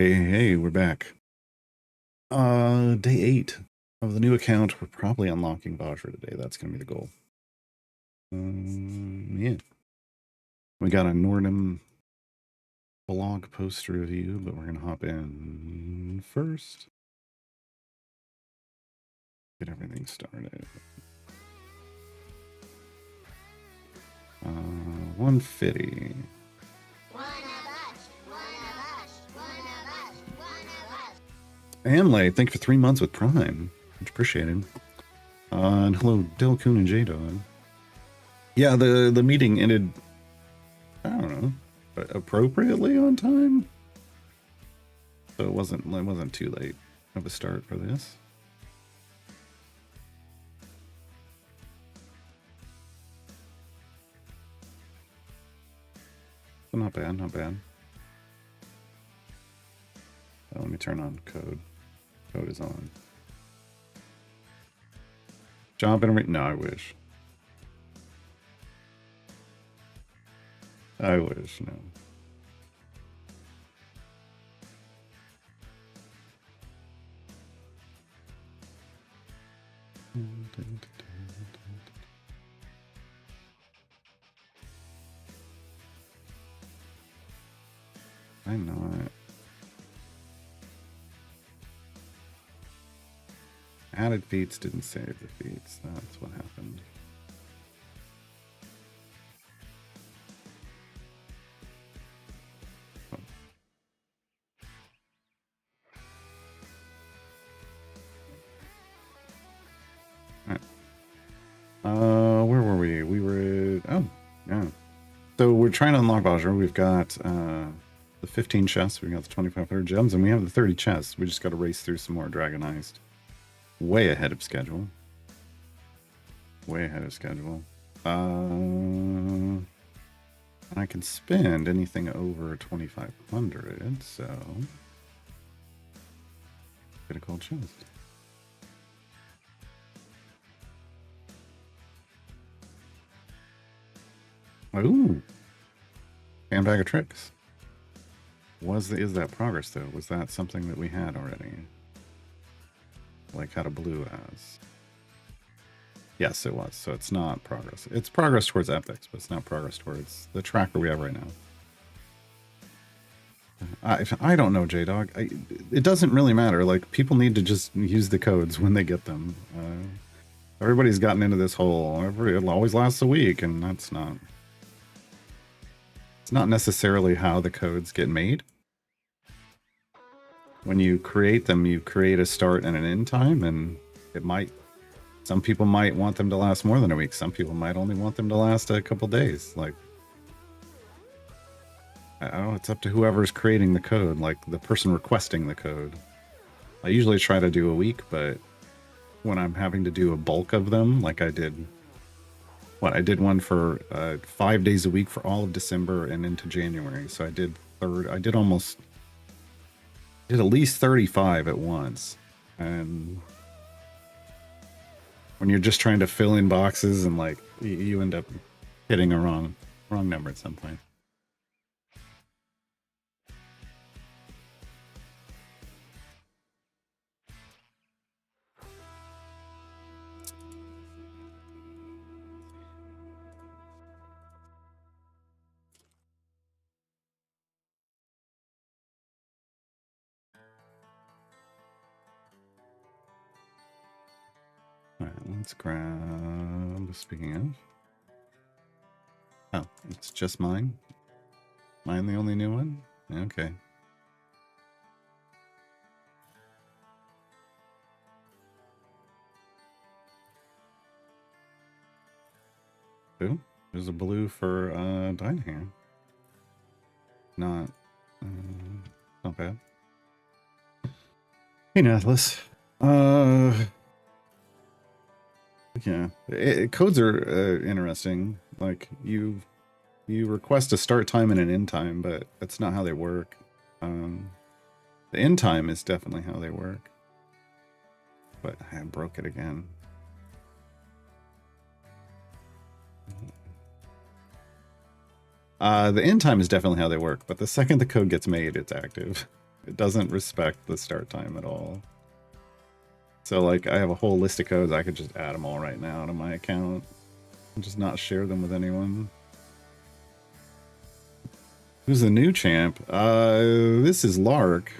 Hey, we're back. Day 8 of the new account. We're probably unlocking Vajra today. That's gonna be the goal. Yeah. We got a Nordum blog post review, but we're gonna hop in first. Get everything started. 150. Amlay, thank you for 3 months with Prime. Much appreciated. And hello, Delcoon and J-Dog. Yeah, the meeting ended, I don't know, appropriately on time. So it wasn't too late of a start for this. So not bad, not bad. Let me turn on code. Code is on. Job and no, I wish. I wish, no. I know it. Added feats didn't save the feats. That's what happened. Oh. All right. Where were we? We were at, oh, yeah. So we're trying to unlock Vajra. We've got the 15 chests. We've got the 2,500 gems, and we have the 30 chests. We just got to race through some more Dragonized. Way ahead of schedule. Way ahead of schedule. And I can spend anything over 2,500, so get a cold chest. Ooh, and bag of tricks. Is that progress though? Was that something that we had already? Like had a blue as? Yes, it was. So it's not progress. It's progress towards epics, but it's not progress towards the tracker we have right now. I don't know, J-Dog. It doesn't really matter. Like, people need to just use the codes when they get them. Everybody's gotten into this whole, it always lasts a week, and that's not... It's not necessarily how the codes get made. When you create them, you create a start and an end time, and it might... Some people might want them to last more than a week. Some people might only want them to last a couple days. Like, oh, it's up to whoever's creating the code, like the person requesting the code. I usually try to do a week, but when I'm having to do a bulk of them, like I did, I did one for 5 days a week for all of December and into January. So I did at least 35 at once. And when you're just trying to fill in boxes and like you end up hitting a wrong number at some point. All right, let's grab, speaking of. Oh, it's just mine? Mine the only new one? Okay. Ooh, there's a blue for Dynahan. Not bad. Hey, Nathless. Yeah, codes are interesting. Like you request a start time and an end time, but that's not how they work. The end time is definitely how they work. But I broke it again. The end time is definitely how they work, but the second the code gets made, it's active. It doesn't respect the start time at all. So like I have a whole list of codes. I could just add them all right now to my account and just not share them with anyone. Who's the new champ? This is Lark.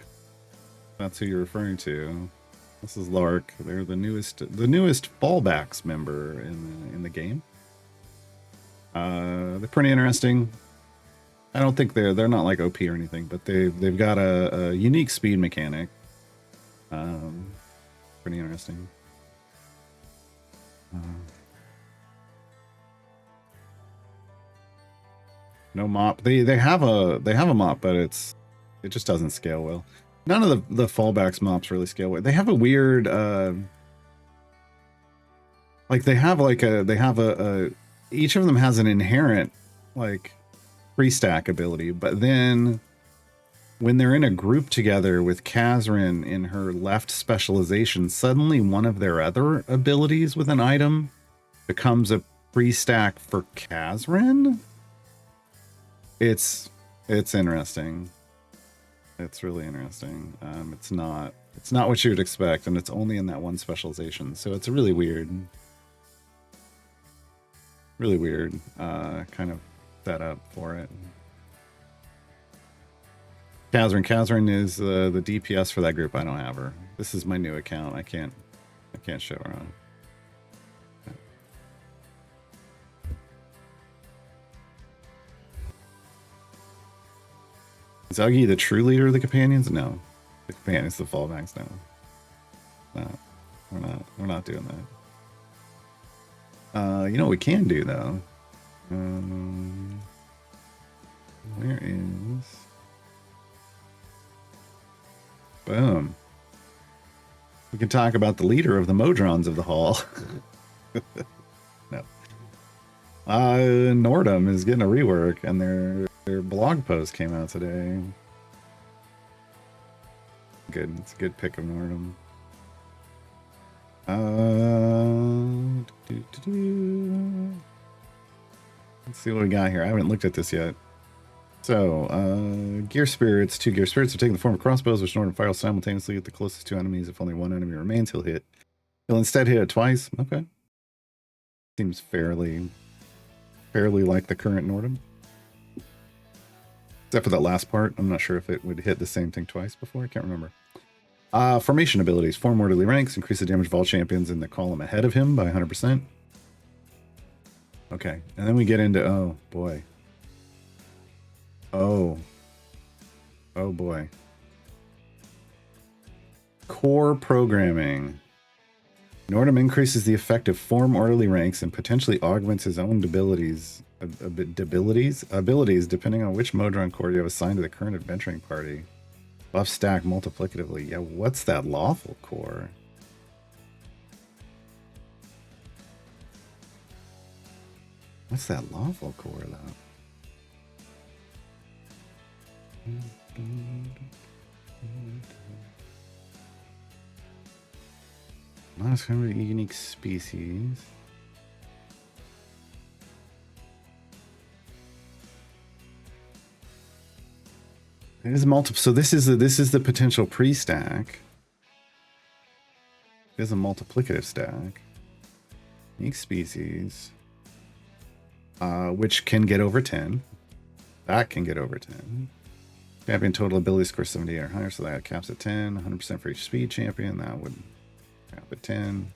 That's who you're referring to. This is Lark. They're the newest fallbacks member in the game. They're pretty interesting. I don't think they're not like OP or anything, but they've got a unique speed mechanic. Pretty interesting. No mop. They have a mop, but it just doesn't scale well. None of the fallbacks mops really scale well. They have a weird like they have a each of them has an inherent like pre-stack ability, but then when they're in a group together with Kazrin in her left specialization, suddenly one of their other abilities with an item becomes a pre-stack for Kazrin. It's interesting. It's really interesting. It's not what you'd expect, and it's only in that one specialization, so it's really weird. Really weird kind of setup for it. Kazrin is the DPS for that group. I don't have her. This is my new account. I can't show her on. Is Uggy the true leader of the companions? No. The companions, the fallbacks, no. No. We're not doing that. You know what we can do though? Where is... Boom. We can talk about the leader of the Modrons of the Hall. No. Nordum is getting a rework, and their blog post came out today. Good. It's a good pick of Nordum. Let's see what we got here. I haven't looked at this yet. So, Gear Spirits. 2 Gear Spirits are taking the form of crossbows, which Nordum fires simultaneously at the closest 2 enemies. If only 1 enemy remains, he'll instead hit it twice. Okay. Seems fairly like the current Nordum. Except for that last part. I'm not sure if it would hit the same thing twice before. I can't remember. Formation abilities. Form orderly ranks. Increase the damage of all champions in the column ahead of him by 100%. Okay. And then we get into... Oh, boy. Oh boy. Core programming. Nordum increases the effect of form orderly ranks and potentially augments his own abilities depending on which Modron core you have assigned to the current adventuring party. Buff stack multiplicatively. Yeah, what's that lawful core? What's that lawful core though? Minus 100 unique species. It is multiple. So this is the potential pre-stack. It is a multiplicative stack. Unique species, which can get over 10. That can get over 10. Champion total ability score 78 or higher, so that caps at 10. 100% for each speed champion, that would cap at 10.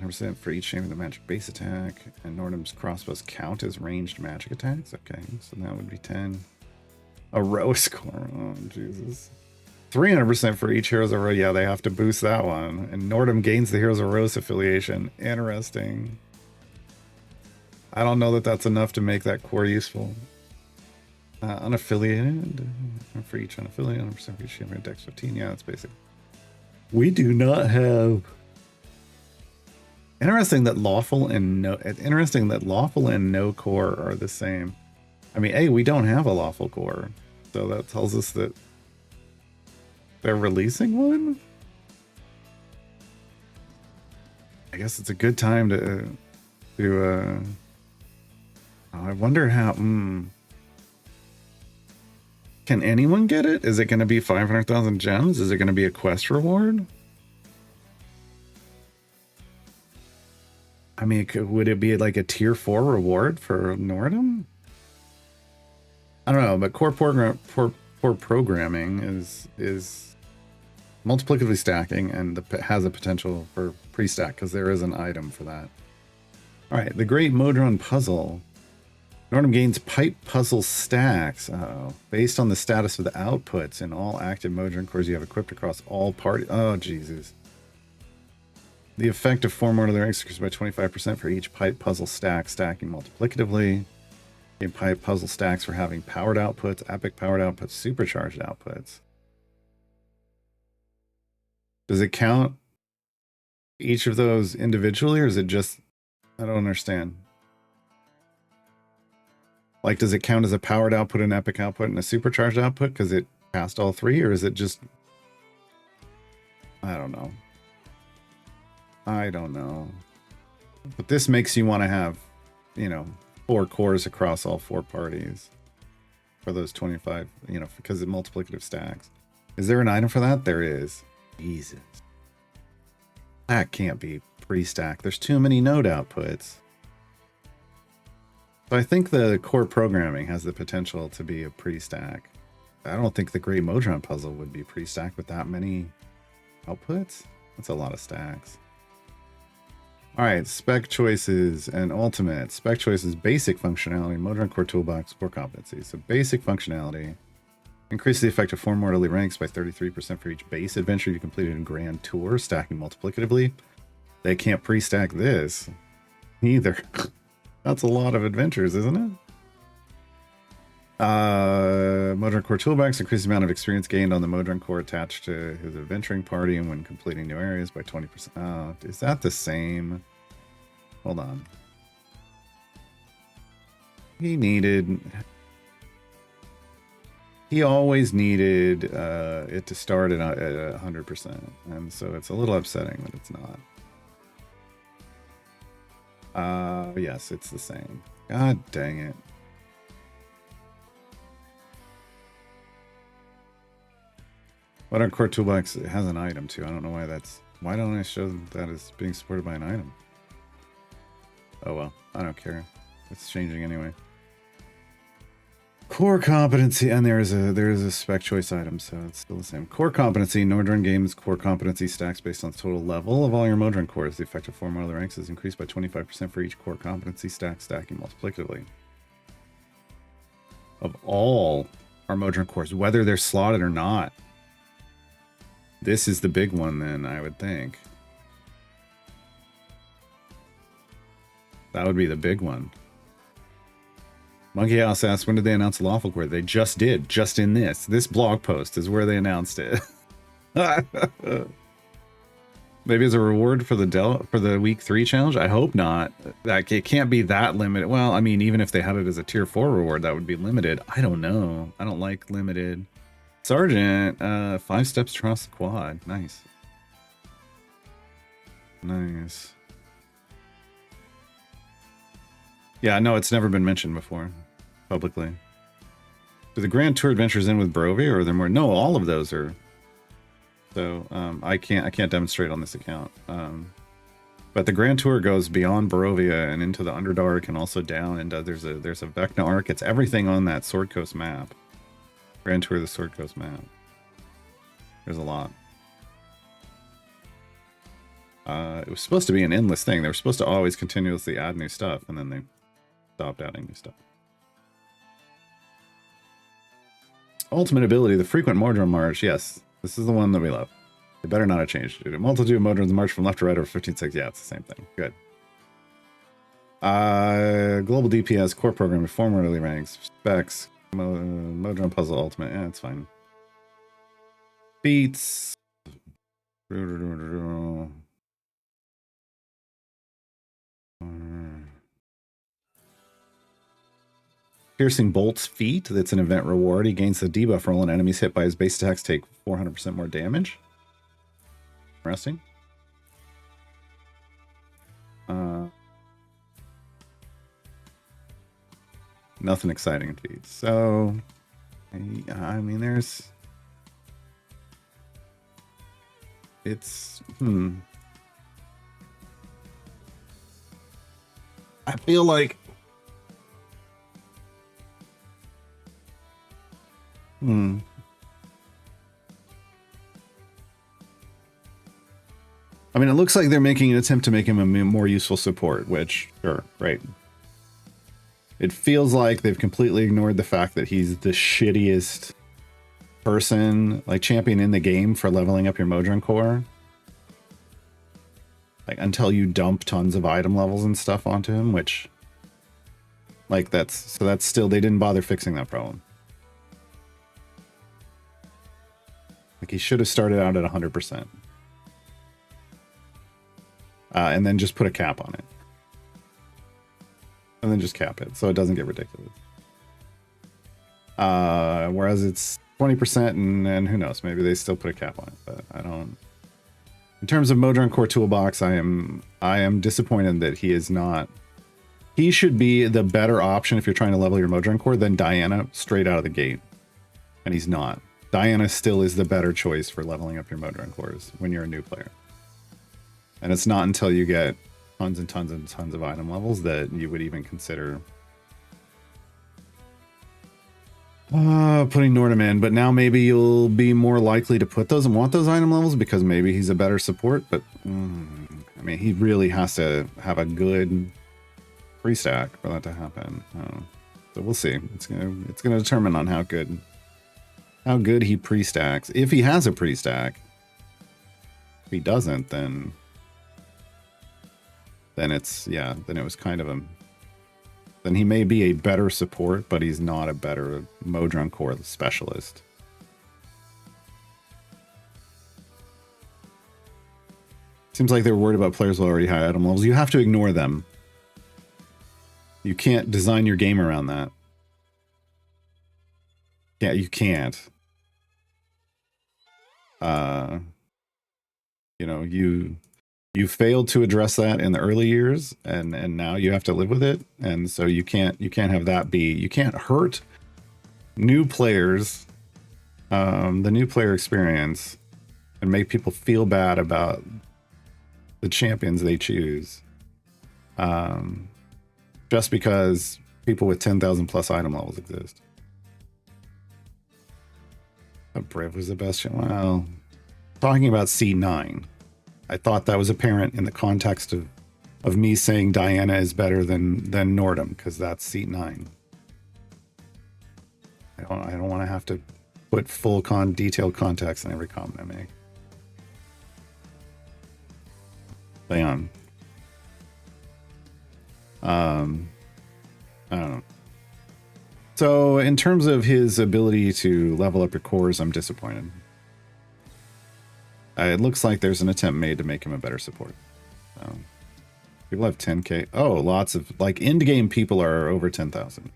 100% for each champion with magic base attack. And Nordum's crossbows count as ranged magic attacks. Okay, so that would be 10. A row score. Oh, Jesus. 300% for each Heroes of Rose. Yeah, they have to boost that one. And Nordum gains the Heroes of Rose affiliation. Interesting. I don't know that that's enough to make that core useful. Unaffiliated. For each unaffiliated, 100% for each champion, Dex 15. Yeah, that's basic. We do not have... Interesting that lawful and no core are the same. I mean, A, we don't have a lawful core. So that tells us that they're releasing one? I guess it's a good time to I wonder how... Can anyone get it? Is it going to be 500,000 gems? Is it going to be a quest reward? I mean, would it be like a tier 4 reward for Nordum? I don't know, but core programming is multiplicatively stacking and has a potential for pre-stack because there is an item for that. All right, the Great Modron Puzzle. Nordum gains pipe puzzle stacks based on the status of the outputs in all active Modron cores you have equipped across all parties. Oh, Jesus. The effect of 4 more to the ranks increases by 25% for each pipe puzzle stack, stacking multiplicatively. Gain pipe puzzle stacks for having powered outputs, epic powered outputs, supercharged outputs. Does it count each of those individually, or is it just... I don't understand. Like, does it count as a powered output, an epic output, and a supercharged output because it passed all 3, or is it just... I don't know. I don't know. But this makes you want to have, you know, 4 cores across all 4 parties for those 25, you know, because of multiplicative stacks. Is there an item for that? There is. Jesus. That can't be pre-stack. There's too many node outputs. So I think the core programming has the potential to be a pre-stack. I don't think the Great Modron Puzzle would be pre-stacked with that many outputs. That's a lot of stacks. All right, spec choices and ultimate. Spec choices, basic functionality, Modron Core Toolbox, core competencies. So basic functionality. Increase the effect of 4 mortally ranks by 33% for each base adventure you completed in Grand Tour, stacking multiplicatively. They can't pre-stack this either. That's a lot of adventures, isn't it? Modron Core Toolbox increases the amount of experience gained on the Modron Core attached to his adventuring party and when completing new areas by 20%. Oh, is that the same? Hold on. He always needed it to start at 100%, and so it's a little upsetting that it's not. Yes, it's the same. God dang it. Modron Core Toolbox has an item too. I don't know why that's... Why don't I show that as being supported by an item? Oh well, I don't care. It's changing anyway. Core competency, and there is a spec choice item, so it's still the same. Core competency, Nordron Games core competency stacks based on the total level of all your Modron cores. The effective form of the ranks is increased by 25% for each core competency stack, stacking multiplicatively. Of all our Modron cores, whether they're slotted or not. This is the big one then, I would think. That would be the big one. Monkey House asks, when did they announce Lawful Core? They just did, just in this. This blog post is where they announced it. Maybe as a reward for the week 3 challenge? I hope not. Like, it can't be that limited. Well, I mean, even if they had it as a tier 4 reward, that would be limited. I don't know. I don't like limited. Sergeant, 5 steps across the quad. Nice. Nice. Yeah, no, it's never been mentioned before, publicly. Do the Grand Tour adventures end with Brovia, or are there more? No, all of those are. So I can't demonstrate on this account. But the Grand Tour goes beyond Barovia and into the Underdark, and also down. And there's a Vecna arc. It's everything on that Sword Coast map. Grand Tour, the Sword Coast map. There's a lot. It was supposed to be an endless thing. They were supposed to always continuously add new stuff, and then they stopped adding new stuff. Ultimate ability, the frequent Modron March. Yes, this is the one that we love. They better not have changed it. A multitude of Modrons march from left to right over 15 Yeah, it's the same thing. Good. Global DPS, core program, formerly ranks, specs, Modron Puzzle Ultimate. Yeah, it's fine. Beats. Piercing Bolt's feet. That's an event reward. He gains the debuff roll and enemies hit by his base attacks take 400% more damage. Interesting. Nothing exciting in feats. So I mean, it's, I feel like, I mean, it looks like they're making an attempt to make him a more useful support, which, sure, right. It feels like they've completely ignored the fact that he's the shittiest person, like, champion in the game for leveling up your Modron core. Like, until you dump tons of item levels and stuff onto him, which, like, that's still, they didn't bother fixing that problem. Like, he should have started out at 100%. And then just put a cap on it. And then just cap it so it doesn't get ridiculous. Whereas it's 20%, and who knows, maybe they still put a cap on it, but I don't. In terms of Modron Core Toolbox, I am disappointed that he is not. He should be the better option if you're trying to level your Modron Core than Diana straight out of the gate. And he's not. Diana still is the better choice for leveling up your Modron Cores when you're a new player. And it's not until you get tons and tons and tons of item levels that you would even consider putting Nordham in. But now maybe you'll be more likely to put those and want those item levels because maybe he's a better support. But I mean, he really has to have a good free stack for that to happen. So we'll see. It's gonna determine on how good he pre-stacks. If he has a pre-stack. If he doesn't, then it's, yeah, then it was kind of a, then he may be a better support, but he's not a better Modron Core specialist. Seems like they're worried about players with already high item levels. You have to ignore them. You can't design your game around that. Yeah, you can't. You know, you failed to address that in the early years, and now you have to live with it. And so you can't have that be, you can't hurt new players, the new player experience, and make people feel bad about the champions they choose, just because people with 10,000 plus item levels exist. Brave was the best. Well, talking about C9, I thought that was apparent in the context of me saying Diana is better than Nordham, because that's C9. I don't want to have to put full detailed context in every comment I make. Leon. I don't know. So in terms of his ability to level up your cores, I'm disappointed. It looks like there's an attempt made to make him a better support. People have 10k. Oh, lots of, like, end game people are over 10,000.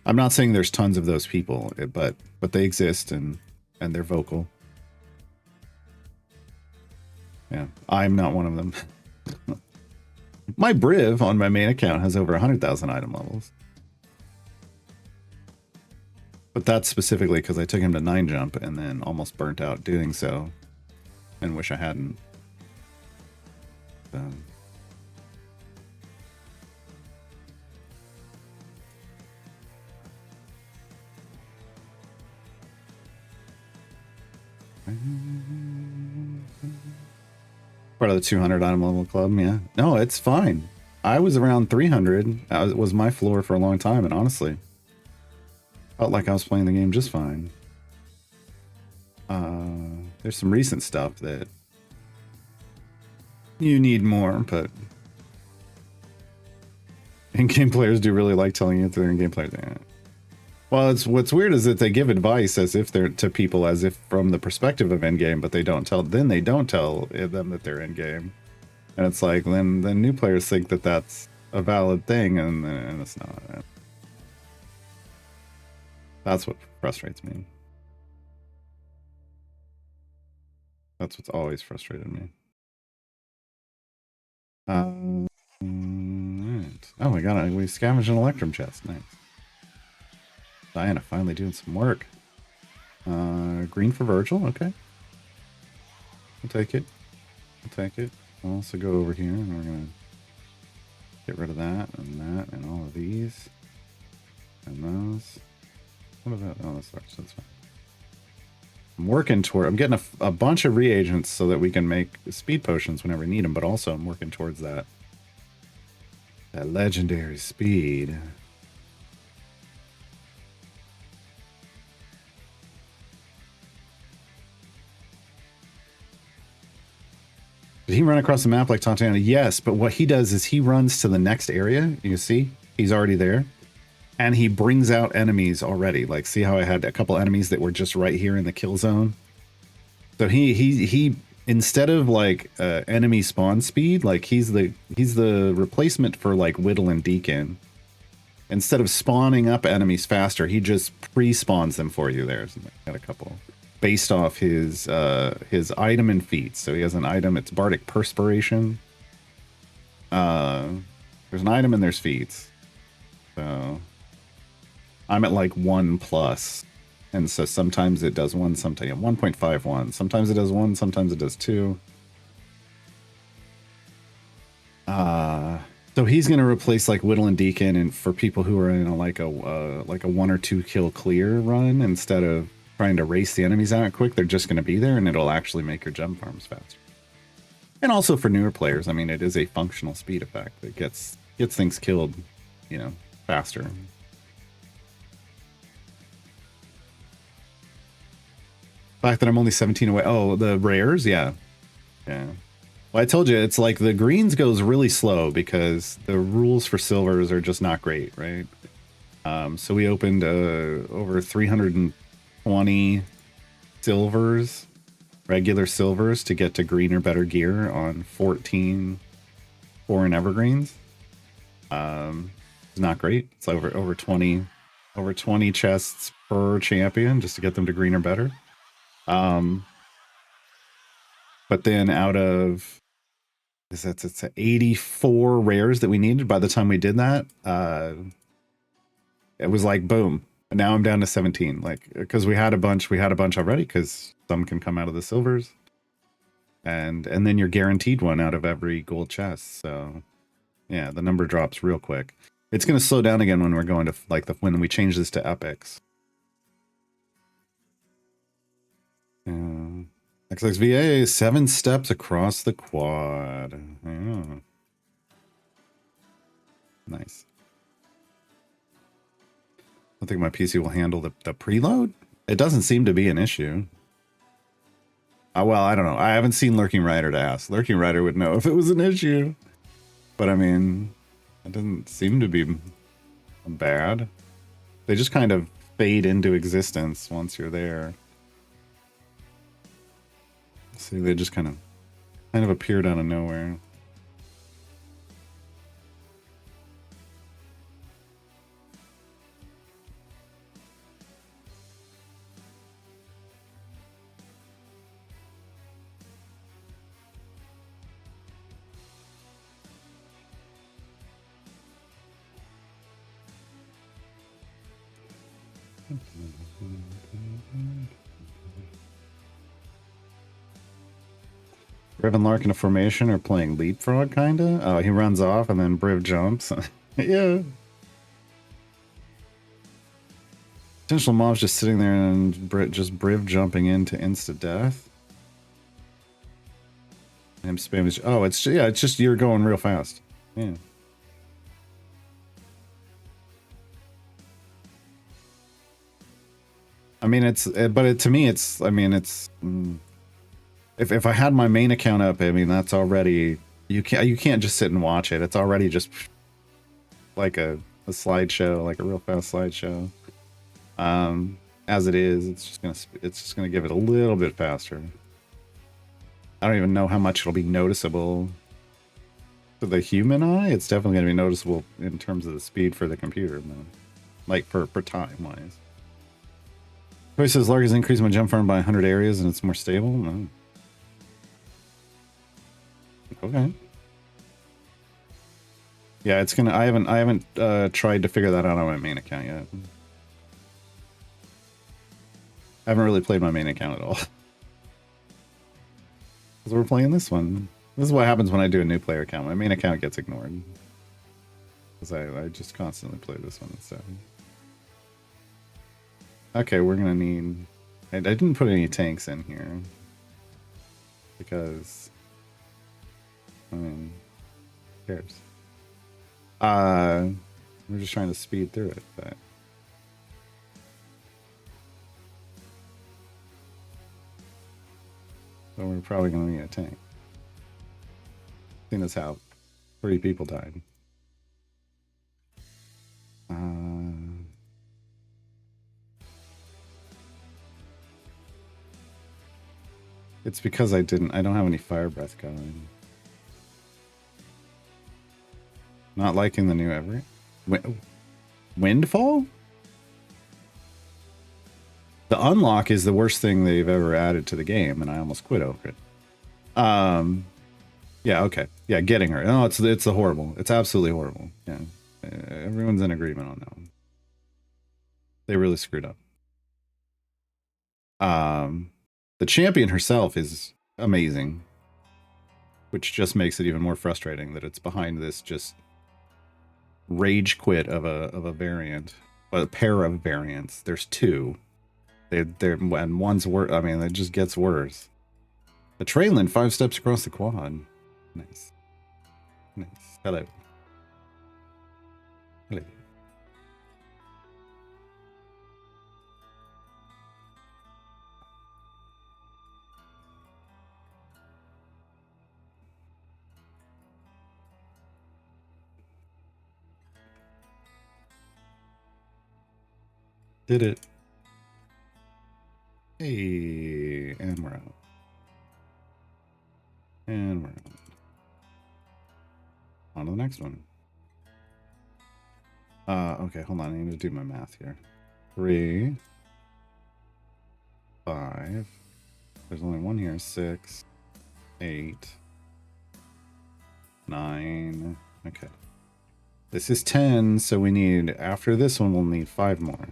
I'm not saying there's tons of those people, but they exist, and they're vocal. Yeah, I'm not one of them. My Briv on my main account has over 100,000 item levels. But that's specifically because I took him to 9 jump and then almost burnt out doing so, and wish I hadn't. Part of the 200 item level club, yeah. No, it's fine. I was around 300. It was my floor for a long time, and honestly, felt like I was playing the game just fine. There's some recent stuff that you need more, but in-game players do really like telling you they're in-game players. Yeah. Well, it's what's weird is that they give advice as if they're to people as if from the perspective of in-game, but they don't tell them that they're in-game, and it's like then new players think that that's a valid thing, and it's not. That's what frustrates me. That's what's always frustrated me. Right. Oh my god, we scavenged an Electrum chest. Nice. Diana finally doing some work. Green for Virgil. Okay. I'll take it. I'll take it. I'll also go over here and we're going to get rid of that and all of these. And those. What about... Oh, that's fine. I'm working toward... I'm getting a bunch of reagents so that we can make speed potions whenever we need them, but also I'm working towards that legendary speed. Did he run across the map like Tatiana? Yes, but what he does is he runs to the next area. You see? He's already there. And he brings out enemies already. Like, see how I had a couple enemies that were just right here in the kill zone? So he instead of like enemy spawn speed, like he's the replacement for like Whittle and Deacon. Instead of spawning up enemies faster, he just pre-spawns them for you there. So got a couple based off his item and feats. So he has an item, it's Bardic Perspiration. There's an item and there's feats. So I'm at like 1+. And so sometimes it does 1, sometimes 1.51. Sometimes it does 1, sometimes it does 2. So he's going to replace like Whittle and Deacon, and for people who are in a 1 or 2 kill clear run, instead of trying to race the enemies out quick, they're just going to be there, and it'll actually make your gem farms faster. And also for newer players, I mean, it is a functional speed effect that gets things killed, you know, faster. The fact that I'm only 17 away. Oh, the rares, yeah. Well, I told you, it's like the greens goes really slow because the rules for silvers are just not great, right? So we opened over 320 silvers, regular silvers, to get to green or better gear on 14 foreign evergreens. It's not great. It's over 20 chests per champion just to get them to green or better. But then out of it's 84 rares that we needed by the time we did that, it was like boom, and now I'm down to 17, like, because we had a bunch already, because some can come out of the silvers, and then you're guaranteed one out of every gold chest. So yeah, the number drops real quick. It's going to slow down again when we're going to like when we change this to epics. XXVA, 7 steps across the quad. Oh. Nice. I think my PC will handle the preload. It doesn't seem to be an issue. Well, I don't know. I haven't seen Lurking Rider to ask. Lurking Rider would know if it was an issue. But I mean, it doesn't seem to be bad. They just kind of fade into existence once you're there. See, they just kind of appeared out of nowhere. Briv and Lark in a formation are playing leapfrog, kinda. Oh, he runs off and then Briv jumps. Yeah. Potential mobs just sitting there and just Briv jumping into insta death. Him spam is. Oh, it's just you're going real fast. Yeah. I mean, to me, it's. I mean, it's. If I had my main account up, I mean, that's already you can't just sit and watch it. It's already just like a slideshow, like a real fast slideshow. As it is, it's just gonna give it a little bit faster. I don't even know how much it'll be noticeable to the human eye. It's definitely gonna be noticeable in terms of the speed for the computer, man. Like for time wise. Toy says Lark has increased my jump farm by 100 areas and it's more stable. No. Okay. Yeah, it's gonna. I haven't tried to figure that out on my main account yet. I haven't really played my main account at all. Because we're playing this one. This is what happens when I do a new player account. My main account gets ignored. Because I just constantly play this one instead. Okay, we're going to need... I didn't put any tanks in here. Because... I mean... Who cares? We're just trying to speed through it, but... So we're probably going to need a tank. Seeing as how 3 people died. It's because I don't have any fire breath going. Not liking the new Everett. Windfall? The unlock is the worst thing they've ever added to the game, and I almost quit over it. Yeah, okay. Yeah, getting her. No, it's horrible. It's absolutely horrible. Yeah. Everyone's in agreement on that one. They really screwed up. The champion herself is amazing, which just makes it even more frustrating that it's behind this just rage quit of a variant, a pair of variants. There's 2. And one's worse. I mean, it just gets worse. The Trainland 5 steps across the quad. Nice. Nice. Hello. Hello. Did it. Hey, and we're out. And we're out. On to the next one. Okay, hold on. I need to do my math here. 3, 5. There's only one here. 6, 8, 9. Okay. This is 10, so we need, after this one, we'll need 5 more.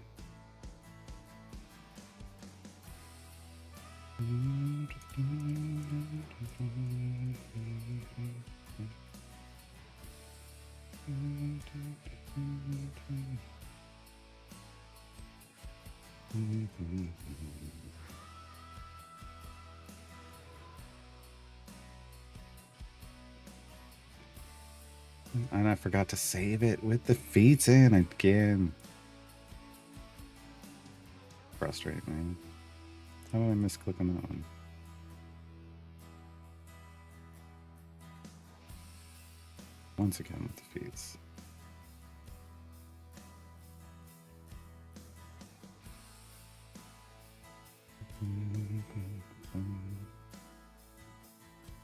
And I forgot to save it with the feats in again. Frustrating, man. How did I misclick on that one? Once again with the feats.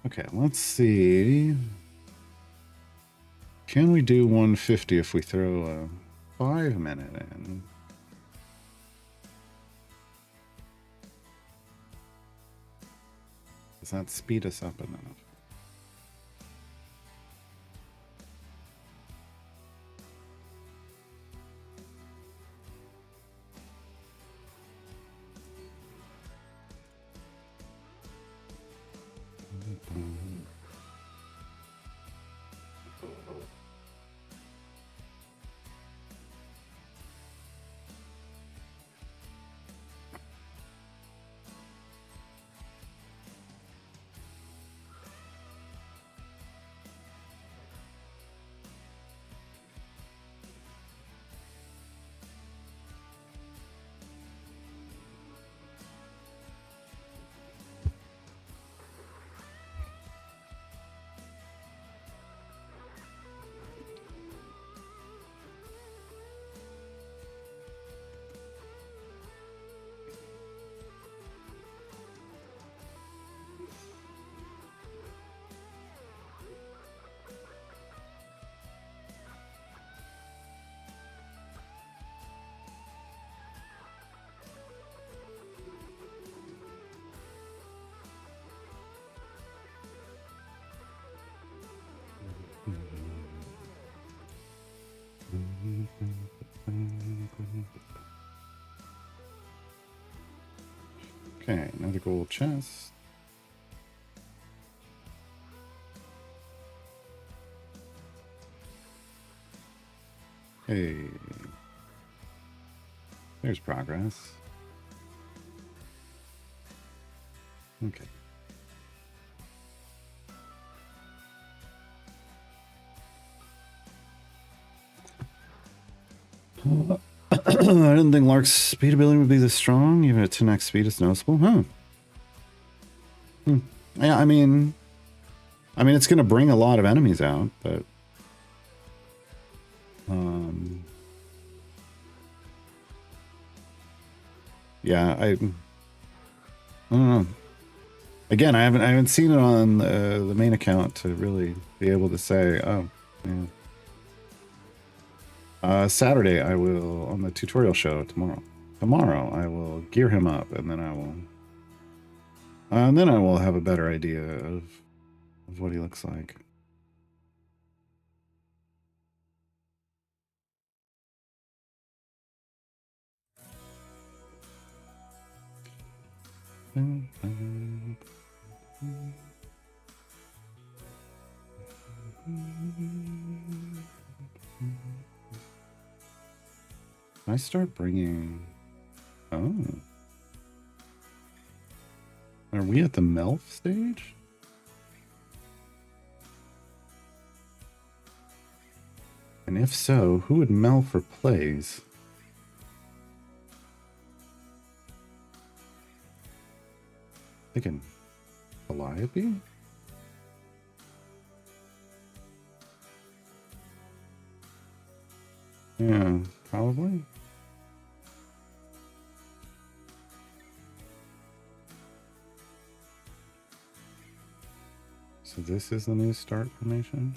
Okay, let's see. Can we do 150 if we throw a 5-minute in? Does that speed us up enough? Okay, another gold chest. Hey. There's progress. Okay. I didn't think Lark's speed ability would be this strong. Even at 10x speed, it's noticeable. Huh. Yeah, I mean, it's going to bring a lot of enemies out, but yeah, I don't know. Again, I haven't seen it on the main account to really be able to say, oh, yeah. Saturday I will, on the tutorial show tomorrow. Tomorrow I will gear him up, and then I will have a better idea of what he looks like. I start bringing... Oh. Are we at the Melf stage? And if so, who would Melf replace? Thinking Calliope? Yeah, probably. So this is the new start formation.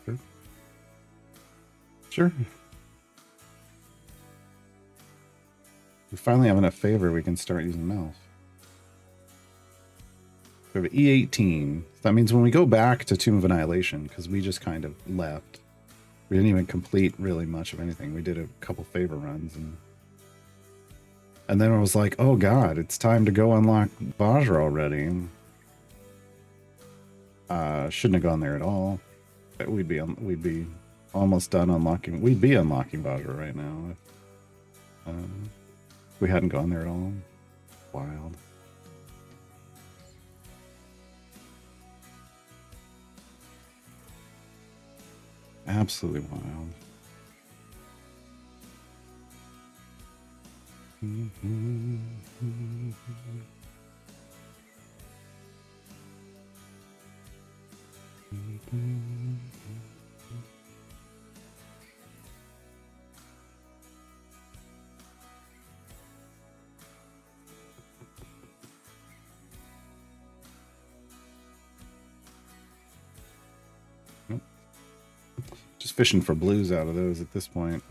Sure. Sure. We finally have enough favor we can start using Melf. We have E18. That means when we go back to Tomb of Annihilation, because we just kind of left, we didn't even complete really much of anything. We did a couple favor runs, and then it was like, oh god, it's time to go unlock Vajra already. Shouldn't have gone there at all. We'd be almost done unlocking. We'd be unlocking Vajra right now if we hadn't gone there at all. Wild. Absolutely wild. Just fishing for blues out of those at this point.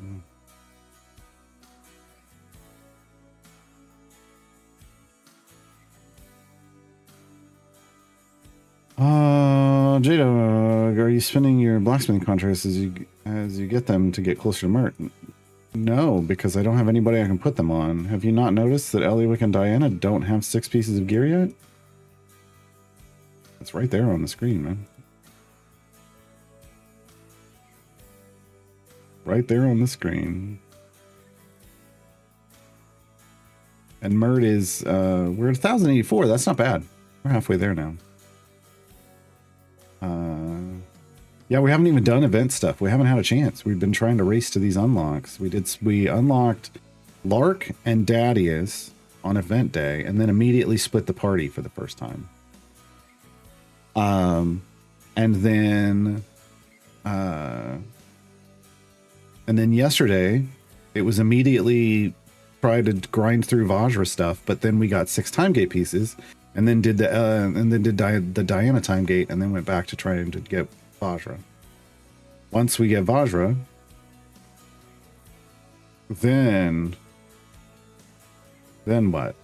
Jada, are you spending your blacksmithing contracts as you get them to get closer to Mert? No, because I don't have anybody I can put them on. Have you not noticed that Eliwick and Diana don't have 6 pieces of gear yet? It's right there on the screen, man. Right there on the screen. And Mert is, we're at 1,084. That's not bad. We're halfway there now. Yeah, we haven't even done event stuff. We haven't had a chance. We've been trying to race to these unlocks. We unlocked Lark and Dadius on event day, and then immediately split the party for the first time. And then yesterday, it was immediately try to grind through Vajra stuff, but then we got 6 time gate pieces, and then did the Diana time gate, and then went back to trying to get Vajra. Once we get Vajra, then what?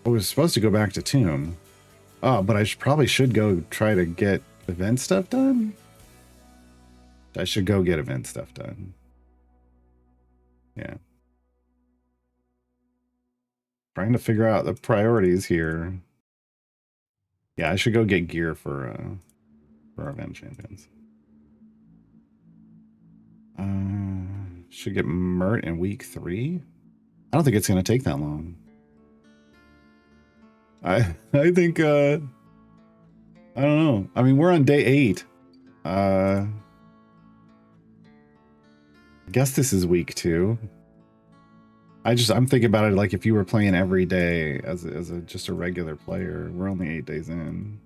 I was supposed to go back to Tomb. Oh, but I probably should go try to get event stuff done. I should go get event stuff done. Yeah. Trying to figure out the priorities here. Yeah, I should go get gear for event champions. Should get Mert in week 3. I don't think it's gonna take that long. I think I don't know. I mean, we're on day 8. I guess this is week 2. I'm thinking about it like if you were playing every day as just a regular player. We're only 8 days in.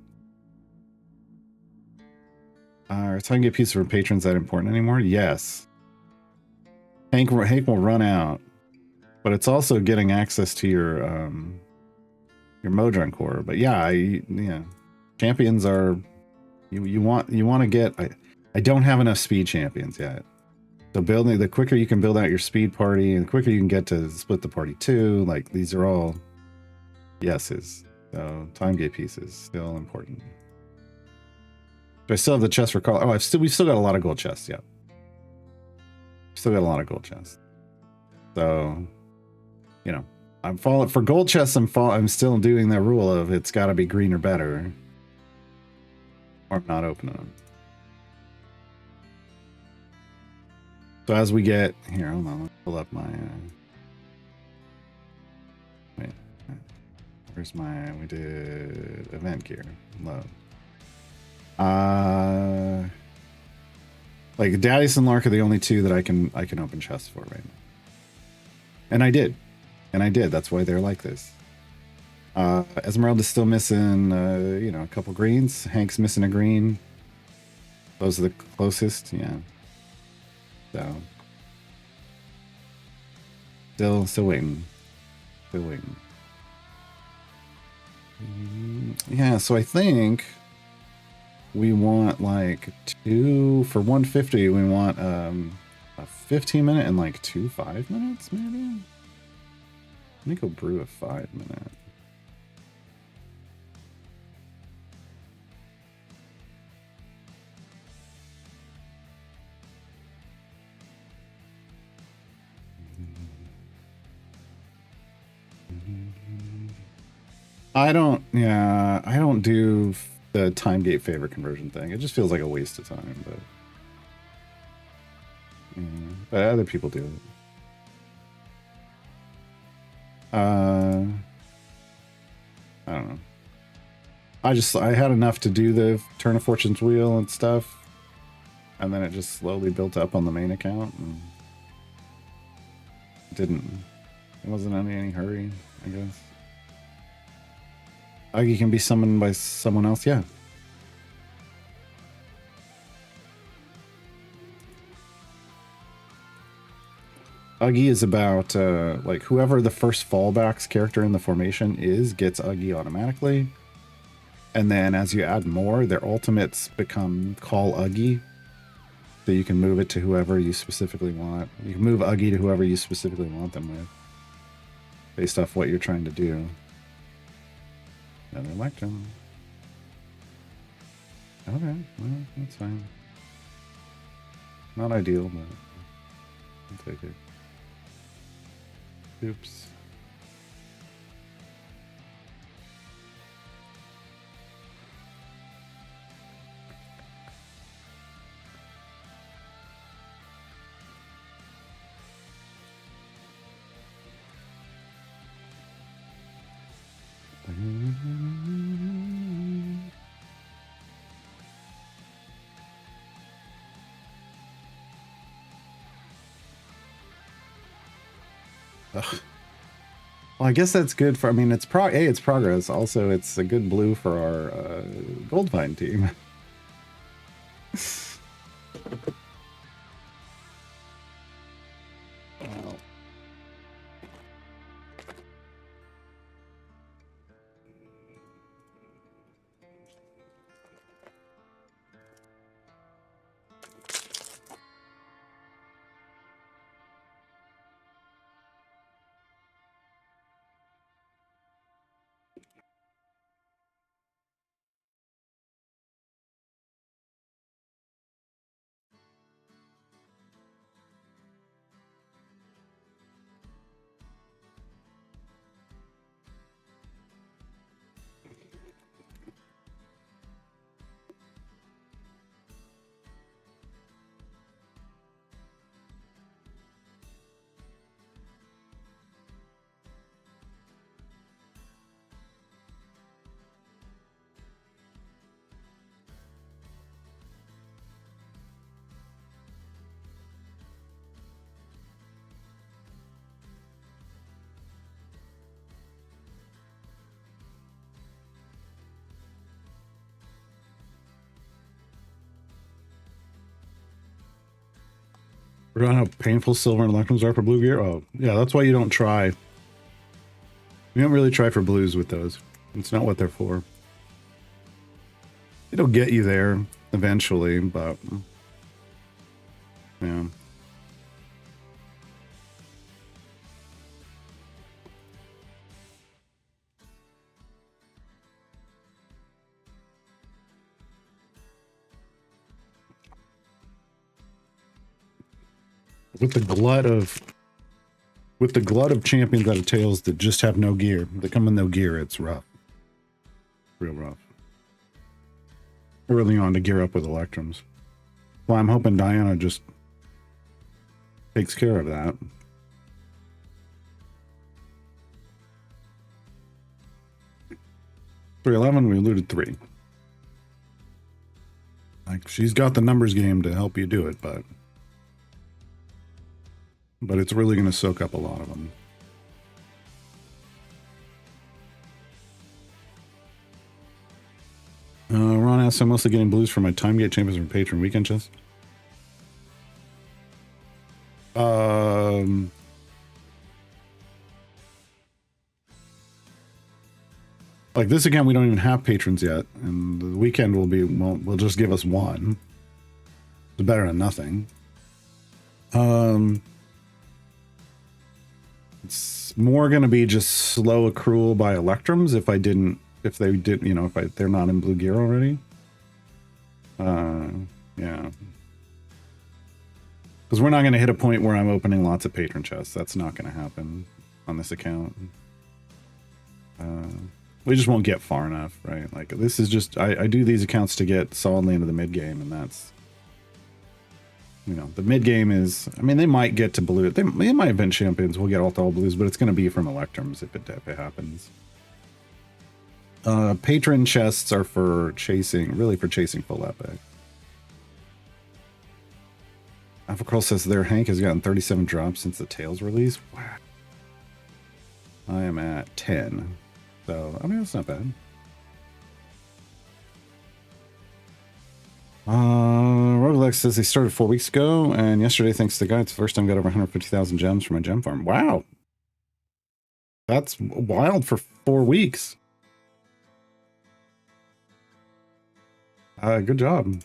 Are time to get pieces from patrons that important anymore? Yes. Hank will run out, but it's also getting access to your Modron core. But yeah, champions are you want to get. I don't have enough speed champions yet. So building, the quicker you can build out your speed party, and the quicker you can get to split the party too. Like these are all yeses. So time gate pieces still important. Do I still have the chest for call? Oh, we've still got a lot of gold chests. Yeah, still got a lot of gold chests. So, you know, I'm falling for gold chests. I'm still doing the rule of it's got to be green or better, or I'm not opening them. So as we get here, hold on, let's pull up my. Wait, where's my? We did event gear. Load. Like Daddies and Lark are the only 2 that I can open chests for right now. And I did. That's why they're like this. Esmeralda's still missing a couple greens. Hank's missing a green. Those are the closest, yeah. So still waiting. Yeah, so I think we want like 2 for 150. We want a 15-minute and like 2 5-minutes, maybe. Let me go brew a 5-minute. I don't do the time gate favor conversion thing. It just feels like a waste of time, but other people do it. I don't know. I had enough to do the Turn of Fortune's Wheel and stuff, and then it just slowly built up on the main account, and it wasn't in any hurry, I guess. Uggy can be summoned by someone else, yeah. Uggy is about like whoever the first fallbacks character in the formation is gets Uggy automatically, and then as you add more, their ultimates become Call Uggy, so you can move it to whoever you specifically want. You can move Uggy to whoever you specifically want them with, based off what you're trying to do. Another Electrum. Okay, well, that's fine. Not ideal, but I'll take it. Oops. Ugh. Well, I guess that's good for. I mean, it's progress. Also, it's a good blue for our Goldvine team. Wow. Forgot how painful silver and electrums are for blue gear? Oh, yeah, that's why you don't try. You don't really try for blues with those. It's not what they're for. It'll get you there eventually, but yeah. With the glut of champions out of Tails that just have no gear, that come with no gear, it's rough. Real rough. Early on to gear up with Electrums. Well, I'm hoping Diana just takes care of that. $311, we looted 3. Like, she's got the numbers game to help you do it, but it's really going to soak up a lot of them. Ron asks, I'm mostly getting blues for my time gate champions from patron weekend chest. Like this account, we don't even have patrons yet, and the weekend will just give us 1. It's better than nothing. It's more going to be just slow accrual by Electrums if they're not in blue gear already. Yeah. Because we're not going to hit a point where I'm opening lots of patron chests. That's not going to happen on this account. We just won't get far enough, right? Like, this is just... I do these accounts to get solidly into the mid-game, and that's... You know, the mid-game is... I mean, they might get to blue. They might event champions will get all blues, but it's going to be from Electrums if it happens. Patron chests are for chasing... Really for chasing full epic. Alpha Curl says their Hank has gotten 37 drops since the Tails release. Wow. I am at 10. So, I mean, that's not bad. Roguelex says they started 4 weeks ago, and yesterday, thanks to the guy, it's the first time I got over 150,000 gems from my gem farm. Wow. That's wild for 4 weeks. Good job.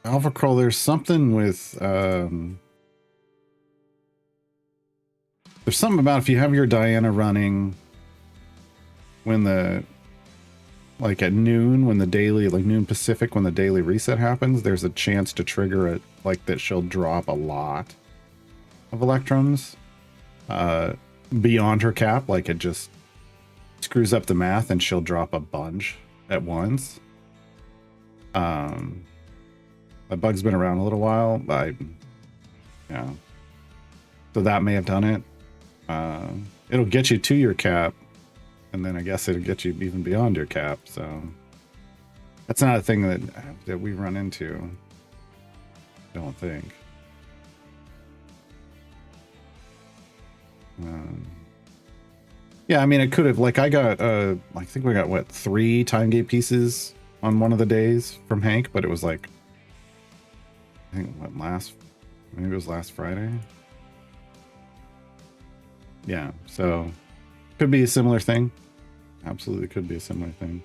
Alpha Crawl, there's something with there's something about if you have your Diana running when the like at noon, when the daily, like noon Pacific, when the daily reset happens, there's a chance to trigger it, like that she'll drop a lot of Electrums beyond her cap. Like it just screws up the math and she'll drop a bunch at once. That bug's been around a little while. Yeah. So that may have done it. It'll get you to your cap, and then I guess it'll get you even beyond your cap. So that's not a thing that we run into. I don't think. Yeah, I mean, it could have, like, I got, I think we got, what, 3 time gate pieces on one of the days from Hank, but it was like, I think, what, maybe it was last Friday? Yeah, so, could be a similar thing. Absolutely could be a similar thing.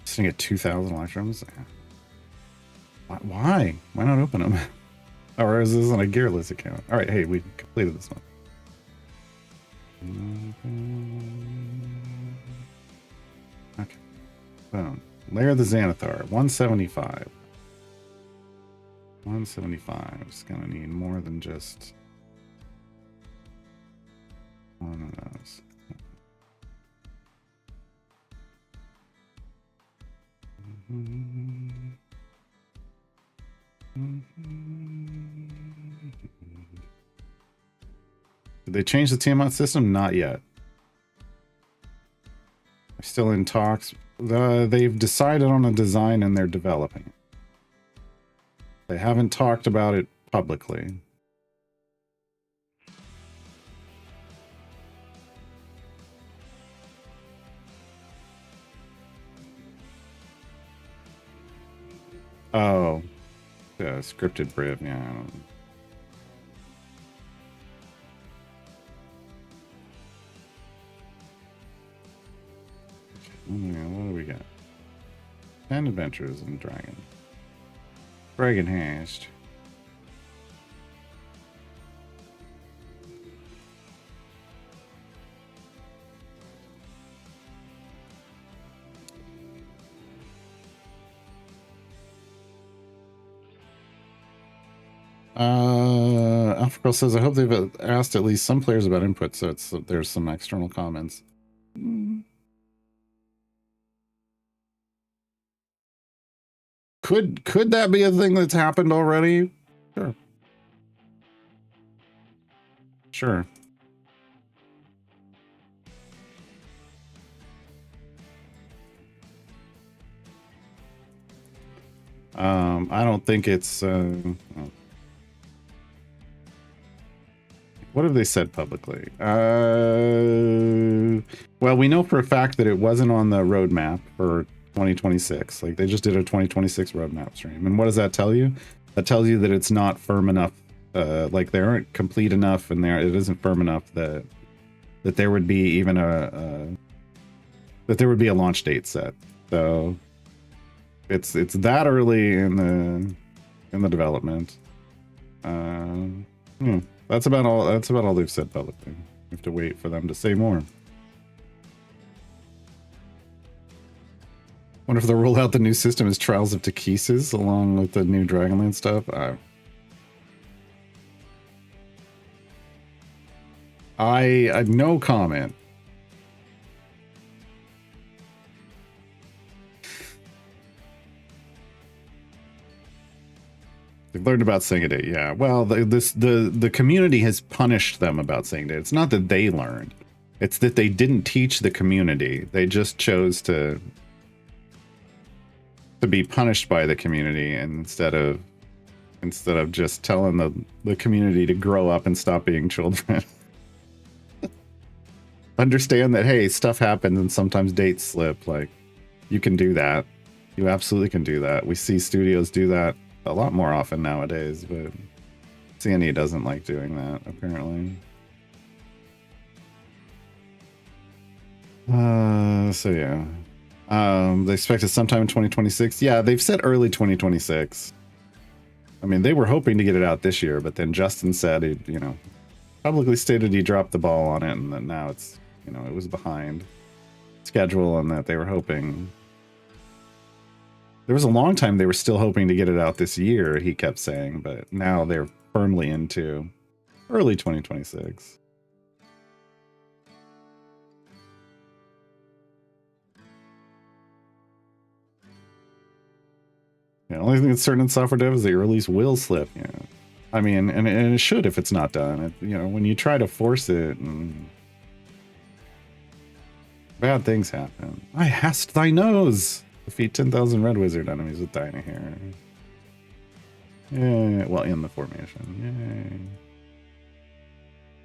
Sitting at 2,000 Electrums? Why? Why not open them? Or is this on a gearless account? All right, hey, we completed this one. Okay. Boom. Layer of the Xanathar, 175. 175. It's gonna need more than just one of those. Did they change the Tiamat system? Not yet. They're still in talks. They've decided on a design and they're developing it. They haven't talked about it publicly. Oh, yeah, scripted Briv, yeah. I don't... Yeah, what do we got? 10 adventures in Dragon. Dragon Haste. Alpha Girl says, I hope they've asked at least some players about input, so there's some external comments. Could that be a thing that's happened already? Sure. Sure. I don't think it's what have they said publicly? Well, we know for a fact that it wasn't on the roadmap for 2026. Like, they just did a 2026 roadmap stream. And what does that tell you? That tells you that it's not firm enough. Like, they aren't complete enough, and it isn't firm enough that there would be even that there would be a launch date set. So it's that early in the development. That's about all. That's about all they've said publicly. We have to wait for them to say more. Wonder if they'll roll out the new system as Trials of Takesis along with the new Dragonland stuff. I no comment. They've learned about Singing It, yeah. Well, the community has punished them about Singing It. It's not that they learned. It's that they didn't teach the community. They just chose to be punished by the community instead of just telling the community to grow up and stop being children. Understand that, hey, stuff happens and sometimes dates slip. Like, you can do that. You absolutely can do that. We see studios do that a lot more often nowadays, but CNE doesn't like doing that, apparently. So yeah. They expect it sometime in 2026. Yeah, they've said early 2026. I mean, they were hoping to get it out this year, but then Justin said he, publicly stated he dropped the ball on it, and that now it's, it was behind schedule, and that they were hoping. There was a long time they were still hoping to get it out this year, he kept saying, but now they're firmly into early 2026. Yeah, the only thing that's certain in software dev is the release will slip. Yeah, I mean, and it should if it's not done. When you try to force it, and bad things happen. I hast thy nose. Defeat 10,000 red wizard enemies with Dyna here. Yeah, well, in the formation.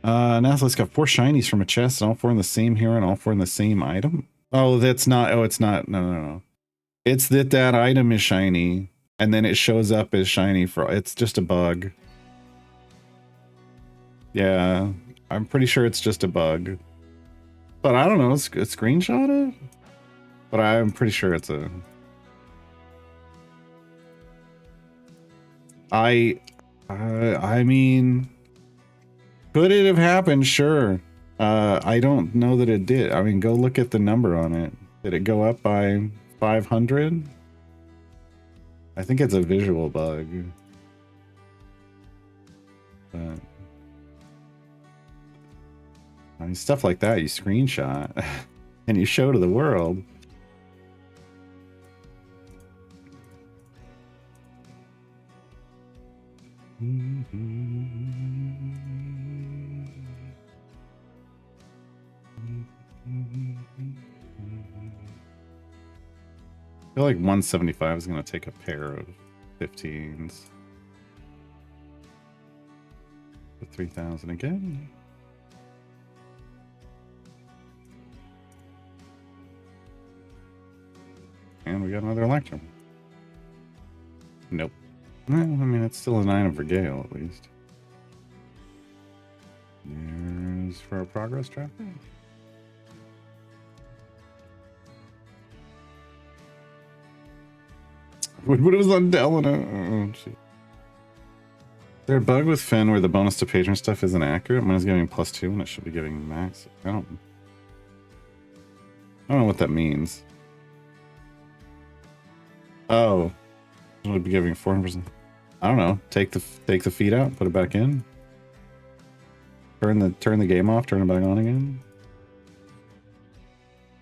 Yay. Nathalie's got 4 shinies from a chest, and all 4 in the same hero, and all 4 in the same item. Oh, that's not. Oh, it's not. No. It's that item is shiny, and then it shows up as shiny for. It's just a bug. Yeah, I'm pretty sure it's just a bug. But I don't know. It's a screenshot it. But I'm pretty sure it's a. I mean, could it have happened? Sure. I don't know that it did. I mean, go look at the number on it. Did it go up by 500? I think it's a visual bug. But I mean, stuff like that you screenshot and you show to the world. I feel like 175 is going to take a pair of 15s. The 3,000 again. And we got another Electrum. Nope. Well, I mean, it's still a 9 of Regale, at least. There's for our progress traffic. What was on Delana? Oh, gee. Is there a bug with Finn where the bonus to patron stuff isn't accurate? Mine is giving +2 when it should be giving max. I don't know what that means. Oh, it would be giving 400%. I don't know. Take the feed out, put it back in. Turn the game off, turn it back on again.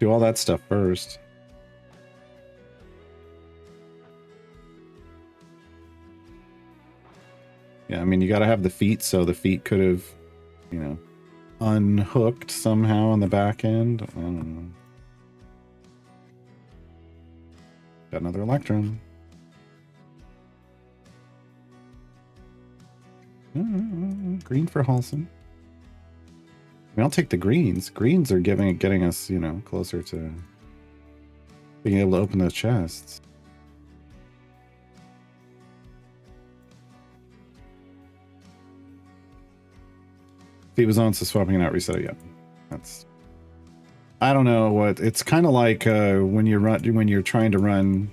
Do all that stuff first. Yeah, I mean, you got to have the feet, so the feet could have, you know, unhooked somehow on the back end. I don't know. Got another Electrum. Green for Halson. I mean, I'll take the greens. Greens are getting us, you know, closer to being able to open those chests. If he was on, so swapping it out, reset it. Yeah, that's. I don't know what it's kind of like when you're trying to run.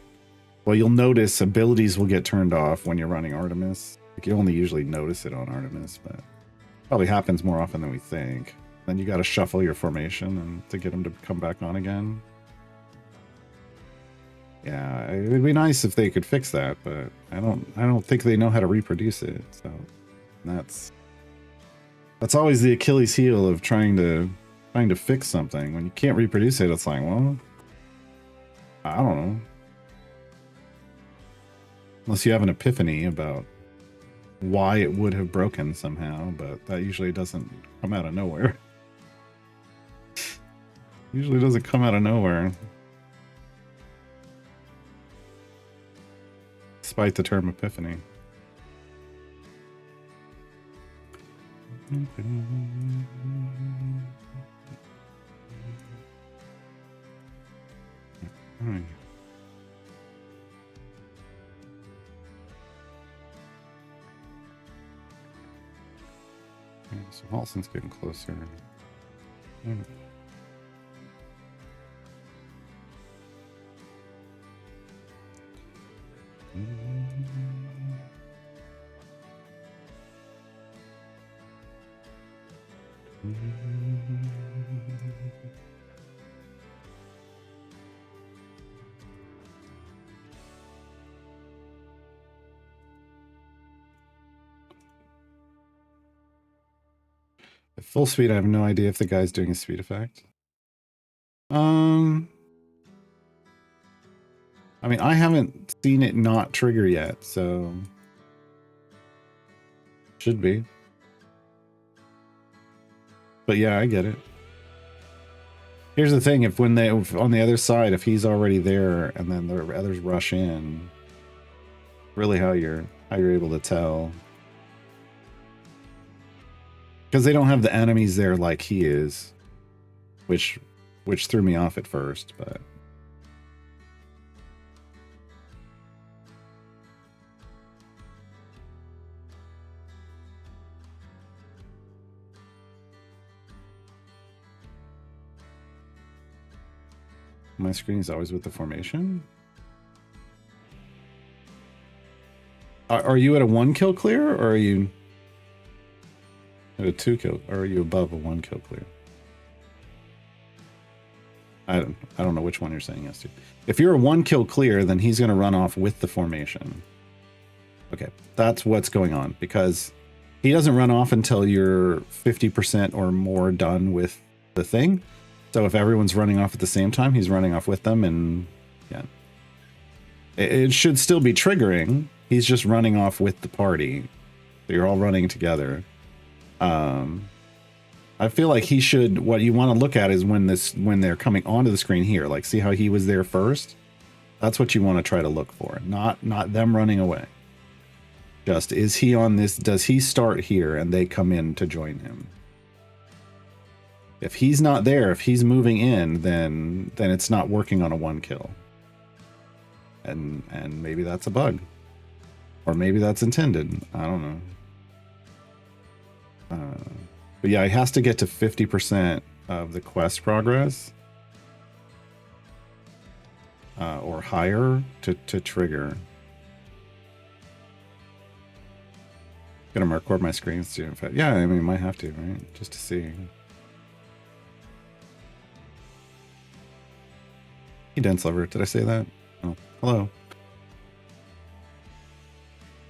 Well, you'll notice abilities will get turned off when you're running Artemis. Like you only usually notice it on Artemis, but probably happens more often than we think. Then you got to shuffle your formation and to get them to come back on again. Yeah, it would be nice if they could fix that, but I don't think they know how to reproduce it. So that's always the Achilles heel of trying to fix something. When you can't reproduce it, it's like, well, I don't know. Unless you have an epiphany about why it would have broken somehow, but that usually doesn't come out of nowhere. Usually doesn't come out of nowhere. Despite the term epiphany. Alright. Okay, so Halson's getting closer. At full speed, I have no idea if the guy's doing a speed effect. I mean, I haven't seen it not trigger yet, so should be. But yeah, I get it. Here's the thing: if on the other side, if he's already there and then the others rush in, really how you're able to tell, because they don't have the enemies there like he is, which threw me off at first, but. My screen is always with the formation. Are you at a 1 kill clear, or are you at a 2 kill, or are you above a 1 kill clear? I don't know which one you're saying yes to. If you're a 1 kill clear, then he's going to run off with the formation. Okay, that's what's going on, because he doesn't run off until you're 50% or more done with the thing. So if everyone's running off at the same time, he's running off with them, and yeah. It should still be triggering. He's just running off with the party. So you're all running together. I feel like he should, what you want to look at is when they're coming onto the screen here, like see how he was there first? That's what you want to try to look for, not them running away. Just, is he on this, does he start here and they come in to join him? If he's not there, if he's moving in, then it's not working on a 1 kill. And maybe that's a bug. Or maybe that's intended. I don't know. But yeah, he has to get to 50% of the quest progress. Or higher to trigger. Gonna record my screen soon. Yeah, I mean, might have to, right? Just to see. Hey, Dense Lover, did I say that? Oh, hello.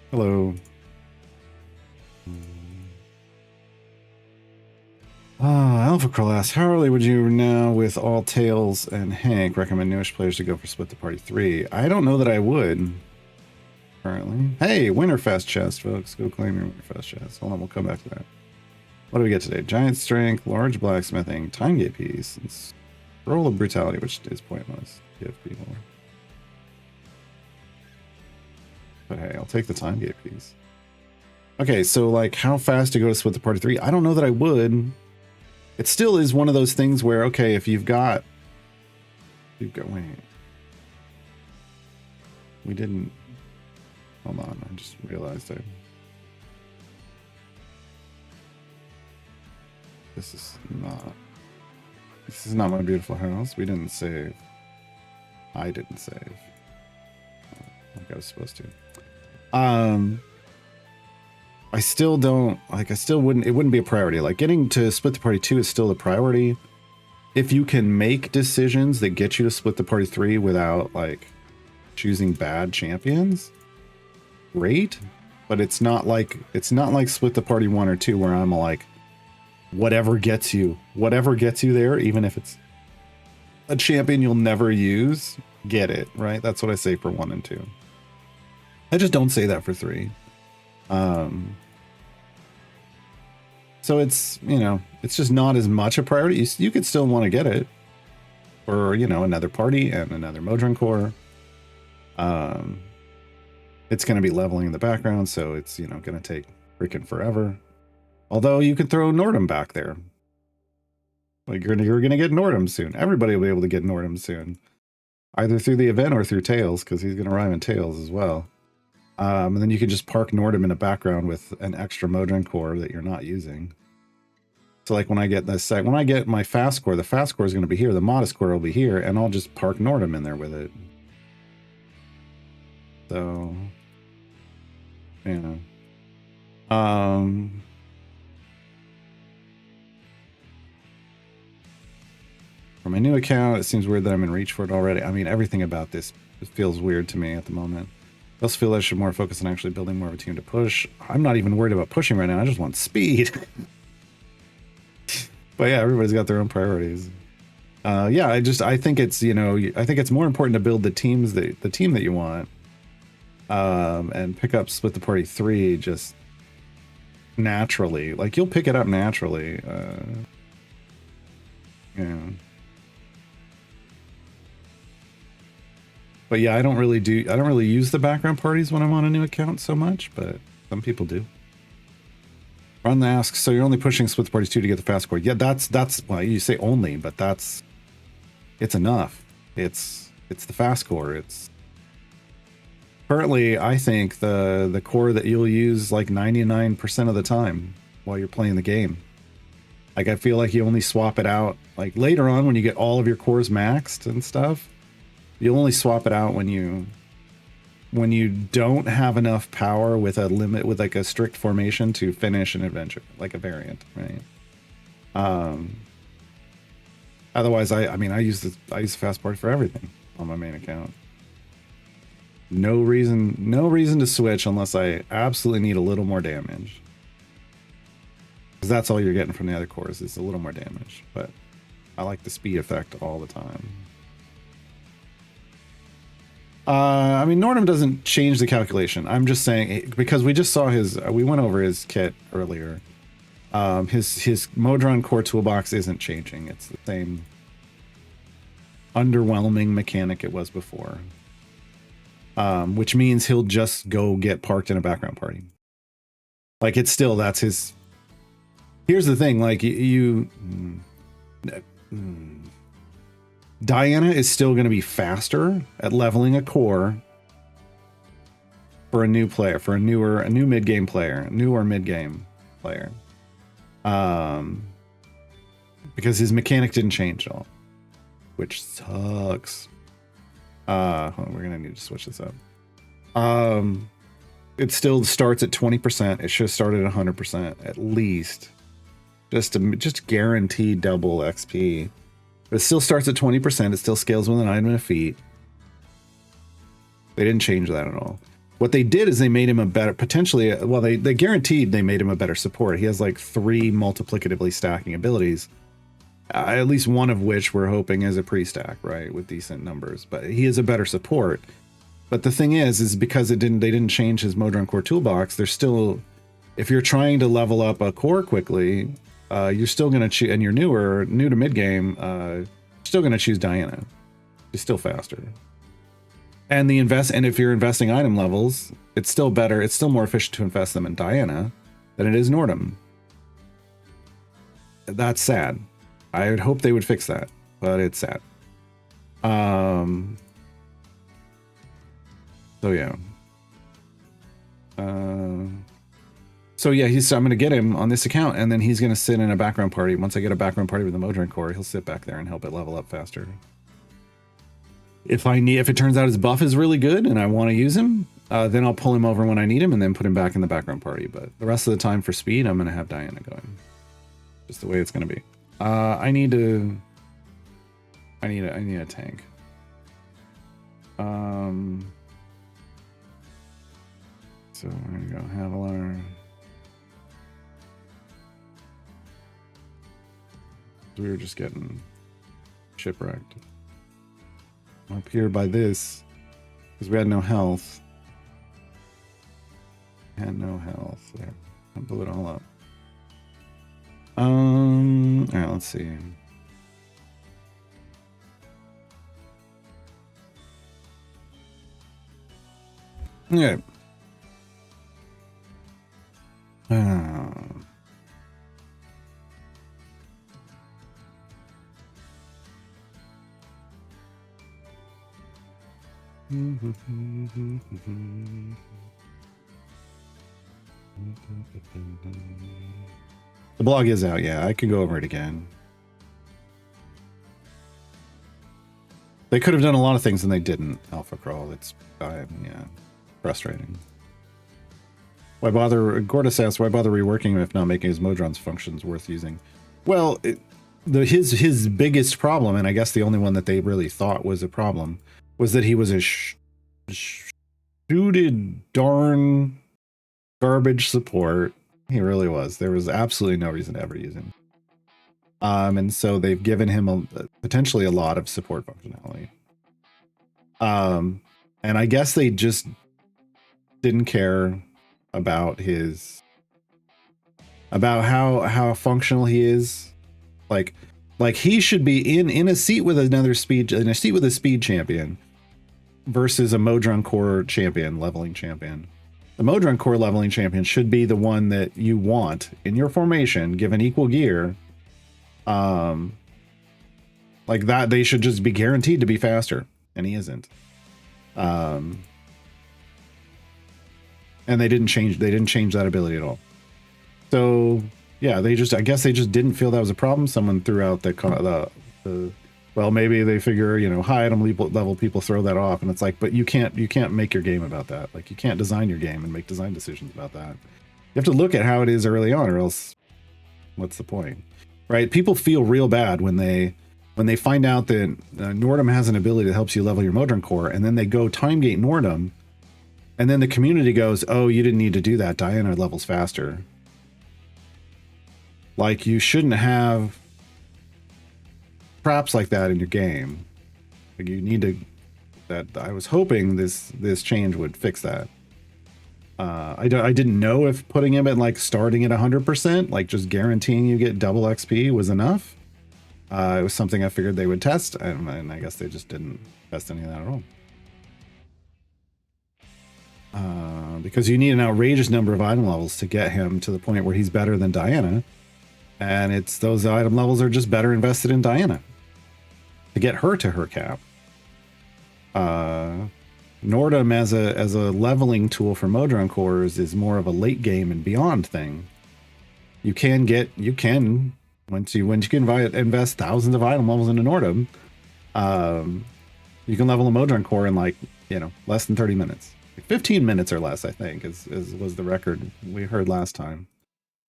Hello. Alpha Curl asks, how early would you now, with all Tails and Hank, recommend newish players to go for Split the Party 3? I don't know that I would, currently. Hey, Winterfest chest, folks. Go claim your Winterfest chest. Hold on, we'll come back to that. What do we get today? Giant Strength, Large Blacksmithing, Time Gate Piece, and Scroll of Brutality, which is pointless. Give people. But hey, I'll take the Time Gate Piece. Okay, so like how fast to go to Split the Party 3? I don't know that I would. It still is one of those things where, okay, if you've got, wait. We didn't, hold on, I just realized this is not my beautiful house. We didn't save. I didn't save. Like I was supposed to. I still don't, like, it wouldn't be a priority. Like, getting to Split the Party 2 is still the priority. If you can make decisions that get you to Split the Party 3 without, like, choosing bad champions, great. But it's not like Split the Party 1 or 2 where I'm like, whatever gets you there, even if it's a champion you'll never use, get it, right? That's what I say for 1 and 2. I just don't say that for 3. So it's, you know, it's just not as much a priority. You could still want to get it for, you know, another party and another Modron core. It's going to be leveling in the background, so it's, you know, going to take freaking forever. Although you could throw Nordum back there. Like, you're going to get Nordum soon. Everybody will be able to get Nordum soon. Either through the event or through Tails, because he's going to arrive in Tails as well. And then you can just park Nordum in the background with an extra Modron core that you're not using. So like when I get this when I get my fast core, the fast core is going to be here, the modest core will be here, and I'll just park Nordum in there with it. So, yeah. For my new account, it seems weird that I'm in reach for it already. I mean, everything about this feels weird to me at the moment. I also feel I should more focus on actually building more of a team to push. I'm not even worried about pushing right now. I just want speed. But yeah, everybody's got their own priorities. Yeah, I think it's, you know, I think it's more important to build the team that you want. And pick up Split the Party 3 just naturally. Like, you'll pick it up naturally. Yeah. But yeah, I don't really use the background parties when I'm on a new account so much, but some people do. Ron asks, so you're only pushing Split the Party 2 to get the fast core? Yeah, that's well, you say only, but it's enough. It's the fast core. It's currently, I think, the core that you'll use like 99% of the time while you're playing the game. Like, I feel like you only swap it out like later on when you get all of your cores maxed and stuff. You'll only swap it out when you don't have enough power with a limit, with like a strict formation to finish an adventure, like a variant, right? Otherwise, I mean, I use the fast party for everything on my main account. No reason to switch unless I absolutely need a little more damage. Because that's all you're getting from the other cores is a little more damage. But I like the speed effect all the time. I mean, Nordum doesn't change the calculation. I'm just saying, because we just saw his, we went over his kit earlier. His Modron core toolbox isn't changing. It's the same underwhelming mechanic it was before. Which means he'll just go get parked in a background party. Like, it's still, that's his. Here's the thing, like, Diana is still going to be faster at leveling a core for a new player, for a new mid-game player, newer mid-game player. Because his mechanic didn't change at all, which sucks. Hold on, we're gonna need to switch this up. It still starts at 20%. It should have started at 100% at least, just guaranteed double XP. But it still starts at 20%. It still scales with an item and a feat. They didn't change that at all. What they did is they made him a better, potentially, well, they guaranteed they made him a better support. He has like 3 multiplicatively stacking abilities, at least one of which we're hoping is a pre-stack, right, with decent numbers. But he is a better support. But the thing is because they didn't change his Modron core toolbox. There's still, if you're trying to level up a core quickly, you're still going to choose, and you're new to mid game, still going to choose Diana. She's still faster. And if you're investing item levels, it's still better. It's still more efficient to invest them in Diana than it is Nordum. That's sad. I would hope they would fix that, but it's sad. So yeah. So yeah, I'm going to get him on this account, and then he's going to sit in a background party. Once I get a background party with the Modron core, he'll sit back there and help it level up faster. If it turns out his buff is really good and I want to use him, then I'll pull him over when I need him and then put him back in the background party. But the rest of the time for speed, I'm going to have Diana going. Just the way it's going to be. I need a tank. So there you go, Havilar. We were just getting shipwrecked. Up here by this, because we had no health. There. I blew it all up. Alright, let's see. Okay. The blog is out, yeah. I could go over it again. They could have done a lot of things and they didn't. Alpha crawl. It's yeah, frustrating. Why bother? Gordis asks, why bother reworking him if not making his Modron's functions worth using? Well, his biggest problem, and I guess the only one that they really thought was a problem, was that he was a shooted darn garbage support. He really was. There was absolutely no reason to ever use him. And so they've given him potentially a lot of support functionality. And I guess they just didn't care about how functional he is. Like he should be in a seat with a speed champion versus a Modron core champion, leveling champion. The Modron core leveling champion should be the one that you want in your formation, given equal gear. Like that, they should just be guaranteed to be faster, and he isn't. And they didn't change that ability at all. So yeah, I guess they just didn't feel that was a problem. Someone threw out the well, maybe they figure, high item level people throw that off, and it's like, but you can't make your game about that. Like, you can't design your game and make design decisions about that. You have to look at how it is early on, or else what's the point, right? People feel real bad when they find out that Nordum has an ability that helps you level your Modron core, and then they go time gate Nordum, and then the community goes, oh, you didn't need to do that. Diana levels faster. Like, you shouldn't have traps like that in your game. Like, you need to that I was hoping this change would fix that. I didn't know if putting him at like starting at 100%, like just guaranteeing you get double XP was enough. It was something I figured they would test, and I guess they just didn't test any of that at all. Because you need an outrageous number of item levels to get him to the point where he's better than Diana. And it's those item levels are just better invested in Diana to get her to her cap. Nordum as a leveling tool for Modron cores is more of a late game and beyond thing. You can once you can invest thousands of item levels into Nordum, you can level a Modron core in like, less than 30 minutes. 15 minutes or less, I think, was the record we heard last time.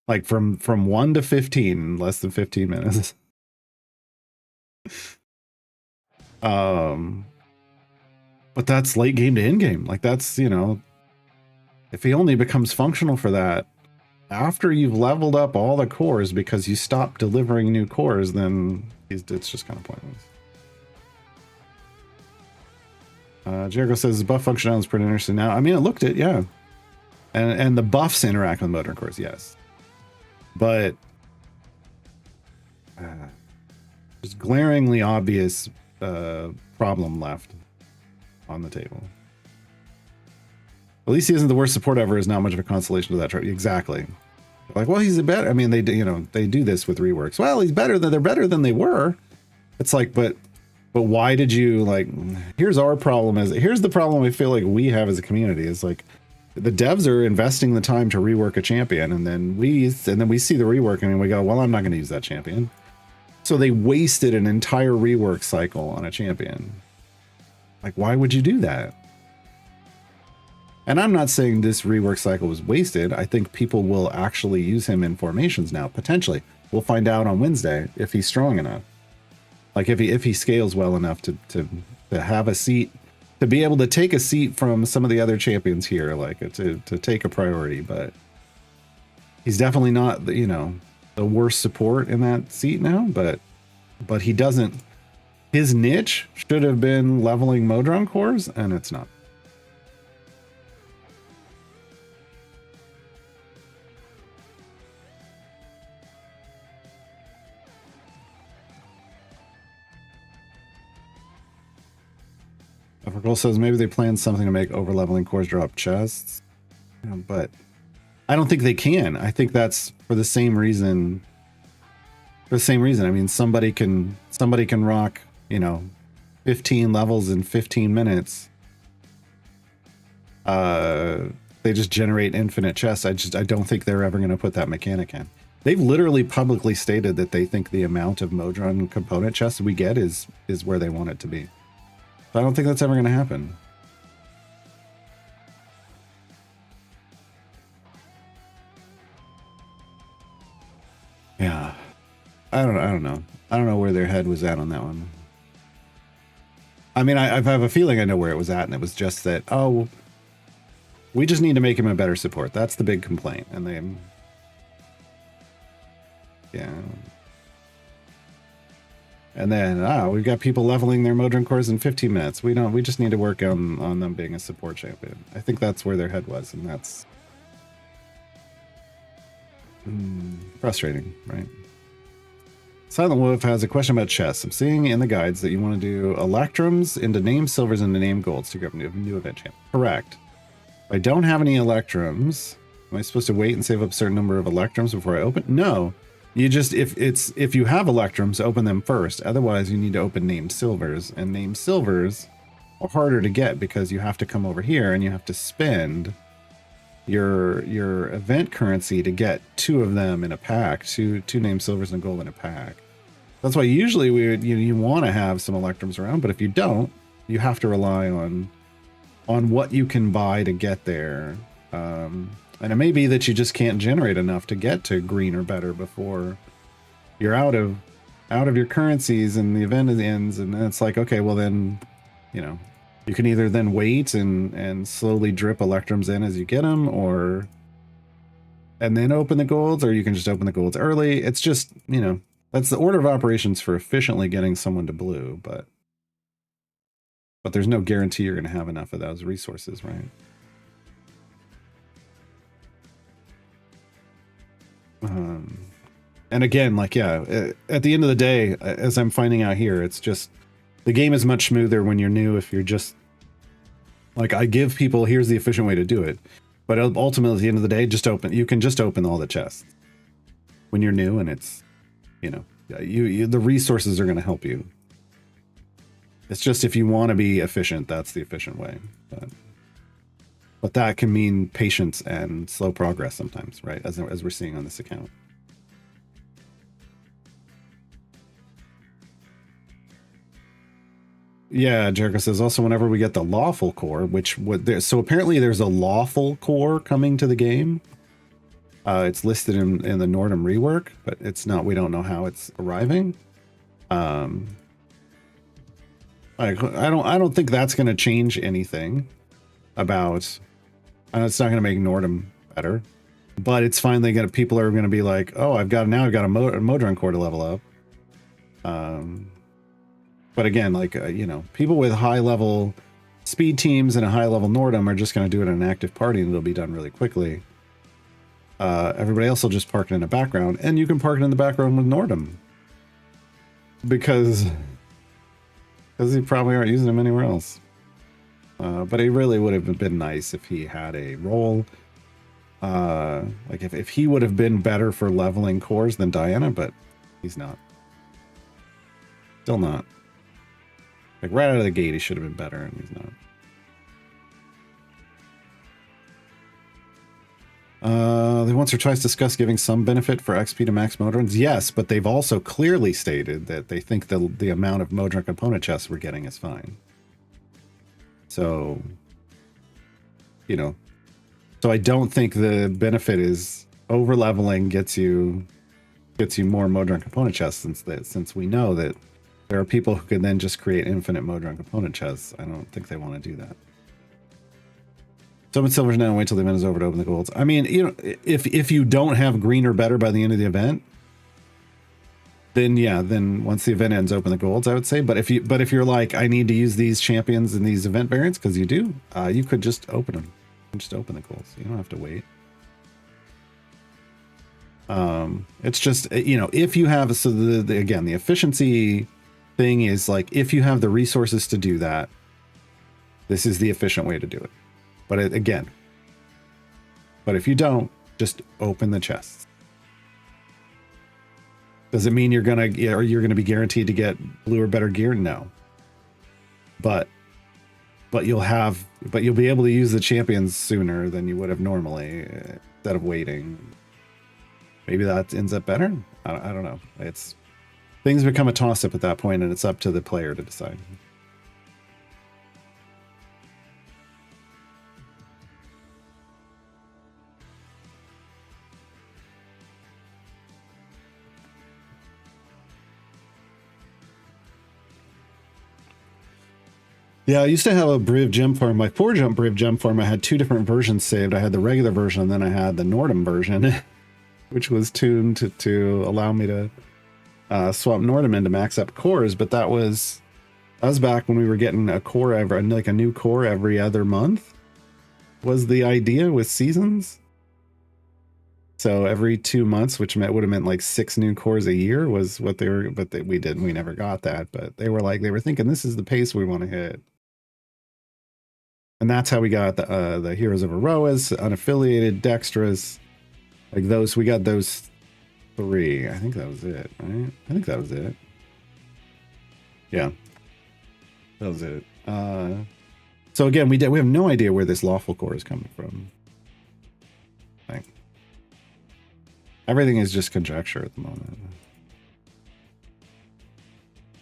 Like from 1 to 15, less than 15 minutes. But that's late game to end game. Like that's, if he only becomes functional for that after you've leveled up all the cores because you stopped delivering new cores, then it's just kind of pointless. Jericho says the buff functionality is pretty interesting now. I mean, I looked at, yeah. And the buffs interact with Modron cores, yes. But there's glaringly obvious problem left on the table. At least he isn't the worst support ever is not much of a consolation to that chart. Exactly. Like, well, he's a better. I mean, they do this with reworks. Well, he's better than they're better than they were. It's like, but why did you like? Here's our problem. Here's the problem I feel like we have as a community is like the devs are investing the time to rework a champion, and then we see the rework and we go, well, I'm not going to use that champion. So they wasted an entire rework cycle on a champion. Like, why would you do that? And I'm not saying this rework cycle was wasted. I think people will actually use him in formations now, potentially. We'll find out on Wednesday if he's strong enough. Like if he scales well enough to have a seat, to be able to take a seat from some of the other champions here, like to take a priority. But he's definitely not, the worst support in that seat now. But he doesn't. His niche should have been leveling Modron cores, and it's not. Evergirl says maybe they planned something to make over leveling cores drop chests, but I don't think they can. I think that's for the same reason. I mean, somebody can rock, 15 levels in 15 minutes. They just generate infinite chests. I don't think they're ever going to put that mechanic in. They've literally publicly stated that they think the amount of Modron component chests we get is where they want it to be. I don't think that's ever going to happen. Yeah. I don't know. I don't know where their head was at on that one. I mean, I have a feeling I know where it was at, and it was just that, oh, we just need to make him a better support. That's the big complaint. And they... Yeah. And then, we've got people leveling their Modron cores in 15 minutes. We just need to work on them being a support champion. I think that's where their head was, and that's frustrating, right? Silent Wolf has a question about chests. I'm seeing in the guides that you want to do electrums into named silvers into named golds to grab a new event champ. Correct. If I don't have any electrums, am I supposed to wait and save up a certain number of electrums before I open? No. You just, if you have electrums, open them first. Otherwise, you need to open named silvers, and named silvers are harder to get because you have to come over here and you have to spend your event currency to get 2 of them in a pack, two named silvers and gold in a pack. That's why usually you want to have some electrums around, but if you don't, you have to rely on what you can buy to get there. And it may be that you just can't generate enough to get to green or better before you're out of your currencies and the event ends. And then it's like, okay, well then, you can either then wait and slowly drip electrums in as you get them, and then open the golds, or you can just open the golds early. It's just, that's the order of operations for efficiently getting someone to blue, but But there's no guarantee you're going to have enough of those resources, right? And again, like, yeah, at the end of the day, as I'm finding out here, it's just the game is much smoother when you're new. If you're just like, I give people, here's the efficient way to do it. But ultimately, at the end of the day, you can just open all the chests when you're new, and it's, you know, the resources are going to help you. It's just if you want to be efficient, that's the efficient way. But that can mean patience and slow progress sometimes, right? As we're seeing on this account. Yeah, Jericho says also whenever we get the lawful core, so apparently there's a lawful core coming to the game. It's listed in the Nordum rework, but it's not. We don't know how it's arriving. I don't think that's going to change anything about. It's not going to make Nordum better, but it's finally going to. People are going to be like, oh, I've got a Modron core to level up. But again, like, you know, people with high level speed teams and a high level Nordum are just going to do it in an active party, and it'll be done really quickly. Everybody else will just park it in the background, and you can park it in the background with Nordum because you probably aren't using them anywhere else. But it really would have been nice if he had a role. Like if he would have been better for leveling cores than Diana, but he's not. Still not. Like right out of the gate, he should have been better, and he's not. They once or twice discussed giving some benefit for XP to max Modrons. Yes, but they've also clearly stated that they think the amount of Modron component chests we're getting is fine. So, you know, so I don't think the benefit is over leveling gets you more Modron component chests, since we know that there are people who can then just create infinite Modron component chests. I don't think they want to do that. Summon silvers now and wait till the event is over to open the golds. I mean, you know, if you don't have green or better by the end of the event, then yeah, then once the event ends, open the golds, I would say. But if you're like, I need to use these champions and these event variants, because you do, you could just open them. Just open the golds. You don't have to wait. It's just, you know, if you have, so again, the efficiency thing is like, if you have the resources to do that, this is the efficient way to do it. But but if you don't, just open the chests. Does it mean you're gonna be guaranteed to get blue or better gear? No. But you'll be able to use the champions sooner than you would have normally, instead of waiting. Maybe that ends up better. I don't know. Things become a toss-up at that point, and it's up to the player to decide. Yeah, I used to have a Briv gem farm. My 4-jump Briv gem farm, I had 2 different versions saved. I had the regular version, and then I had the Nordum version, which was tuned to allow me to swap Nordum into max up cores. But that was back when we were getting a core a new core every other month. Was the idea with seasons? So every 2 months, which would have meant like 6 new cores a year, was what they were. But we never got that. But they were thinking this is the pace we want to hit. And that's how we got the Heroes of Aroas, unaffiliated, Dextras, like those. We got those 3. I think that was it, right? I think that was it. Yeah, that was it. So again, we have no idea where this lawful core is coming from. Like, everything is just conjecture at the moment.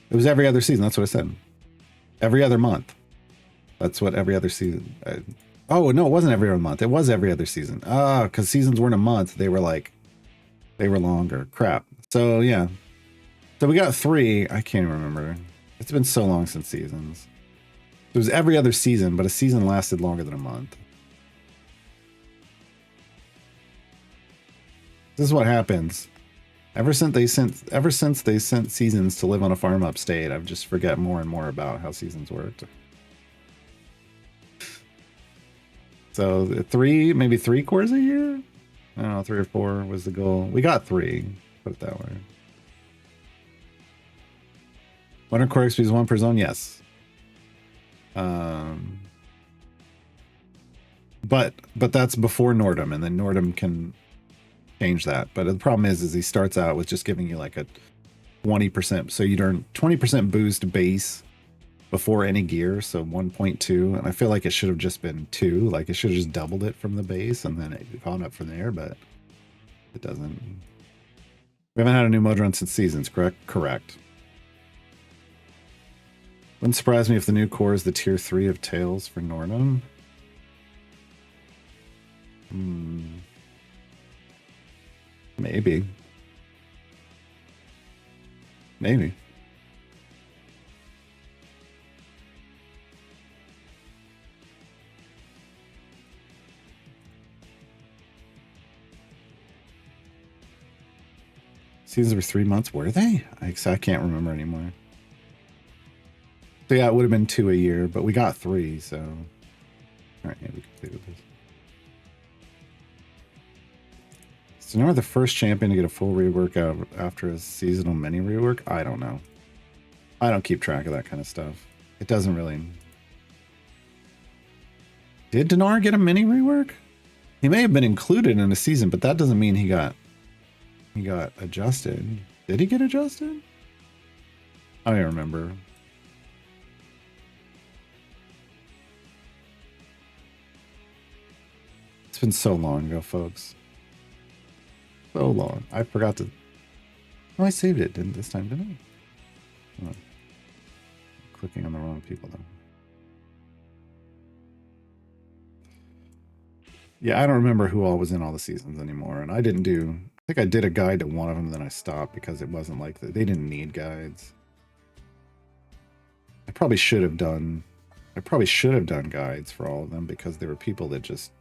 It was every other season. That's what I said. Every other month. That's what every other season. Oh no, it wasn't every other month. It was every other season. Because seasons weren't a month. They were longer. Crap. So yeah. So we got 3. I can't even remember. It's been so long since seasons. It was every other season, but a season lasted longer than a month. This is what happens. Ever since they sent seasons to live on a farm upstate, I've just forget more and more about how seasons worked. So maybe three cores a year? I don't know, 3 or 4 was the goal. We got 3, put it that way. 100 core XP is 1 per zone, yes. But that's before Nordum, and then Nordum can change that. But the problem is he starts out with just giving you like a 20%. So you'd earn 20% boost base before any gear, so 1.2. And I feel like it should have just been 2. Like it should have just doubled it from the base and then it gone up from there, but it doesn't. We haven't had a new mode run since Seasons, correct? Correct. Wouldn't surprise me if the new core is the tier 3 of Tails for Nordum. Maybe. Maybe. Seasons were 3 months, were they? I can't remember anymore. So yeah, it would have been 2 a year, but we got 3, so. Alright, yeah, we completed this. So now we're the first champion to get a full rework out after a seasonal mini rework? I don't know. I don't keep track of that kind of stuff. It doesn't really... Did Dinar get a mini rework? He may have been included in a season, but that doesn't mean he got adjusted. Did he get adjusted? I don't remember. It's been so long ago, folks. So long. I forgot to... Oh, I saved it didn't this time, didn't I? Oh. Clicking on the wrong people, though. Yeah, I don't remember who all was in all the seasons anymore, and I didn't do... I think I did a guide to one of them, then I stopped because it wasn't like... They didn't need guides. I probably should have done guides for all of them because there were people that just...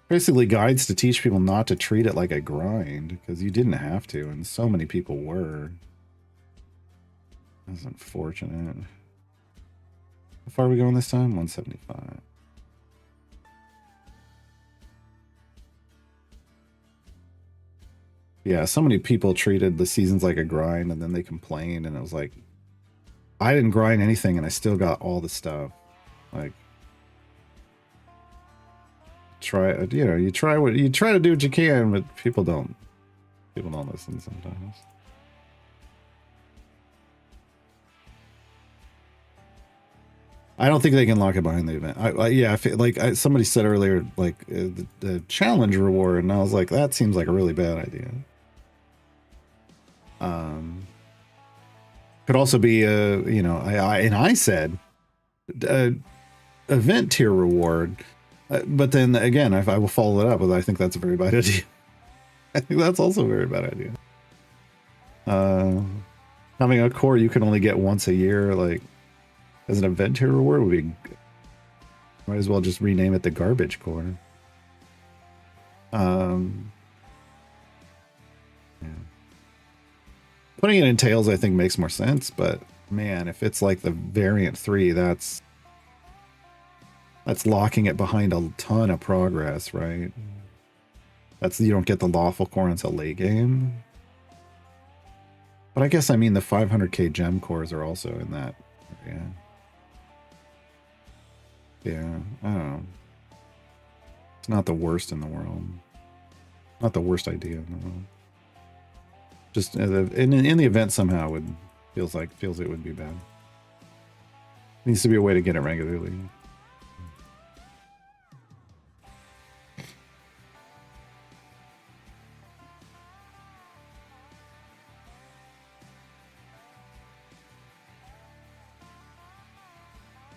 Basically guides to teach people not to treat it like a grind, because you didn't have to, and so many people were. That's unfortunate. How far are we going this time? 175. Yeah, so many people treated the seasons like a grind, and then they complained, and it was like, I didn't grind anything, and I still got all the stuff. Like, you try to do what you can, but people don't listen sometimes. I don't think they can lock it behind the event. Yeah, I feel like somebody said earlier, like the challenge reward, and I was like, that seems like a really bad idea. Could also be I said event tier reward. But then again, I will follow it up with I think that's a very bad idea. I think that's also a very bad idea. Having a core you can only get once a year, like as an event tier reward, would be. Might as well just rename it the garbage core. Yeah. Putting it in Tails, I think, makes more sense. But man, if it's like the variant 3, that's locking it behind a ton of progress, right? You don't get the lawful core until late game. But I guess, I mean, the 500k gem cores are also in that area. Yeah, I don't know. It's not the worst in the world. Not the worst idea in the world. Just in the event somehow it feels it would be bad. Needs to be a way to get it regularly.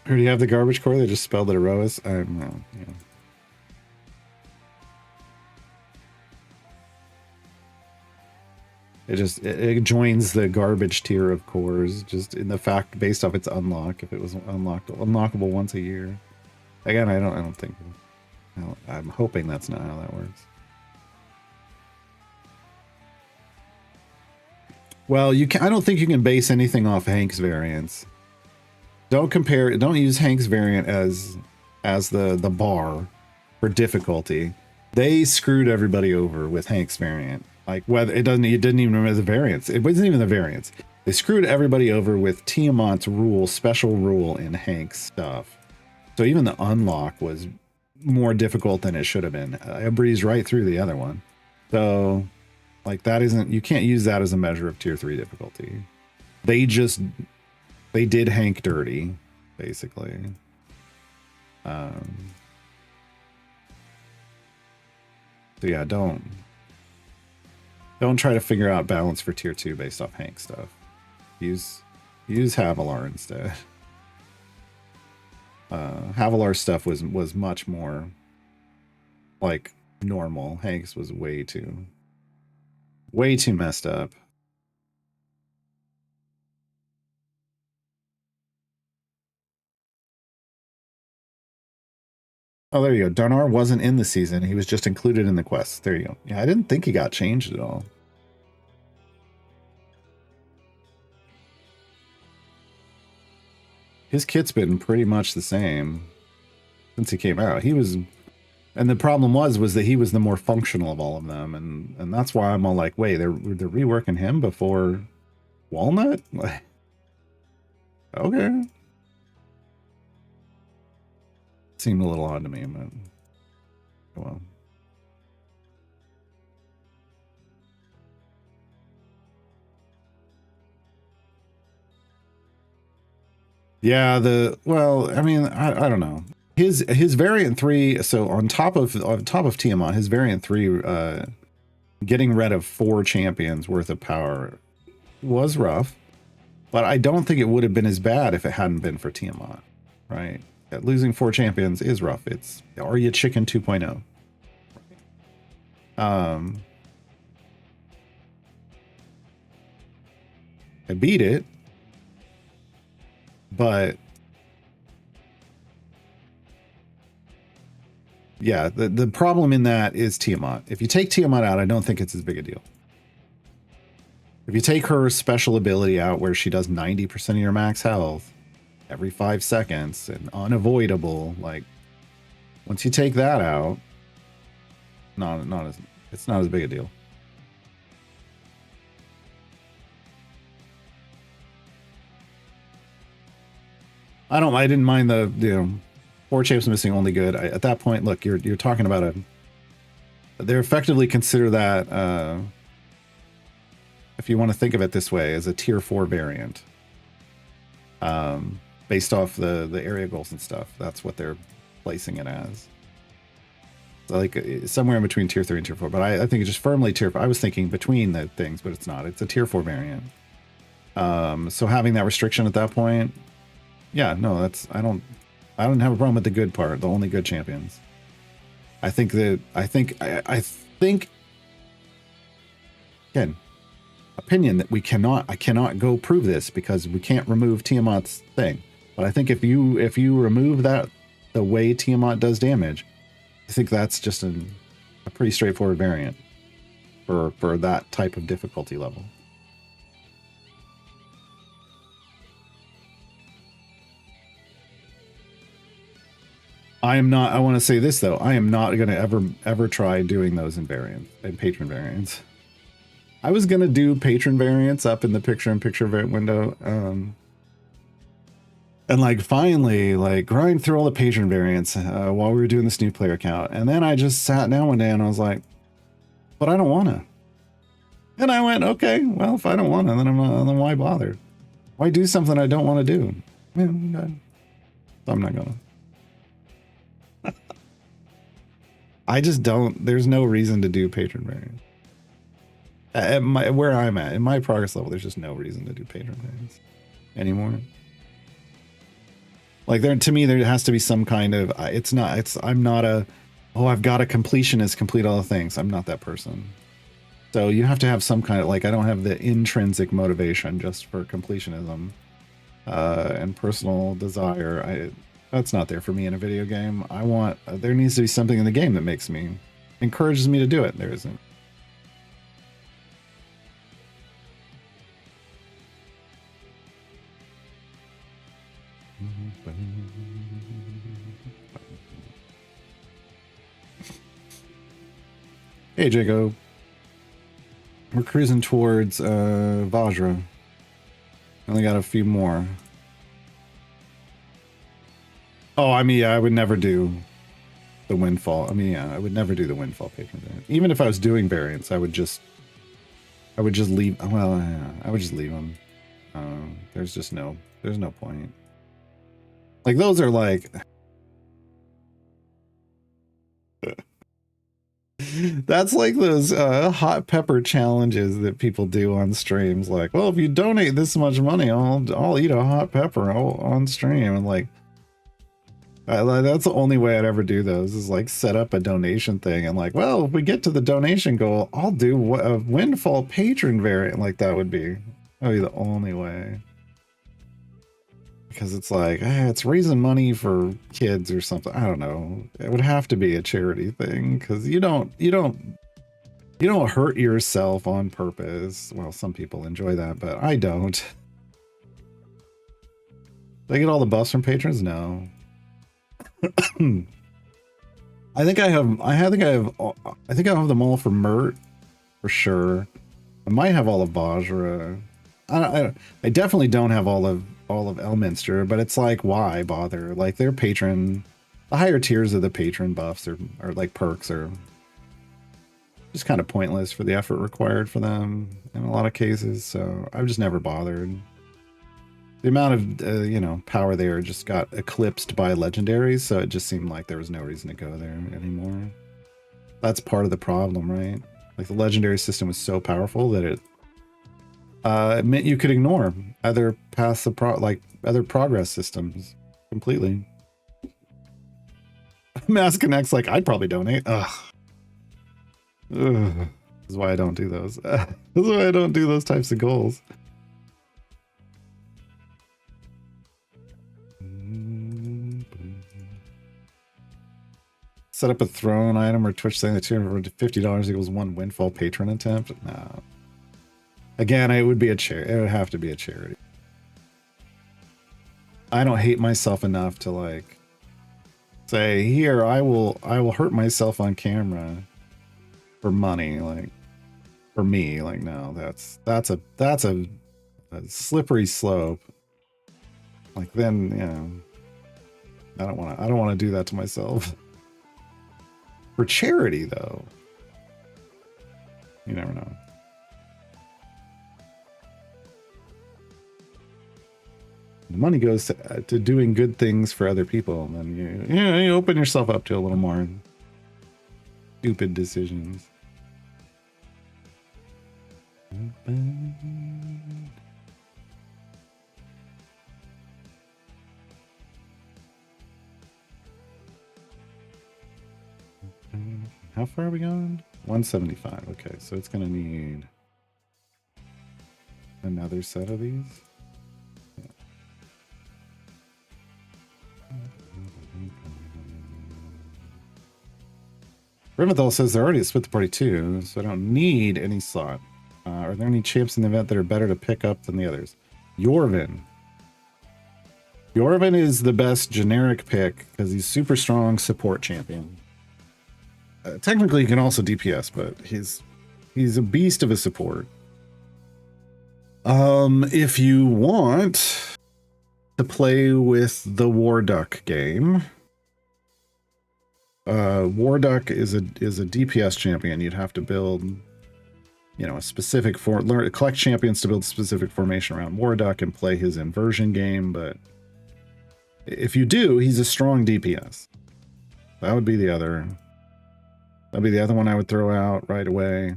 Or do you have the garbage core? They just spelled it Erois. No, yeah. It joins the garbage tier of cores, just in the fact based off its unlock. If it was unlockable once a year. Again, I don't think. I'm hoping that's not how that works. Well, I don't think you can base anything off Hank's variants. Don't use Hank's variant as the bar. for difficulty. They screwed everybody over with Hank's variant. Like whether it didn't even remember the variants. It wasn't even the variants. They screwed everybody over with Tiamat's special rule in Hank's stuff. So even the unlock was more difficult than it should have been. I breezed right through the other one. So like you can't use that as a measure of tier 3 difficulty. They did Hank dirty, basically. So yeah, don't try to figure out balance for tier 2 based off Hank stuff. Use Havilar instead. Havilar's stuff was much more like normal. Hank's was way too messed up. Oh, there you go. Darnar wasn't in the season. He was just included in the quest. There you go. Yeah, I didn't think he got changed at all. His kit's been pretty much the same since he came out. And the problem was that he was the more functional of all of them, and that's why I'm all like, wait, they're reworking him before Walnut? Like, okay. Seemed a little odd to me, but well. Yeah, I mean, I don't know. His variant 3, so on top of Tiamat, his variant 3 getting rid of 4 champions worth of power was rough, but I don't think it would have been as bad if it hadn't been for Tiamat, right? Losing 4 champions is rough. It's Are You Chicken 2.0. I beat it, but yeah, the problem in that is Tiamat. If you take Tiamat out, I don't think it's as big a deal. If you take her special ability out where she does 90% of your max health every 5 seconds and unavoidable, like once you take that out, it's not as big a deal. I didn't mind the 4 champs missing only good. At that point, look, you're talking about they're effectively consider that if you want to think of it this way, as a tier 4 variant. Based off the area goals and stuff. That's what they're placing it as. So like somewhere in between tier 3 and tier 4. But I think it's just firmly tier 4. I was thinking between the things, but it's not. It's a tier 4 variant. So having that restriction at that point, yeah, no, I don't have a problem with the good part, the only good champions. I think again, opinion that I cannot go prove this because we can't remove Tiamat's thing. But I think if you remove that, the way Tiamat does damage, I think that's just a pretty straightforward variant for that type of difficulty level. I want to say this though, I am not going to ever try doing those in variants and patron variants. I was going to do patron variants up in the picture-in-picture window. And like finally like grind through all the patron variants while we were doing this new player account. And then I just sat down one day and I was like, but I don't want to. And I went, okay, well, if I don't want to, then then why bother? Why do something I don't want to do? Yeah, so I'm not going to. I just don't. There's no reason to do patron variants. Where I'm at, in my progress level, there's just no reason to do patron variants anymore. Like to me, there has to be some kind of. I'm not a. Oh, I've got a completionist complete all the things. I'm not that person. So you have to have some kind of like. I don't have the intrinsic motivation just for completionism, and personal desire. That's not there for me in a video game. There needs to be something in the game that encourages me to do it. There isn't. Hey, Jacob. We're cruising towards Vajra. Only got a few more. Oh, I mean, yeah, I would never do the windfall. I mean, yeah, I would never do the windfall patron variant. Even if I was doing variants, I would just leave. Well, yeah, I would just leave them. There's no point. Like those are like. That's like those hot pepper challenges that people do on streams. Like, well, if you donate this much money, I'll eat a hot pepper on stream. And like, that's the only way I'd ever do those is like set up a donation thing and like, well, if we get to the donation goal, I'll do a windfall patron variant. Like that would be the only way. Because it's like, it's raising money for kids or something. I don't know. It would have to be a charity thing because you don't hurt yourself on purpose. Well, some people enjoy that, but I don't. They get all the buffs from patrons? No. I think I have them all for Mert for sure. I might have all of Vajra. I definitely don't have all of Elminster, but it's like, why bother? Like their patron, the higher tiers of the patron buffs or like perks are just kind of pointless for the effort required for them in a lot of cases. So I've just never bothered. The amount of power there just got eclipsed by legendaries, so it just seemed like there was no reason to go there anymore. That's part of the problem, right? Like the legendary system was so powerful that it meant you could ignore other paths of other progress systems completely. Mass Connect's like, I'd probably donate. Ugh. This is why I don't do those. This is why I don't do those types of goals. Set up a throne item or Twitch saying that $250 equals one windfall patron attempt. No. Again, it would be a charity. It would have to be a charity. I don't hate myself enough to like say, here, I will hurt myself on camera for money, like for me. Like, no, that's a slippery slope. Like then, I don't want to do that to myself. For charity, though, you never know. The money goes to doing good things for other people, and then you open yourself up to a little more stupid decisions. How far are we going? 175. Okay, so it's gonna need another set of these. Riventhal says they're already split the party too, so I don't need any slot. Are there any champs in the event that are better to pick up than the others? Yorvin. Yorvin is the best generic pick because he's super strong support champion. Technically, he can also DPS, but he's a beast of a support. If you want to play with the War Duck game, War Duck is a DPS champion. You'd have to build, a specific collect champions to build a specific formation around War Duck and play his inversion game. But if you do, he's a strong DPS. That would be the other. That'd be the other one I would throw out right away.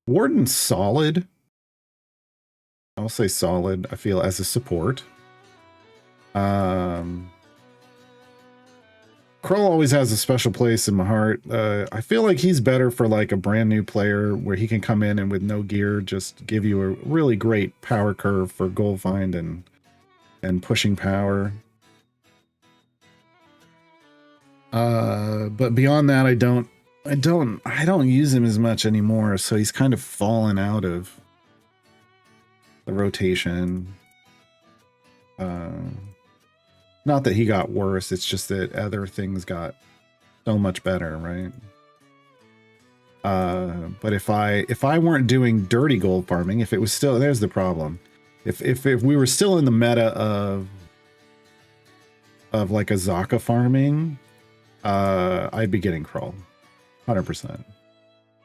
Warden's solid. I'll say solid, I feel, as a support. Krull always has a special place in my heart. I feel like he's better for like a brand new player where he can come in and with no gear just give you a really great power curve for goal find and pushing power. But beyond that, I don't use him as much anymore, so he's kind of fallen out of the rotation. Not that he got worse, it's just that other things got so much better, right? But if I weren't doing dirty gold farming, if it was still, there's the problem. If we were still in the meta of like a Zaka farming, I'd be getting Krull, 100%.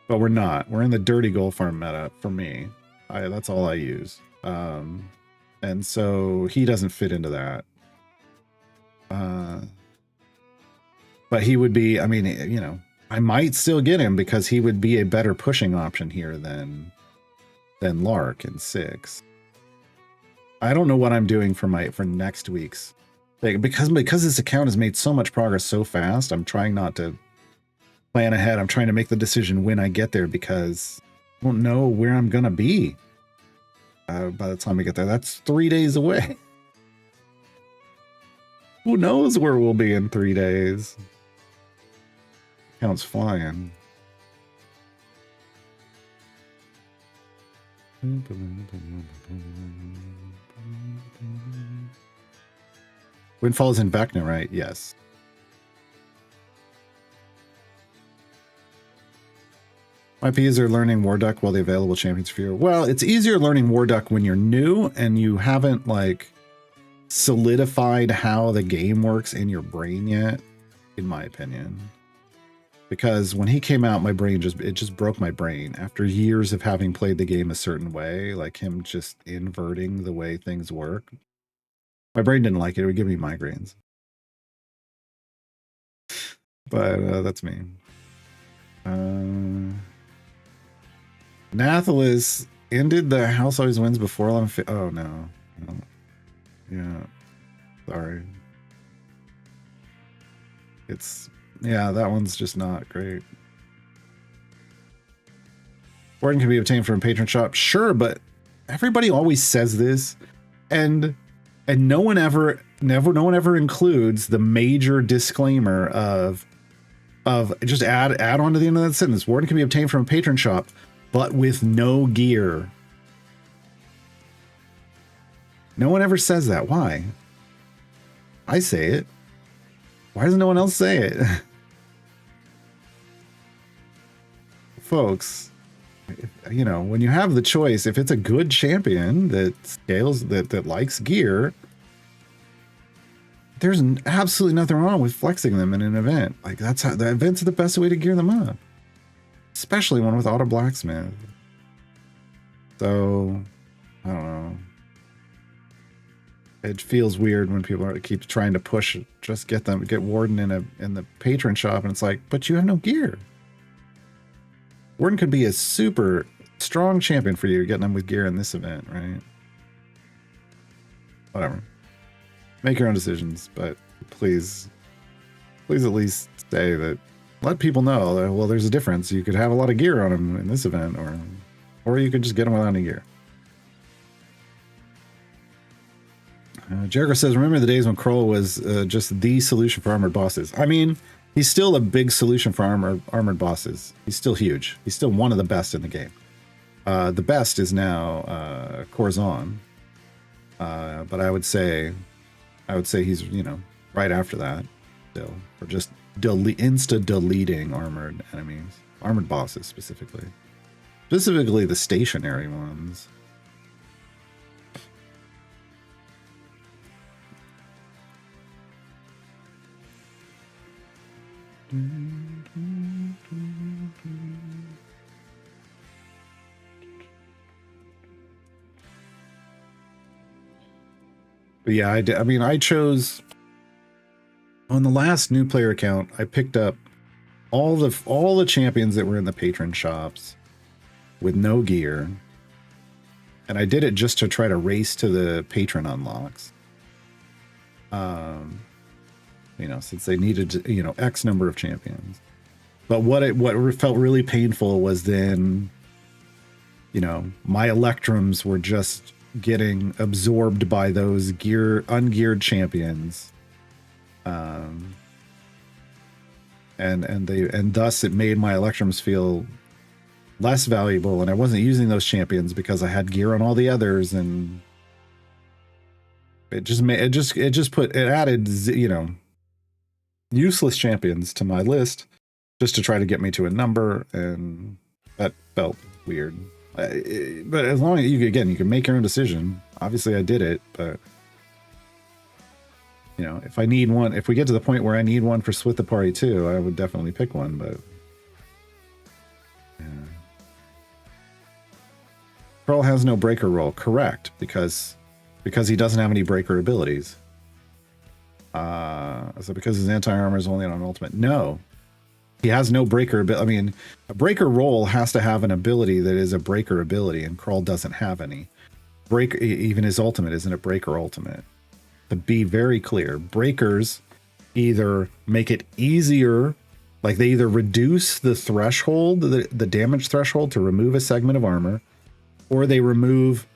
But we're not. We're in the dirty gold farm meta for me. That's all I use. And so he doesn't fit into that. But he would be, I mean, you know, I might still get him because he would be a better pushing option here than Lark in 6. I don't know what I'm doing for next week's, because this account has made so much progress so fast. I'm trying not to plan ahead. I'm trying to make the decision when I get there because I don't know where I'm gonna be by the time I get there. That's 3 days away. Who knows where we'll be in 3 days? Account's flying. Windfall is in Vecna, right? Yes. Might be easier learning War Duck while the available champions for you. Well, it's easier learning War Duck when you're new and you haven't like solidified how the game works in your brain yet, in my opinion. Because when he came out, my brain just broke my brain after years of having played the game a certain way, like him just inverting the way things work. My brain didn't like it. It would give me migraines. But that's me. Nathalis ended the House Always Wins before 11. Oh, no. Yeah. Sorry. Yeah, that one's just not great. Warden can be obtained from a patron shop. Sure, but everybody always says this, and no one ever includes the major disclaimer of just add on to the end of that sentence. Warden can be obtained from a patron shop, but with no gear. No one ever says that. Why? I say it. Why doesn't no one else say it? Folks, you know, when you have the choice, if it's a good champion that scales, that likes gear, there's absolutely nothing wrong with flexing them in an event. Like, that's how the events are the best way to gear them up, especially one with auto blacksmith. So I don't know. It feels weird when people keep trying to push, just get Warden in the patron shop, and it's like, but you have no gear. Warden could be a super strong champion for you, getting them with gear in this event, right? Whatever. Make your own decisions, but please at least say that. Let people know that, well, there's a difference. You could have a lot of gear on them in this event, or you could just get them without any gear. Jericho says, remember the days when Krull was just the solution for armored bosses. I mean, he's still a big solution for armored bosses. He's still huge. He's still one of the best in the game. The best is now Corzon. But I would say he's, you know, right after that still, for just insta-deleting armored enemies. Armored bosses, specifically. Specifically the stationary ones. But yeah, I mean, I chose on the last new player account. I picked up all the champions that were in the patron shops with no gear, and I did it just to try to race to the patron unlocks. You know, since they needed, you know, X number of champions. But what felt really painful was then, you know, my Electrums were just getting absorbed by those ungeared champions. And thus it made my Electrums feel less valuable, and I wasn't using those champions because I had gear on all the others, and It added, you know, useless champions to my list just to try to get me to a number, and that felt weird. But as long as you can make your own decision. Obviously I did it, but you know, if I need one, if we get to the point where I need one for Split the Party 2, I would definitely pick one, but yeah. Pearl has no breaker role, correct, because he doesn't have any breaker abilities. So because his anti-armor is only on ultimate, no. He has no breaker ability. I mean, a breaker role has to have an ability that is a breaker ability, and Krull doesn't have any. Even his ultimate isn't a breaker ultimate. To be very clear, breakers either make it easier, like they either reduce the threshold, the damage threshold to remove a segment of armor, or they remove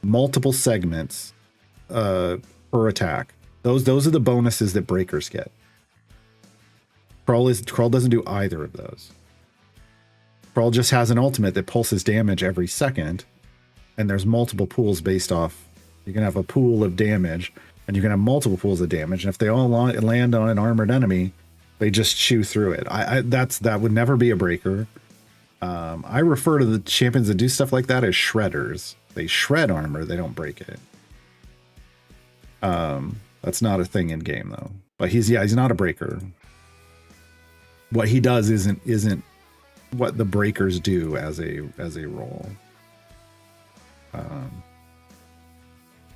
multiple segments per attack. Those are the bonuses that breakers get. Krull doesn't do either of those. Krull just has an ultimate that pulses damage every second, and there's multiple pools based off. You can have a pool of damage, and you can have multiple pools of damage, and if they all land on an armored enemy, they just chew through it. That would never be a breaker. I refer to the champions that do stuff like that as shredders. They shred armor, they don't break it. That's not a thing in game though. But he's not a breaker. What he does isn't what the breakers do as a role.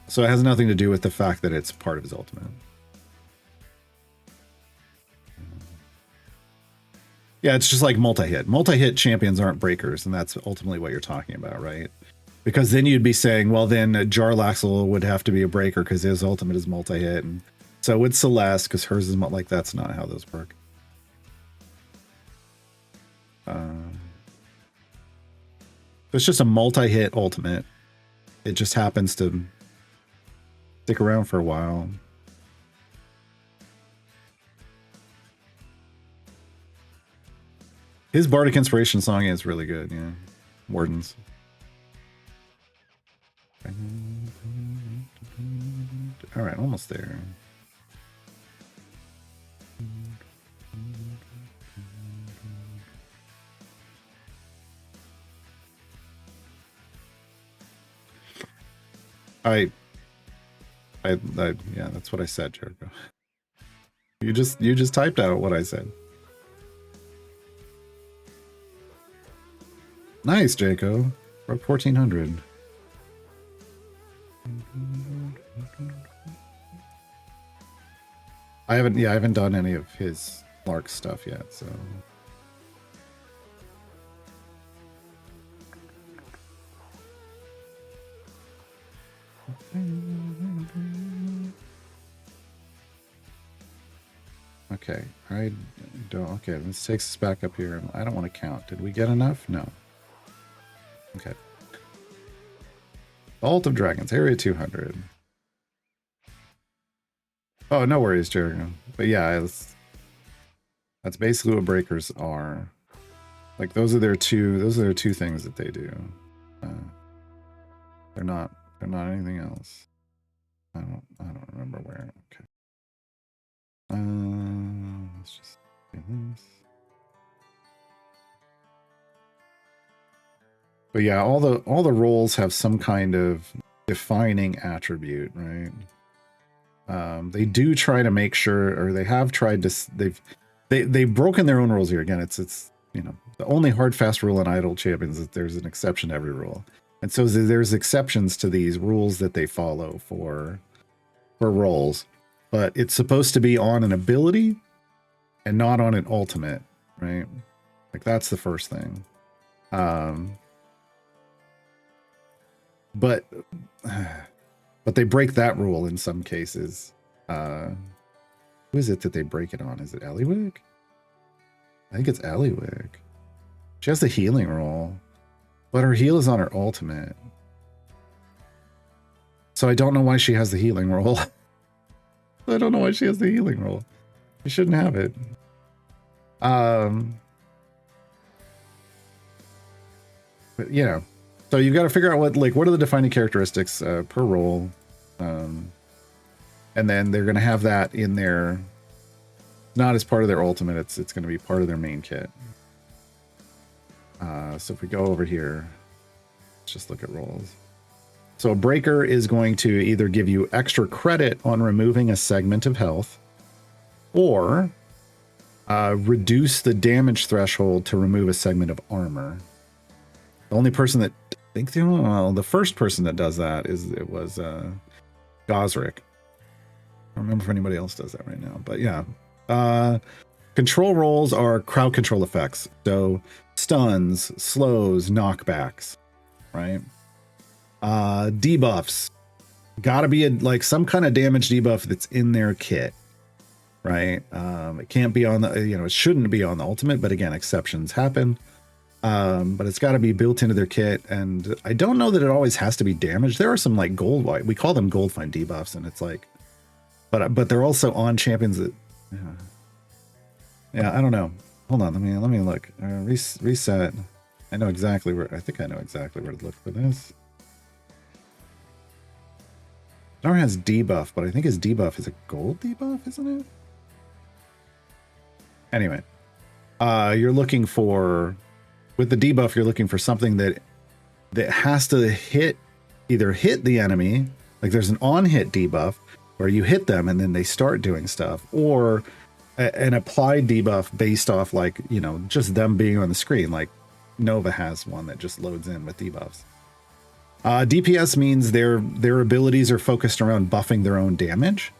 So it has nothing to do with the fact that it's part of his ultimate. Yeah, it's just like multi-hit. Multi-hit champions aren't breakers, and that's ultimately what you're talking about, right? Because then you'd be saying, well, then Jarlaxle would have to be a breaker because his ultimate is multi-hit, and so would Celeste because hers is like, that's not how those work. It's just a multi-hit ultimate. It just happens to stick around for a while. His Bardic Inspiration song is really good, yeah. Wardens. All right, almost there. Yeah, that's what I said, Jericho. You just typed out what I said. Nice, Jaco. We're at 1400. I haven't done any of his Lark stuff yet, so. Okay, I don't. Okay, this takes us back up here. I don't want to count. Did we get enough? No. Okay. Vault of Dragons, Area 200. Oh, no worries, Jericho. But yeah, that's basically what breakers are. Like those are their two things that they do. They're not anything else. I don't remember where. Okay. Let's just do this. But yeah, all the roles have some kind of defining attribute, right? They do try to make sure, or they have tried to. They've broken their own rules here. Again, it's you know, the only hard fast rule in Idle Champions is that there's an exception to every rule, and so there's exceptions to these rules that they follow for roles, but it's supposed to be on an ability and not on an ultimate, right? Like that's the first thing. But they break that rule in some cases. Who is it that they break it on? Is it Eliwick? I think it's Eliwick. She has the healing roll, but her heal is on her ultimate. So I don't know why she has the healing roll. I don't know why she has the healing roll. You shouldn't have it. But you know, so you've got to figure out what are the defining characteristics per role. And then they're going to have that in their, not as part of their ultimate, it's going to be part of their main kit. So if we go over here, let's just look at rolls. So a breaker is going to either give you extra credit on removing a segment of health, or reduce the damage threshold to remove a segment of armor. The only person that the first person that does that was Gosrick. I don't remember if anybody else does that right now, but yeah. Control rolls are crowd control effects. So stuns, slows, knockbacks, right? Debuffs. Gotta be like some kind of damage debuff that's in their kit, right? It can't be on the, it shouldn't be on the ultimate, but again, exceptions happen. But it's got to be built into their kit, and I don't know that it always has to be damage. There are some like gold white, we call them gold fine debuffs, and it's like, but they're also on champions that, yeah, I don't know. Hold on, let me look. Reset. I know exactly where. I think I know exactly where to look for this. Nar has debuff, but I think his debuff is a gold debuff, isn't it? Anyway, you're looking for, with the debuff, you're looking for something that has to either hit the enemy, like there's an on-hit debuff where you hit them and then they start doing stuff, or an applied debuff based off like, just them being on the screen. Like Nova has one that just loads in with debuffs. DPS means their abilities are focused around buffing their own damage.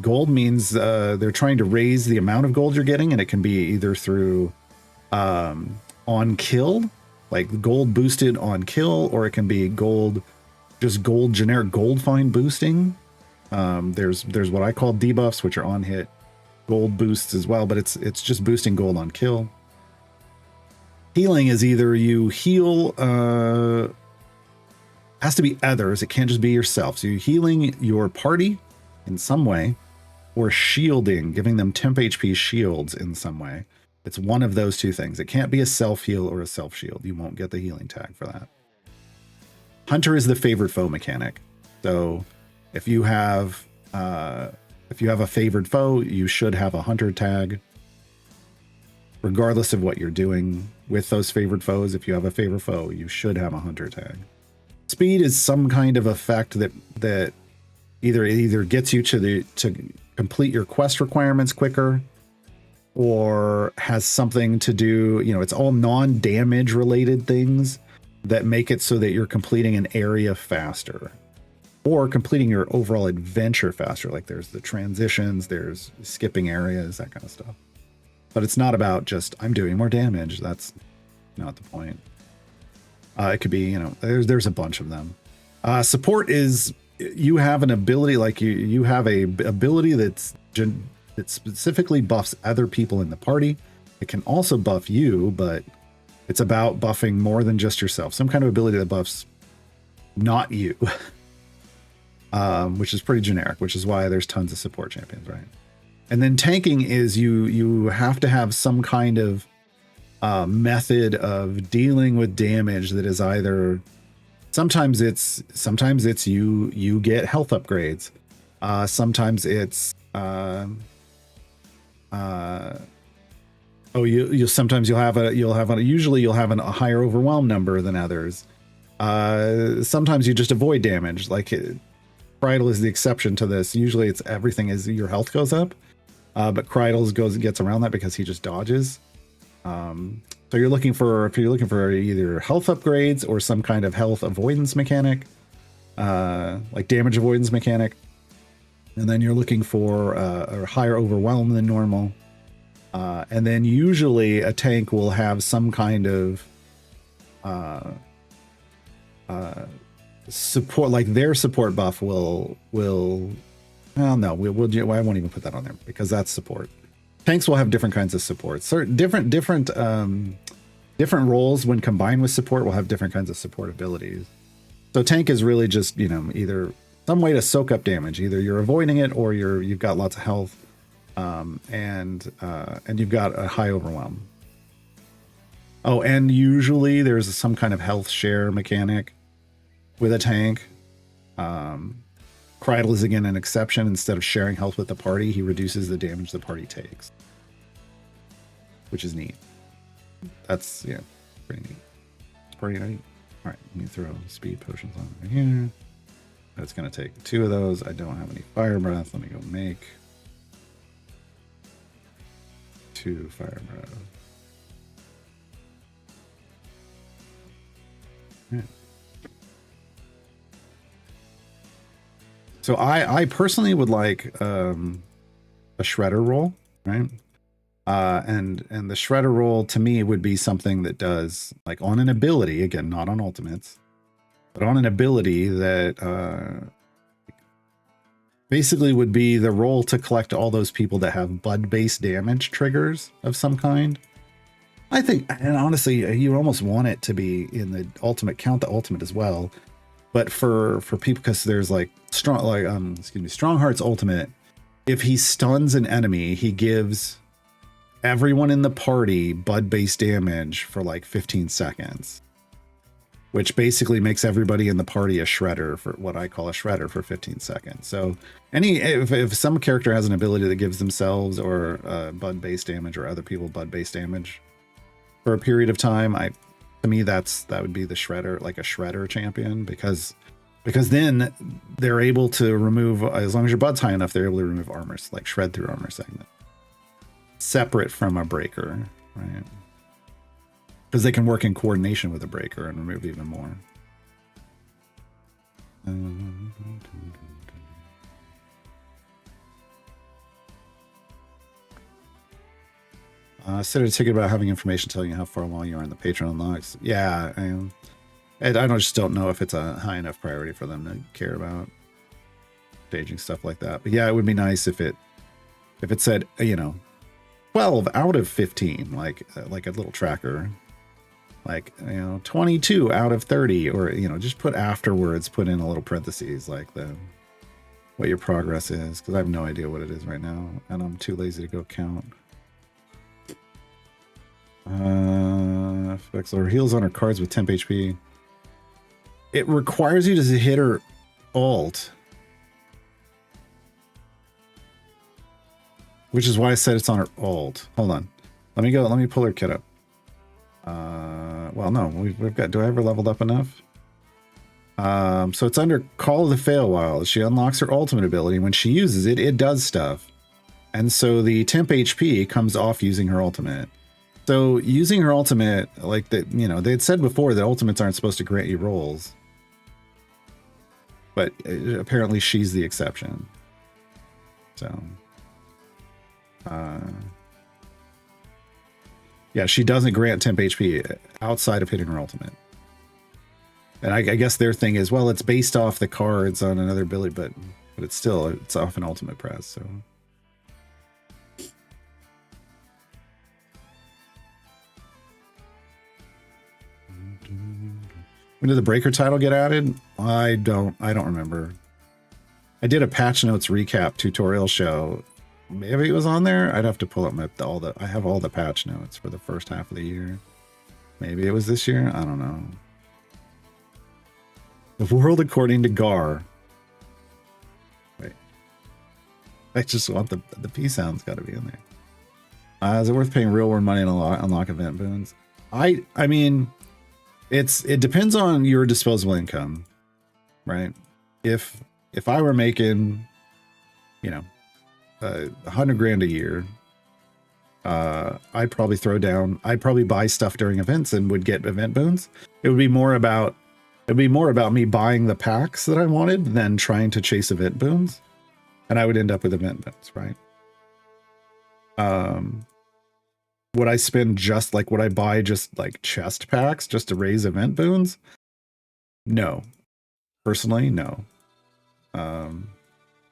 Gold means they're trying to raise the amount of gold you're getting, and it can be either through on kill, like gold boosted on kill, or it can be gold, just gold, generic gold fine boosting. There's what I call debuffs, which are on hit gold boosts as well, but it's just boosting gold on kill. Healing is either you heal, has to be others, it can't just be yourself. So you're healing your party in some way, or shielding, giving them temp HP shields in some way. It's one of those two things. It can't be a self-heal or a self-shield. You won't get the healing tag for that. Hunter is the favored foe mechanic. So if you have a favored foe, you should have a hunter tag. Regardless of what you're doing with those favored foes, if you have a favored foe, you should have a hunter tag. Speed is some kind of effect that either gets you to complete your quest requirements quicker, or has something to do, it's all non-damage related things that make it so that you're completing an area faster, or completing your overall adventure faster. Like there's the transitions, there's skipping areas, that kind of stuff. But it's not about just, I'm doing more damage. That's not the point. It could be, there's a bunch of them. Support is, you have an ability, like you have a ability that specifically buffs other people in the party. It can also buff you, but it's about buffing more than just yourself. Some kind of ability that buffs not you, which is pretty generic, which is why there's tons of support champions, right? And then tanking is you have to have some kind of method of dealing with damage that is either, sometimes it's you get health upgrades, sometimes it's sometimes you'll have a higher overwhelm number than others. Sometimes you just avoid damage. Like Cridle is the exception to this. Usually it's everything is your health goes up, but Cridle gets around that because he just dodges. So if you're looking for either health upgrades or some kind of health avoidance mechanic, like damage avoidance mechanic, and then you're looking for a higher overwhelm than normal, and then usually a tank will have some kind of support, like their support buff will I won't even put that on there because that's support. Tanks will have different kinds of support. Certain different roles when combined with support will have different kinds of support abilities. So tank is really just, either some way to soak up damage. Either you're avoiding it or you've got lots of health, and you've got a high overwhelm. Oh, and usually there's some kind of health share mechanic with a tank. Cridle is again an exception. Instead of sharing health with the party, he reduces the damage the party takes, which is neat. That's, yeah, pretty neat. It's pretty neat. All right, let me throw speed potions on right here. That's going to take 2 of those. I don't have any fire breath. Let me go make 2 fire breath. Yeah. So I personally would like a shredder roll, right? And the shredder roll to me would be something that does, like, on an ability, again, not on ultimates, but on an ability that basically would be the roll to collect all those people that have bud-based damage triggers of some kind. I think, and honestly, you almost want it to be in the ultimate, count the ultimate as well. But for people, because there's like Strongheart's ultimate, if he stuns an enemy, he gives everyone in the party bud-based damage for like 15 seconds, which basically makes everybody in the party a shredder, for what I call a shredder, for 15 seconds. So if some character has an ability that gives themselves or bud-based damage or other people bud-based damage for a period of time, to me that would be the shredder, like a shredder champion, because then they're able to remove, as long as your bud's high enough, they're able to remove armor, like shred through armor segment, separate from a breaker, right? Because they can work in coordination with a breaker and remove even more. Sent a ticket about having information telling you how far along you are in the Patreon logs. Yeah, I just don't know if it's a high enough priority for them to care about staging stuff like that. But yeah, it would be nice if it said, 12 out of 15, like a little tracker, like 22 out of 30, or just put afterwards, put in a little parentheses like what your progress is, because I have no idea what it is right now, and I'm too lazy to go count. Vexler heals on her cards with temp HP. It requires you to hit her alt, which is why I said it's on her alt. Hold on, let me pull her kit up. Well, no, we've got. Do I ever leveled up enough? So it's under Call of the Feywild. She unlocks her ultimate ability. When she uses it, it does stuff, and so the temp HP comes off using her ultimate. So using her ultimate, like that, they had said before that ultimates aren't supposed to grant you rolls, but apparently she's the exception. So, yeah, she doesn't grant temp HP outside of hitting her ultimate. And I guess their thing is, well, it's based off the cards on another ability, but it's off an ultimate press. So. When did the breaker title get added? I don't remember. I did a patch notes recap tutorial show. Maybe it was on there. I'd have to pull up I have all the patch notes for the first half of the year. Maybe it was this year. I don't know. The world according to Gar. Wait. I just want the P sound's got to be in there. Is it worth paying real world money to unlock event boons? I mean, it depends on your disposable income, right? If I were making, $100,000 a year, I'd probably buy stuff during events and would get event boons. It'd be more about me buying the packs that I wanted than trying to chase event boons, and I would end up with event boons, right? Would I spend would I buy just like chest packs just to raise event boons? No. Personally, no.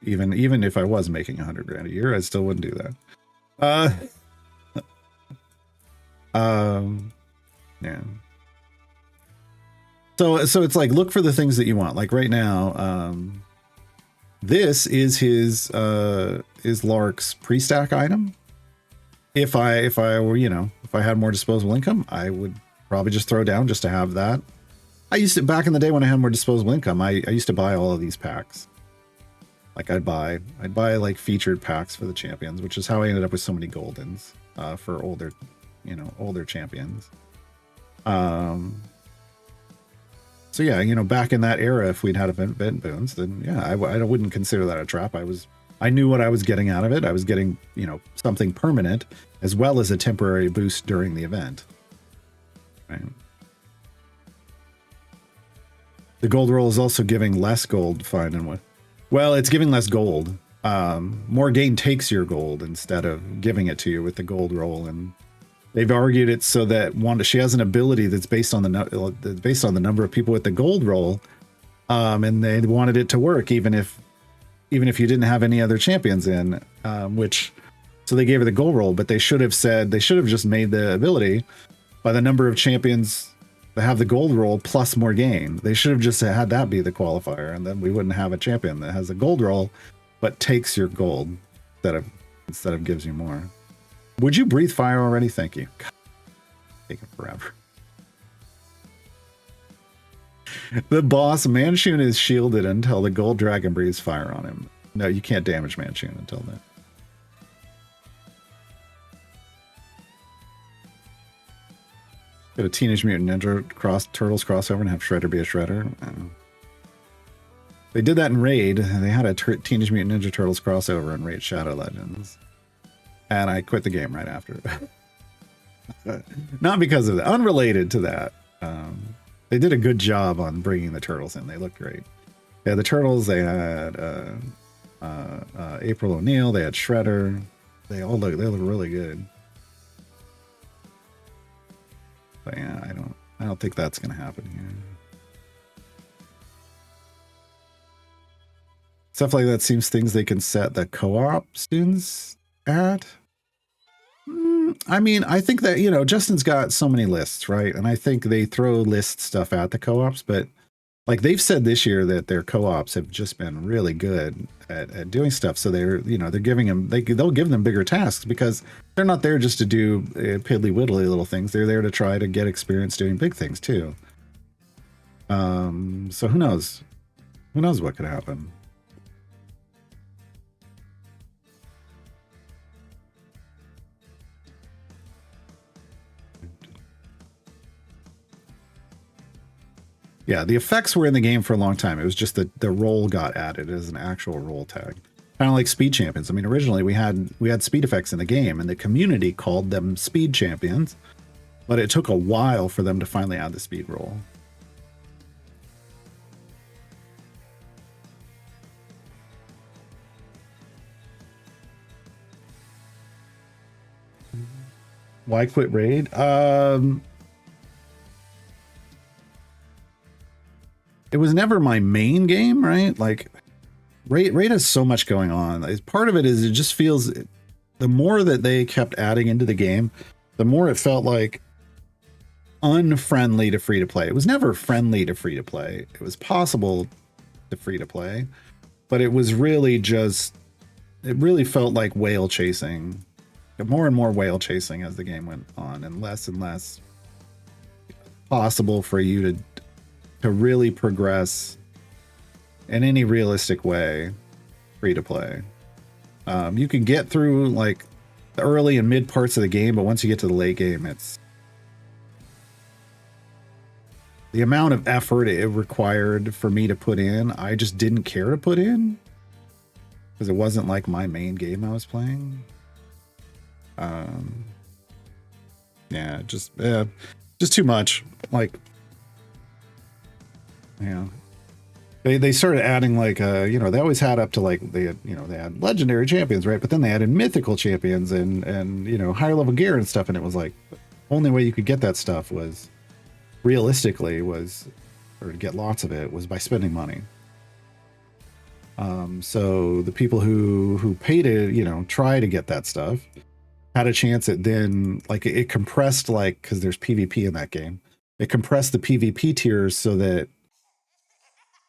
Even if I was making $100,000 a year, I still wouldn't do that. Yeah. So it's like, look for the things that you want. Like right now, this is his Lark's pre-stack item. If I were, if I had more disposable income, I would probably just throw down just to have that. I used to, back in the day when I had more disposable income, I used to buy all of these packs. Like I'd buy like featured packs for the champions, which is how I ended up with so many goldens for older, older champions. So yeah, back in that era, if we'd had event boons, then yeah, I wouldn't consider that a trap. I knew what I was getting out of it. I was getting, something permanent as well as a temporary boost during the event. Right. The gold roll is also giving less gold. Fine and what? Well, it's giving less gold. More gain takes your gold instead of giving it to you with the gold roll, and they've argued it so that she has an ability that's based on the number of people with the gold roll, and they wanted it to work even if you didn't have any other champions in, so they gave her the gold roll, but they should have just made the ability by the number of champions that have the gold roll plus more gain. They should have just had that be the qualifier, and then we wouldn't have a champion that has a gold roll but takes your gold instead of gives you more. Would you breathe fire already? Thank you. God, taking forever. The boss Manchun is shielded until the gold dragon breathes fire on him. No, you can't damage Manchun until then. Get a Teenage Mutant Ninja Turtles crossover and have Shredder be a Shredder. They did that in Raid. They had a Teenage Mutant Ninja Turtles crossover in Raid Shadow Legends. And I quit the game right after. Not because of that. Unrelated to that. They did a good job on bringing the Turtles in. They looked great. Yeah, the Turtles, they had April O'Neil. They had Shredder. They look really good. But yeah, I don't think that's going to happen here. Stuff like that seems things they can set the co-op students at. I mean, I think that, Justin's got so many lists, right? And I think they throw list stuff at the co-ops, but like they've said this year that their co-ops have just been really good at doing stuff. So they're giving them, they'll give them bigger tasks because they're not there just to do piddly widdly little things. They're there to try to get experience doing big things too. So who knows? Who knows what could happen? Yeah, the effects were in the game for a long time. It was just that the role got added as an actual role tag. Kind of like Speed Champions. I mean, originally we had speed effects in the game, and the community called them Speed Champions, but it took a while for them to finally add the speed roll. Why quit Raid? It was never my main game, right? Like, Raid has so much going on. Part of it is it just feels, the more that they kept adding into the game, the more it felt like unfriendly to free-to-play. It was never friendly to free-to-play. It was possible to free-to-play, but it was really just, it really felt like whale chasing. More and more whale chasing as the game went on, and less possible for you to really progress in any realistic way free to play. You can get through like the early and mid parts of the game, but once you get to the late game, it's the amount of effort it required for me to put in. I just didn't care to put in because it wasn't like my main game I was playing. Yeah, just too much. Like, yeah, they started adding like they always had up to like they had legendary champions, right? But then they added mythical champions and higher level gear and stuff, and it was like the only way you could get that stuff was realistically or to get lots of it was by spending money. So the people who paid to try to get that stuff had a chance at then like it compressed, like, because there's PvP in that game, it compressed the PvP tiers so that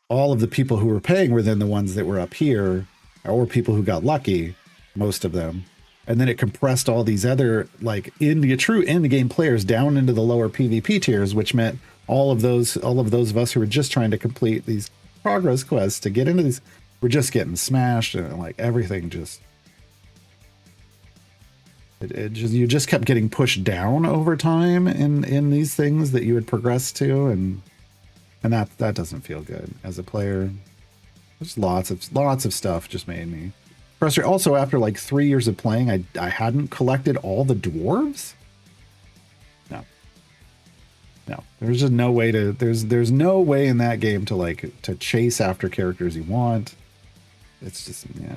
all of the people who were paying were then the ones that were up here, or people who got lucky, most of them. And then it compressed all these other like true end game players down into the lower PvP tiers, which meant all of those of us who were just trying to complete these progress quests to get into these were just getting smashed, and like everything just you just kept getting pushed down over time in these things that you would progress to, and that doesn't feel good as a player. There's lots of stuff just made me frustrated. Also, after like 3 years of playing, I hadn't collected all the dwarves. No, there's just no way to. There's no way in that game to chase after characters you want. It's just, yeah.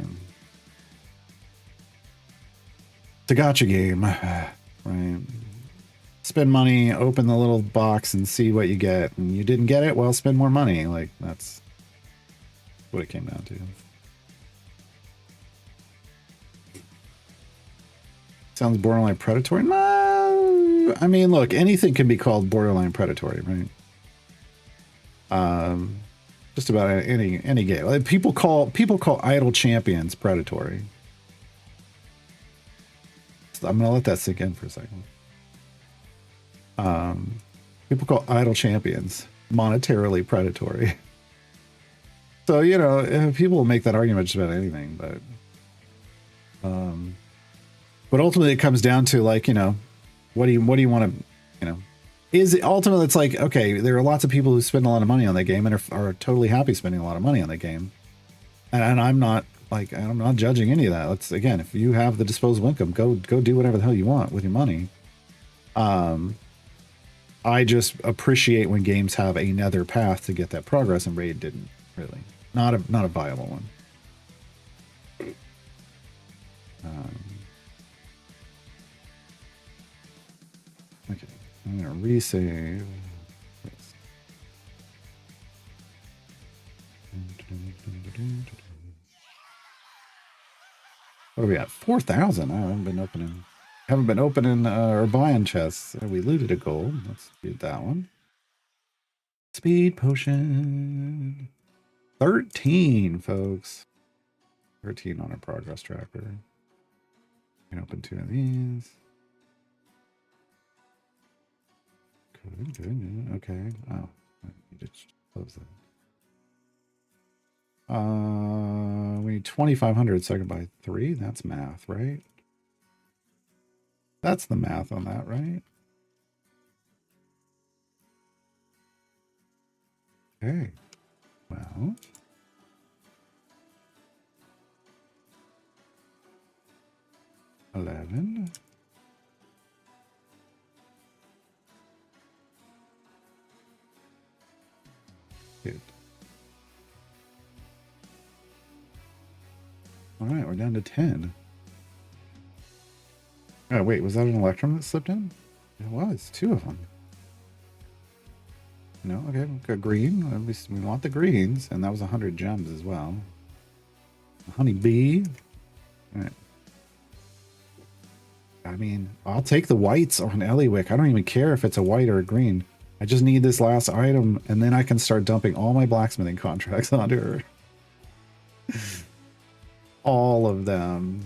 It's a gotcha game, right? Spend money, open the little box, and see what you get. And you didn't get it, well, spend more money. Like, that's what it came down to. Sounds borderline predatory. No, I mean, look, anything can be called borderline predatory, right? Just about any game. Like, people call idle champions predatory. I'm gonna let that sink in for a second. People call idle champions monetarily predatory. So, you know, people will make that argument just about anything, but ultimately it comes down to, like, you know, what do you want to, you know, is it ultimately, it's like, okay, there are lots of people who spend a lot of money on that game and are totally happy spending a lot of money on that game. And I'm not judging any of that. Let's, again, if you have the disposable income, go do whatever the hell you want with your money. I just appreciate when games have another path to get that progress, and Raid didn't really. Not a viable one. Okay, I'm gonna resave. What are we at? 4,000. I haven't been opening or buying chests. We looted a gold. Let's do that one. Speed potion. 13, folks. 13 on our progress tracker. We can open 2 of these. Good. Okay. Oh, you just close that. We need 2,500, so I can buy 3. That's math, right? That's the math on that, right? Okay. Well. $11. Good. All right, we're down to 10. Oh, wait, was that an Electrum that slipped in? It was, 2 of them. No, okay, we've got green. At least we want the greens, and that was 100 gems as well. Honey bee. All right. I mean, I'll take the whites on Eliwick. I don't even care if it's a white or a green. I just need this last item, and then I can start dumping all my blacksmithing contracts onto her. All of them.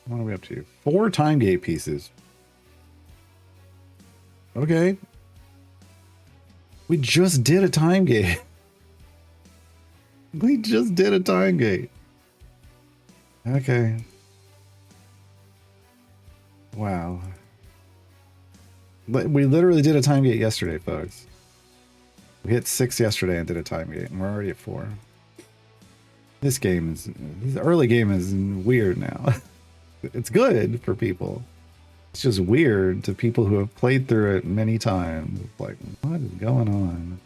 What are we up to? 4 time gate pieces. Okay. We just did a time gate. We just did a time gate. Okay. Wow. We literally did a time gate yesterday, folks. We hit 6 yesterday and did a time gate, and we're already at 4. This early game is weird now. It's good for people. It's just weird to people who have played through it many times. It's like, what is going on?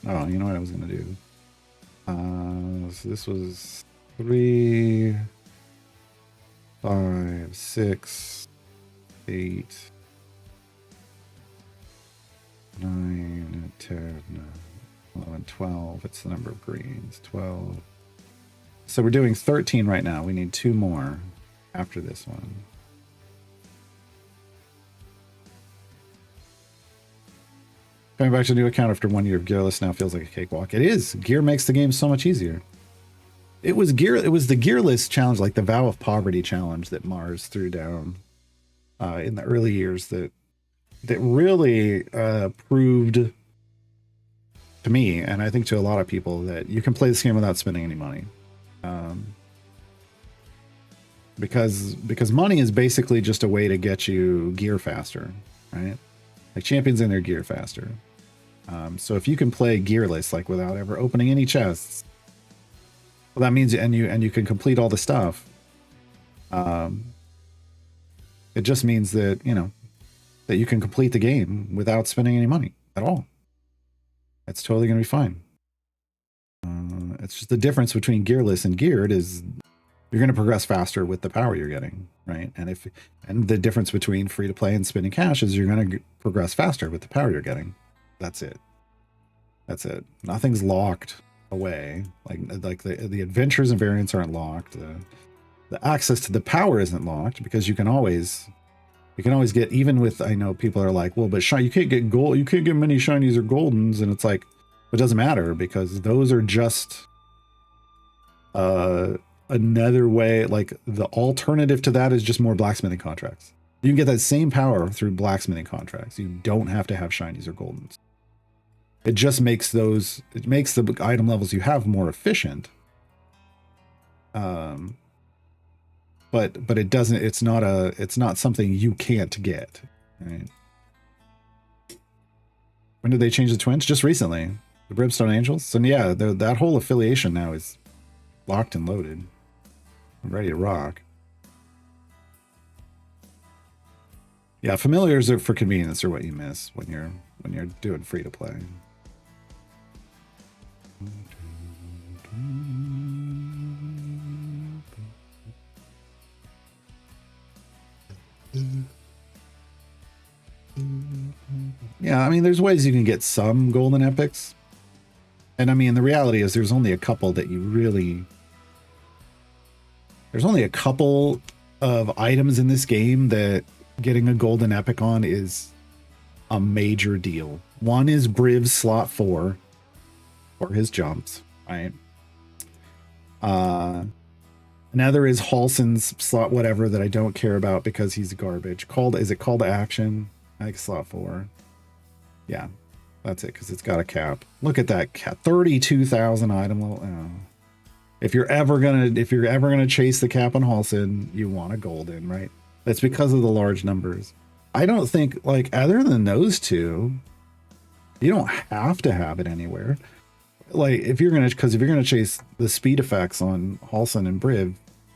Oh, you know what I was going to do? So this was 3, 5, 6, 8, 9, 10, 11, 12. It's the number of greens. 12. So we're doing 13 right now. We need 2 more after this one. Coming back to a new account after 1 year of Gearless now feels like a cakewalk. It is. Gear makes the game so much easier. It was the Gearless challenge, like the Vow of Poverty challenge that Mars threw down in the early years that really proved to me, and I think to a lot of people, that you can play this game without spending any money. Because money is basically just a way to get you gear faster, right? Like champions in their gear faster. So if you can play gearless, like without ever opening any chests, well, that means and you can complete all the stuff. It just means that, you know, that you can complete the game without spending any money at all. It's totally going to be fine. It's just the difference between gearless and geared is you're going to progress faster with the power you're getting, right? And the difference between free to play and spending cash is you're going to progress faster with the power you're getting. That's it. That's it. Nothing's locked away. Like the adventures and variants aren't locked. The access to the power isn't locked because you can always get, even with, I know people are like, well, but you can't get gold, you can't get many shinies or goldens, and it's like, it doesn't matter because those are just another way. Like the alternative to that is just more blacksmithing contracts. You can get that same power through blacksmithing contracts. You don't have to have shinies or goldens. It just makes the item levels you have more efficient. But it doesn't, it's not something you can't get, right? When did they change the twins? Just recently. The Brimstone Angels. So yeah, that whole affiliation now is locked and loaded. I'm ready to rock. Yeah, familiars are for convenience are what you miss when you're doing free to play. Yeah, I mean, there's ways you can get some golden epics. And I mean, the reality is there's only a couple that you really... There's only a couple of items in this game that getting a golden epic on is a major deal. One is Briv's slot 4 for his jumps, right? Another is Halson's slot whatever that I don't care about because he's garbage. Is it Call to Action? I think slot 4. Yeah, that's it, because it's got a cap. Look at that cap. 32,000 item level. Oh. If you're ever gonna chase the cap on Halson, you want a golden, right? That's because of the large numbers. I don't think, like, other than those two, you don't have to have it anywhere. Like, if you're gonna chase the speed effects on Halson and Briv,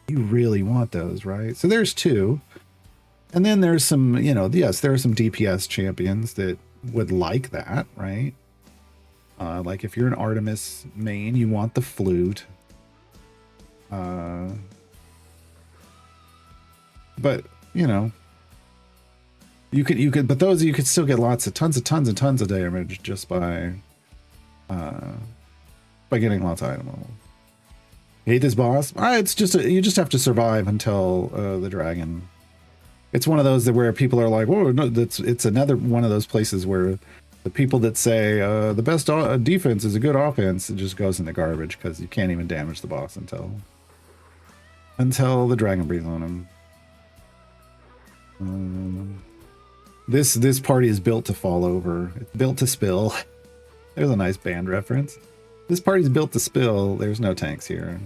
you really want those, right? So there's 2. And then there's some, you know, yes, there are some DPS champions that would like that, right? Like if you're an Artemis main, you want the flute. But you know, you could, but those you could still get tons of damage just by getting lots of item level. You hate this boss? It's just you just have to survive until the dragon. It's one of those where people are like, whoa, no, it's another one of those places where the people that say the best defense is a good offense, it just goes in the garbage because you can't even damage the boss until the dragon breathes on him. This party is built to fall over. It's built to spill. There's a nice band reference. This party's built to spill. There's no tanks here.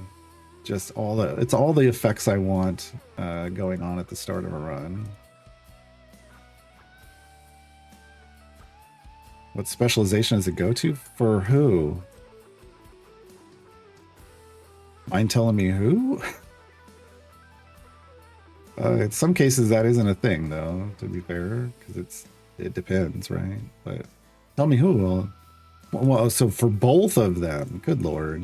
Just it's all the effects I want going on at the start of a run. What specialization does it go to? For who? Mind telling me who? In some cases that isn't a thing though, to be fair, because it depends, right? But tell me who. Well, so for both of them, good lord.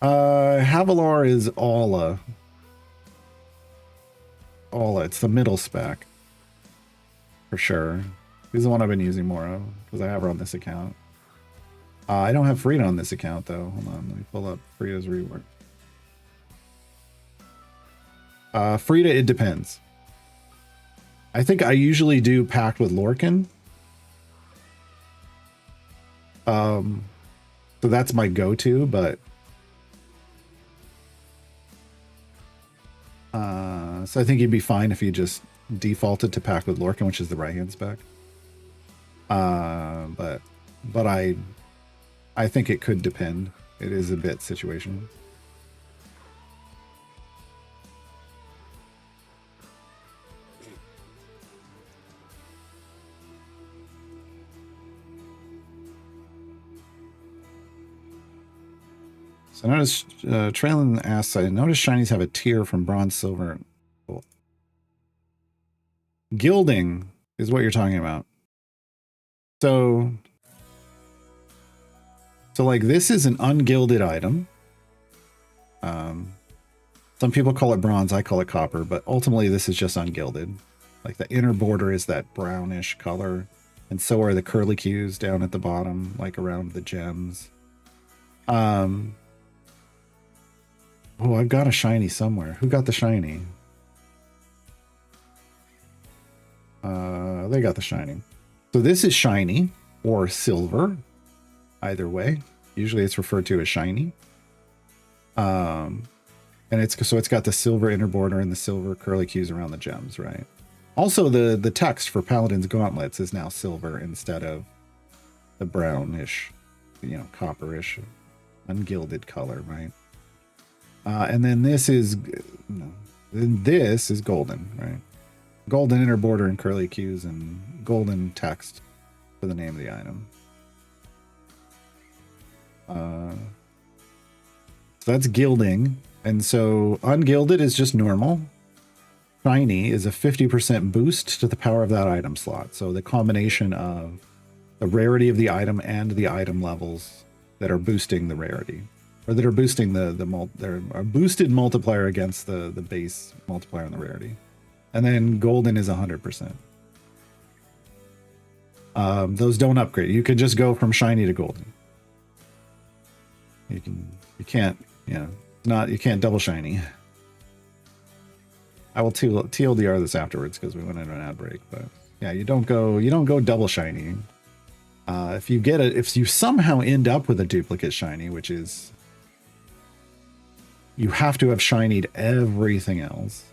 Havilar is Alla. It's the middle spec. For sure. He's the one I've been using more of because I have her on this account. I don't have Frida on this account though. Hold on, let me pull up Frida's reward. Frida, it depends. I think I usually do Pact with Lorcan. So that's my go-to, but so I think you'd be fine if you just defaulted to Pact with Lorcan, which is the right-hand spec. But I think it could depend. It is a bit situational. So notice, Traylon asks, I notice shinies have a tier from bronze, silver. Cool. Gilding is what you're talking about. So like this is an ungilded item. Some people call it bronze, I call it copper, but ultimately this is just ungilded. Like the inner border is that brownish color, and so are the curlicues down at the bottom, like around the gems. Oh, I've got a shiny somewhere. Who got the shiny? They got the shiny. So this is shiny or silver. Either way. Usually it's referred to as shiny. And it's got the silver inner border and the silver curlicues around the gems, right? Also, the text for Paladin's Gauntlets is now silver instead of the brownish, copperish, ungilded color, right? And then this is golden, right? Golden inner border and curlicues and golden text for the name of the item. So that's gilding. And so ungilded is just normal. Shiny is a 50% boost to the power of that item slot. So the combination of the rarity of the item and the item levels that are boosting the rarity, or that are boosting they're a boosted multiplier against the base multiplier on the rarity. And then golden is 100%. Those don't upgrade. You can just go from shiny to golden. You can't double shiny. I will TLDR this afterwards because we went into an ad break, but yeah, you don't go double shiny. If you somehow end up with a duplicate shiny, which is, you have to have shinied everything else.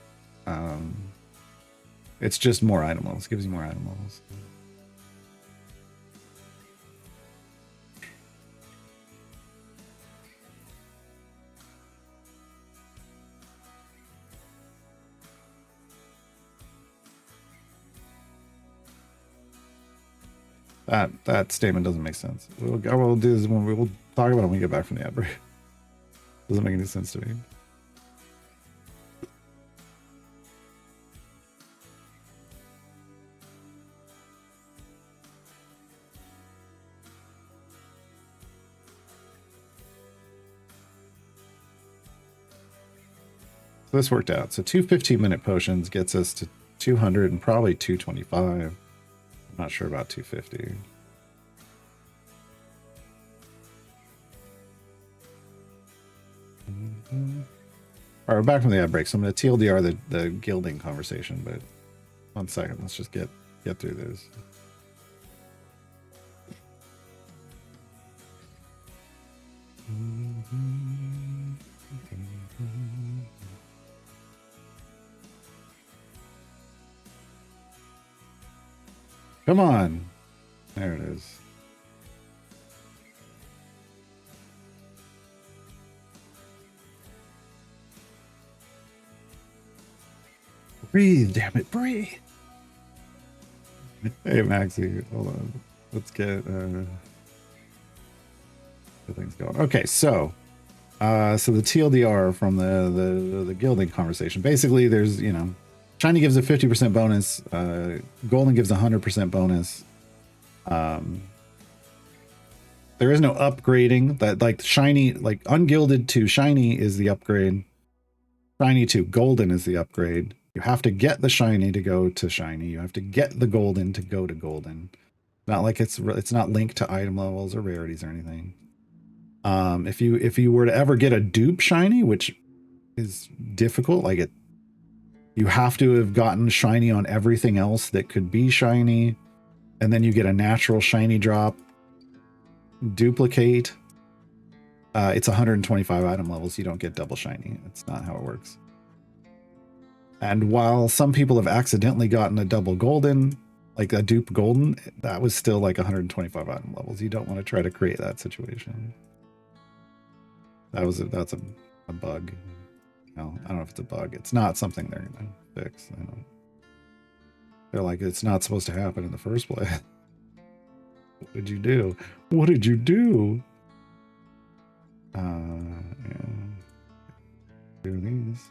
It's just more item levels, gives you more item levels. That statement doesn't make sense. We'll do this when we'll talk about it when we get back from the ad break. Doesn't make any sense to me. So this worked out. So 2 15-minute potions gets us to 200 and probably 225. I'm not sure about 250. All right, we're back from the ad break, so I'm going to TLDR the gilding conversation, but 1 second. Let's just get through this. Come on. There it is. Breathe, damn it, breathe. Hey, Maxie, hold on. Let's get things going. Okay, so the TLDR from the gilding conversation. Basically, there's, shiny gives a 50% bonus. Golden gives a 100% bonus. There is no upgrading. That, like, shiny, like ungilded to shiny is the upgrade. Shiny to golden is the upgrade. You have to get the shiny to go to shiny. You have to get the golden to go to golden. Not like it's not linked to item levels or rarities or anything. If you were to ever get a dupe shiny, which is difficult, like you have to have gotten shiny on everything else that could be shiny, and then you get a natural shiny drop duplicate. It's 125 item levels. You don't get double shiny. That's not how it works. And while some people have accidentally gotten a double golden, like a dupe golden, that was still like 125 item levels. You don't want to try to create that situation. That's a bug. No, I don't know if it's a bug. It's not something they're gonna fix. They're like, it's not supposed to happen in the first place. What did you do? What did you do? Yeah. Do these.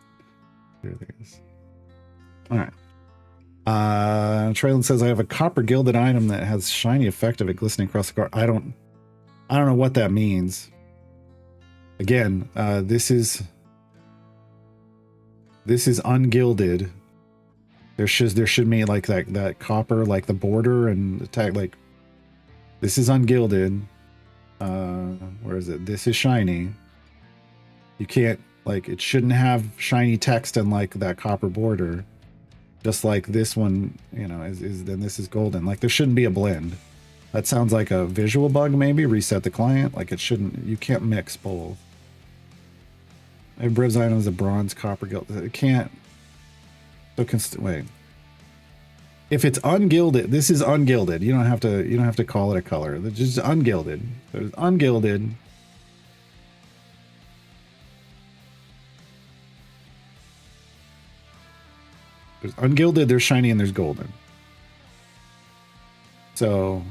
Do these. All right. Traylon says I have a copper gilded item that has shiny effect of it glistening across the card. I don't know what that means. Again, this is ungilded. There should be like that copper, like the border and the tag. Like this is ungilded. Where is it? This is shiny. You can't, like, it shouldn't have shiny text and like that copper border. Just like this one, you know, is then this is golden. Like there shouldn't be a blend. That sounds like a visual bug. Maybe reset the client. Like it shouldn't. You can't mix both. Briv's item is a bronze copper gilt. It can't. So wait. If it's ungilded, this is ungilded. You don't have to call it a color. It's just ungilded. There's ungilded. There's ungilded, there's shiny, and there's golden. So,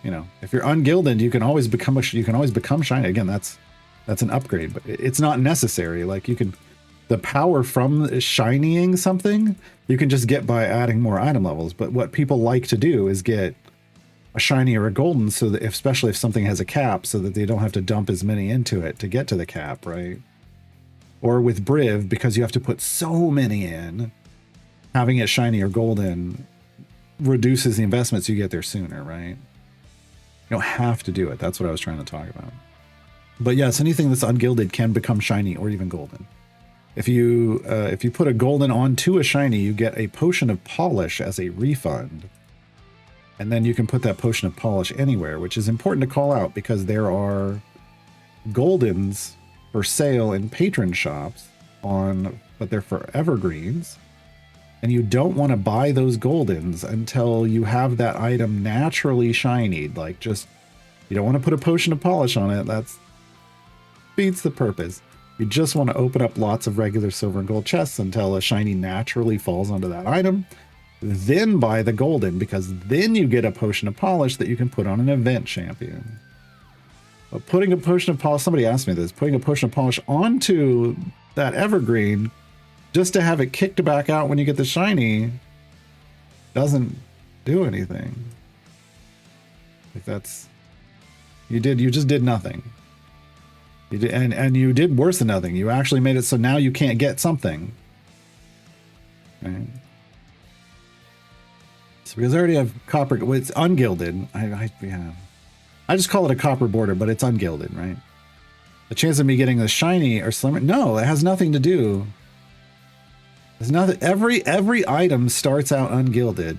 you know, if you're ungilded, you can always become shiny. Again, that's an upgrade, but it's not necessary. Like you can, the power from shinying something, you can just get by adding more item levels. But what people like to do is get a shiny or a golden, so that especially if something has a cap, so that they don't have to dump as many into it to get to the cap, right? Or with Briv, because you have to put so many in, having it shiny or golden reduces the investments you get there sooner, right? You don't have to do it. That's what I was trying to talk about. But yes, anything that's ungilded can become shiny or even golden. If you put a golden onto a shiny, you get a potion of polish as a refund. And then you can put that potion of polish anywhere, which is important to call out because there are goldens for sale in patron shops but they're for evergreens. And you don't want to buy those goldens until you have that item naturally shinied. Like just, you don't want to put a potion of polish on it. That's beats the purpose. You just want to open up lots of regular silver and gold chests until a shiny naturally falls onto that item. Then buy the golden, because then you get a potion of polish that you can put on an event champion. But putting a potion of polish, somebody asked me this, putting a potion of polish onto that evergreen just to have it kicked back out when you get the shiny doesn't do anything. Like that's, you just did nothing. You did, and you did worse than nothing. You actually made it so now you can't get something. Right? So because I already have copper, well, it's ungilded. I just call it a copper border, but it's ungilded, right? The chance of me getting the shiny or slimmer, no, it has nothing to do. There's nothing. Every item starts out ungilded.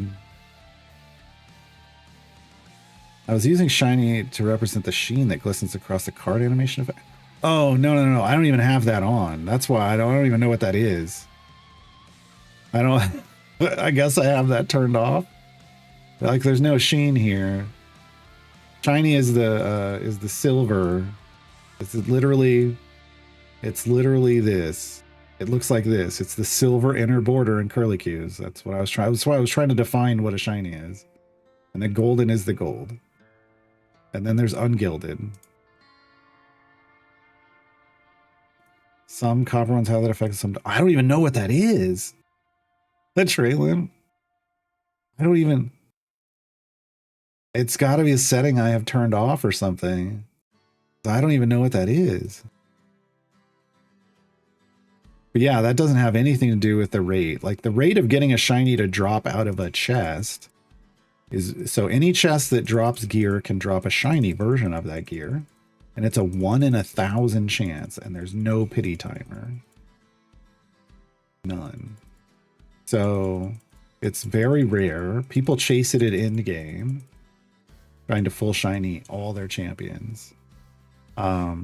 I was using shiny to represent the sheen that glistens across the card animation effect. Oh, no. I don't even have that on. That's why I don't even know what that is. I guess I have that turned off. Like there's no sheen here. Shiny is the silver. It's literally this. It looks like this. It's the silver inner border and curlicues. That's what I was trying. That's why I was trying to define what a shiny is. And the golden is the gold. And then there's ungilded. Some copper ones have that effect. Some I don't even know what that is. That Traylon. I don't even. It's got to be a setting I have turned off or something. I don't even know what that is. But yeah, that doesn't have anything to do with the rate. Like the rate of getting a shiny to drop out of a chest is, so any chest that drops gear can drop a shiny version of that gear. And it's a 1 in 1,000 chance, and there's no pity timer. None. So it's very rare. People chase it at end game, trying to full shiny all their champions. But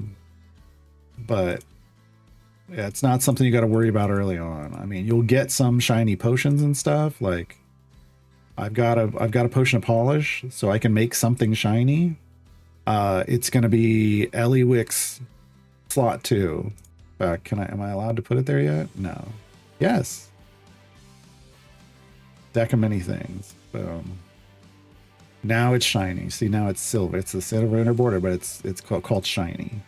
yeah, it's not something you got to worry about early on. I mean, you'll get some shiny potions and stuff. Like I've got a potion of polish, so I can make something shiny. It's gonna be Eliwick's slot 2. Am I allowed to put it there yet? No. Yes. Deck of many things. Boom. Now it's shiny. See, now it's silver. It's the silver inner border, but it's called shiny.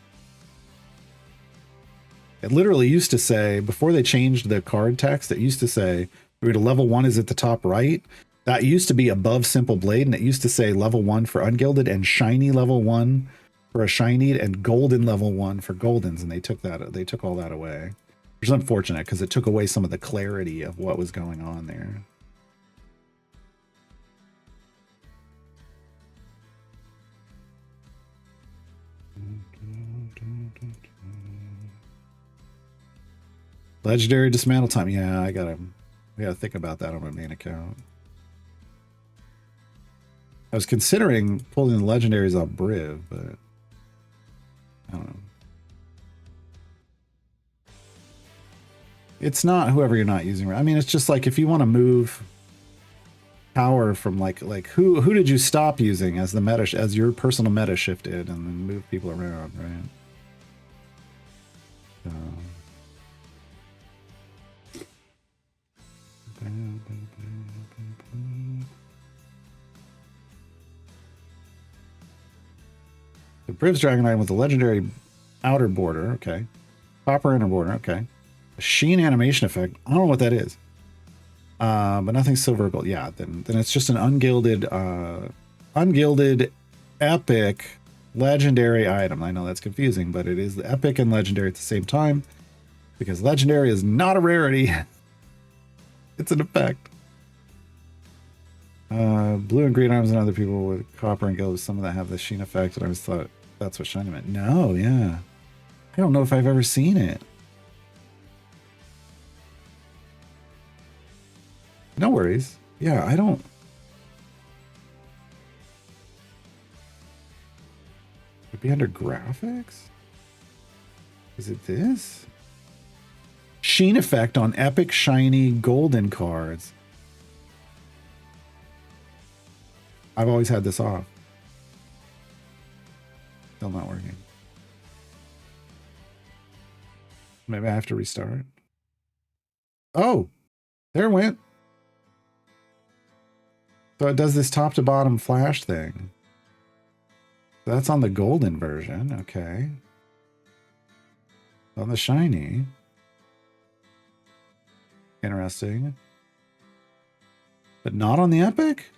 It literally used to say, before they changed the card text, it used to say, level 1 is at the top right. That used to be above Simple Blade, and it used to say level 1 for ungilded and shiny level 1 for a shiny and golden level 1 for goldens, and they took all that away. Which is unfortunate because it took away some of the clarity of what was going on there. Legendary dismantle time. Yeah, I gotta think about that on my main account. I was considering pulling the legendaries off Briv, but I don't know. It's not whoever you're not using. I mean, it's just like if you want to move power from like who did you stop using as the meta, as your personal meta shifted, and then move people around, right? The Briv's Dragonite with the legendary outer border, okay. Copper inner border, okay. A sheen animation effect. I don't know what that is. But nothing silver or gold. Yeah, then it's just an ungilded epic legendary item. I know that's confusing, but it is the epic and legendary at the same time, because legendary is not a rarity. It's an effect. Blue and green items and other people with copper and gold, some of that have the sheen effect, and I always thought that's what shiny meant. No, yeah. I don't know if I've ever seen it. No worries. Yeah, I don't. Would it be under graphics? Is it this? Sheen effect on epic shiny golden cards. I've always had this off. Still not working. Maybe I have to restart. Oh, there it went. So it does this top to bottom flash thing. That's on the golden version. Okay. On the shiny. Interesting. But not on the epic?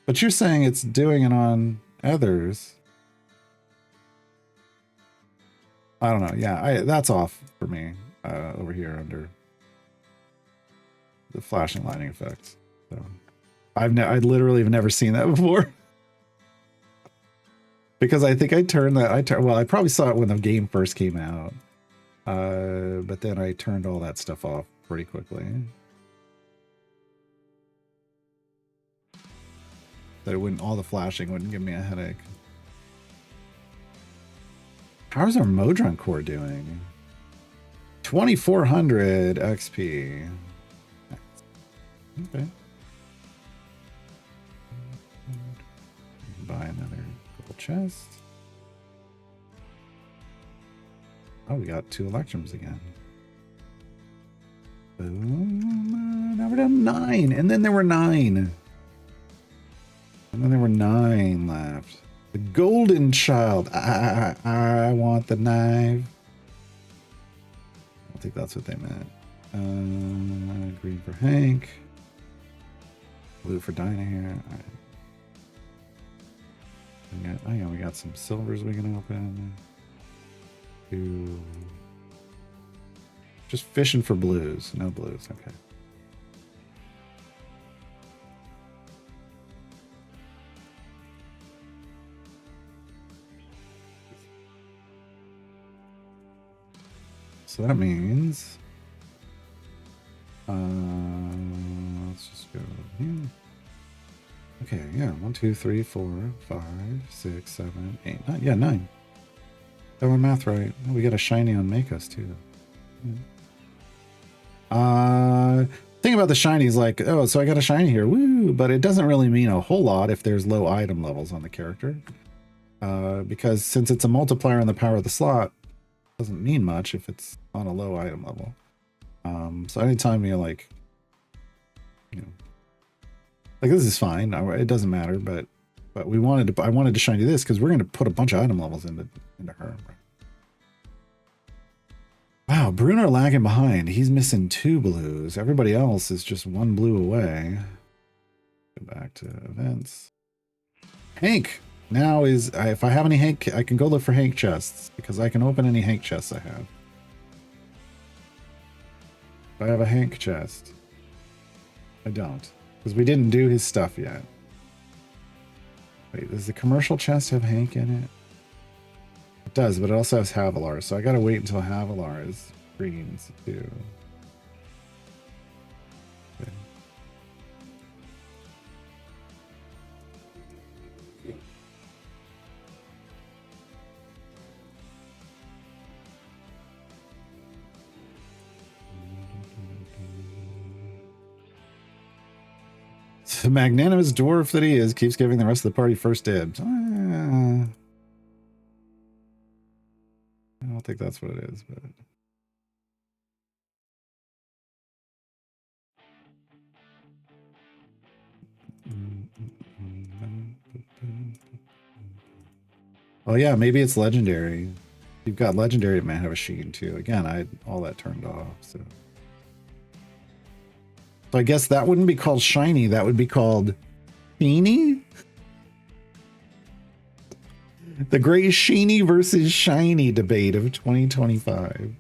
But you're saying it's doing it on others. I don't know. Yeah, that's off for me over here under the flashing lightning effects. So I literally have never seen that before. Because I think I turned that. Well, I probably saw it when the game first came out. But then I turned all that stuff off pretty quickly. That it wouldn't, all the flashing wouldn't give me a headache. How's our Modron core doing? 2400 XP. Okay. Buy another gold chest. Oh, we got 2 Electrums again. Boom. Now we're down 9. And then there were 9. And then there were 9 left. The golden child. I want the knife. I don't think that's what they meant. Green for Hank. Blue for Dinah here. All right. We got some silvers we can open. 2 Just fishing for blues. No blues. Okay. So that means, let's just go here. Okay, yeah, 1, 2, 3, 4, 5, 6, 7, 8, 9. Yeah, 9. Got my math right. We got a shiny on Make Us too. Thing about the shiny is like, oh, so I got a shiny here, woo! But it doesn't really mean a whole lot if there's low item levels on the character, because since it's a multiplier in the power of the slot, it doesn't mean much if it's on a low item level. So anytime you like, you know, like this is fine. It doesn't matter, but I wanted to shiny this because we're going to put a bunch of item levels into her. Wow, Bruno lagging behind. He's missing 2 blues. Everybody else is just 1 blue away. Go back to events. Hank now is, if I have any Hank, I can go look for Hank chests because I can open any Hank chests I have. If I have a Hank chest, I don't. Because we didn't do his stuff yet. Wait, does the commercial chest have Hank in it? It does, but it also has Havilar, so I gotta wait until Havilar is greens too. Okay. The magnanimous dwarf that he is keeps giving the rest of the party first dibs. I don't think that's what it is, but oh yeah, maybe it's legendary. You've got legendary, it might have a sheen too. Again, I had all that turned off, so I guess that wouldn't be called shiny, that would be called sheeny? The great sheeny versus shiny debate of 2025.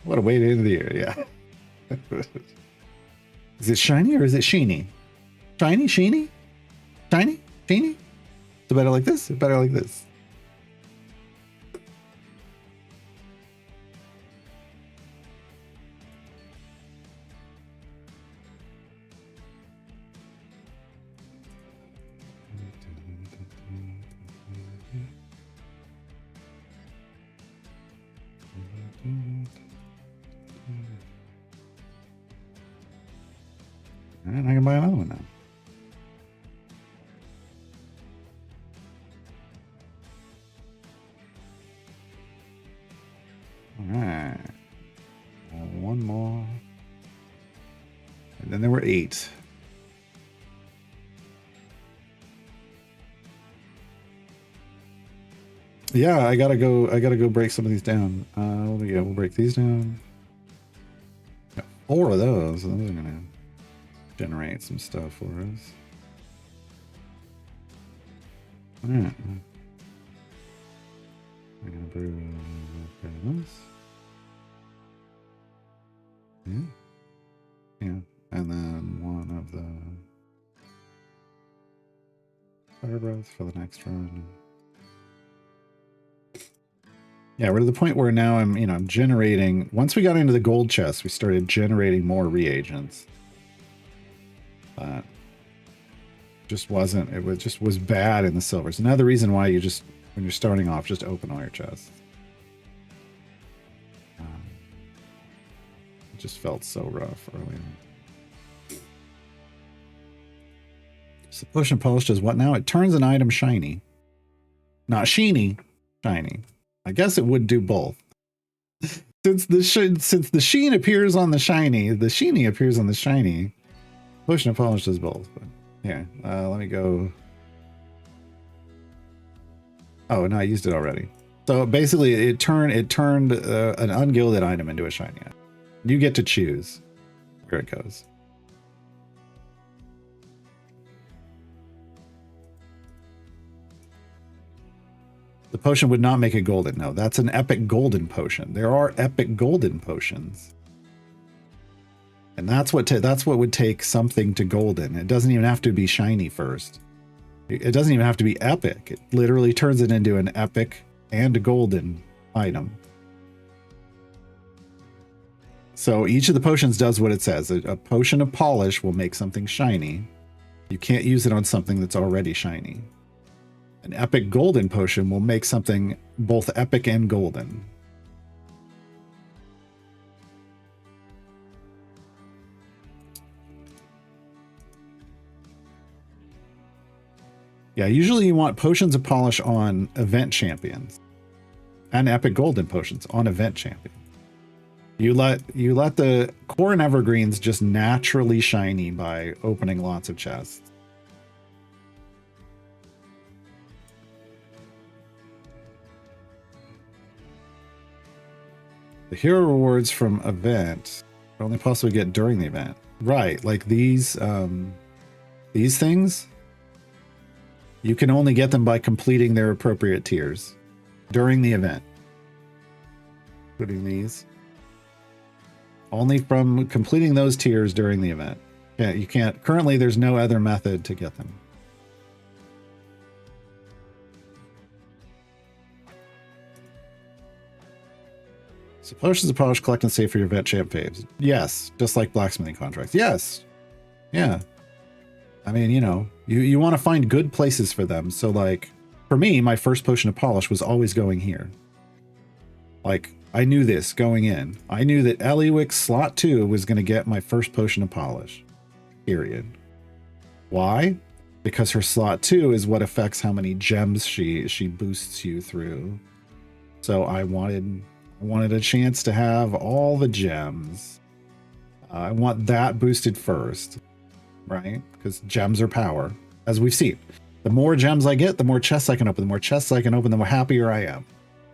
What a way to end the year, yeah. Is it shiny or is it sheeny? Shiny, sheeny? Shiny? Sheeny? Is it better like this? Is it better like this? And I can buy another one now. All right. One more. And then there were 8. Yeah, I gotta go break some of these down. We'll break these down. Got 4 of those. So those are gonna generate some stuff for us. All right. I'm gonna brew this. Yeah. Yeah. And then one of the fire breath for the next run. Yeah, we're to the point where now I'm generating. Once we got into the gold chest, we started generating more reagents. But just wasn't. It was bad in the silvers. Another reason why you just, when you're starting off, just open all your chests. It just felt so rough early on. So push and polish does what now? It turns an item shiny. Not sheeny, shiny. I guess it would do both. since the sheen appears on the shiny, the sheeny appears on the shiny. Potion of Polish does both. But here, let me go. Oh no, I used it already. So basically, it turned an ungilded item into a shiny item. You get to choose where it goes. The potion would not make it golden. No, that's an epic golden potion. There are epic golden potions. And that's what would take something to golden. It doesn't even have to be shiny first. It doesn't even have to be epic. It literally turns it into an epic and golden item. So each of the potions does what it says. A potion of polish will make something shiny. You can't use it on something that's already shiny. An epic golden potion will make something both epic and golden. Yeah, usually you want potions of polish on event champions and epic golden potions on event champions. You let the core and evergreens just naturally shiny by opening lots of chests. The hero rewards from event are only possible to get during the event. Right, like these things, you can only get them by completing their appropriate tiers during the event. Including these. Only from completing those tiers during the event. Yeah, you can't. Currently, there's no other method to get them. So potions of polish collect and save for your event champ faves. Yes, just like blacksmithing contracts. Yes. Yeah. I mean, you know, you want to find good places for them. So like, for me, my first potion of polish was always going here. Like, I knew this going in. I knew that Eliwick slot 2 was going to get my first potion of polish. Period. Why? Because her slot 2 is what affects how many gems she boosts you through. So I wanted a chance to have all the gems. I want that boosted first, right? Because gems are power, as we've seen. The more gems I get, the more chests I can open. The more chests I can open, the more happier I am.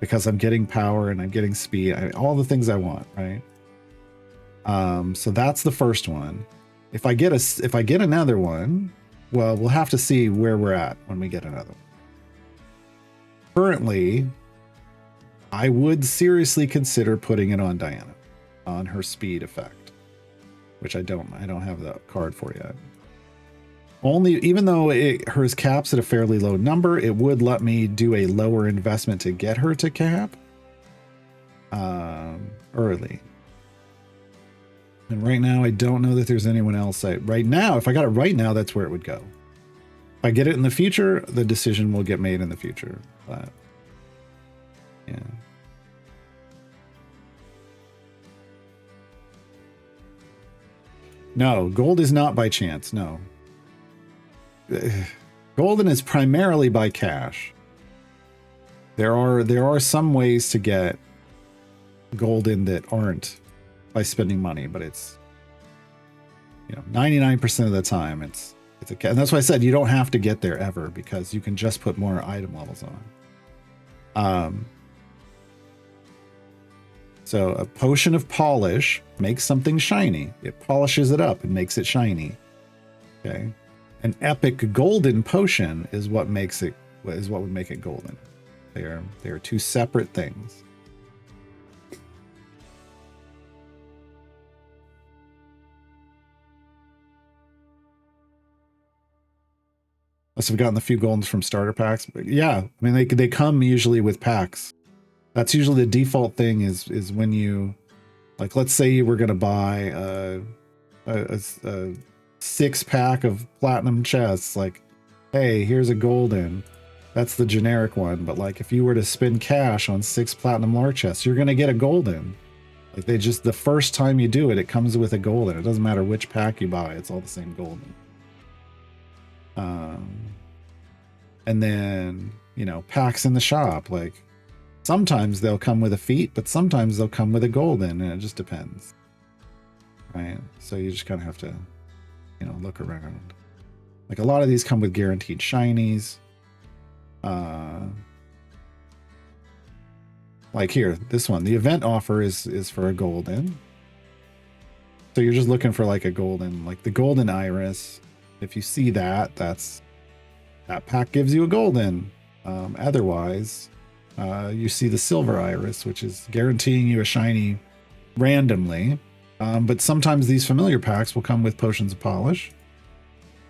Because I'm getting power and I'm getting speed, all the things I want, right? So that's the first one. If I get another one, well, we'll have to see where we're at when we get another one. Currently, I would seriously consider putting it on Diana, on her speed effect, which I don't have the card for yet. Only, even though hers caps at a fairly low number, it would let me do a lower investment to get her to cap early. And right now, I don't know that there's anyone else. Right now, if I got it right now, that's where it would go. If I get it in the future, the decision will get made in the future. But yeah. No, gold is not by chance. No. Golden is primarily by cash. There are some ways to get golden that aren't by spending money, but it's, you know, 99% of the time it's a, and that's why I said you don't have to get there ever, because you can just put more item levels on. So a potion of polish makes something shiny. It polishes it up and makes it shiny. Okay. An epic golden potion is what would make it golden. They are two separate things. Must have gotten a few goldens from starter packs. But yeah, I mean they come usually with packs. That's usually the default thing is when you, like, let's say you were gonna buy a 6-pack of platinum chests, like, hey, here's a golden. That's the generic one. But like, if you were to spend cash on 6 platinum lore chests, you're gonna get a golden. Like, they just, the first time you do it, it comes with a golden. It doesn't matter which pack you buy, it's all the same golden. And then, you know, packs in the shop, like Sometimes they'll come with a feat, but sometimes they'll come with a golden, and it just depends. Right? So you just kind of have to, you know, look around. Like a lot of these come with guaranteed shinies. Like here, this one, the event offer is for a golden. So you're just looking for like a golden, like the golden iris. If you see that, that pack gives you a golden. Otherwise, you see the silver iris, which is guaranteeing you a shiny randomly. But sometimes these familiar packs will come with potions of polish.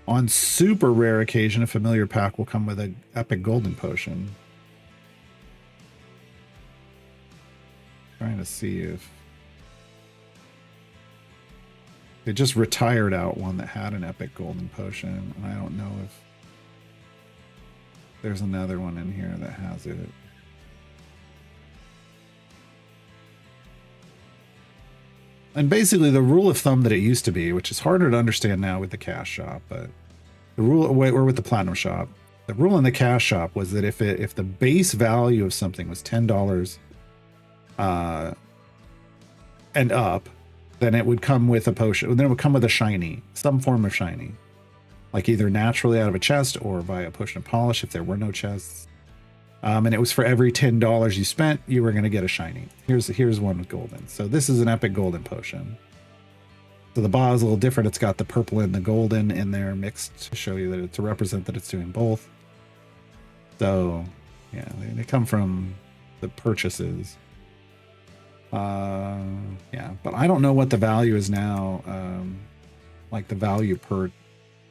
On super rare occasion, a familiar pack will come with an epic golden potion. Trying to see if they just retired out one that had an epic golden potion, and I don't know if there's another one in here that has it. And basically the rule of thumb that it used to be, which is harder to understand now with the cash shop, but the rule, or with the platinum shop, the rule in the cash shop was that if the base value of something was $10 and up, then it would come with a potion. Then it would come with a shiny, some form of shiny, like either naturally out of a chest or by a potion of polish if there were no chests. And it was for every $10 you spent, you were going to get a shiny. Here's one with golden. So this is an epic golden potion. So the bottle is a little different. It's got the purple and the golden in there mixed to show you that to represent that it's doing both. So yeah, they come from the purchases. Yeah, but I don't know what the value is now. Like the value per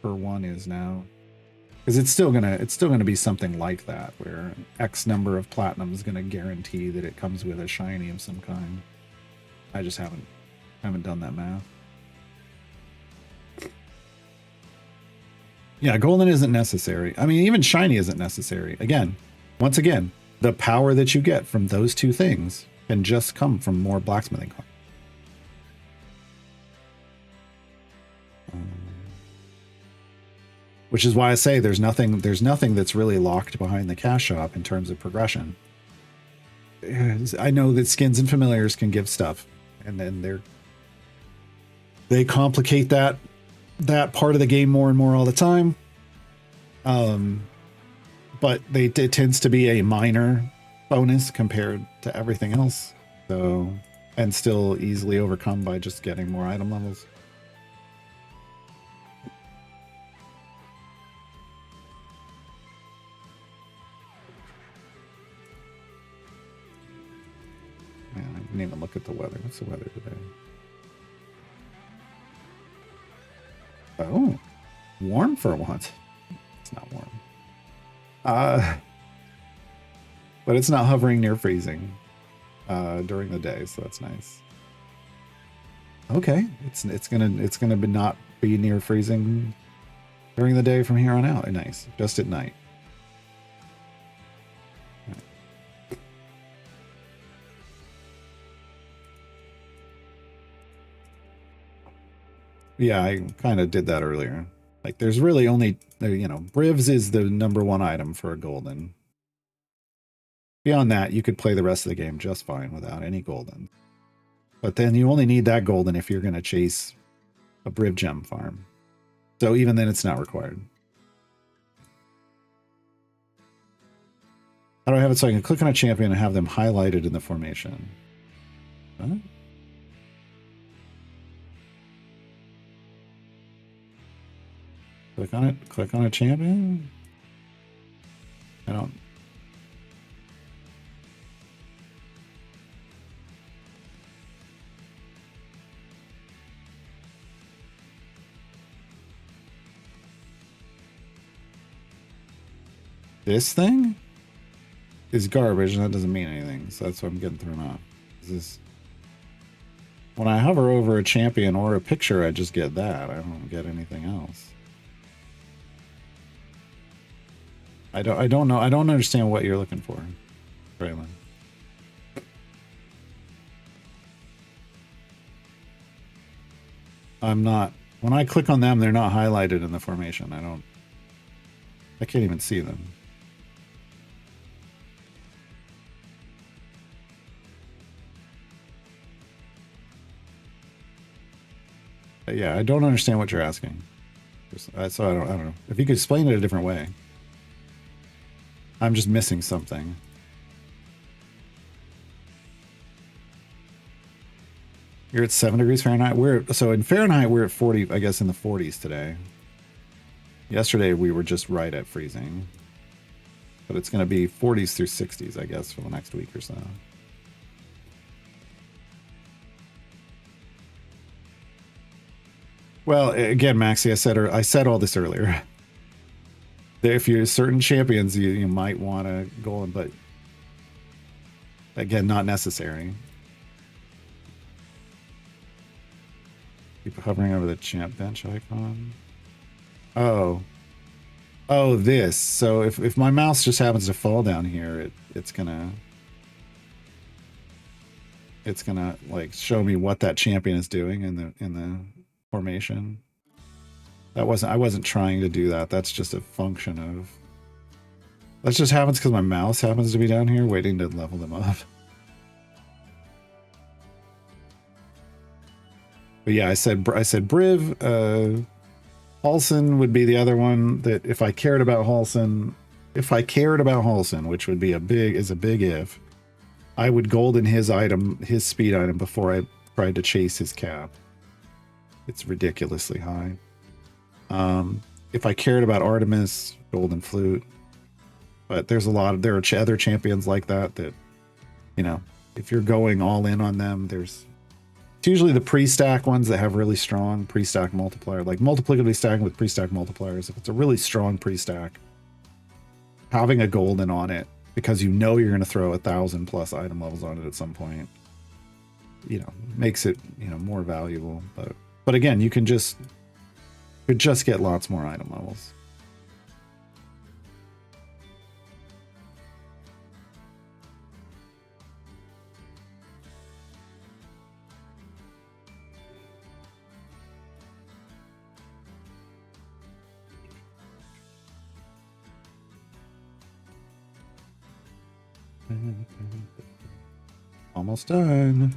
one is now. Because it's still gonna be something like that, where X number of platinum is gonna guarantee that it comes with a shiny of some kind. I just haven't done that math. Yeah, golden isn't necessary. I mean, even shiny isn't necessary. Once again, the power that you get from those two things can just come from more blacksmithing cards. Which is why I say there's nothing that's really locked behind the cash shop in terms of progression. I know that skins and familiars can give stuff, and then they complicate that part of the game more and more all the time. But it tends to be a minor bonus compared to everything else. So, and still easily overcome by just getting more item levels. Man, I didn't even look at the weather. What's the weather today? Oh, warm for once. It's not warm. But it's not hovering near freezing during the day, so that's nice. Okay, it's gonna not be near freezing during the day from here on out. Nice, just at night. Yeah, I kind of did that earlier. Like, there's really only, you know, Brivs is the #1 item for a golden. Beyond that, you could play the rest of the game just fine without any golden. But then you only need that golden if you're going to chase a Briv gem farm. So even then, it's not required. How do I have it so I can click on a champion and have them highlighted in the formation? Huh? Click on it. Click on a champion. I don't. This thing is garbage, and that doesn't mean anything. So that's why I'm getting thrown off. When I hover over a champion or a picture, I just get that. I don't get anything else. I don't know. I don't understand what you're looking for, Braylon. I'm not. When I click on them, they're not highlighted in the formation. I can't even see them. Yeah, I don't understand what you're asking. So I don't know. If you could explain it a different way. I'm just missing something. You're at 7 degrees Fahrenheit. So in Fahrenheit we're at 40, I guess in the 40s today. Yesterday we were just right at freezing. But it's going to be 40s through 60s, I guess, for the next week or so. Well, again, Maxie, I said all this earlier. If you're certain champions, you might want to go in, but again, not necessary. Keep hovering over the champ bench icon. Oh, this. So if my mouse just happens to fall down here, it's gonna like show me what that champion is doing in the formation. I wasn't trying to do that. That's just a function of. That just happens because my mouse happens to be down here waiting to level them up. But yeah, I said Briv. Halson would be the other one that if I cared about Halson, which would be a big if, I would golden his speed item before I tried to chase his cap. It's ridiculously high. If I cared about Artemis, golden flute. But there are other champions like that, you know, if you're going all in on them, it's usually the pre-stack ones that have really strong pre-stack multiplier, like multiplicatively stacking with pre-stack multipliers. If it's a really strong pre-stack, having a golden on it, because you know you're going to throw 1,000 plus item levels on it at some point, you know, makes it, you know, more valuable. But again, you could just get lots more item levels. Almost done.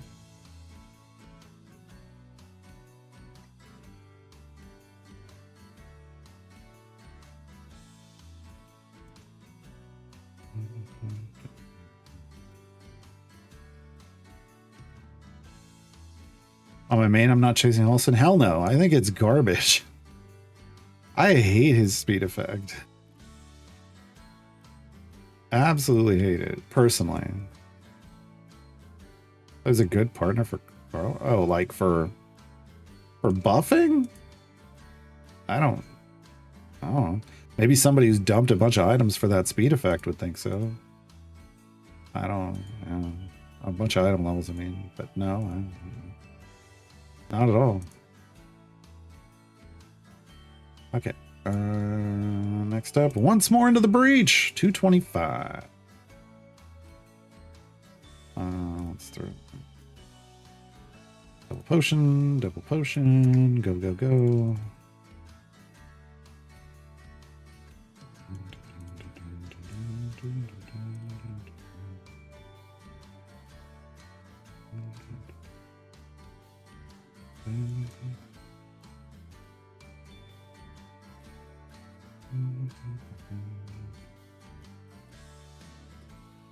On my main, I'm not chasing Halson. Hell no. I think it's garbage. I hate his speed effect. Absolutely hate it, personally. That was a good partner for Carl. Oh, like for buffing? I don't know. Maybe somebody who's dumped a bunch of items for that speed effect would think so. I don't know. A bunch of item levels, I mean, but no, not at all. Okay. Next up, once more into the breach. 225. Let's throw double potion. Go, go, go.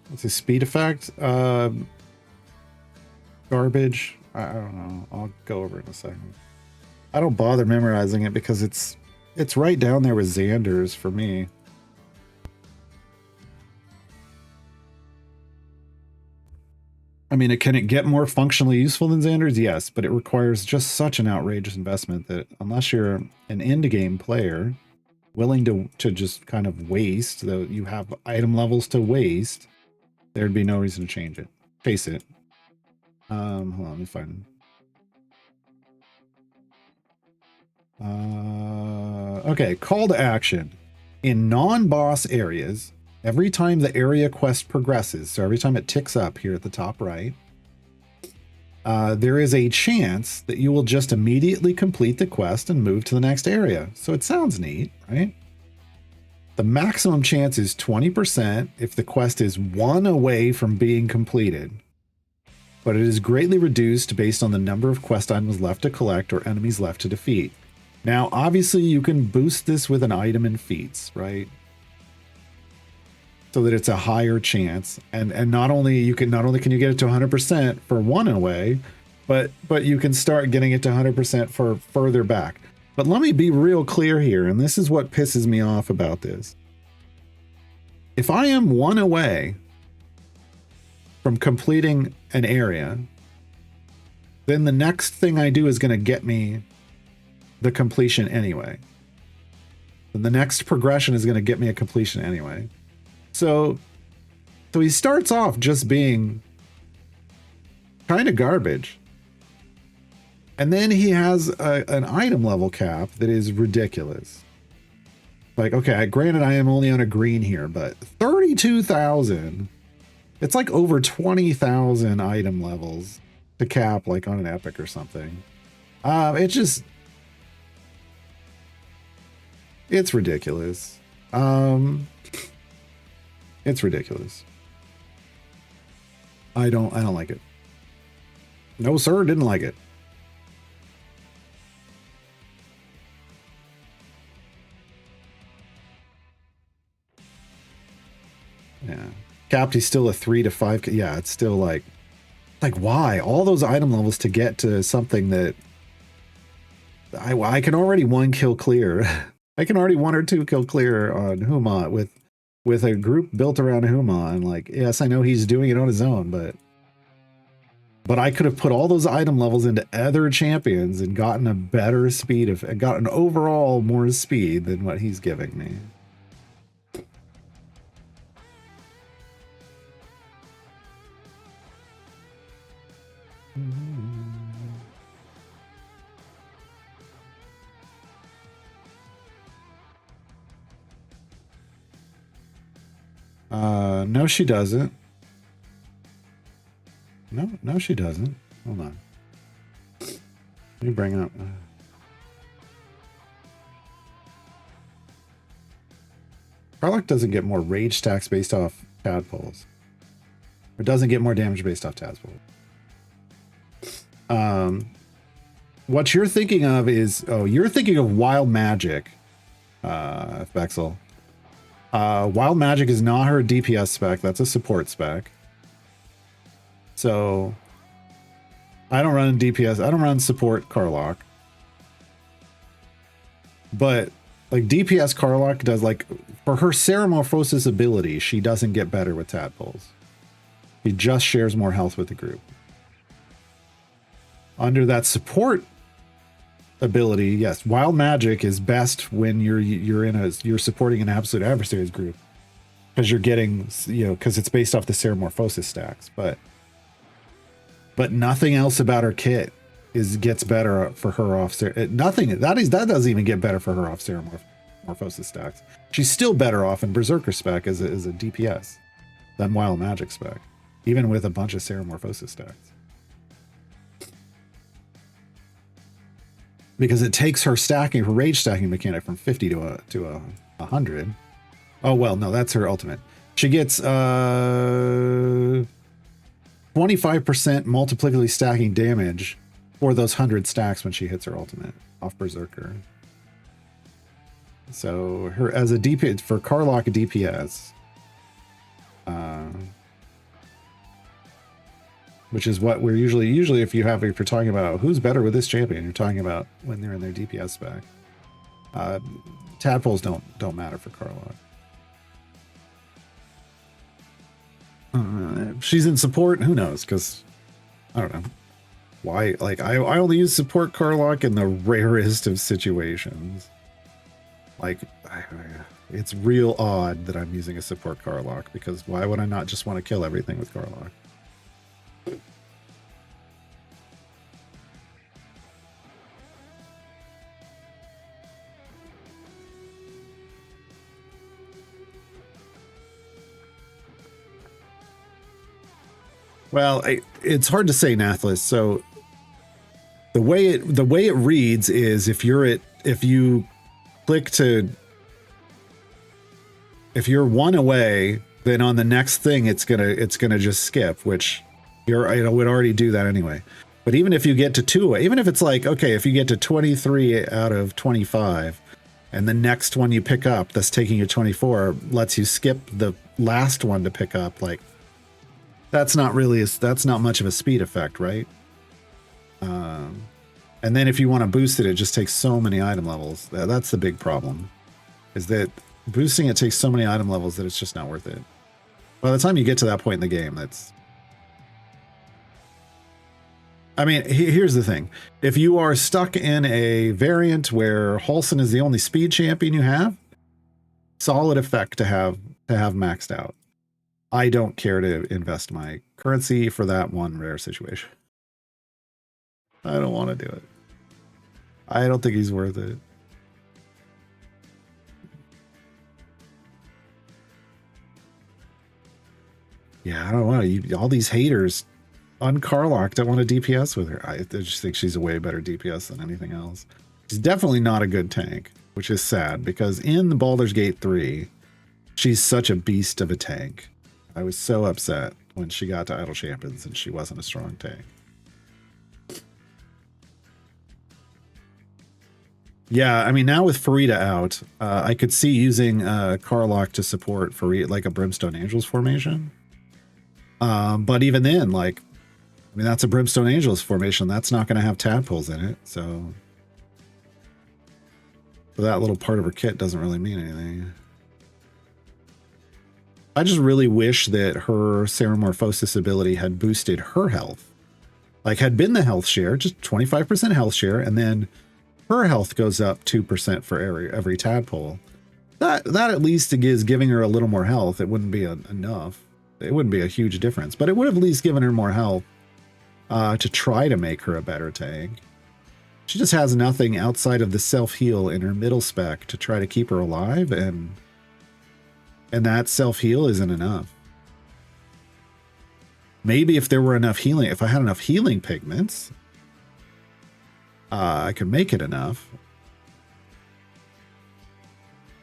What's his speed effect? Garbage. I don't know. I'll go over it in a second. I don't bother memorizing it because it's right down there with Xander's for me. I mean, can it get more functionally useful than Xander's? Yes, but it requires just such an outrageous investment that unless you're an end-game player willing to just kind of waste, though you have item levels to waste, there'd be no reason to change it. Chase it. Hold on, let me find. Okay, call to action. In non-boss areas, every time the area quest progresses, so every time it ticks up here at the top right, there is a chance that you will just immediately complete the quest and move to the next area. So it sounds neat, right? The maximum chance is 20% if the quest is 1 away from being completed. but it is greatly reduced based on the number of quest items left to collect or enemies left to defeat. Now, obviously, you can boost this with an item and feats, right? So that it's a higher chance, and not only can you get it to 100% for one away, but you can start getting it to 100% for further back. But let me be real clear here, and this is what pisses me off about this. If I am one away from completing an area, then the next thing I do is going to get me the completion anyway. And the next progression is going to get me a completion anyway. So he starts off just being kind of garbage. And then he has an item level cap that is ridiculous. Like, okay, granted I am only on a green here, but 32,000. It's like over 20,000 item levels to cap, like on an epic or something. It's ridiculous. It's ridiculous. I don't like it. No, sir, didn't like it. Yeah. Capped, he's still a 3 to 5. Yeah, it's still like why? All those item levels to get to something that I can already 1 kill clear. I can already 1 or 2 kill clear on Huma with a group built around Huma, and like, yes, I know he's doing it on his own, but I could have put all those item levels into other champions and gotten a better speed gotten overall more speed than what he's giving me. No, she doesn't. No, she doesn't. Hold on. Let me bring up. Karlach doesn't get more rage stacks based off tadpoles. It doesn't get more damage based off tadpoles. What you're thinking of is, you're thinking of Wild Magic, Bexel. Wild Magic is not her DPS spec. That's a support spec. So I don't run DPS. I don't run support Karlach. But like DPS Karlach does, like for her Ceramorphosis ability, she doesn't get better with tadpoles. She just shares more health with the group. Under that support ability, yes, Wild Magic is best when you're supporting an absolute adversaries group, because you're getting, because it's based off the Ceramorphosis stacks, but nothing else about her kit gets better for her off nothing that doesn't even get better for her off Ceramorphosis stacks. She's still better off in Berserker spec as a DPS than Wild Magic spec, even with a bunch of Ceramorphosis stacks. Because it takes her rage stacking mechanic from 50 to 100. Oh, well, no, that's her ultimate. She gets 25% multiplicatively stacking damage for those 100 stacks when she hits her ultimate off Berserker. So her as a DPS for Karlach DPS, which is what we're usually if you're talking about who's better with this champion, you're talking about when they're in their DPS spec. Tadpoles don't matter for Karlach. If she's in support, who knows? Because I don't know why. Like I only use support Karlach in the rarest of situations. Like it's real odd that I'm using a support Karlach, because why would I not just want to kill everything with Karlach? Well, it's hard to say, Nathless. So the way it reads is if you're one away, then on the next thing it's gonna just skip, which It would already do that anyway. But even if you get to 2, even if it's like, okay, if you get to 23 out of 25, and the next one you pick up that's taking you 24 lets you skip the last one to pick up, like, that's not much of a speed effect, right? And then if you want to boost it, it just takes so many item levels. That's the big problem, is that boosting it takes so many item levels that it's just not worth it. By the time you get to that point in the game, I mean, here's the thing. If you are stuck in a variant where Halsin is the only speed champion you have, solid effect to have maxed out. I don't care to invest my currency for that one rare situation. I don't want to do it. I don't think he's worth it. Yeah, I don't know. All these haters on Carlock don't want to DPS with her. I just think she's a way better DPS than anything else. She's definitely not a good tank, which is sad, because in the Baldur's Gate 3, she's such a beast of a tank. I was so upset when she got to Idle Champions and she wasn't a strong tank. Yeah, I mean, now with Farida out, I could see using Carlock to support Farida, like a Brimstone Angels formation. But even then, like, I mean, that's a Brimstone Angels formation. That's not going to have tadpoles in it, so that little part of her kit doesn't really mean anything. I just really wish that her Ceramorphosis ability had boosted her health. Like, had been the health share, just 25% health share, and then her health goes up 2% for every tadpole. That at least is giving her a little more health. It wouldn't be enough. It wouldn't be a huge difference, but it would have at least given her more health to try to make her a better tank. She just has nothing outside of the self-heal in her middle spec to try to keep her alive, and that self-heal isn't enough. Maybe if there were enough healing, if I had enough healing pigments, I could make it enough.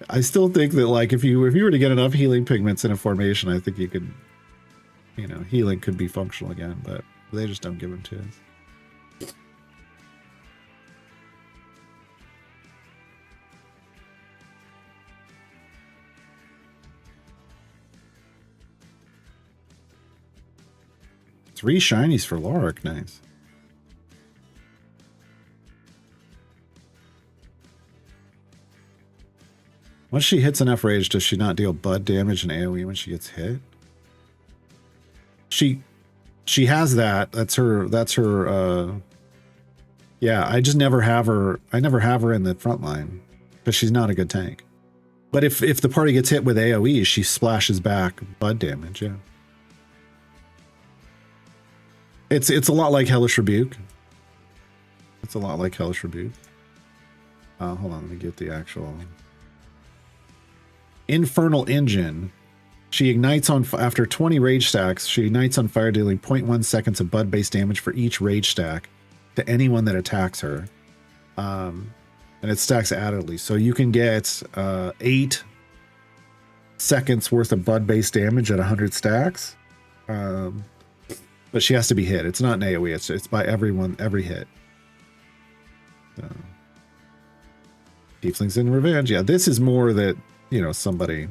I still think that, like, if you were to get enough healing pigments in a formation, I think you could, you know, healing could be functional again, but they just don't give them to us. Three shinies for Lorik, nice. Once she hits enough rage, does she not deal bud damage and AoE when she gets hit? She has that. That's her yeah, I just never have her. I never have her in the front line because she's not a good tank. But if the party gets hit with AoE, she splashes back bud damage, yeah. It's a lot like Hellish Rebuke. It's a lot like Hellish Rebuke. Hold on, let me get the actual Infernal Engine. She ignites on after 20 rage stacks. She ignites on fire, dealing 0.1 seconds of bud-based damage for each rage stack to anyone that attacks her. And it stacks addedly, so you can get 8 seconds worth of bud-based damage at 100 stacks. But she has to be hit. It's not an AoE. It's by every hit. So. Tieflings in Revenge. Yeah, this is more that, you know, somebody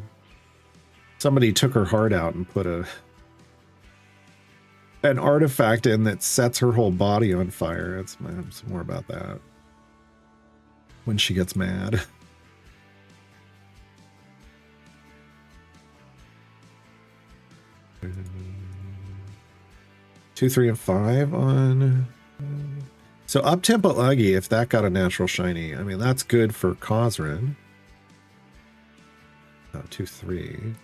took her heart out and put an artifact in that sets her whole body on fire. It's more about that. When she gets mad. 2, 3, and 5 on. So up-tempo Uggy, if that got a natural shiny, I mean, that's good for Cosrin. Oh, 2, 3.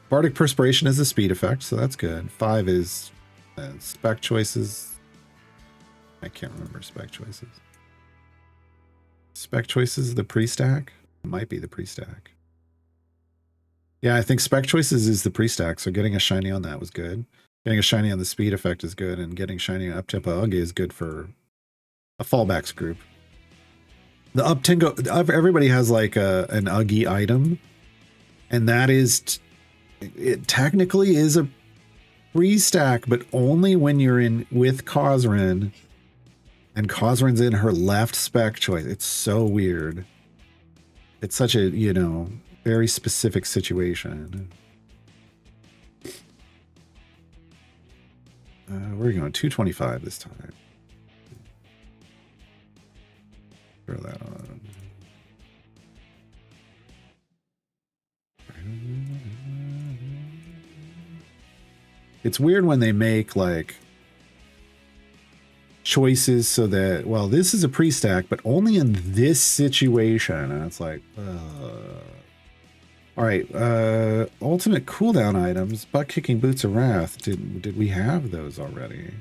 Bardic Perspiration is a speed effect, so that's good. 5 is spec choices. I can't remember spec choices. Spec choices, the pre-stack? It might be the pre-stack. Yeah, I think spec choices is the pre-stack, so getting a shiny on that was good. Getting a shiny on the speed effect is good, and getting shiny on up-tempo Uggy is good for a fallbacks group. The up-tempo, everybody has like an Uggy item, and that is, it technically is pre-stack, but only when you're in with Cosrin, and Cosrin's in her left spec choice. It's so weird. It's such a, you know, very specific situation. We're going 225 this time. Throw that on. It's weird when they make like choices so that, well, this is a pre-stack, but only in this situation. And it's like, all right, ultimate cooldown items, butt kicking boots of wrath. Did we have those already?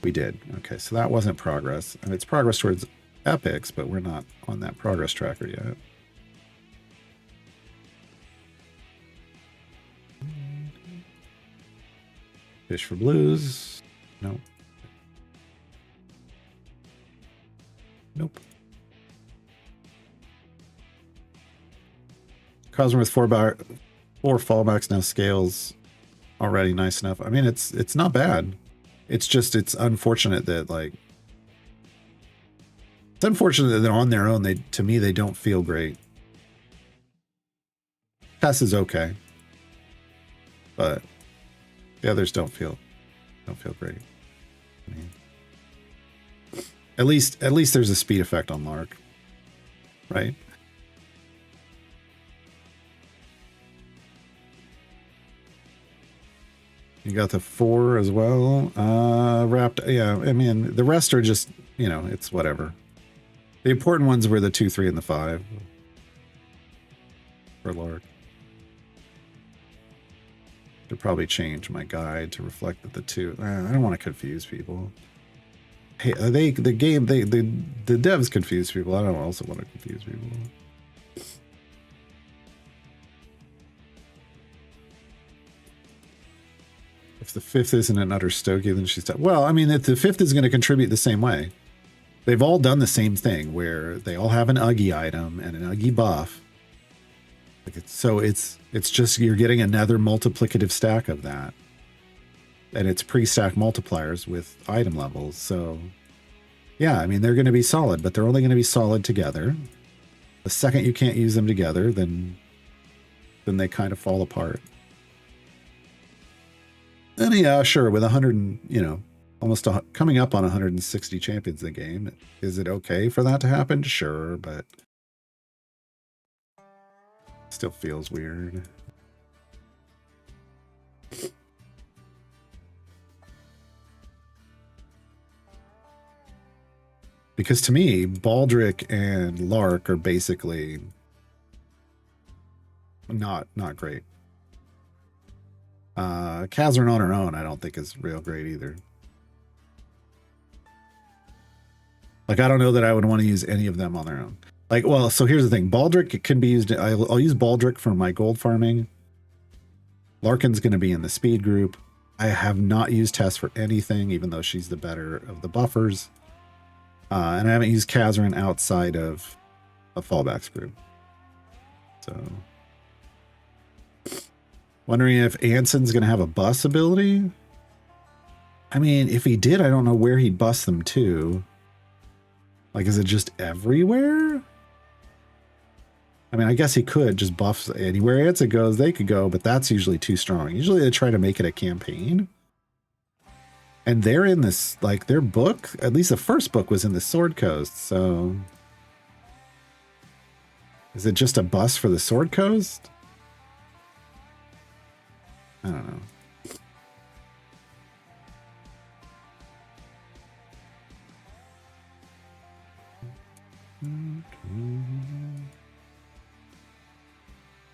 We did. Okay, so that wasn't progress. And it's progress towards epics, but we're not on that progress tracker yet. Fish for blues. Nope. Nope. Cosmo with four fallbacks now scales already nice enough. I mean, it's not bad. It's just, it's unfortunate that like, it's unfortunate that on their own, to me, they don't feel great. Tess is okay, but the others don't feel great. I mean, at least there's a speed effect on Lark, right? You got the 4 as well. Wrapped, yeah. I mean, the rest are just, you know, it's whatever. The important ones were the 2, 3, and the 5 for Lark. Should probably change my guide to reflect that the 2. I don't want to confuse people. Hey, the devs confuse people. I don't also want to confuse people. If the 5th isn't an utter stogie, then she's done. Well, I mean, if the 5th is going to contribute the same way. They've all done the same thing where they all have an Uggy item and an Uggy buff. Like it's just you're getting another multiplicative stack of that. And it's pre-stack multipliers with item levels. So yeah, I mean, they're going to be solid, but they're only going to be solid together. The second you can't use them together, then they kind of fall apart. And yeah, sure, with 100, you know, almost coming up on 160 champions in the game, is it okay for that to happen? Sure, but still feels weird. Because to me, Baldric and Lark are basically not great. Kazrin on her own, I don't think is real great either. Like, I don't know that I would want to use any of them on their own. Like, well, so here's the thing. Baldric can be used. I'll use Baldric for my gold farming. Larkin's going to be in the speed group. I have not used Tess for anything, even though she's the better of the buffers. And I haven't used Kazrin outside of a fallbacks group. So, wondering if Anson's going to have a bus ability. I mean, if he did, I don't know where he'd bus them to. Like, is it just everywhere? I mean, I guess he could just buff anywhere Anson goes, they could go, but that's usually too strong. Usually they try to make it a campaign. And they're in this, like, their book, at least the first book was in the Sword Coast, so... Is it just a bus for the Sword Coast? I don't know.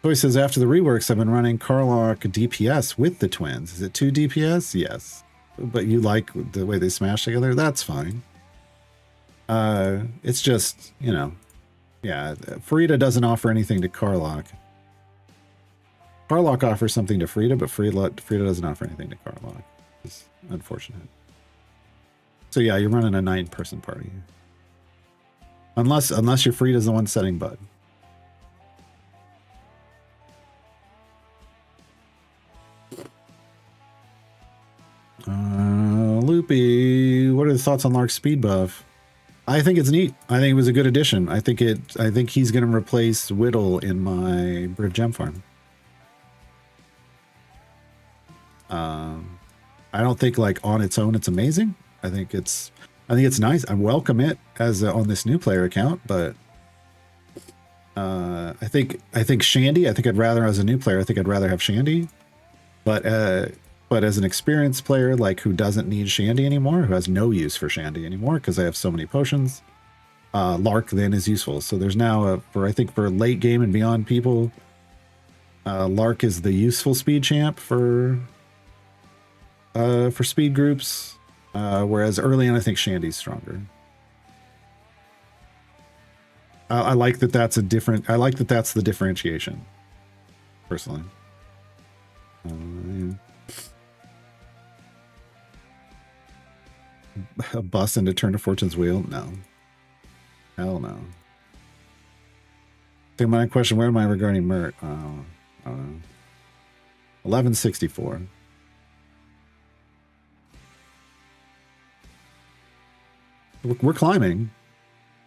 Toy says, after the reworks, I've been running Karlach DPS with the twins. Is it 2 DPS? Yes. But you like the way they smash together? That's fine. It's just, you know, yeah, Frida doesn't offer anything to Karlach. Karlach offers something to Frida, but Frida doesn't offer anything to Karlach. It's unfortunate. So yeah, you're running a 9-person party. Unless your Frida's the one setting Bud. thoughts on Lark's speed buff? I think it's neat. I think it was a good addition. I think he's going to replace Whittle in my Briv Gem farm. I don't think like on its own it's amazing. I think it's nice. I welcome it as on this new player account, but I think Shandy. I think I'd rather as a new player. I think I'd rather have Shandy, but as an experienced player, like who doesn't need Shandy anymore, who has no use for Shandy anymore because I have so many potions, Lark then is useful. So there's now for late game and beyond people, Lark is the useful speed champ for speed groups, whereas early on I think Shandy's stronger. I like that that's a different. I like that that's the differentiation, personally. Yeah. A bus into Turn to Fortune's Wheel? No. Hell no. Okay, my question, where am I regarding Mert? I don't know. 1164. We're climbing.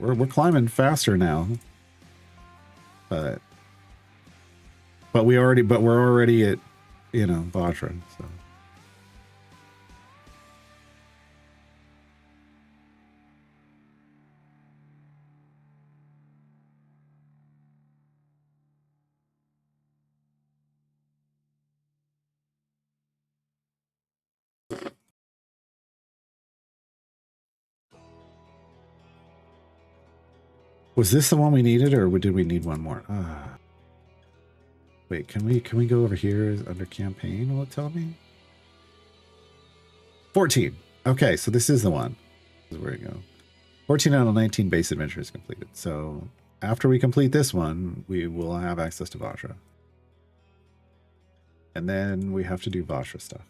We're climbing faster now. But we're already at, Vajra, so. Was this the one we needed, or did we need one more? Wait, can we go over here under campaign? Will it tell me? 14. Okay, so this is the one. This is where we go. 14 out of 19 base adventures completed. So after we complete this one, we will have access to Vajra. And then we have to do Vajra stuff.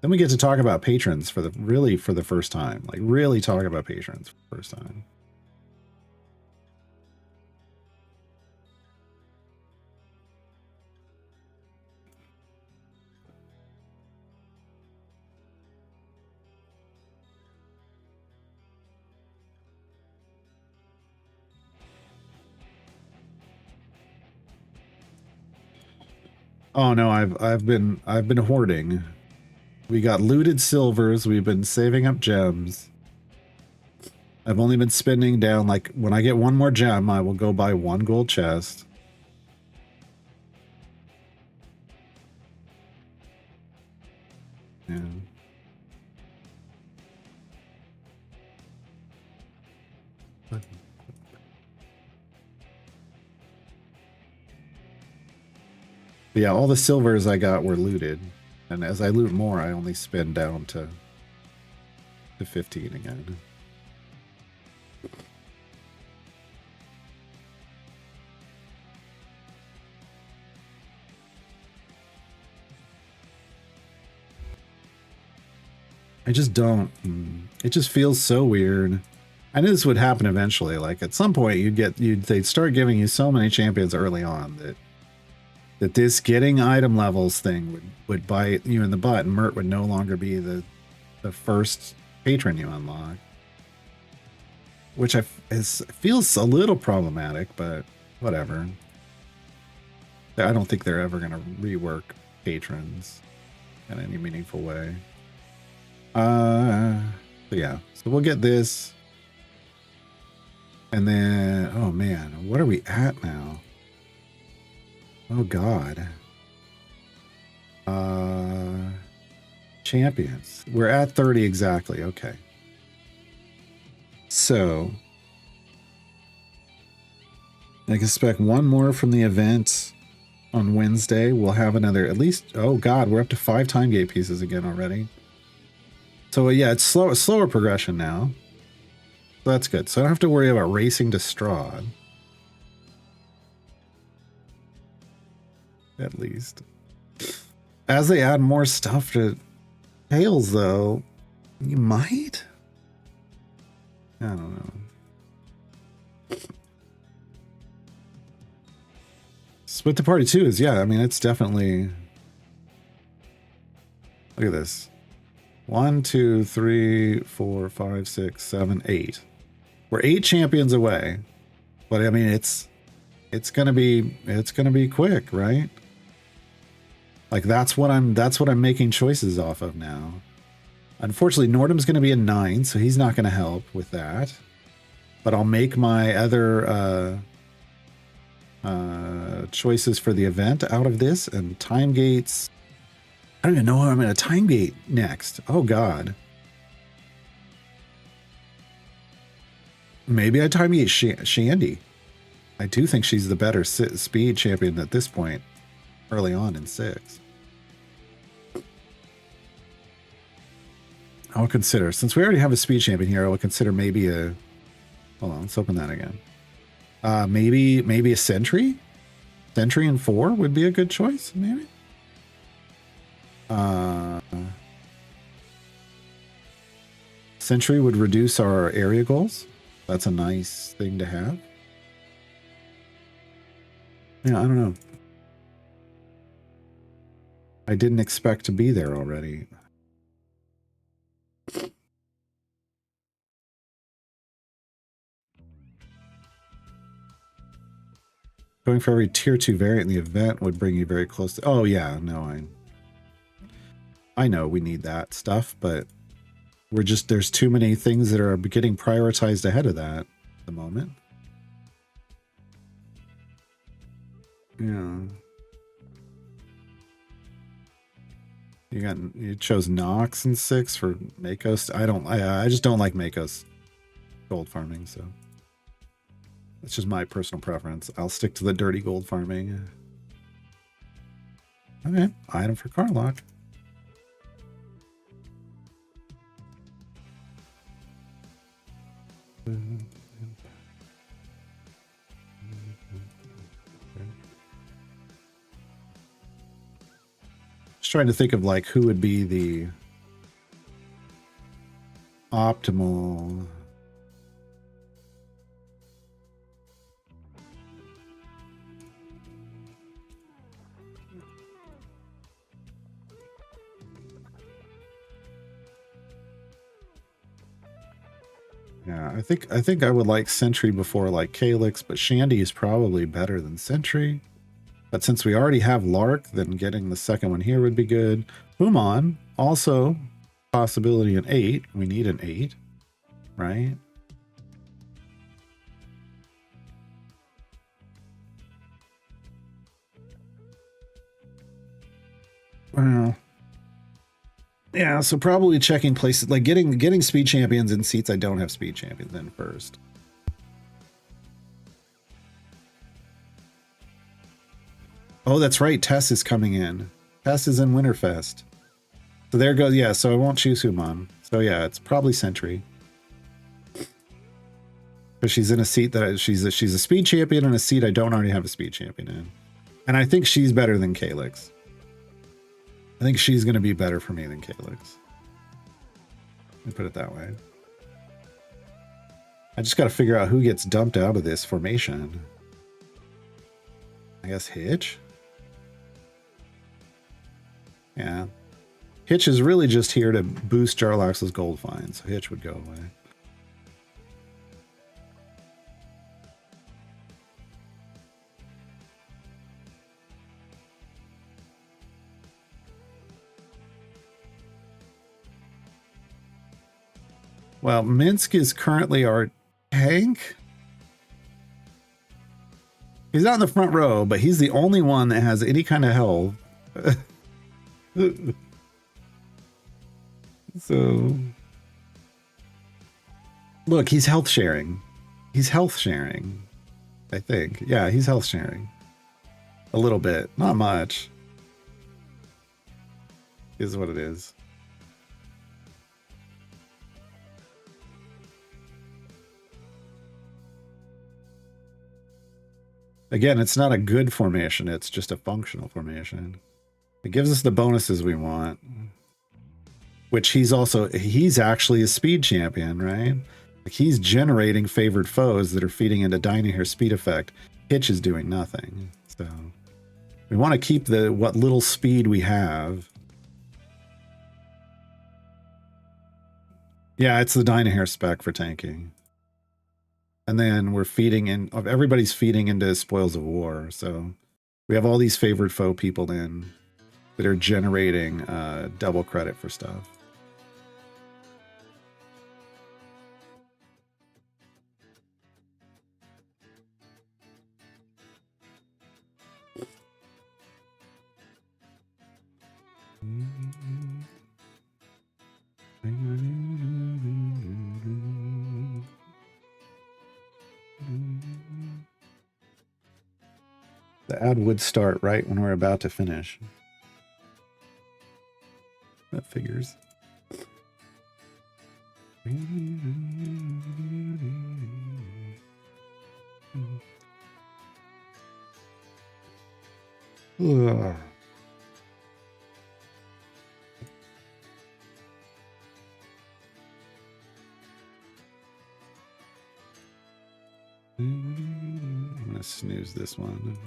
Then we get to talk about patrons for the first time. Like really talk about patrons for the first time. Oh no, I've been hoarding. We got looted silvers. We've been saving up gems. I've only been spending down, like, when I get one more gem, I will go buy one gold chest. Yeah. But yeah, all the silvers I got were looted. And as I loot more, I only spend down to 15 again. I just don't. It just feels so weird. I knew this would happen eventually. Like at some point, they'd start giving you so many champions early on that this getting item levels thing would bite you in the butt, and Mert would no longer be the first patron you unlock. Which feels a little problematic, but whatever. I don't think they're ever going to rework patrons in any meaningful way. So yeah, so we'll get this. And then, oh man, what are we at now? Oh God. Champions. We're at 30 exactly. Okay. So I can expect one more from the event on Wednesday. We'll have another, at least, oh God, we're up to 5 time gate pieces again already. So yeah, it's slower progression now. So that's good. So I don't have to worry about racing to Strahd. At least. As they add more stuff to Tales, though, you might? I don't know. Split the party too is, yeah, I mean, it's definitely Look at this. 1, 2, 3, 4, 5, 6, 7, 8. We're 8 champions away. But I mean, it's gonna be quick, right? Like that's what I'm making choices off of now. Unfortunately, Nordham's gonna be a 9, so he's not gonna help with that. But I'll make my other choices for the event out of this, and time gates. I don't even know how I'm gonna time gate next. Oh god. Maybe I time gate Shandy. I do think she's the better speed champion at this point, early on in 6. I'll consider, since we already have a speed champion here, I will consider maybe a, hold on, let's open that again. Maybe a sentry? Sentry in 4 would be a good choice, maybe? Sentry would reduce our area goals. That's a nice thing to have. Yeah, I don't know. I didn't expect to be there already. Going for every tier 2 variant in the event would bring you very close to... Oh, yeah, no, I know we need that stuff, but we're just... There's too many things that are getting prioritized ahead of that at the moment. Yeah. You chose Nox in 6 for Makos. I just don't like Makos gold farming, so that's just my personal preference. I'll stick to the dirty gold farming. Okay, item for Carlock. Just trying to think of like who would be the optimal. Yeah, I think I would like Sentry before like Calyx, but Shandy is probably better than Sentry. But since we already have Lark, then getting the second one here would be good. Human, also possibility an 8. We need an 8, right? Well, yeah, so probably checking places, like getting speed champions in seats I don't have speed champions in first. Oh, that's right. Tess is coming in. Tess is in Winterfest. So there goes. Yeah, so I won't choose Human. So yeah, it's probably Sentry. Because she's in a seat that she's a speed champion in a seat I don't already have a speed champion in. And I think she's better than Calyx. I think she's going to be better for me than Calyx. Let me put it that way. I just got to figure out who gets dumped out of this formation. I guess Hitch? Yeah. Hitch is really just here to boost Jarlaxle's gold find, so Hitch would go away. Well, Minsk is currently our tank. He's not in the front row, but he's the only one that has any kind of health. So, look, he's health sharing. He's health sharing, I think. Yeah, he's health sharing. A little bit, not much. Is what it is. Again, it's not a good formation. It's just a functional formation. It gives us the bonuses we want. Which he's actually a speed champion, right? Like he's generating favored foes that are feeding into Dynaheir speed effect. Hitch is doing nothing. So we want to keep what little speed we have. Yeah, it's the Dynahair spec for tanking. And then we're feeding in, everybody's feeding into Spoils of War. So we have all these favored foe people in that are generating double credit for stuff. The ad would start right when we're about to finish. That figures. Ugh. I'm gonna snooze this one.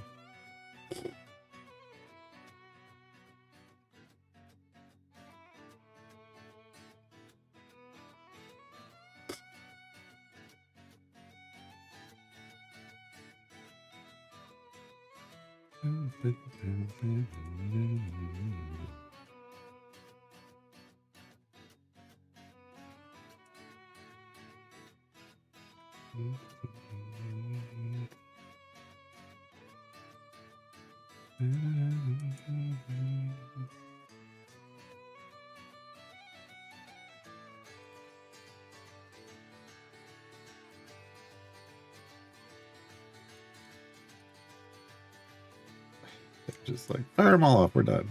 Just like fire them all off. We're done.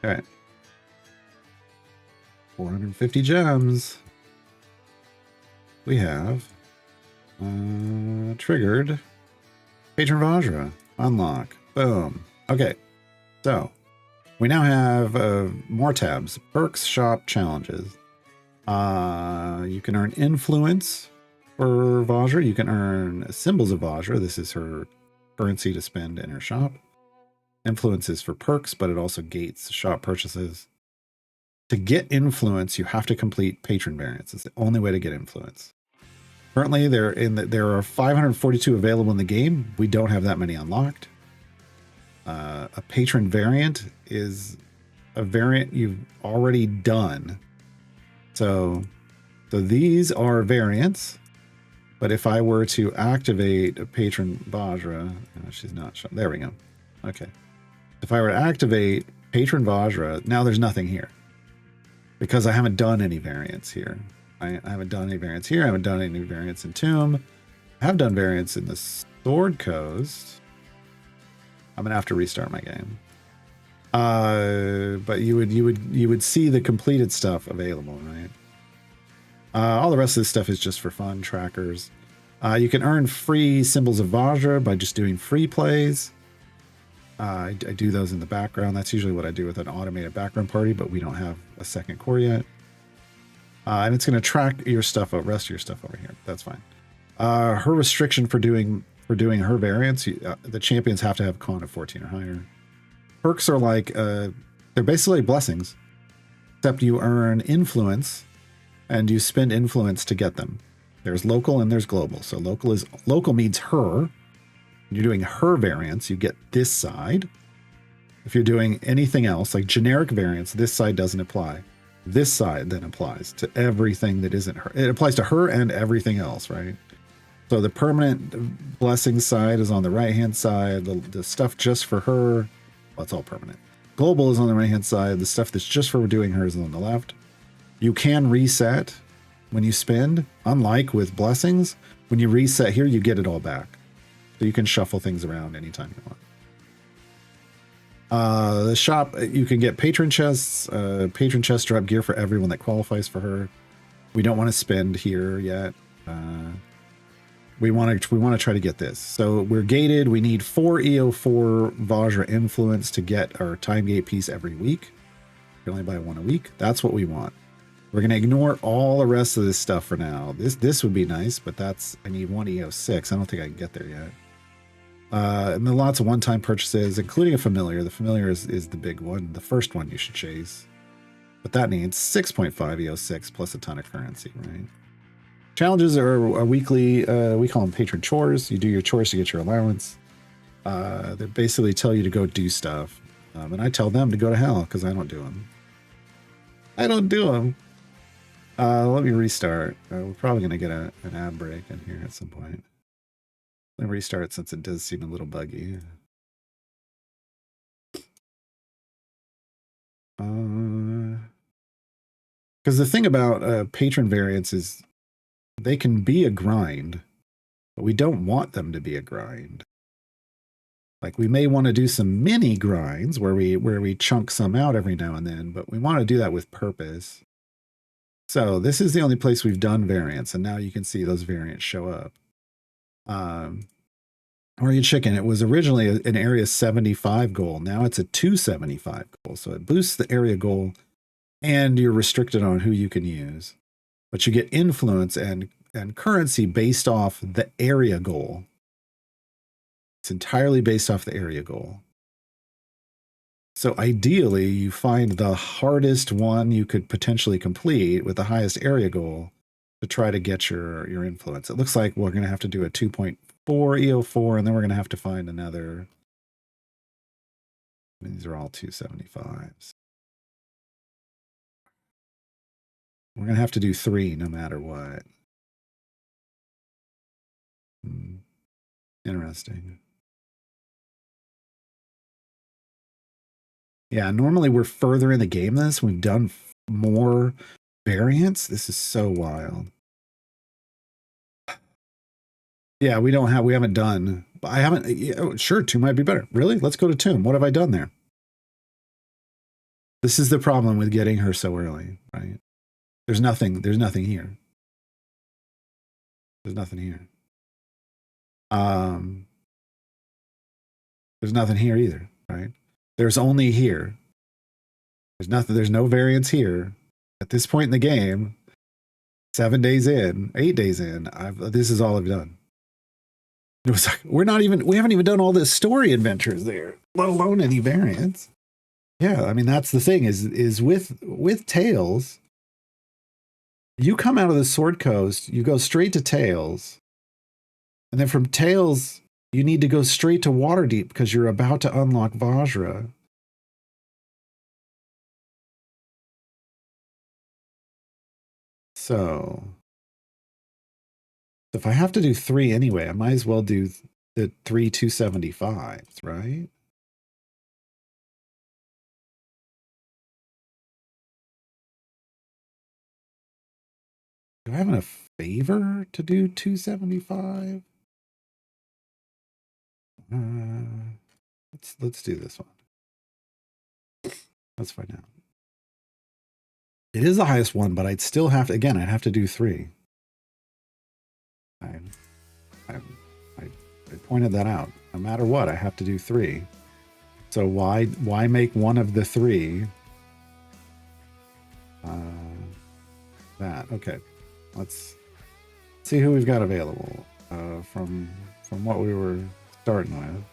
All right. 450 gems. We have triggered Patron Vajra. Unlock. Boom. Okay. So we now have more tabs. Perks, shop, challenges. You can earn influence for Vajra. You can earn symbols of Vajra. This is her currency to spend in her shop. Influence is for perks, but it also gates shop purchases. To get influence, you have to complete patron variants. It's the only way to get influence. Currently, there are 542 available in the game. We don't have that many unlocked. A patron variant is a variant you've already done. So these are variants. But if I were to activate a patron Vajra, she's not. There we go. Okay. If I were to activate Patron Vajra, now there's nothing here. Because I haven't done any variants here. I haven't done any variants here. I haven't done any variants in Tomb. I have done variants in the Sword Coast. I'm gonna have to restart my game. But you would see the completed stuff available, right? All the rest of this stuff is just for fun, trackers. You can earn free symbols of Vajra by just doing free plays. I do those in the background. That's usually what I do with an automated background party, but we don't have a second core yet. And it's going to track your stuff, rest of your stuff over here. That's fine. Her restriction for doing her variants, the champions have to have a con of 14 or higher. Perks are like, they're basically blessings, except you earn influence and you spend influence to get them. There's local and there's global. So local means her. You're doing her variants, you get this side. If you're doing anything else, like generic variants, this side doesn't apply. This side then applies to everything that isn't her. It applies to her and everything else, right? So the permanent blessing side is on the right-hand side. The stuff just for her, well, it's all permanent. Global is on the right-hand side. The stuff that's just for doing hers is on the left. You can reset when you spend. Unlike with blessings, when you reset here, you get it all back. So you can shuffle things around anytime you want. The shop, you can get patron chests. Patron chests drop gear for everyone that qualifies for her. We don't want to spend here yet. We want to try to get this. So we're gated. We need 4 EO4 Vajra influence to get our time gate piece every week. We can only buy one a week. That's what we want. We're going to ignore all the rest of this stuff for now. This would be nice, but I need 1 EO6. I don't think I can get there yet. And then lots of one-time purchases, including a familiar. The familiar is the big one. The first one you should chase. But that needs 6.5 EO6 plus a ton of currency, right? Challenges are weekly. We call them patron chores. You do your chores to get your allowance. They basically tell you to go do stuff. And I tell them to go to hell because I don't do them. I don't do them. Let me restart. We're probably going to get an ad break in here at some point. Let me restart since it does seem a little buggy. Because the thing about patron variants is they can be a grind, but we don't want them to be a grind. Like we may want to do some mini grinds where we chunk some out every now and then, but we want to do that with purpose. So this is the only place we've done variants, and now you can see those variants show up. Oreo Chicken, it was originally an area 75 goal. Now it's a 275 goal. So it boosts the area goal and you're restricted on who you can use. But you get influence and currency based off the area goal. It's entirely based off the area goal. So ideally, you find the hardest one you could potentially complete with the highest area goal to try to get your influence. It looks like we're going to have to do a 2.4 EO4, and then we're going to have to find another. These are all 275s. We're going to have to do 3 no matter what. Interesting. Yeah, normally we're further in the game than this. We've done more variants. This is so wild. Yeah, we haven't done. I haven't. Yeah, sure, 2 might be better. Really? Let's go to Tomb. What have I done there? This is the problem with getting her so early, right? There's nothing here. There's nothing here. There's nothing here either, right? There's only here. There's nothing. There's no variance here. At this point in the game, 7 days in, 8 days in, this is all I've done. It was like, we haven't even done all the story adventures there, let alone any variants. Yeah, I mean, that's the thing is with Tales, you come out of the Sword Coast, you go straight to Tales, and then from Tales, you need to go straight to Waterdeep because you're about to unlock Vajra. So if I have to do 3 anyway, I might as well do the 3 275s, right? Do I have enough favor to do 275? Let's do this one. Let's find out. It is the highest one, but I'd still have to, again, I'd have to do 3. I pointed that out. No matter what, I have to do 3. So why make one of the 3 that? Okay, let's see who we've got available from what we were starting with.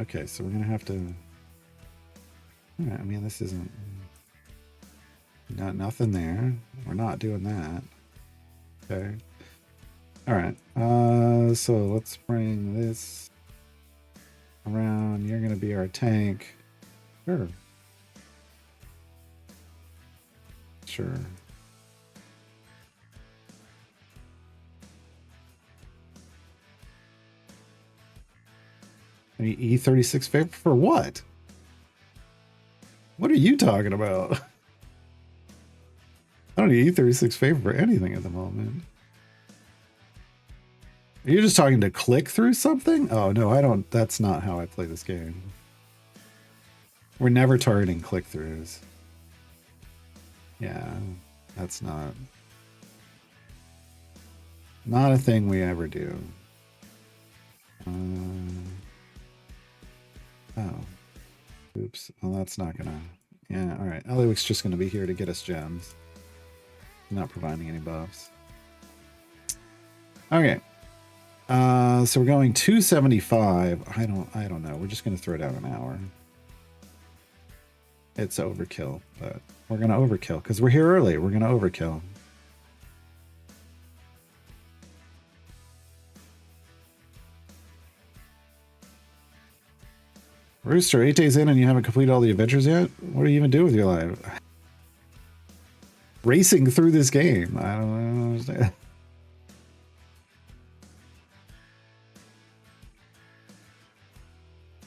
Okay, so we're gonna have to. All right, I mean, this isn't nothing there. We're not doing that. Okay. All right. So let's bring this around. You're gonna be our tank. Sure. Sure. Any E36 favor for what? What are you talking about? I don't need E36 favor for anything at the moment. Are you just talking to click through something? Oh, no, I don't. That's not how I play this game. We're never targeting click-throughs. Yeah, that's not a thing we ever do. Oh. Oops. Well, that's not gonna... Yeah, alright. Eliwick's just gonna be here to get us gems. Not providing any buffs. Okay. So we're going 275. I don't know. We're just gonna throw down an hour. it's overkill, but we're gonna overkill because we're here early. We're gonna overkill. Rooster, 8 days in and you haven't completed all the adventures yet? What do you even do with your life? Racing through this game. I don't understand.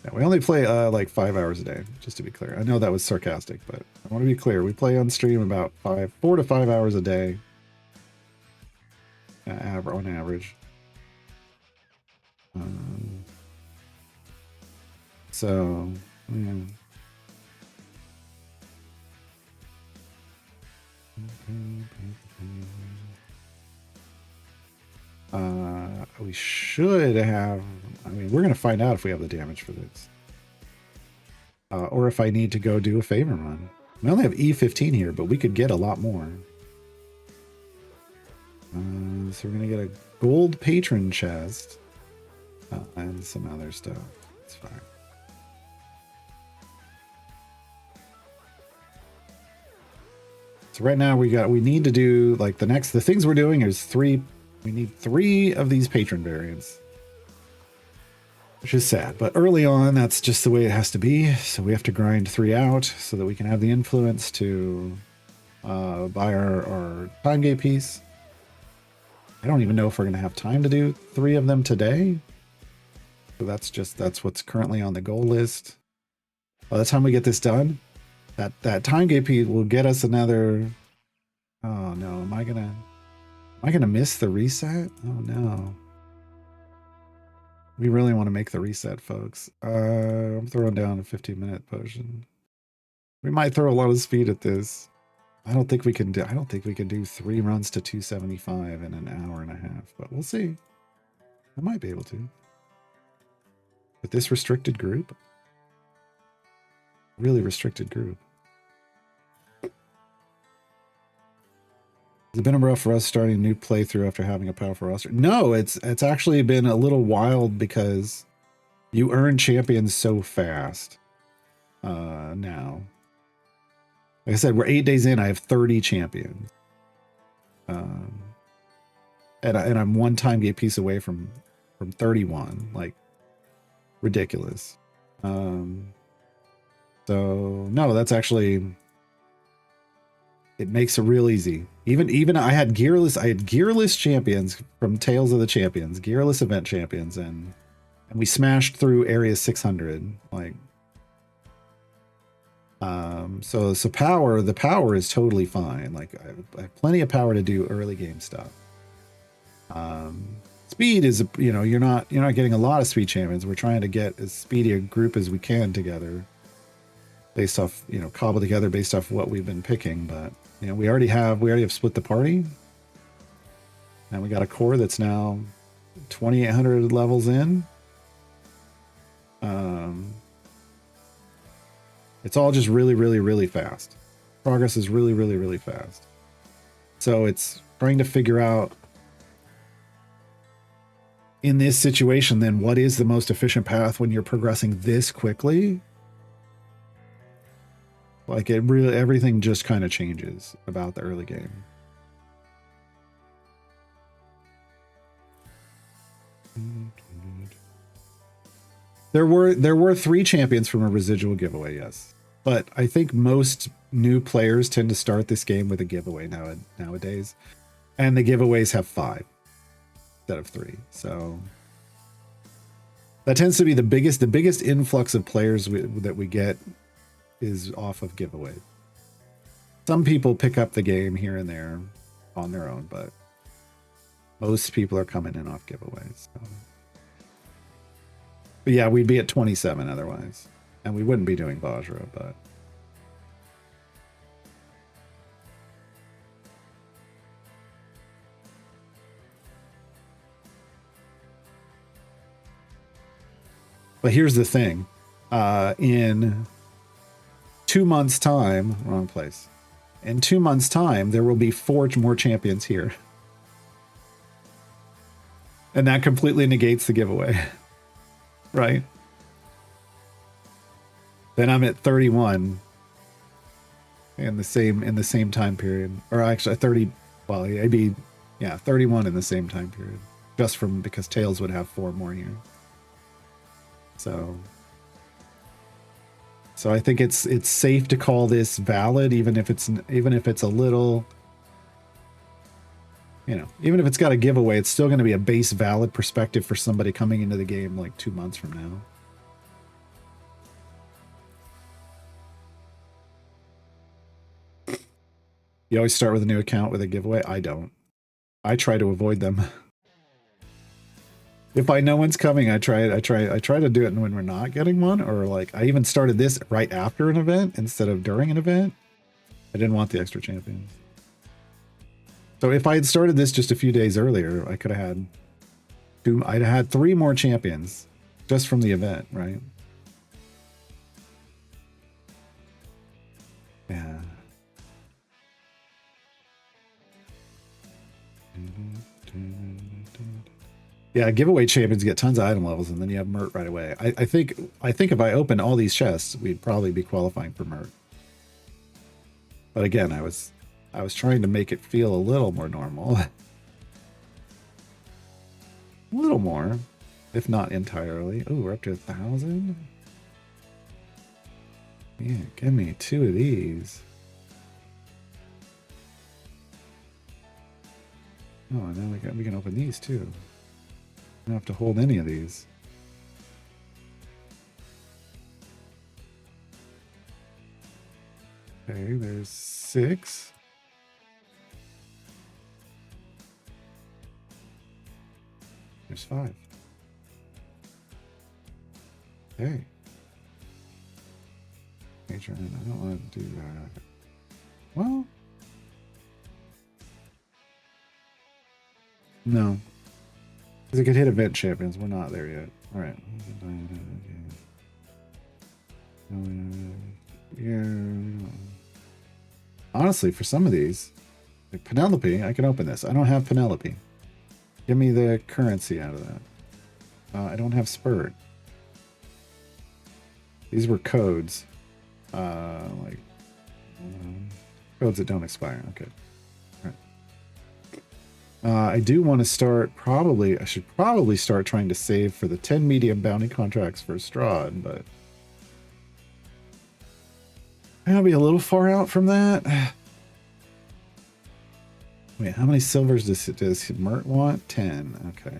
Yeah, we only play like 5 hours a day, just to be clear. I know that was sarcastic, but I want to be clear. We play on stream about 4 to 5 hours a day on average. So, yeah. We should have, I mean, we're going to find out if we have the damage for this. Or if I need to go do a favor run. We only have E15 here, but we could get a lot more. So we're going to get a gold patron chest. And some other stuff. It's fine. So right now we need to do like the things we're doing is 3. We need 3 of these patron variants, which is sad, but early on that's just the way it has to be. So we have to grind 3 out so that we can have the influence to buy our time gate piece. I don't even know if we're gonna have time to do 3 of them today. So that's what's currently on the goal list. By the time we get this done, that time gate piece will get us another. Oh no, am I gonna miss the reset? Oh no. We really want to make the reset, folks. I'm throwing down a 15-minute potion. We might throw a lot of speed at this. I don't think we can do 3 runs to 275 in an hour and a half, but we'll see. I might be able to. With this restricted group. Really restricted group. Has it been rough for us starting a new playthrough after having a powerful roster? No, it's actually been a little wild because you earn champions so fast now. Like I said, we're 8 days in. I have 30 champions, and I'm 1 time gate piece away from 31. Like ridiculous. So no, that's actually. It makes it real easy. Even I had gearless champions from Tales of the Champions, gearless event champions, and we smashed through area 600. Like, so the power is totally fine. Like I have plenty of power to do early game stuff. Speed is, you're not getting a lot of speed champions. We're trying to get as speedy a group as we can together, based off cobble together based off what we've been picking, but. We already have split the party, and we got a core that's now 2,800 levels in. It's all just really, really, really fast. Progress is really, really, really fast. So it's trying to figure out in this situation, then what is the most efficient path when you're progressing this quickly? Like everything just kind of changes about the early game. There were 3 champions from a residual giveaway, yes. But I think most new players tend to start this game with a giveaway nowadays. And the giveaways have 5 instead of 3. So that tends to be the biggest influx of players that we get is off of giveaway. Some people pick up the game here and there on their own, but most people are coming in off giveaways. So. But yeah, we'd be at 27 otherwise, and we wouldn't be doing Vajra, but. But here's the thing, in 2 months' time, wrong place. In 2 months' time, there will be 4 more champions here. And that completely negates the giveaway. Right? Then I'm at 31. in the same time period, or actually 30. Well, it'd be 31 in the same time period, just from because Tails would have 4 more years. So I think it's safe to call this valid, even if it's a little, even if it's got a giveaway, it's still going to be a base valid perspective for somebody coming into the game like 2 months from now. You always start with a new account with a giveaway. I don't. I try to avoid them. If I know when's coming, I try to do it when we're not getting one, or like I even started this right after an event instead of during an event. I didn't want the extra champions. So if I had started this just a few days earlier, I could have had I'd have had 3 more champions just from the event, right? Yeah. Yeah, giveaway champions get tons of item levels, and then you have Mert right away. I think if I opened all these chests, we'd probably be qualifying for Mert. But again, I was trying to make it feel a little more normal. A little more, if not entirely. Oh, we're up to 1,000. Yeah, give me 2 of these. Oh, now we can open these too. I don't have to hold any of these. Okay, there's 6. There's 5. Okay. Major, I don't want to do that. Well, no. Because it could hit event champions. We're not there yet. All right. Yeah. Honestly, for some of these, like Penelope, I can open this. I don't have Penelope. Give me the currency out of that. I don't have Spurt. These were codes. Codes that don't expire. Okay. I do want to start, I should probably start trying to save for the 10 medium bounty contracts for Strahd, but I'll be a little far out from that. Wait, how many silvers does Mert want? 10. Okay.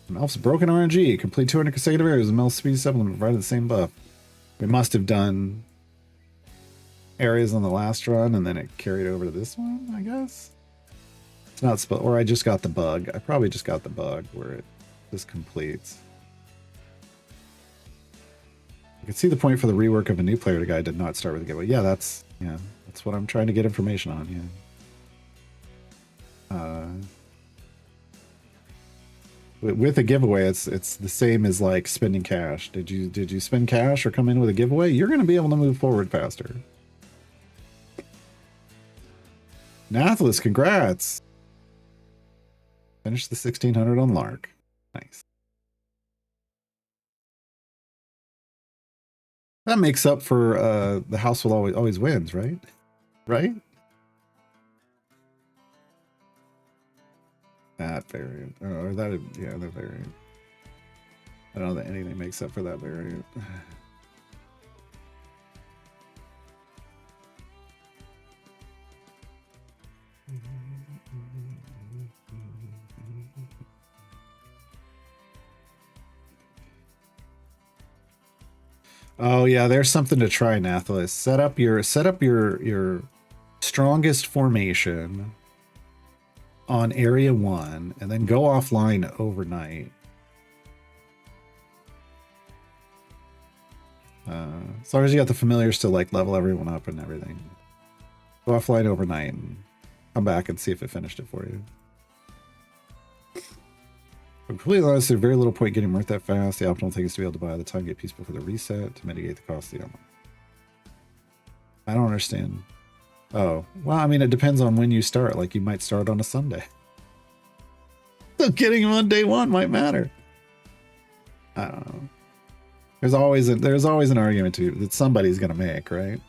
Melf's broken RNG. Complete 200 consecutive areas. Melf's speed supplement provided the same buff. We must have done areas on the last run and then it carried over to this one, I guess. It's not or I just got the bug. I probably just got the bug where it just completes. I can see the point for the rework of a new player to guide did not start with a giveaway. Yeah, that's what I'm trying to get information on. Yeah. With a giveaway, it's the same as like spending cash. Did you spend cash or come in with a giveaway? You're going to be able to move forward faster. Nathless, congrats! Finish the 1600 on Lark. Nice. That makes up for the house will always wins, right? Right? That variant. Or that, yeah, that variant. I don't know that anything makes up for that variant. Oh yeah, there's something to try, Nathalis. Set up your strongest formation on area 1 and then go offline overnight. As long as you got the familiars to like level everyone up and everything. Go offline overnight and come back and see if it finished it for you. I'm completely honest, there's very little point getting Mert that fast. The optimal thing is to be able to buy the time get piece before the reset to mitigate the cost of the ammo. I don't understand. Oh, well, I mean, it depends on when you start. Like, you might start on a Sunday. So getting him on day one might matter. I don't know. There's always an argument that somebody's gonna make, right?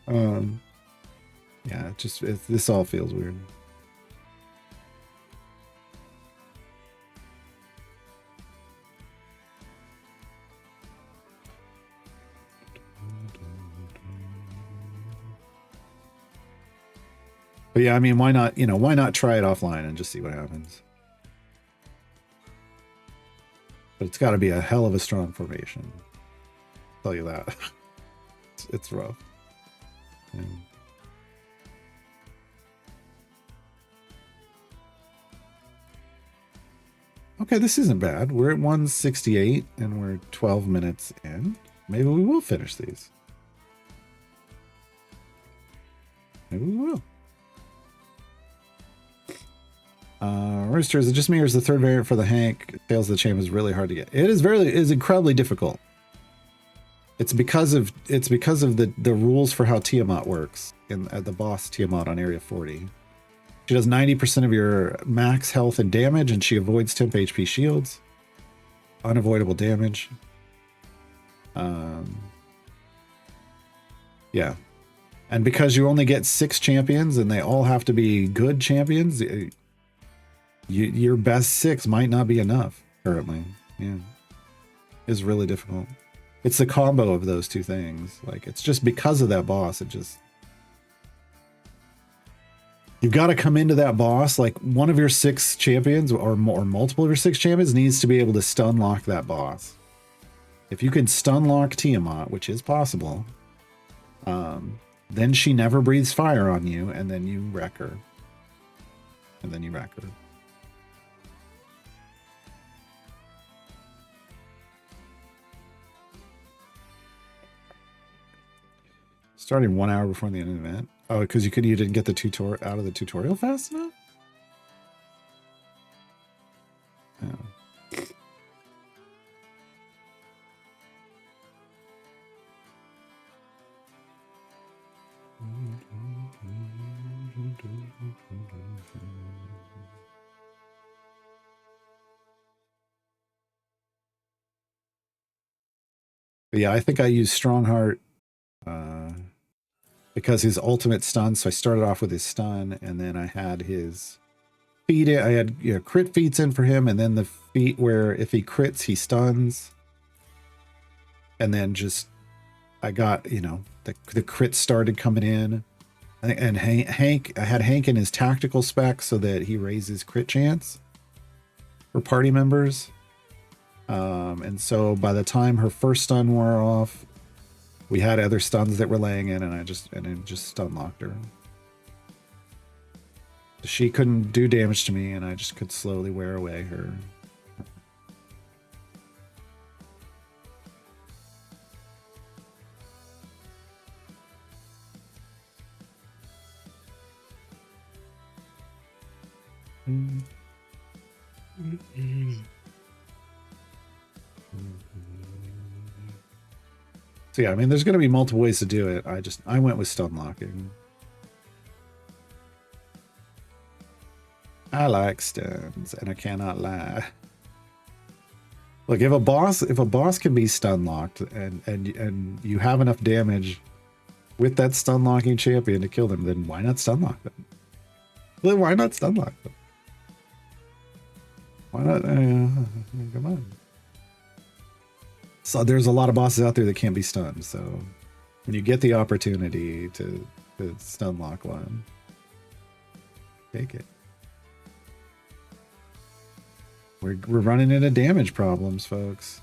Yeah, this all feels weird. But yeah, I mean, why not? Why not try it offline and just see what happens? But it's got to be a hell of a strong formation. I'll tell you that. It's rough. Yeah. Okay, this isn't bad. We're at 168 and we're 12 minutes in. Maybe we will finish these. Maybe we will. Roosters, it just mirrors the third variant for the Hank. Tails of the Chain is really hard to get. It is incredibly difficult. It's because of the rules for how Tiamat works at the boss Tiamat on Area 40. She does 90% of your max health and damage, and she avoids temp HP shields. Unavoidable damage. Yeah. And because you only get 6 champions, and they all have to be good champions, your best 6 might not be enough currently. Yeah. It's really difficult. It's the combo of those two things. Like, it's just because of that boss, you've got to come into that boss, like one of your 6 champions or multiple of your 6 champions needs to be able to stun lock that boss. If you can stun lock Tiamat, which is possible, then she never breathes fire on you, and then you wreck her. Starting 1 hour before the end of the event. Oh, because you didn't get the tutorial out of the tutorial fast enough? Oh. But yeah, I think I used Strongheart because his ultimate stun. So I started off with his stun, and then I had his feat. I had crit feats in for him, and then the feat where if he crits, he stuns. And then just I got the crit started coming in, and Hank. I had Hank in his tactical spec so that he raises crit chance for party members. And so by the time her first stun wore off, we had other stuns that were laying in, and it just stun locked her. She couldn't do damage to me, and I just could slowly wear away her. So yeah, I mean, there's going to be multiple ways to do it. I went with stun locking. I like stuns, and I cannot lie. Look, if a boss can be stun locked, and you have enough damage with that stun locking champion to kill them, then why not stun lock them? Then why not stun lock them? Why not? Come on. So there's a lot of bosses out there that can't be stunned. So when you get the opportunity to stun lock one, take it. We're running into damage problems, folks.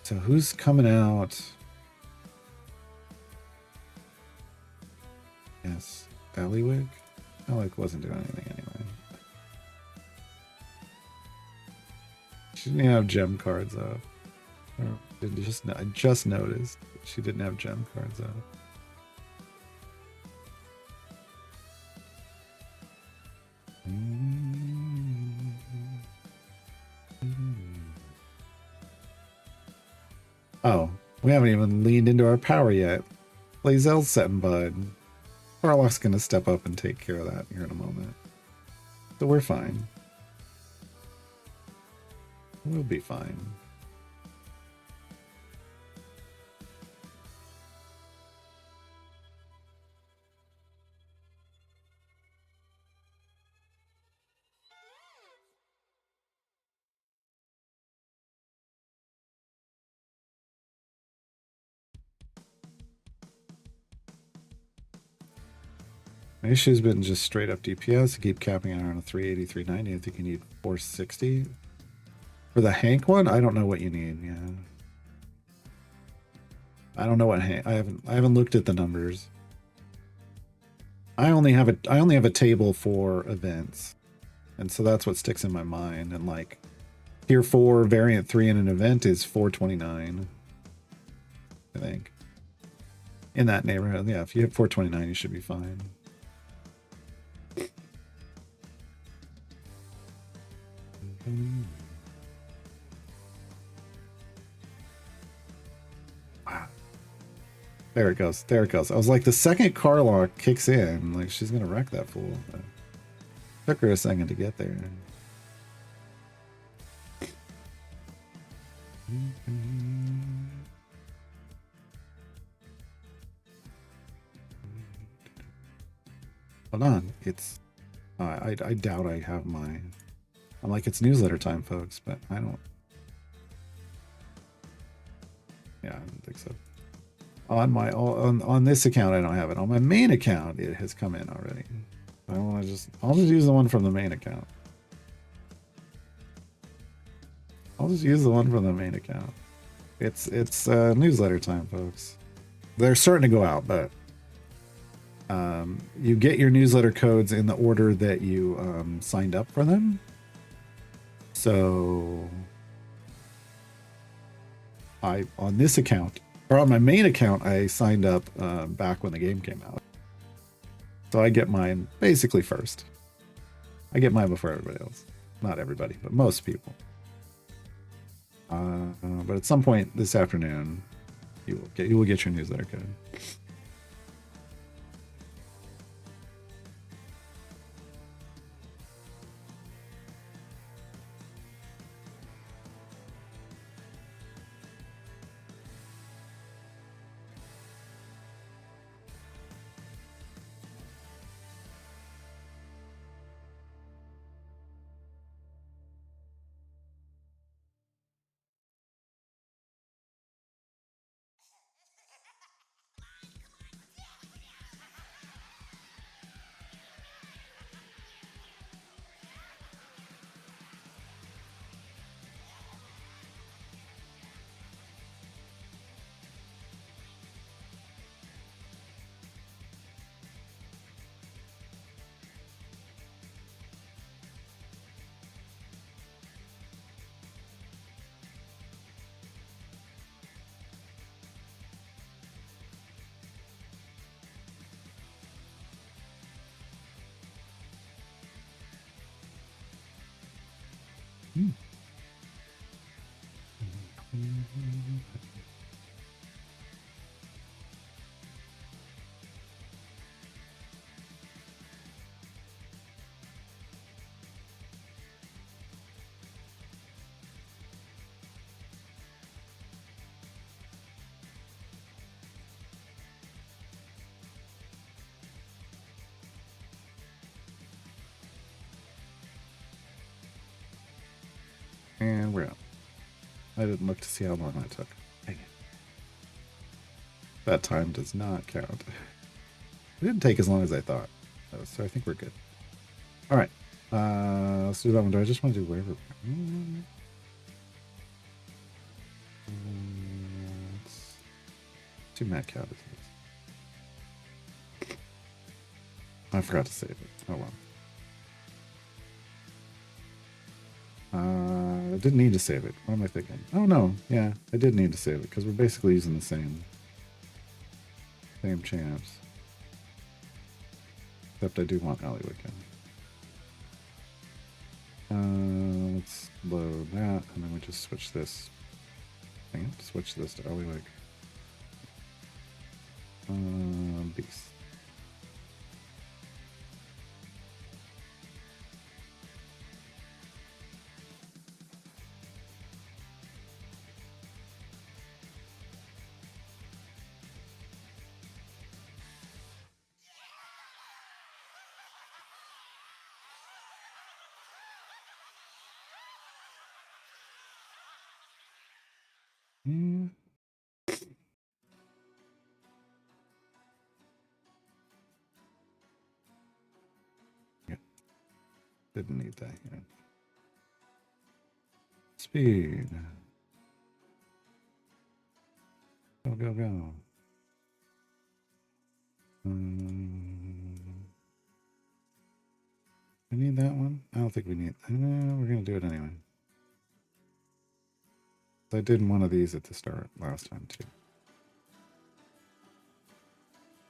So who's coming out? Yes, Eliwick? Eliwick wasn't doing anything anyway. She didn't have gem cards up. I just noticed she didn't have gem cards up. Oh, we haven't even leaned into our power yet. Lae'zel's setting bud. Warlock's gonna step up and take care of that here in a moment. So we're fine. We'll be fine. My issue's been just straight up DPS. I keep capping out on a 380, 390. I think you need 460. For the Hank one, I don't know what you need. Yeah. I don't know what Hank. I haven't looked at the numbers. I only have a table for events. And so that's what sticks in my mind. And like tier 4 variant 3 in an event is 429. I think. In that neighborhood. Yeah, if you hit 429, you should be fine. Wow. There it goes. There it goes. I was like, the second car lock kicks in, like she's gonna wreck that fool. But took her a second to get there. Hold on. It's I doubt I have my. I'm like, it's newsletter time, folks, but I don't. Yeah, I don't think so. On my on this account, I don't have it. On my main account, it has come in already. I'll just use the one from the main account. I'll just use the one from the main account. It's newsletter time, folks. They're starting to go out, but you get your newsletter codes in the order that you signed up for them. So on this account, or on my main account, I signed up back when the game came out. So I get mine basically first. I get mine before everybody else. Not everybody, but most people. But at some point this afternoon, you will get your newsletter code. And we're out. I didn't look to see how long that took. Dang it. That time does not count. It didn't take as long as I thought. So I think we're good. All right. Let's do that one. Do I just want to do wherever? Two mad cow disease. I forgot to save it. Oh well. I didn't need to save it. What am I thinking? Oh no, yeah, I did need to save it because we're basically using the same champs. Except I do want Alleyway Ken. Let's load that, and then we just switch this. Dang it, switch this to Alleyway. Beast. Yeah. Yeah. Didn't need that. Yeah. Speed. Go, go, go. We need that one? I don't think we need... we're going to do it anyway. I did one of these at the start last time, too.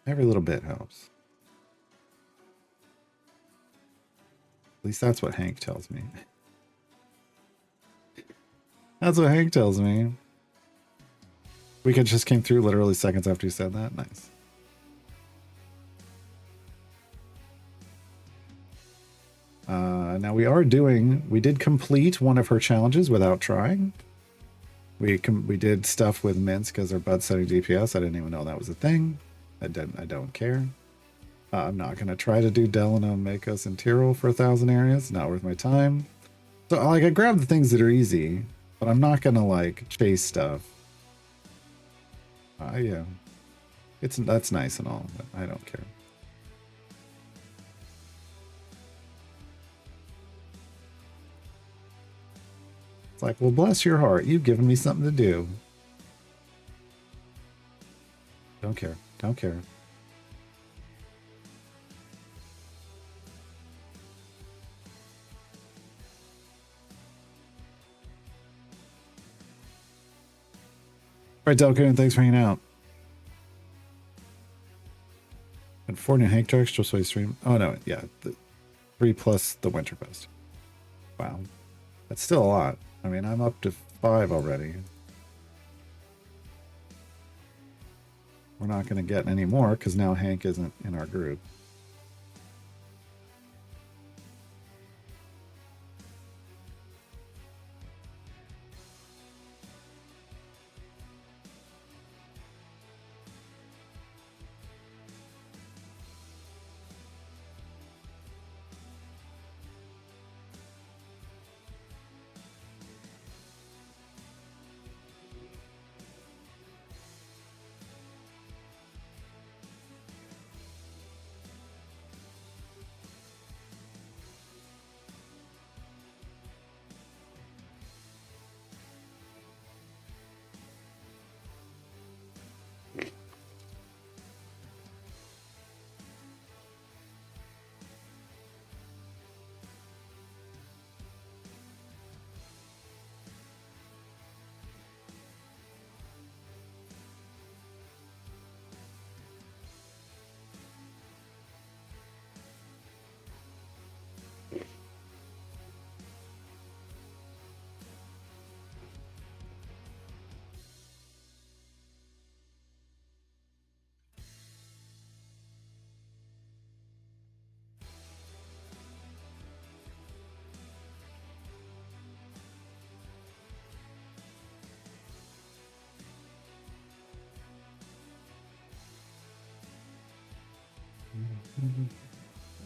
Every little bit helps. At least that's what Hank tells me. That's what Hank tells me. We could just came through literally seconds after you said that. Nice. Now we did complete one of her challenges without trying. We did stuff with Minsk as our bud setting DPS. I didn't even know that was a thing. I don't care. I'm not gonna try to do Delano, Makos, and Tyrol for 1,000 areas. Not worth my time. So like I grab the things that are easy, but I'm not gonna like chase stuff. Yeah, that's nice and all, but I don't care. It's like, well, bless your heart. You've given me something to do. Don't care. Don't care. All right, Delcoon, thanks for hanging out. And 4 new Hank trucks just so I stream. Oh, no. Yeah. 3 plus the Winterfest. Wow. That's still a lot. I mean, I'm up to 5 already. We're not going to get any more because now Hank isn't in our group.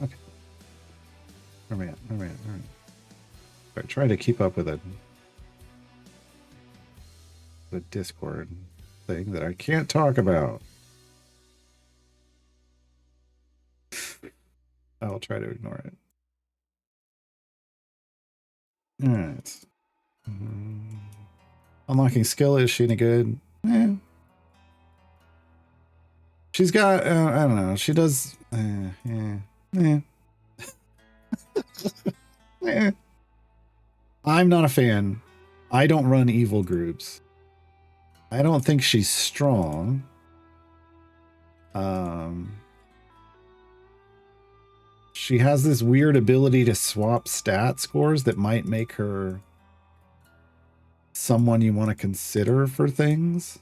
Okay. Where am I at? Where am I at? All right. I try to keep up with the Discord thing that I can't talk about. I'll try to ignore it. All right. Unlocking skill, is she any good? She's got, I don't know. She does, I'm not a fan. I don't run evil groups. I don't think she's strong. She has this weird ability to swap stat scores that might make her someone you want to consider for things.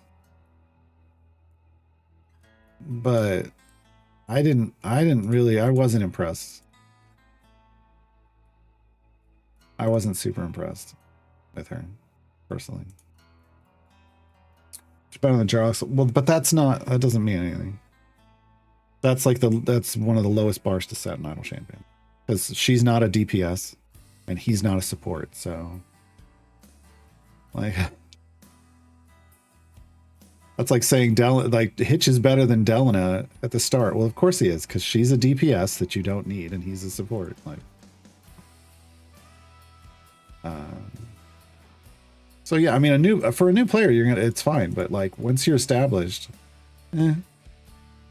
But I wasn't impressed. I wasn't super impressed with her, personally. She's better than Jarlax. Well, but that doesn't mean anything. That's one of the lowest bars to set in Idle Champion. Because she's not a DPS, and he's not a support, so... Like... That's like saying like Hitch is better than Delana at the start. Well, of course he is, because she's a DPS that you don't need, and he's a support. Like, so yeah, I mean, for a new player, it's fine. But like once you're established, do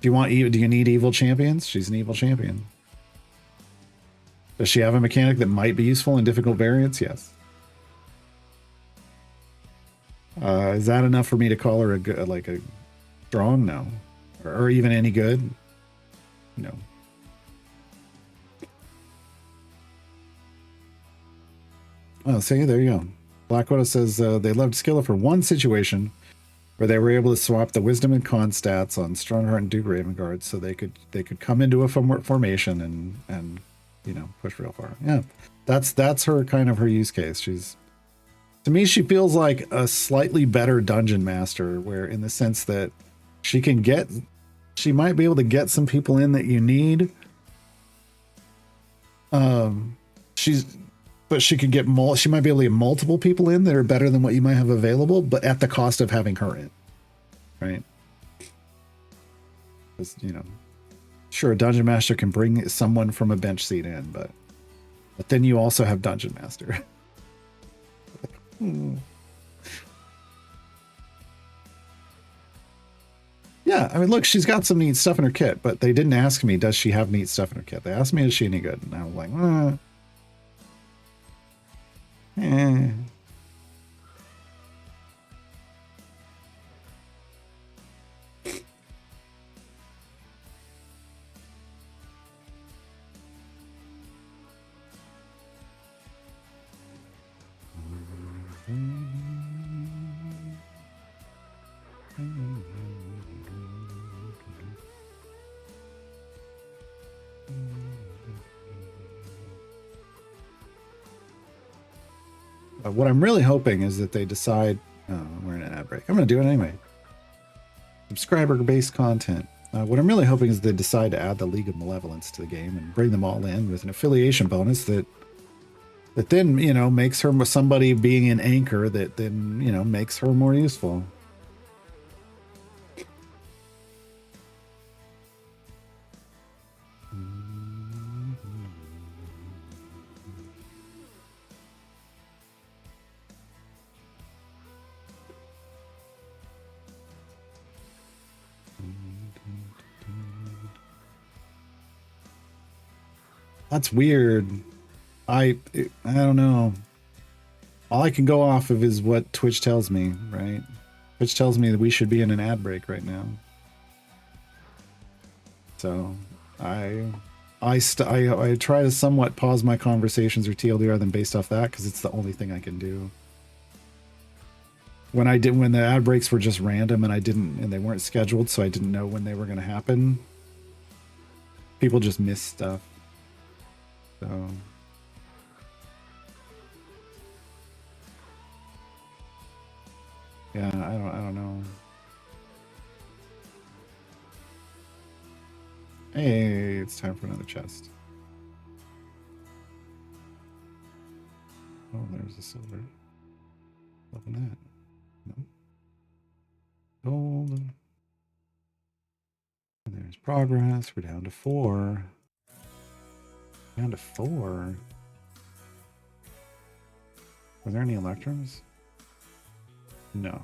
you need evil champions? She's an evil champion. Does she have a mechanic that might be useful in difficult variants? Yes. Is that enough for me to call her a strong? No. Or even any good? No. Oh, see, there you go. Blackwater says they loved Skilla for one situation where they were able to swap the wisdom and con stats on Strongheart and Duke Ravenguard, so they could come into a formation and push real far. Yeah, that's her kind of her use case. To me, she feels like a slightly better dungeon master, where in the sense that she might be able to get some people in that you need. But she could she might be able to get multiple people in that are better than what you might have available, but at the cost of having her in, right? Because, sure, a dungeon master can bring someone from a bench seat in, but then you also have dungeon master. Yeah, I mean, look, she's got some neat stuff in her kit, but they didn't ask me, does she have neat stuff in her kit? They asked me, is she any good? And I was like, what I'm really hoping is that they decide, we're in an ad break. I'm going to do it anyway. Subscriber-based content. What I'm really hoping is they decide to add the League of Malevolence to the game and bring them all in with an affiliation bonus that then, makes her somebody being an anchor that then, makes her more useful. That's weird. I don't know. All I can go off of is what Twitch tells me, right? Twitch tells me that we should be in an ad break right now. So I try to somewhat pause my conversations or TLDR them based off that, because it's the only thing I can do. When the ad breaks were just random and they weren't scheduled, so I didn't know when they were going to happen. People just miss stuff. So yeah, I don't know. Hey, it's time for another chest. Oh, there's the silver. Open that. No. Gold. And there's progress. We're down to 4. Down to 4. Were there any electrums? No.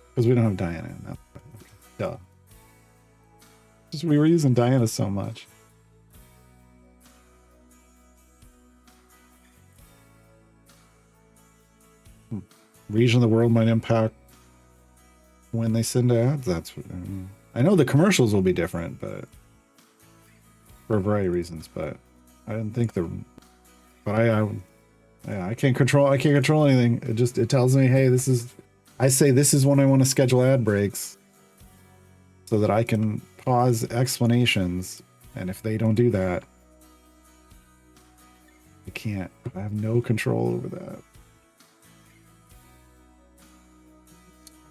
Because we don't have Diana in that. Duh. Just we were using Diana so much. Region of the world might impact when they send ads. That's what I know. The commercials will be different, but for a variety of reasons. But I didn't think I can't control anything. It tells me, hey, this is when I want to schedule ad breaks so that I can pause explanations. And if they don't do that, I have no control over that.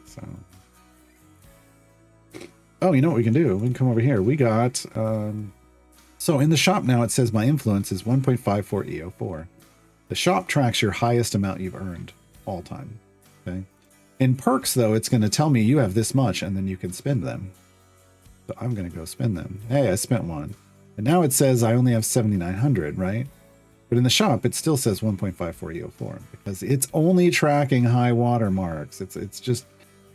So, oh, you know what we can do? We can come over here. We got, so in the shop now, it says my influence is 1.54 EO4. The shop tracks your highest amount you've earned all time. Okay. In perks, though, it's going to tell me you have this much, and then you can spend them. So I'm going to go spend them. Hey, I spent one. And now it says I only have 7,900, right? But in the shop, it still says 1.54004 because it's only tracking high water marks. It's just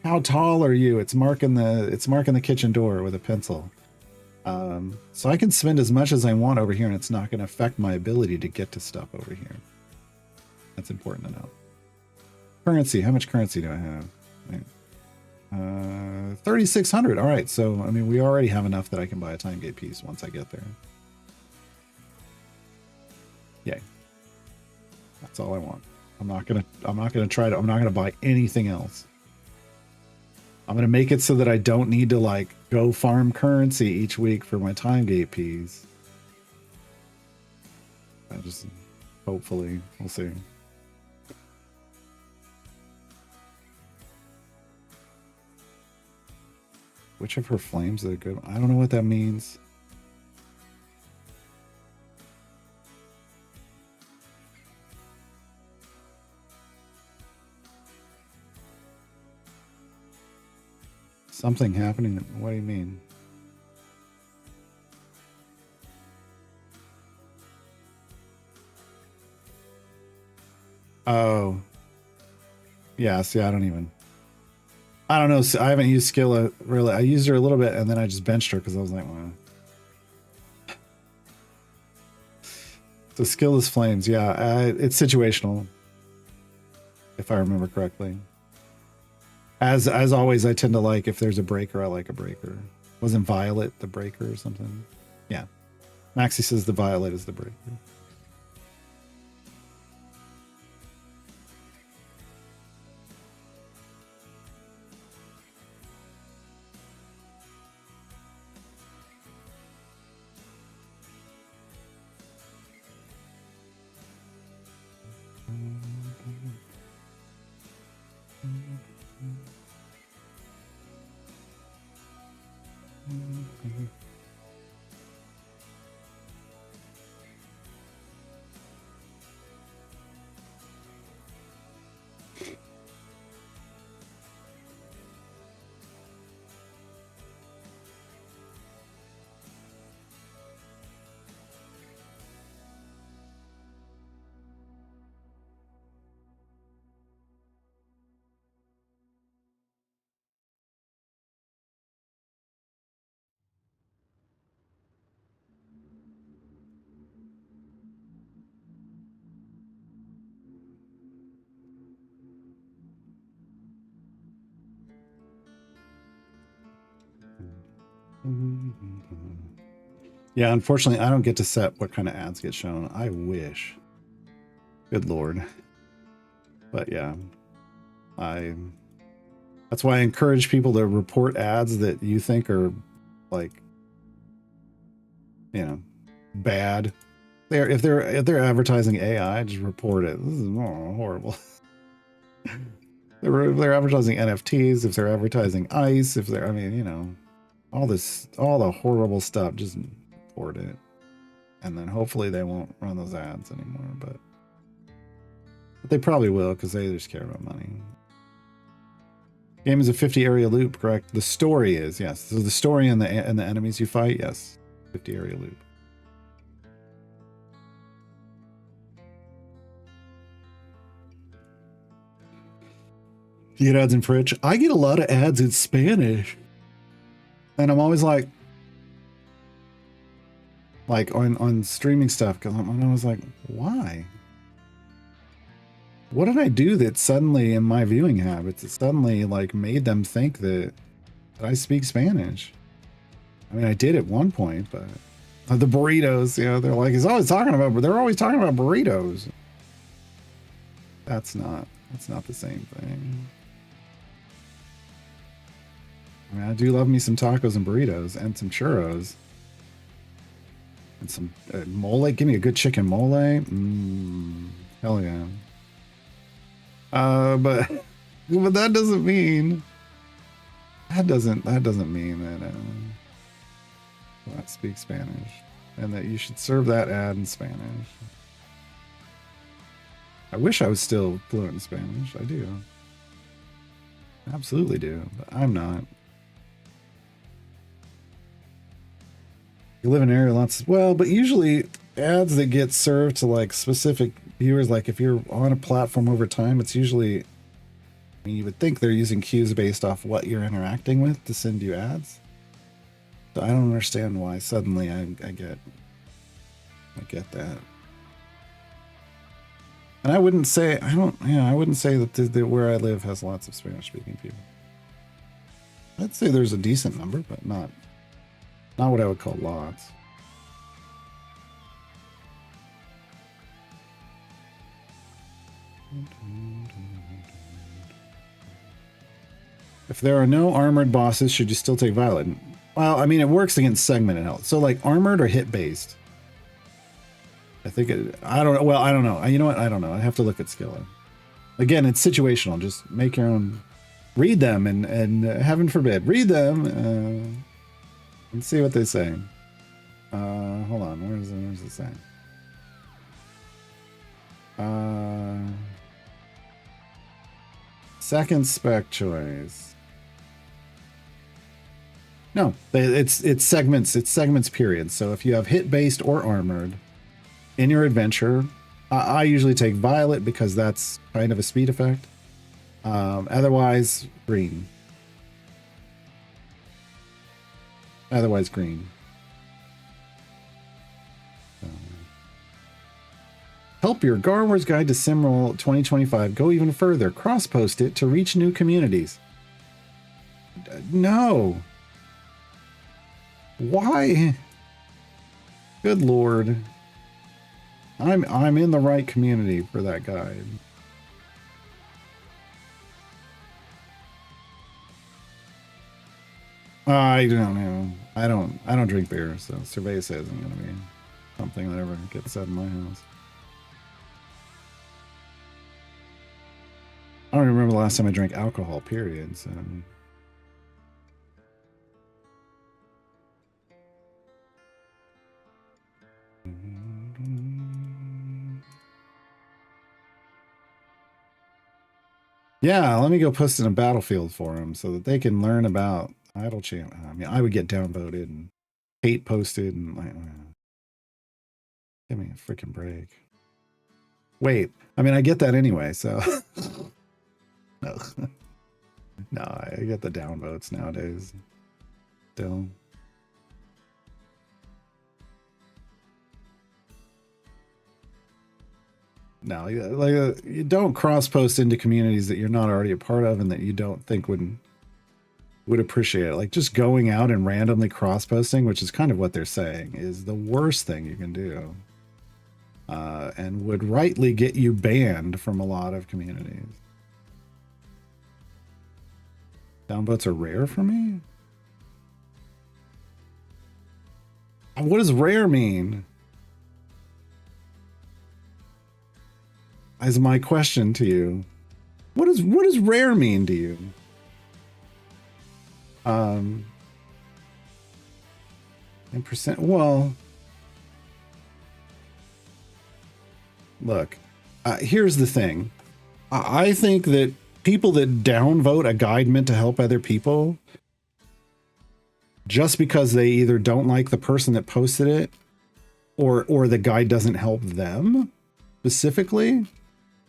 how tall are you? It's marking the kitchen door with a pencil. So I can spend as much as I want over here, and it's not going to affect my ability to get to stuff over here. That's important to know. Currency. How much currency do I have? 3,600. All right. So, I mean, we already have enough that I can buy a time gate piece once I get there. Yay. That's all I want. I'm not going to buy anything else. I'm going to make it so that I don't need to like go farm currency each week for my time gate piece. I just, hopefully, we'll see. Which of her flames are good? I don't know what that means. Something happening? What do you mean? Oh. Yeah, see, I don't know. I haven't used skill really. I used her a little bit and then I just benched her because I was like, well. So skill is flames. Yeah, it's situational. If I remember correctly. As always, I tend to like if there's a breaker, I like a breaker. Wasn't Violet the breaker or something? Yeah. Maxie says the Violet is the breaker. Yeah, unfortunately, I don't get to set what kind of ads get shown. I wish. Good Lord. But yeah, that's why I encourage people to report ads that you think are like, you know, bad. If they're advertising AI, just report it. This is horrible. If they're advertising NFTs, if they're advertising ice, if they're, I mean, you know, all the horrible stuff, just report it. And then hopefully they won't run those ads anymore, but they probably will because they just care about money. Game is a 50 area loop, correct? The story is, yes. So the story and the enemies you fight, yes. 50 area loop. You get ads in French? I get a lot of ads in Spanish. And I'm always like on streaming stuff, because I'm always like, why? What did I do that suddenly in my viewing habits, it suddenly like made them think that I speak Spanish? I mean, I did at one point, but the burritos, you know, they're like, they're always talking about burritos. That's not the same thing. I mean, I do love me some tacos and burritos and some churros. And some mole. Give me a good chicken mole. Hell yeah. But that doesn't mean that doesn't mean that I speak Spanish and that you should serve that ad in Spanish. I wish I was still fluent in Spanish. I do. Absolutely do, but I'm not. You live in an area lots. Well, but usually ads that get served to like specific viewers, like if you're on a platform over time, it's usually. I mean, you would think they're using cues based off what you're interacting with to send you ads. So I don't understand why suddenly I get that. And I wouldn't say I wouldn't say that where I live has lots of Spanish speaking people. I'd say there's a decent number, but not what I would call lots. If there are no armored bosses, should you still take Violet? Well, I mean, it works against segmented health. So like armored or hit based? I think I don't know. Well, I don't know. You know what? I don't know. I have to look at skill. Again, it's situational. Just make your own. Read them and heaven forbid, read them and see what they say. Hold on. Where's it saying? Second spec choice. No, it's segments. It's segments period. So if you have hit based or armored in your adventure, I usually take Violet because that's kind of a speed effect. Otherwise, green. Otherwise, green. Help your Garwars Guide to Simroll 2025 go even further. Cross-post it to reach new communities. No. Why? Good Lord. I'm in the right community for that guide. I don't know. I don't drink beer, so cerveza isn't gonna be something that ever gets said in my house. I don't remember the last time I drank alcohol, period, so. Yeah, let me go post in a battlefield for them so that they can learn about idle champ. I mean, I would get downvoted and hate posted and like, give me a freaking break. Wait, I mean, I get that anyway, so no, no, I get the downvotes nowadays. Still. No, like you don't cross post into communities that you're not already a part of and that you don't think would appreciate it. Like just going out and randomly cross posting, which is kind of what they're saying, is the worst thing you can do, and would rightly get you banned from a lot of communities. Downvotes are rare for me. What does rare mean? Is my question to you. What does rare mean to you? 10%. Well, look, here's the thing. I think that people that downvote a guide meant to help other people just because they either don't like the person that posted it or the guide doesn't help them specifically,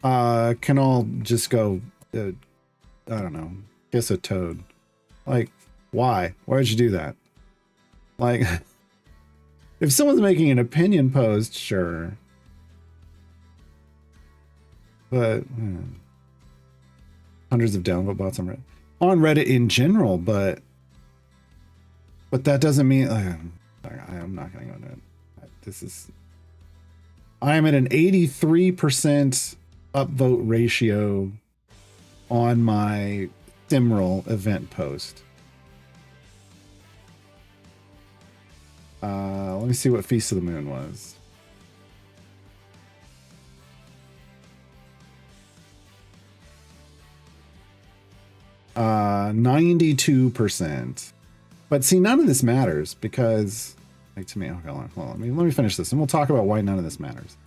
can all just go, I don't know, kiss a toad. Like, why? Why would you do that? Like, if someone's making an opinion post, sure. But hundreds of downvote bots on Reddit in general, but that doesn't mean I am not going to go into it. I am at an 83% upvote ratio on my Simroll event post. Let me see what Feast of the Moon was. Uh, 92%. But see, none of this matters because, like, to me, okay, hold on. Let me finish this and we'll talk about why none of this matters.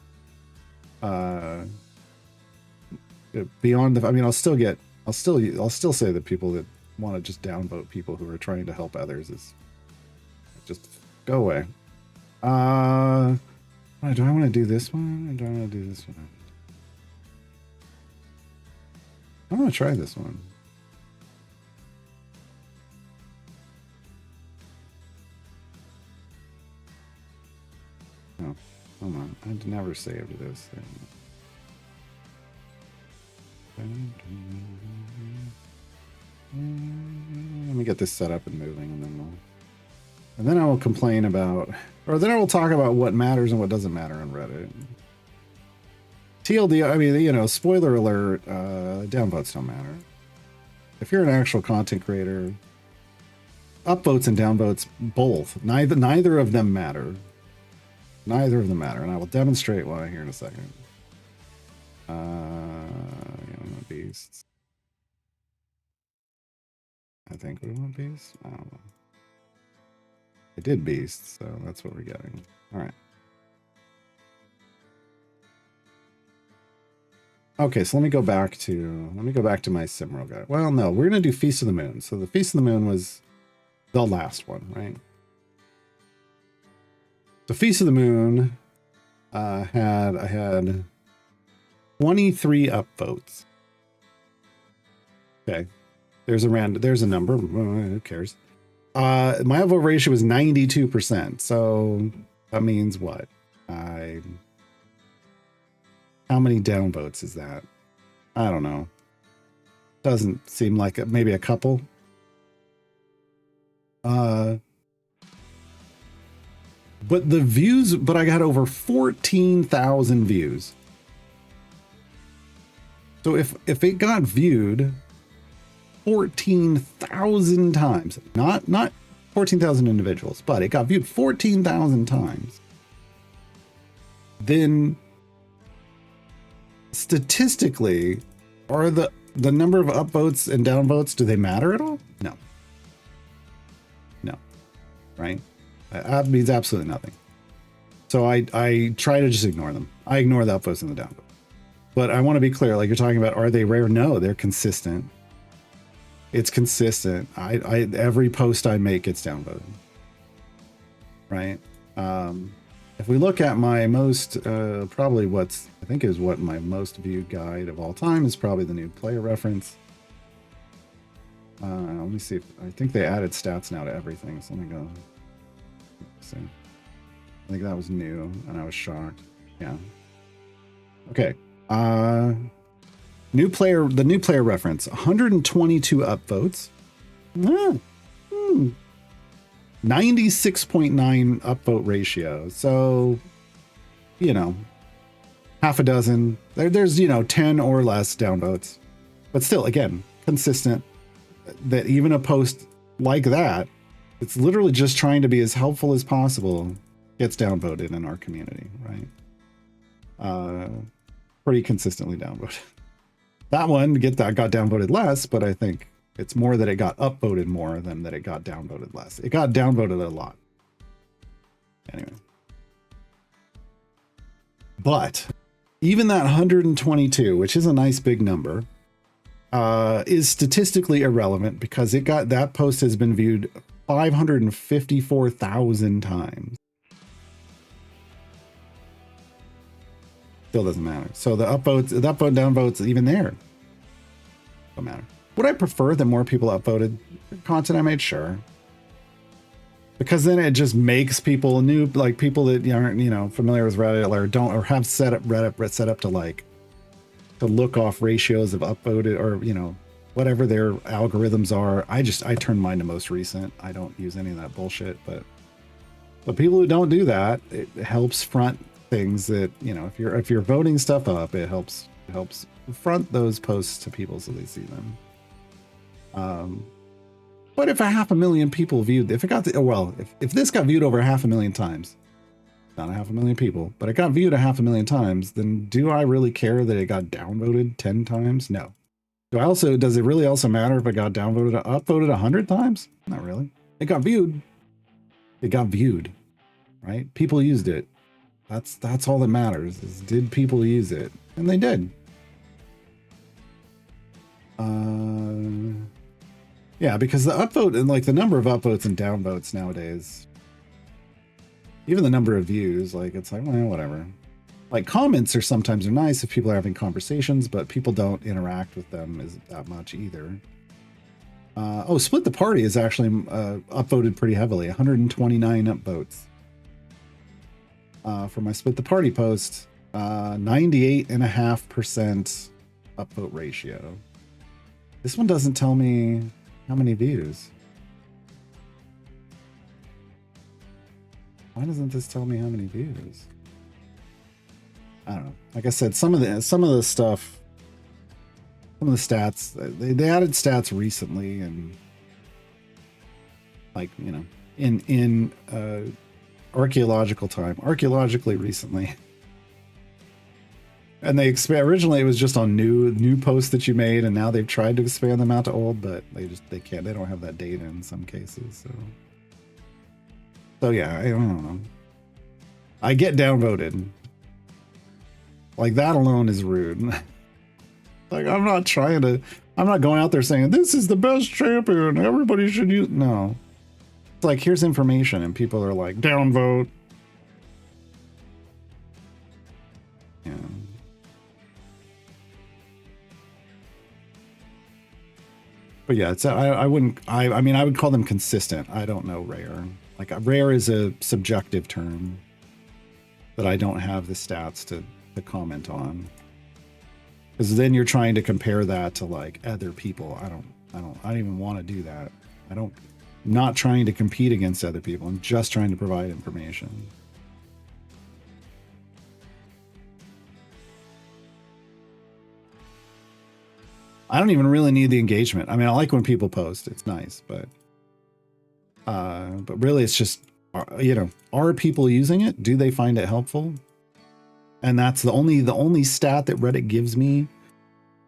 Beyond the, I mean, I'll still get I'll still say that people that want to just downvote people who are trying to help others is just go away. Do I want to do this one or do I want to do this one? I want to try this one. Oh, hold on. I'd never saved this thing. Let me get this set up and moving, and then I will complain about, or then I will talk about what matters and what doesn't matter on Reddit. TLD, I mean, you know, spoiler alert, downvotes don't matter. If you're an actual content creator, upvotes and downvotes both. Neither of them matter. Neither of them matter, and I will demonstrate why here in a second. Beasts. I think we want beasts. I don't know. I did beasts, so that's what we're getting. All right. Okay, so let me go back to my Simro guy. Well, no, we're gonna do Feast of the Moon. So the Feast of the Moon was the last one, right? The Feast of the Moon I had 23 upvotes. Okay. There's a number. Who cares? My upvote ratio was 92%. So that means what? How many downvotes is that? I don't know. Doesn't seem like maybe a couple. But the views, but I got over 14,000 views. So if it got viewed 14,000 times, not 14,000 individuals, but it got viewed 14,000 times, then statistically, are the number of upvotes and downvotes, do they matter at all? No. Right? That means absolutely nothing. So I try to just ignore them. I ignore the upvotes and the downvotes. But I want to be clear, like you're talking about, are they rare? No, they're consistent. It's consistent. I every post I make gets downvoted. Right? If we look at my most, probably what my most viewed guide of all time is probably the new player reference. Let me see. I think they added stats now to everything. So let me go. See. I think that was new, and I was shocked. Yeah. Okay. The new player reference, 122 upvotes. 96.9 upvote ratio. So, you know, half a dozen. There's 10 or less downvotes. But still, again, consistent. That even a post like that, it's literally just trying to be as helpful as possible, gets downvoted in our community, right? Pretty consistently downvoted. That one got downvoted less, but I think it's more that it got upvoted more than that it got downvoted less. It got downvoted a lot. Anyway. But even that 122, which is a nice big number, is statistically irrelevant because that post has been viewed 554,000 times. Still doesn't matter. So the upvotes, downvotes, even there don't matter. Would I prefer that more people upvoted content I made? Sure. Because then it just makes people new, like people that aren't, familiar with Reddit or have set up Reddit set up to look off ratios of upvoted or, whatever their algorithms are. I turn mine to most recent. I don't use any of that bullshit, but people who don't do that, it helps front things that, if you're voting stuff up, it helps front those posts to people so they see them. But if 500,000 people viewed, if this got viewed over 500,000 times, not 500,000 people, but it got viewed 500,000 times, then do I really care that it got downvoted 10 times? No. Does it really also matter if it got upvoted 100 times? Not really. It got viewed. It got viewed, right? People used it. That's all that matters, is did people use it? And they did. Yeah, because the upvote and like the number of upvotes and downvotes nowadays, even the number of views, like it's like, well, whatever. Like comments are sometimes are nice if people are having conversations, but people don't interact with them that much either. Oh, Split the Party is actually upvoted pretty heavily, 129 upvotes. For my Split the Party post, 98.5% upvote ratio. This one doesn't tell me how many views. Why doesn't this tell me how many views? I don't know. Like I said, some of the stuff, some of the stats, they added stats recently, and like, you know, in archaeologically recently. And they originally it was just on new posts that you made, and now they've tried to expand them out to old, but they can't. They don't have that data in some cases. So yeah, I don't know. I get downvoted. Like that alone is rude. Like I'm not going out there saying this is the best champion, everybody should use. No, it's like here's information, and people are like downvote. Yeah. But yeah, it's I wouldn't. I mean, I would call them consistent. I don't know rare. Like rare is a subjective term that I don't have the stats to comment on, because then you're trying to compare that to like other people. I don't even want to do that. I'm not trying to compete against other people. I'm just trying to provide information. I don't even really need the engagement. I mean, I like when people post. It's nice, but really it's just, you know, are people using it? Do they find it helpful? And that's the only stat that Reddit gives me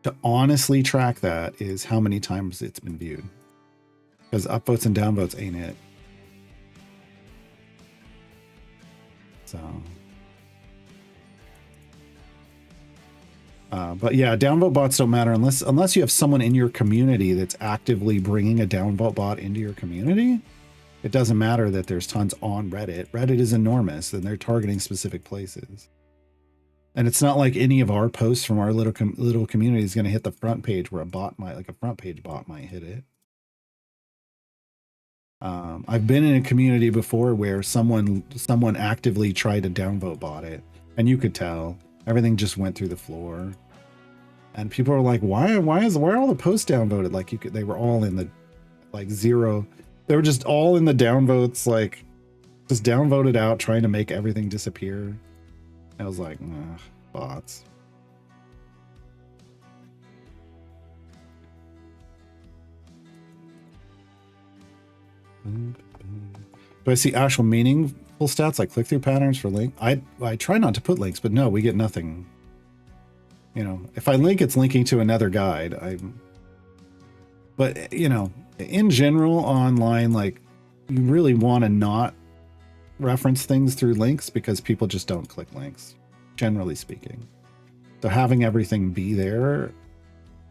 to honestly track that is how many times it's been viewed. Because upvotes and downvotes ain't it. So, but yeah, downvote bots don't matter unless you have someone in your community that's actively bringing a downvote bot into your community. It doesn't matter that there's tons on Reddit. Reddit is enormous, and they're targeting specific places. And it's not like any of our posts from our little community is going to hit the front page where a front page bot might hit it. I've been in a community before where someone actively tried to downvote bot it, and you could tell everything just went through the floor. And people are like, why are all the posts downvoted? Like they were all in the like zero. They were just all in the downvotes, like just downvoted out, trying to make everything disappear. I was like, nah, bots. Do I see actual meaningful stats like click-through patterns for link? I try not to put links, but no, we get nothing. You know, if I link, it's linking to another guide. But you know, in general, online, like you really want to not reference things through links because people just don't click links, generally speaking. So having everything be there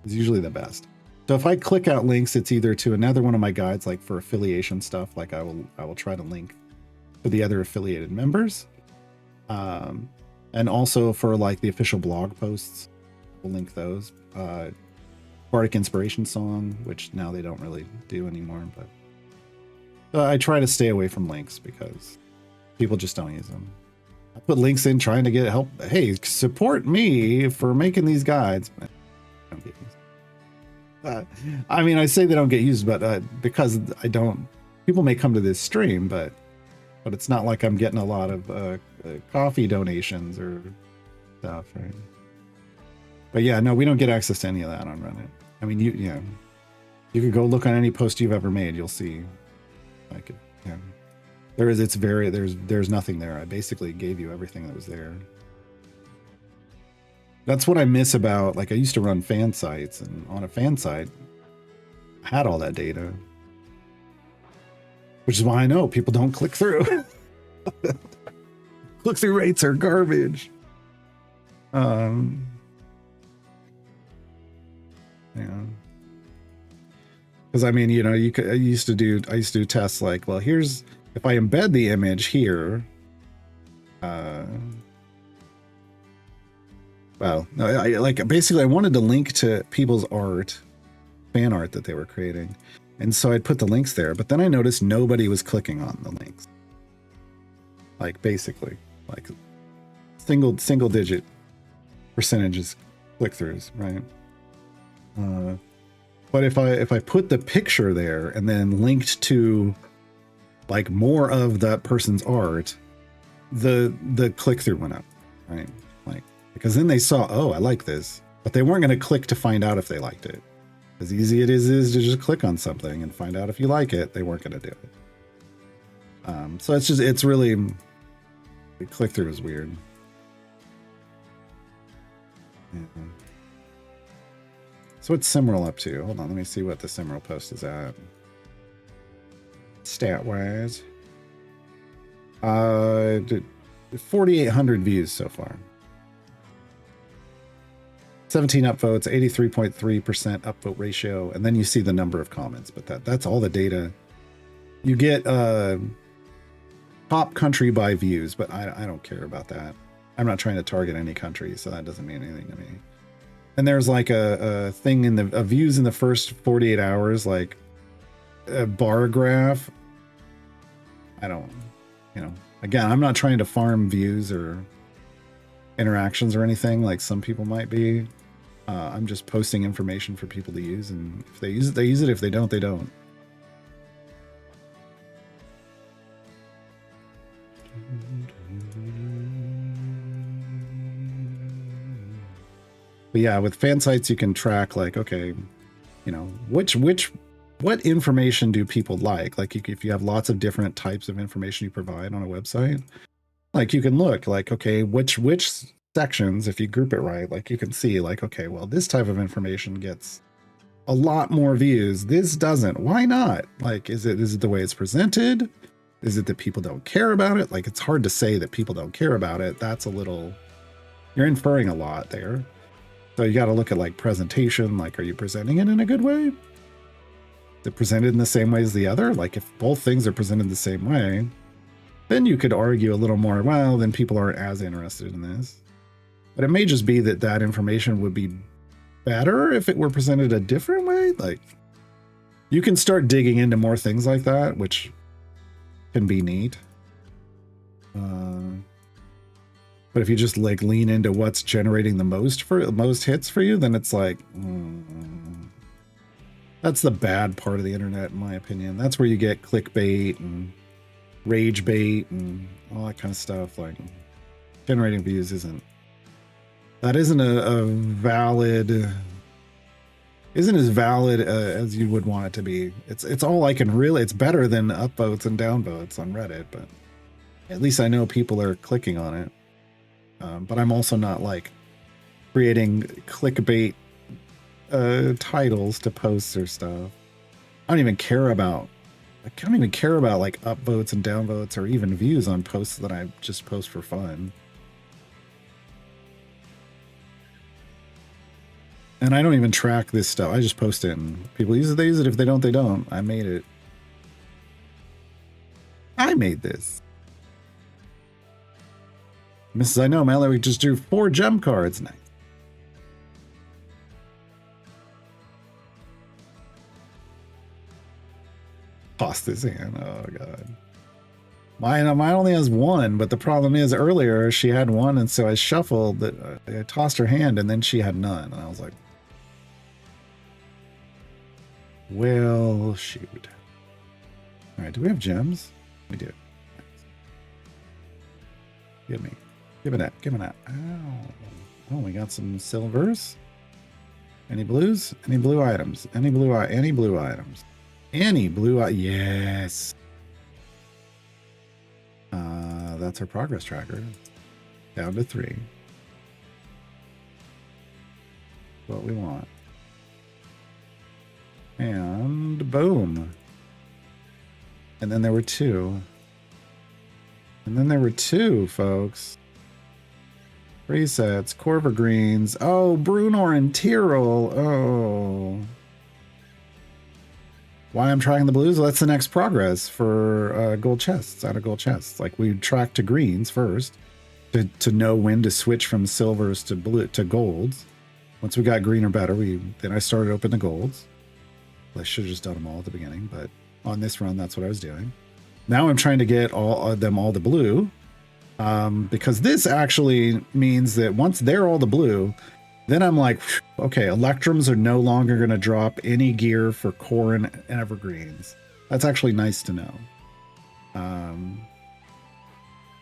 is usually the best. So if I click out links, it's either to another one of my guides, like for affiliation stuff, like I will try to link to the other affiliated members. And also for like the official blog posts, we'll link those. Bardic Inspiration Song, which now they don't really do anymore, but I try to stay away from links because people just don't use them. I put links in trying to get help. Hey, support me for making these guides. But I don't get used. I mean, I say they don't get used, but because I don't, people may come to this stream, but it's not like I'm getting a lot of coffee donations or stuff, right? But yeah, no, we don't get access to any of that on Reddit. I mean, you could go look on any post you've ever made. You'll see, like, there's nothing there. I basically gave you everything that was there. That's what I miss about, like, I used to run fan sites, and on a fan site, I had all that data, which is why I know people don't click through. Click-through rates are garbage. Yeah, Because I mean, you know, I used to do tests like, well, here's if I embed the image here. Well, no, basically I wanted to link to people's art, fan art that they were creating, and so I'd put the links there. But then I noticed nobody was clicking on the links. Like basically, like single digit percentages click throughs, right? But if I put the picture there and then linked to like more of that person's art, the click through went up, right? Like because then they saw, oh, I like this, but they weren't going to click to find out if they liked it. As easy it is to just click on something and find out if you like it. They weren't going to do it. So it's really the click through is weird. Yeah. So what's Simmerl up to? Hold on, let me see what the Simmerl post is at. Stat-wise. 4,800 views so far. 17 upvotes, 83.3% upvote ratio, and then you see the number of comments, but that's all the data. You get top country by views, but I don't care about that. I'm not trying to target any country, so that doesn't mean anything to me. And there's like a thing in the views in the first 48 hours, like a bar graph. I don't, you know, again, I'm not trying to farm views or interactions or anything like some people might be. I'm just posting information for people to use, and if they use it, they use it. If they don't, they don't. But yeah, with fan sites, you can track like, okay, you know, what information do people like? Like if you have lots of different types of information you provide on a website, like you can look like, okay, which sections, if you group it right, like you can see like, okay, well, this type of information gets a lot more views. This doesn't. Why not? Like, is it the way it's presented? Is it that people don't care about it? Like, it's hard to say that people don't care about it. That's a little, you're inferring a lot there. So you got to look at like presentation, like, are you presenting it in a good way? Is it presented in the same way as the other? Like if both things are presented the same way, then you could argue a little more, well, then people aren't as interested in this. But it may just be that that information would be better if it were presented a different way. Like you can start digging into more things like that, which can be neat. But if you just like lean into what's generating the most hits for you, then it's like, that's the bad part of the internet, in my opinion. That's where you get clickbait and rage bait and all that kind of stuff. Like generating views isn't a valid, isn't as valid as you would want it to be. It's all I can really, it's better than upvotes and downvotes on Reddit, but at least I know people are clicking on it. But I'm also not like creating clickbait titles to posts or stuff. I don't even care about like upvotes and downvotes or even views on posts that I just post for fun. And I don't even track this stuff. I just post it and people use it, they use it. If they don't, they don't. I made it. I made this. Mrs. I know, Mallory just drew 4 gem cards. Nice. Toss this in. Oh, God. Mine only has 1, but the problem is earlier she had 1, and so I shuffled that. I tossed her hand, and then she had none. And I was like, well, shoot. All right, do we have gems? We do. Give me. Give me that. Give me that. Ow. Oh, we got some silvers. Any blues? Any blue items? Any blue items? Any blue yes. That's our progress tracker. Down to 3. What we want. And boom. And then there were 2. And then there were 2, folks. Resets, Corver Greens. Oh, Brunor and Tyrrell. Oh. why I'm trying the blues. Well, that's the next progress for gold chests, out of gold chests. Like we track to greens first to know when to switch from silvers to blue to golds. Once we got green or better, then I started open the golds. I should have just done them all at the beginning, but on this run, that's what I was doing. Now I'm trying to get all the blue, because this actually means that once they're all the blue, then I'm like, okay, Electrums are no longer going to drop any gear for core and evergreens. That's actually nice to know.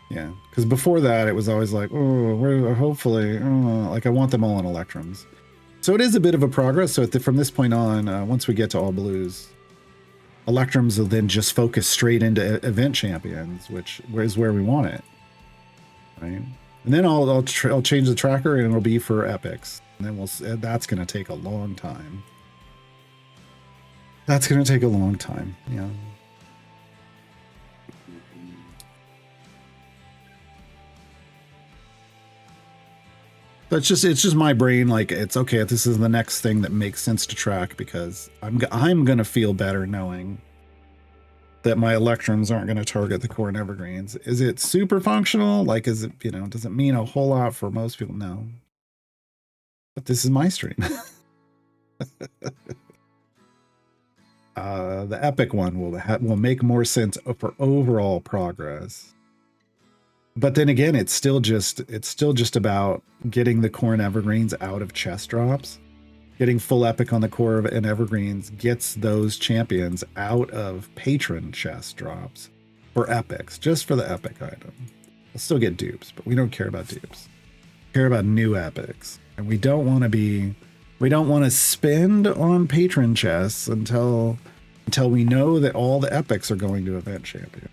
Yeah, because before that, it was always like, oh, hopefully, like I want them all in Electrums. So it is a bit of a progress. So from this point on, once we get to all blues, Electrums will then just focus straight into event champions, which is where we want it, right? And then I'll change the tracker, and it'll be for epics. And then that's going to take a long time. That's going to take a long time. Yeah. It's just my brain. Like, it's okay. This is the next thing that makes sense to track, because I'm going to feel better knowing that my Electrums aren't going to target the core and evergreens. Is it super functional? Like, is it, does it mean a whole lot for most people? No. But this is my stream. The epic one will make more sense for overall progress. But then again, it's still just about getting the core and evergreens out of chest drops. Getting full epic on the core and evergreens gets those champions out of patron chest drops for epics, just for the epic item. We'll still get dupes, but we don't care about dupes. We care about new epics. And we don't want to spend on patron chests until we know that all the epics are going to event champion.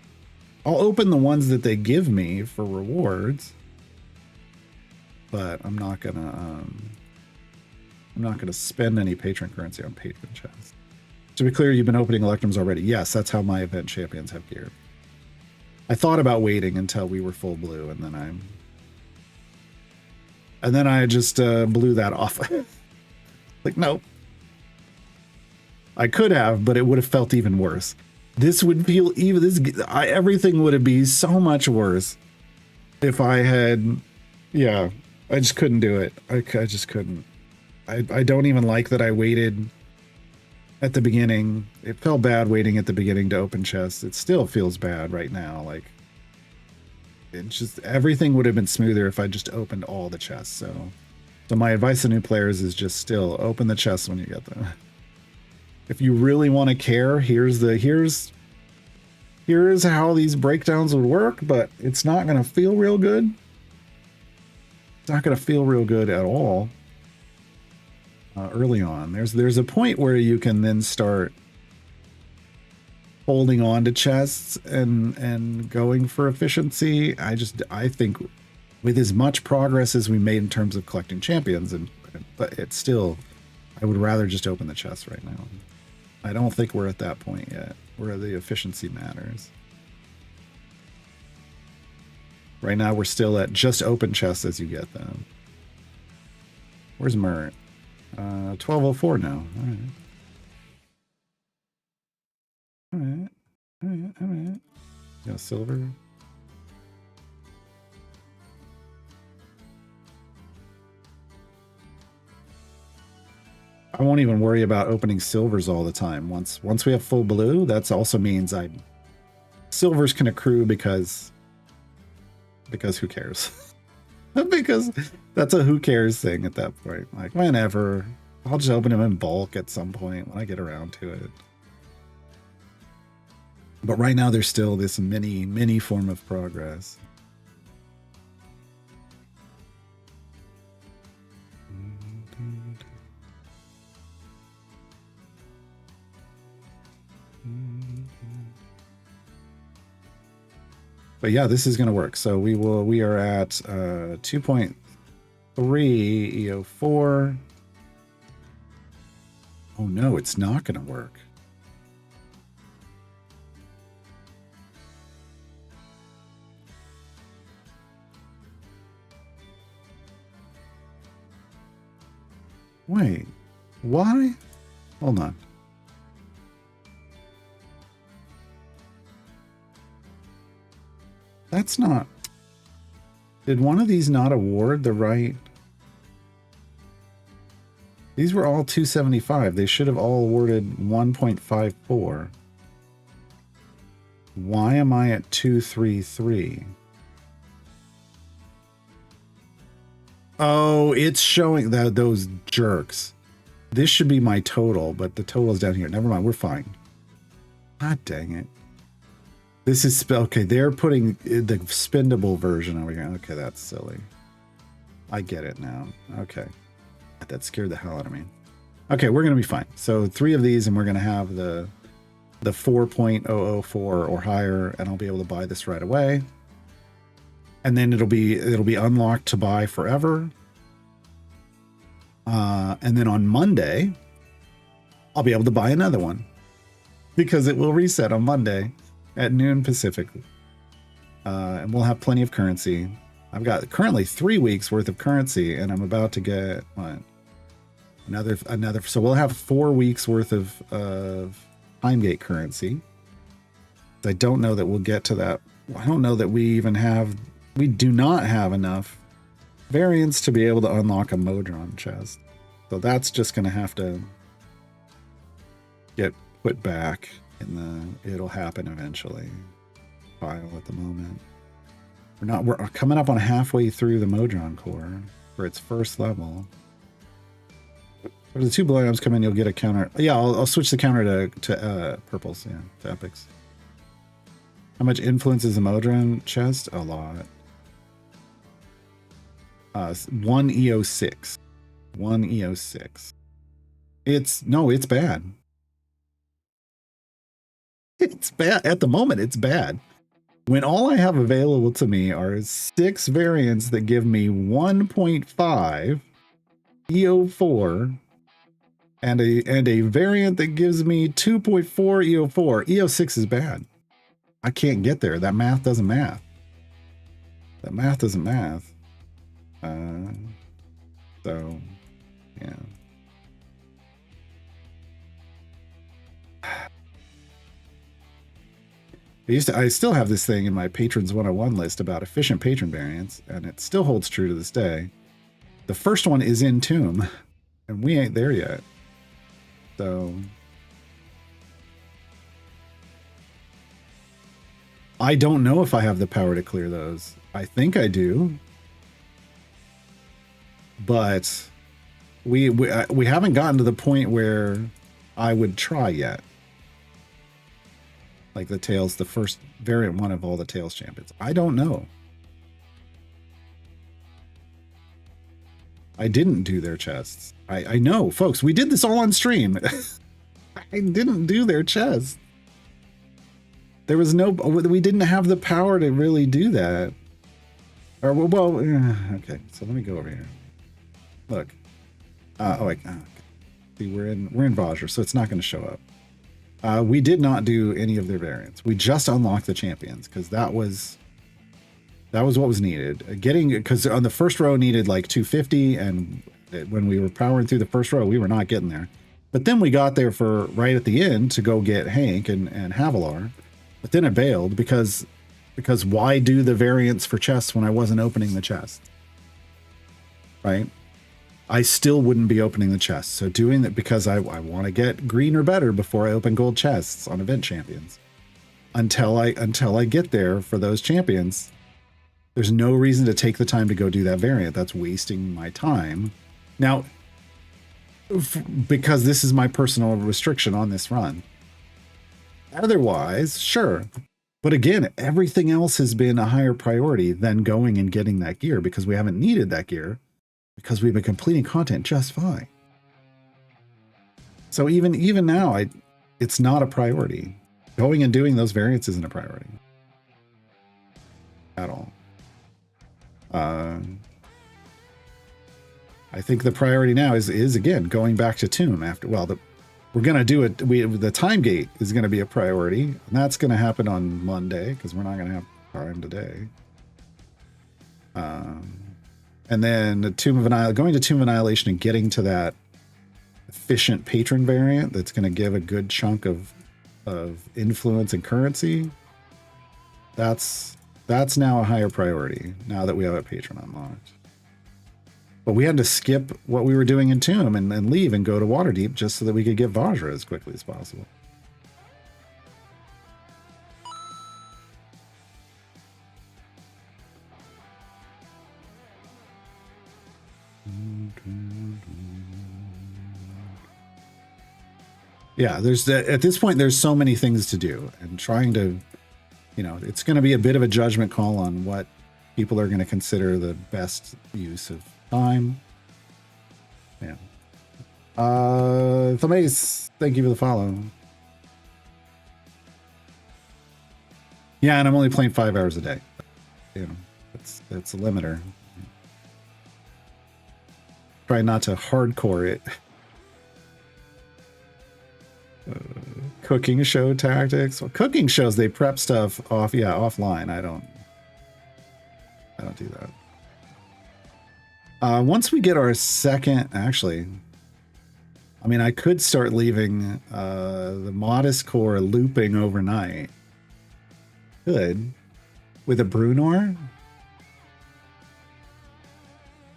I'll open the ones that they give me for rewards, but I'm not gonna spend any patron currency on patron chests. To be clear, you've been opening Electrums already. Yes, that's how my event champions have gear. I thought about waiting until we were full blue, and then I just blew that off. Like, no. I could have, but it would have felt even worse. This would feel everything would have been so much worse if I had, I just couldn't do it. I just couldn't. I don't even like that I waited at the beginning. It felt bad waiting at the beginning to open chests. It still feels bad right now. Like, it's just, everything would have been smoother if I just opened all the chests. So my advice to new players is just still open the chests when you get them. If you really want to care, here's how these breakdowns would work, but it's not going to feel real good. It's not going to feel real good at all early on. There's a point where you can then start holding on to chests and going for efficiency. I think with as much progress as we made in terms of collecting champions, but it's still, I would rather just open the chests right now. I don't think we're at that point yet where the efficiency matters. Right now we're still at just open chests as you get them. Where's Mert? 1204 now. All right. Yeah, silver. I won't even worry about opening silvers all the time. Once we have full blue, that also means silvers can accrue because who cares? Because that's a who cares thing at that point. Like, whenever, I'll just open them in bulk at some point when I get around to it. But right now there's still this mini form of progress. But yeah, this is going to work. So we are at 2.3 EO4. Oh no, it's not going to work. Wait, why? Hold on. That's not... Did one of these not award the right... These were all 275. They should have all awarded 1.54. Why am I at 233? Oh, it's showing that those jerks. This should be my total, but the total's down here. Never mind, we're fine. God dang it. This is okay. They're putting the spendable version over here. Okay, that's silly. I get it now. Okay, that scared the hell out of me. Okay, we're gonna be fine. So 3 of these, and we're gonna have the 4.004 or higher, and I'll be able to buy this right away. And then it'll be unlocked to buy forever. And then on Monday, I'll be able to buy another one because it will reset on Monday at noon Pacific. And we'll have plenty of currency. I've got currently 3 weeks worth of currency, and I'm about to get what? Another. So we'll have 4 weeks worth of Timegate currency. I don't know that we'll get to that. I don't know that we do not have enough variants to be able to unlock a Modron chest. So that's just going to have to get put back in it'll happen eventually. File at the moment. We're coming up on halfway through the Modron core for its first level. For the 2 blow items come in, you'll get a counter. Yeah, I'll switch the counter to purples, yeah, to epics. How much influence is the Modron chest? A lot. 1 EO6. 1 EO6. It's bad. It's bad. At the moment, it's bad. When all I have available to me are 6 variants that give me 1.5 EO4 and a variant that gives me 2.4 EO4. EO6 is bad. I can't get there. That math doesn't math. That math doesn't math. So, yeah. I still have this thing in my Patrons 101 list about efficient patron variants, and it still holds true to this day. The first one is in Tomb, and we ain't there yet. So I don't know if I have the power to clear those. I think I do. But we haven't gotten to the point where I would try yet. Like the Tails, the first variant one of all the Tails champions. I don't know. I didn't do their chests. I know, folks, we did this all on stream. I didn't do their chests. There was we didn't have the power to really do that. Or, well, okay, so let me go over here. Look. See, we're in Vajra, so it's not going to show up. We did not do any of their variants. We just unlocked the champions because that was what was needed. Because on the first row needed like 250, and when we were powering through the first row, we were not getting there. But then we got there for right at the end to go get Hank and Havilar. But then it bailed because why do the variants for chests when I wasn't opening the chest? Right? I still wouldn't be opening the chest. So doing that because I want to get green or better before I open gold chests on event champions. Until I get there for those champions, there's no reason to take the time to go do that variant. That's wasting my time. Now, because this is my personal restriction on this run. Otherwise, sure. But again, everything else has been a higher priority than going and getting that gear because we haven't needed that gear. Because we've been completing content just fine. So even now, it's not a priority. Going and doing those variants isn't a priority. At all. I think the priority now is again, going back to Tomb after, we're going to do it. The time gate is going to be a priority. And that's going to happen on Monday because we're not going to have time today. And then the going to Tomb of Annihilation and getting to that efficient patron variant that's going to give a good chunk of influence and currency. That's That's now a higher priority now that we have a patron unlocked. But we had to skip what we were doing in Tomb and leave and go to Waterdeep just so that we could get Vajra as quickly as possible. Yeah, there's at this point there's so many things to do, and trying to, it's going to be a bit of a judgment call on what people are going to consider the best use of time. Yeah. Thamace, thank you for the follow. Yeah, and I'm only playing 5 hours a day. That's a limiter. Try not to hardcore it. Cooking show tactics. Well, cooking shows, they prep stuff offline. I don't do that. Once we get our second, actually, I mean, I could start leaving the Modest Core looping overnight. Could. With a Brunor?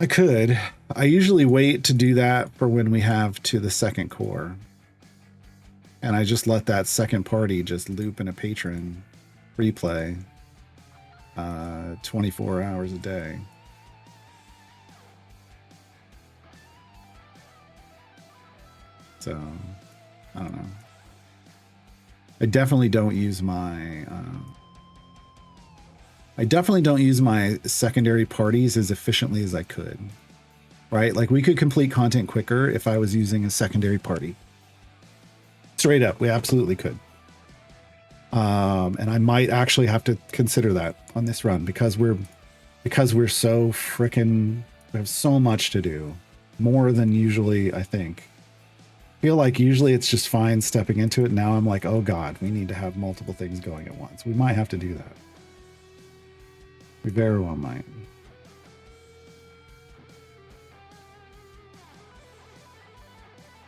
I could. I usually wait to do that for when we have to the second core. And I just let that second party just loop in a patron replay 24 hours a day. So, I don't know. I definitely don't use my secondary parties as efficiently as I could. Right? Like, we could complete content quicker if I was using a secondary party. Straight up, we absolutely could. And I might actually have to consider that on this run because we're so freaking, we have so much to do, more than usually. I think. Feel like usually it's just fine stepping into it. Now I'm like, oh God, we need to have multiple things going at once. We might have to do that. We very well might.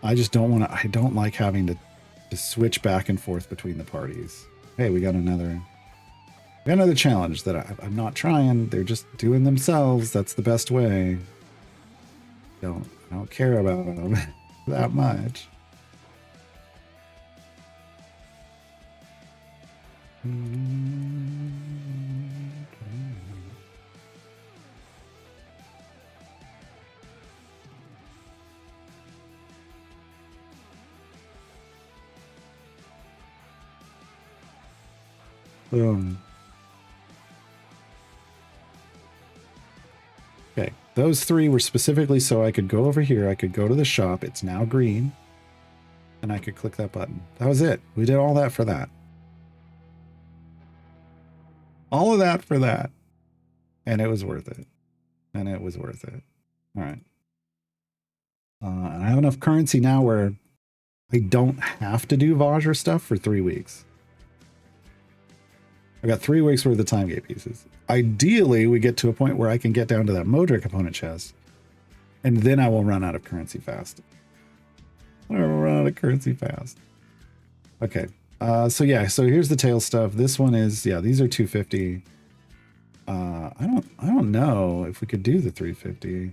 I just don't want to. I don't like having to switch back and forth between the parties. Hey, we got another challenge that I'm not trying. They're just doing themselves. That's the best way. I don't care about them that much. Boom. Okay, those three were specifically so I could go over here. I could go to the shop. It's now green. And I could click that button. That was it. We did all that for that. All of that for that. And it was worth it. And it was worth it. All right. And I have enough currency now where I don't have to do Vajra stuff for 3 weeks. I got 3 weeks worth of time gate pieces. Ideally, we get to a point where I can get down to that Modric component chest, and then I will run out of currency fast. I will run out of currency fast. Okay. So yeah, so here's the tail stuff. This one is, yeah, these are 250. I don't know if we could do the 350.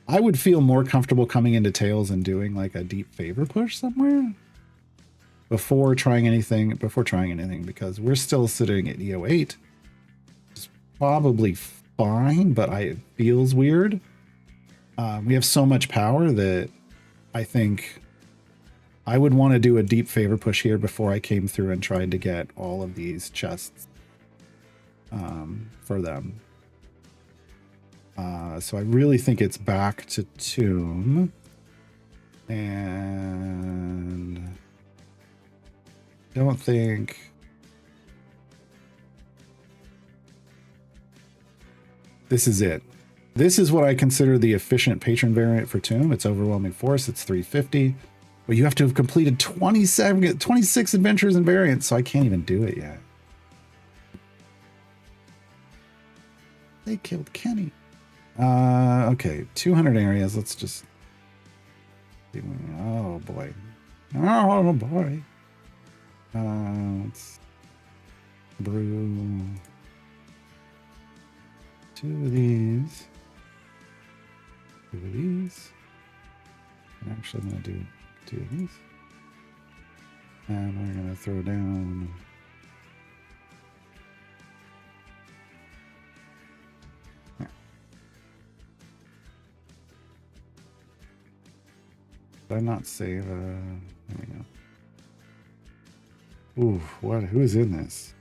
I would feel more comfortable coming into tails and doing like a deep favor push somewhere before trying anything, because we're still sitting at EO8. It's probably fine, but it feels weird. We have so much power that I think I would want to do a deep favor push here before I came through and tried to get all of these chests for them. So I really think it's back to Tomb. And don't think this is it. This is what I consider the efficient patron variant for Tomb. It's overwhelming force. It's 350. But you have to have completed 26 adventures and variants, so I can't even do it yet. They killed Kenny. Okay, 200 areas. Let's just... Oh, boy. Oh, boy. Let's brew... 2 of these. 2 of these. And actually, I'm going to do 2 of these. And we're going to throw down. There. Did I not save? There we go. Ooh, what? Who is in this?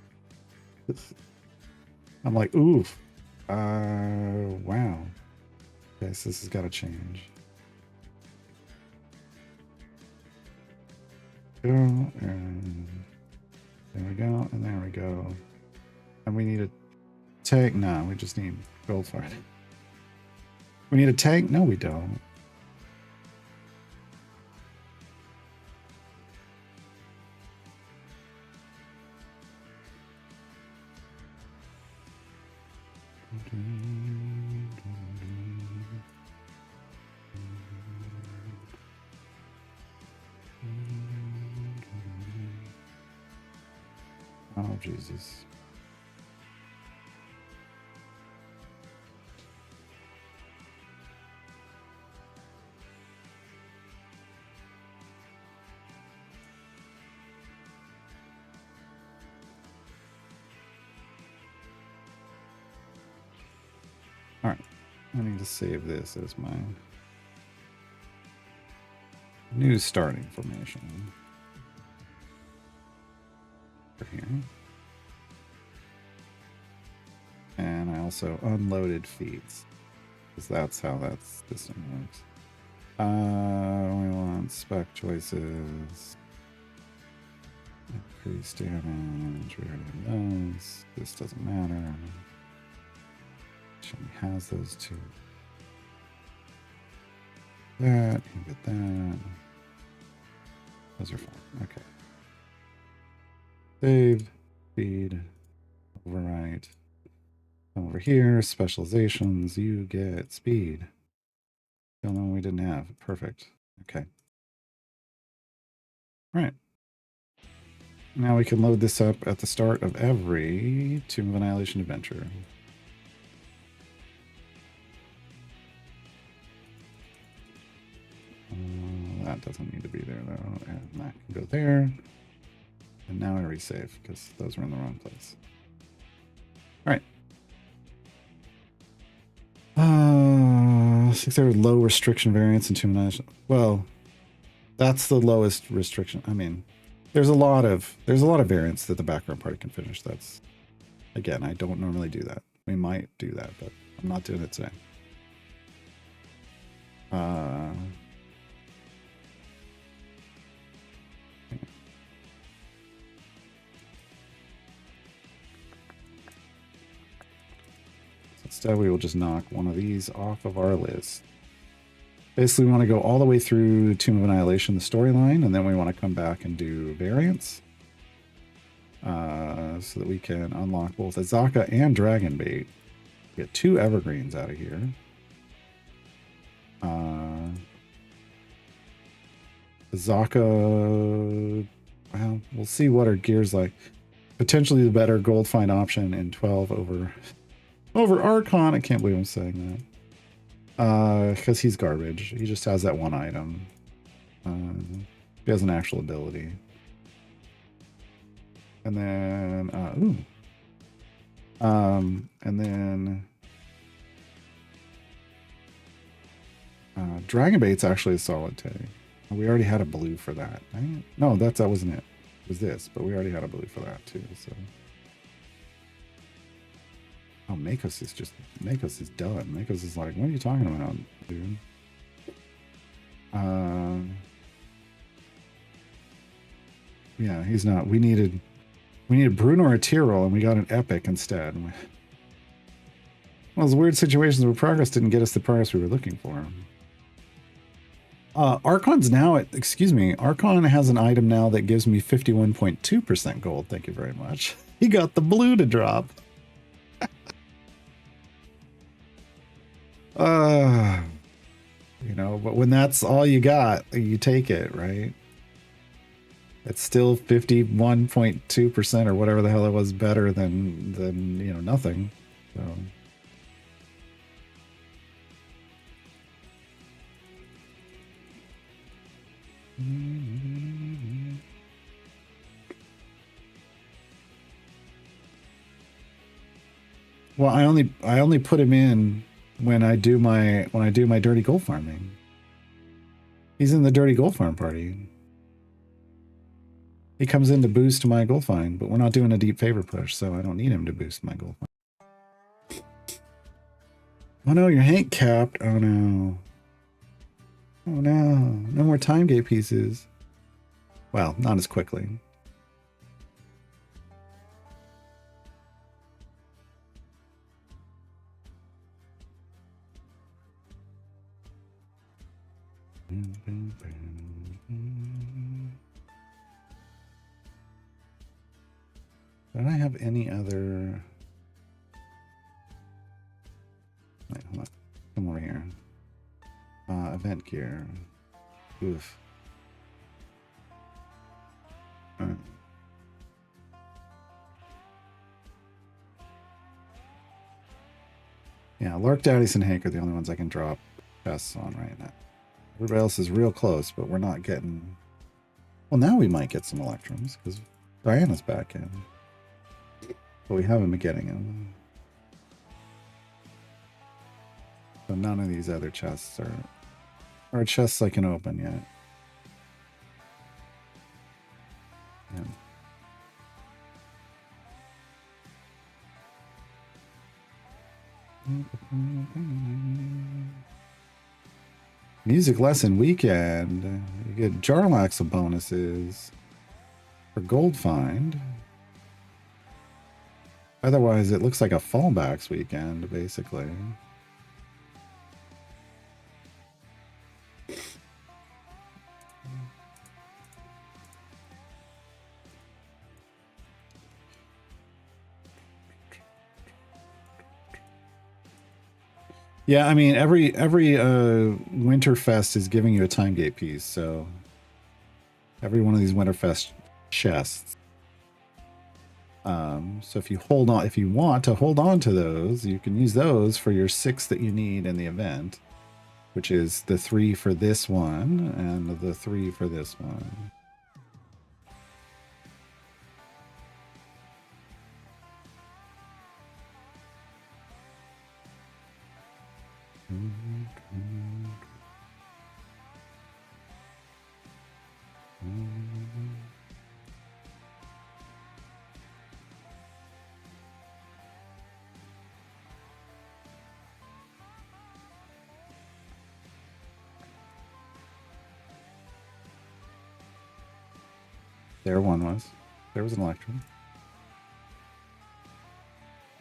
I'm like, oof. Wow. Okay, so this has got to change. Go, and there we go, and there we go. And we need a tank. No, we just need gold for it. We need a tank? No, we don't. Oh, Jesus. All right. I need to save this as my new starting formation. Here. And I also unloaded feeds, because that's how that system works. We want spec choices. Increase damage. We already have those. This doesn't matter. She only has those two. That, you get that. Those are fine. Okay. Save, feed, overwrite. Come over here, specializations, you get speed. The only one we didn't have. Perfect. Okay. All right. Now we can load this up at the start of every Tomb of Annihilation adventure. That doesn't need to be there though, and that can go there. And now I resave because those were in the wrong place. All right. 6 hour low restriction variance and Tomb of Annihilation. Well, that's the lowest restriction. I mean, there's a lot of variants that the background party can finish. That's, again, I don't normally do that. We might do that, but I'm not doing it today. Instead, we will just knock one of these off of our list. Basically, we want to go all the way through Tomb of Annihilation, the storyline, and then we want to come back and do variants. So that we can unlock both Azaka and Dragonbait. Get 2 evergreens out of here. Azaka, well, we'll see what our gear's like. Potentially the better gold find option in 12 over Archon. I can't believe I'm saying that. Because he's garbage. He just has that one item. He has an actual ability. And then, and then Dragonbait's actually a solid tag. We already had a blue for that, right? No, that wasn't it. It was this, but we already had a blue for that too, so. Oh, Makos is done. Makos is like, what are you talking about, dude? Yeah, he's not. We needed Bruno or a Tyrrell, and we got an Epic instead. One of those weird situations where progress didn't get us the progress we were looking for. Archon's now at, Archon has an item now that gives me 51.2% gold. Thank you very much. He got the blue to drop. You know, but when that's all you got, you take it, right? It's still 51.2% or whatever the hell it was better than you know, nothing. So Well, I only put him in when I do my dirty gold farming. He's in the dirty gold farm party. He comes in to boost my gold find, but we're not doing a deep favor push, so I don't need him to boost my gold find. Oh no, your Hank capped. Oh no. Oh no. No more time gate pieces. Well, not as quickly. Don't I have any other... Wait, hold on. Come over here. Event gear. Oof. Yeah, Lark, Daddies, and Hank are the only ones I can drop chests on right now. Everybody else is real close, but we're not getting... Well, now we might get some Electrums, because Diana's back in. But we haven't been getting them. So none of these other chests are chests I can open yet. Yeah. Music lesson weekend. You get Jarlax bonuses for gold find. Otherwise, it looks like a fallbacks weekend, basically. Yeah, I mean every Winterfest is giving you a time gate piece, so every one of these Winterfest chests. So if you want to hold on to those, you can use those for your 6 that you need in the event, which is the 3 for this one and the 3 for this one. There one was. There was an Electrum.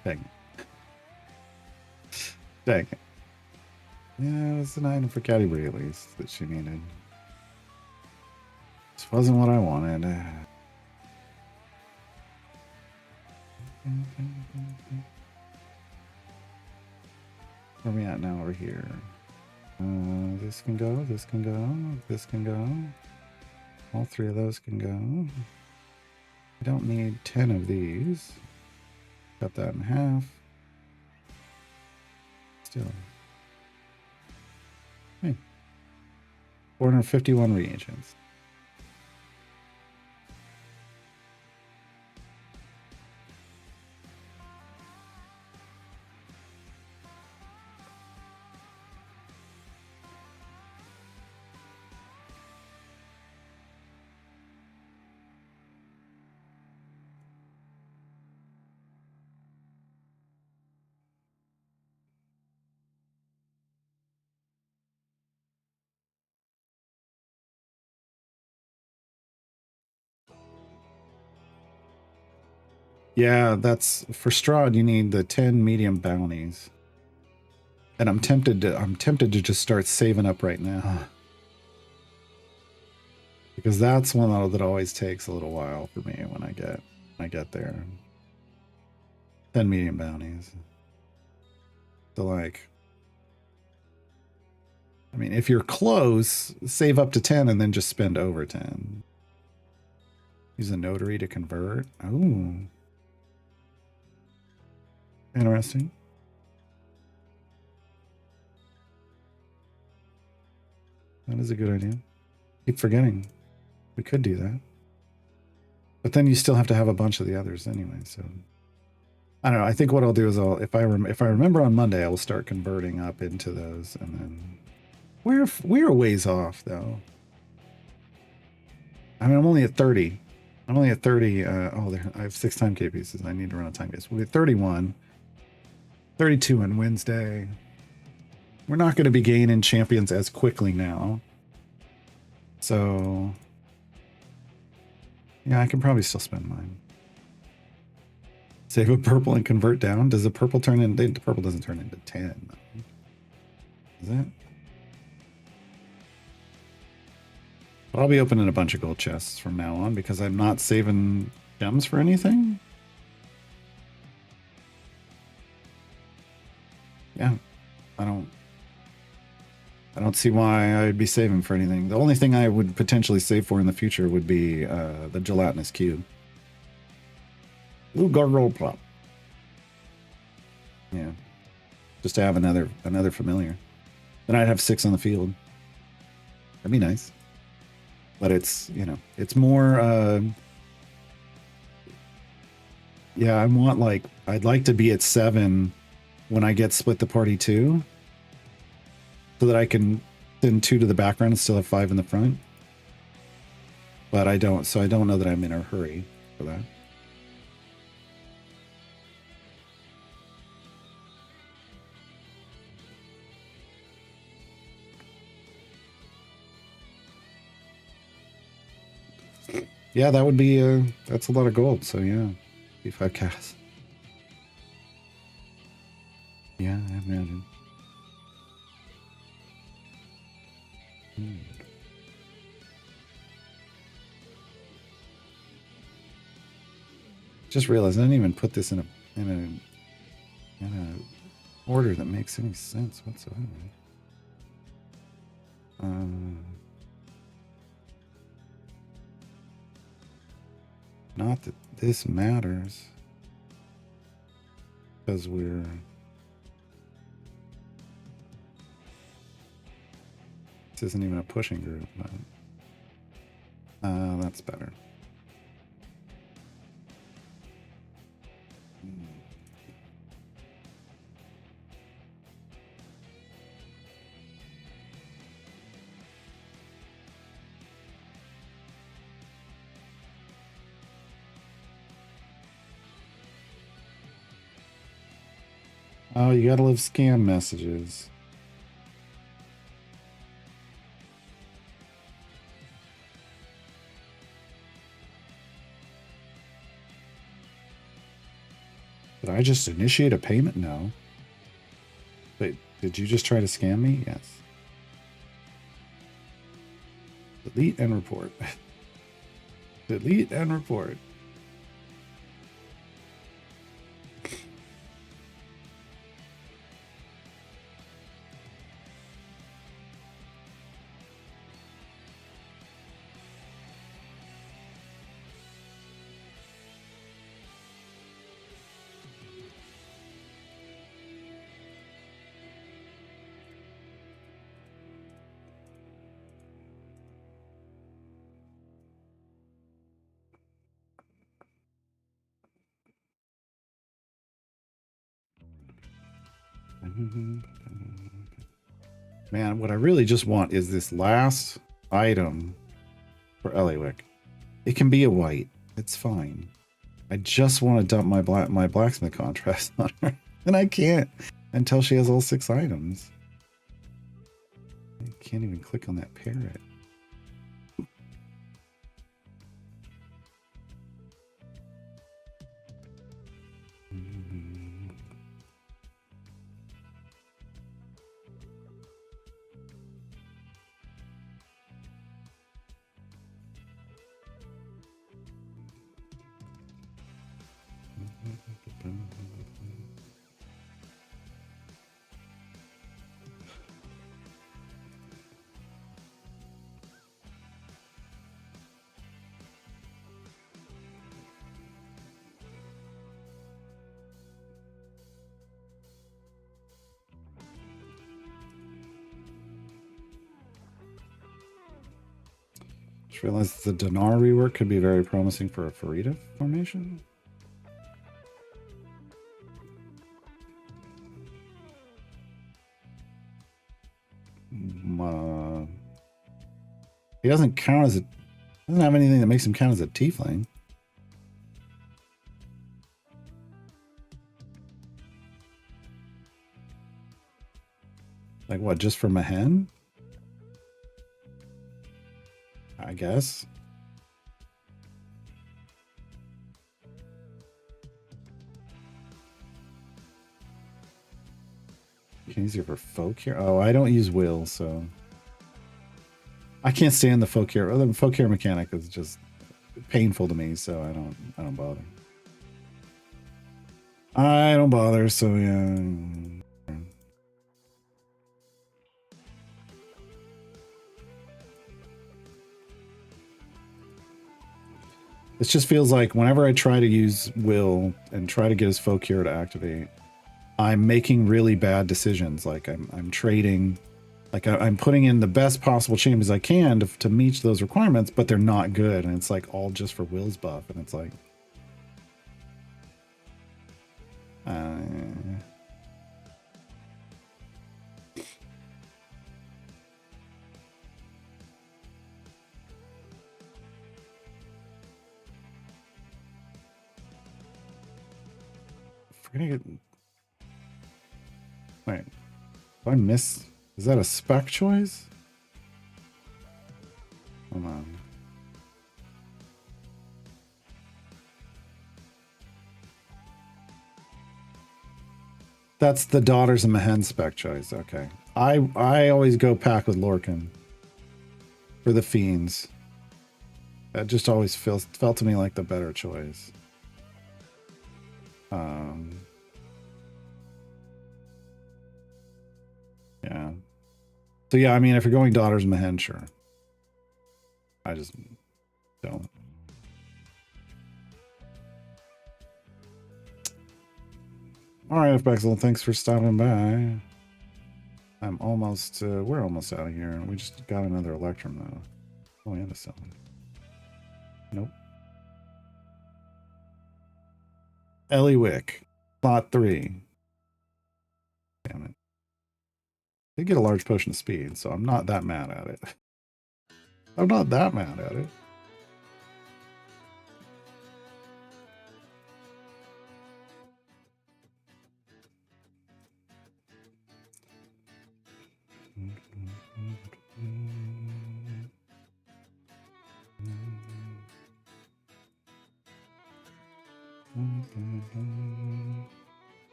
Dang it. Dang it. Yeah, it was an item for Cadbury at least that she needed. This wasn't what I wanted. Where are we at now? Over here. This can go, this can go, this can go. All 3 of those can go. I don't need 10 of these. Cut that in half. Still. Hey. 451 reagents. Yeah, that's for Strahd. You need the 10 medium bounties, and I'm tempted to just start saving up right now, because that's one that always takes a little while for me when I get there. 10 medium bounties. So like, I mean, if you're close, save up to 10 and then just spend over 10. Use a notary to convert. Oh. Interesting. That is a good idea. Keep forgetting. We could do that. But then you still have to have a bunch of the others anyway, so. I don't know. I think what I'll do is if I remember on Monday, I will start converting up into those, and then we're a ways off though. I mean, I'm only at 30. I'm only at 30. I have 6 time K pieces. I need to run a time case. We'll be 31, 32 on Wednesday. We're not going to be gaining champions as quickly now. So, yeah, I can probably still spend mine. Save a purple and convert down. Does the purple turn into... The purple doesn't turn into 10. Is it? But I'll be opening a bunch of gold chests from now on because I'm not saving gems for anything. Yeah, I don't see why I'd be saving for anything. The only thing I would potentially save for in the future would be the gelatinous cube. Blue gargoyle plop. Yeah, just to have another familiar. Then I'd have 6 on the field. That'd be nice. But it's, you know, it's more. Yeah, I want I'd like to be at 7 when I get split the party 2, so that I can send 2 to the background and still have 5 in the front. But I don't, so I don't know that I'm in a hurry for that. Yeah, that would be that's a lot of gold. So yeah, be 5 casts. Yeah, I imagine. Just realized I didn't even put this in a order that makes any sense whatsoever. Not that this matters, because this isn't even a pushing group, but that's better. Oh, you gotta love scam messages. Did I just initiate a payment? No. Wait, did you just try to scam me? Yes. Delete and report. Delete and report. Man, what I really just want is this last item for Eliwick. It can be a white. It's fine. I just want to dump my blacksmith contrast on her. And I can't until she has all 6 items. I can't even click on that parrot. Just realized the Dinar rework could be very promising for a Farida formation. He doesn't count as a. Doesn't have anything that makes him count as a tiefling. Like what? Just from a hen? I guess. Easier for folk here. Oh, I don't use will, so I can't stand the folk here. The folk here mechanic is just painful to me, so I don't bother. I don't bother, so yeah. It just feels like whenever I try to use will and try to get his folk here to activate, I'm making really bad decisions. Like I'm trading, like I'm putting in the best possible champions I can to meet those requirements, but they're not good, and it's like all just for Will's buff, and it's like, wait, do I miss? Is that a spec choice? Hold on. That's the Daughters of Mehen spec choice. Okay. I always go pack with Lorcan for the Fiends. That just always felt to me like the better choice. Yeah. So yeah, I mean, if you're going Daughters of Mehen, sure. I just don't. All right, Bexel, thanks for stopping by. I'm almost, we're almost out of here. We just got another Electrum, though. Oh, and a summon. Nope. Eliwick, slot 3. Damn it. They get a large potion of speed, so I'm not that mad at it. I'm not that mad at it.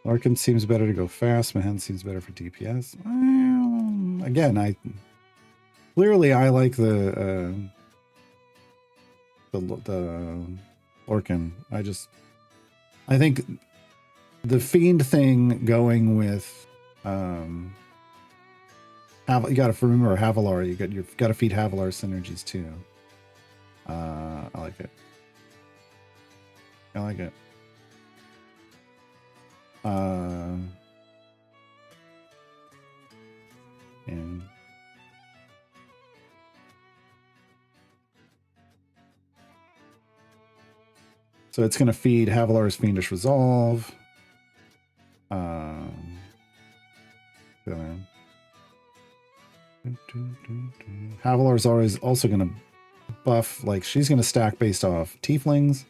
Larkin seems better to go fast. Mehen seems better for DPS. Again, I like the Larkin. I think the Fiend thing going with you got to remember Havalar. You've got to feed Havalar synergies too. I like it. I like it. And so it's going to feed Havalar's Fiendish Resolve. Havalar's always also going to buff, like she's going to stack based off Tieflings.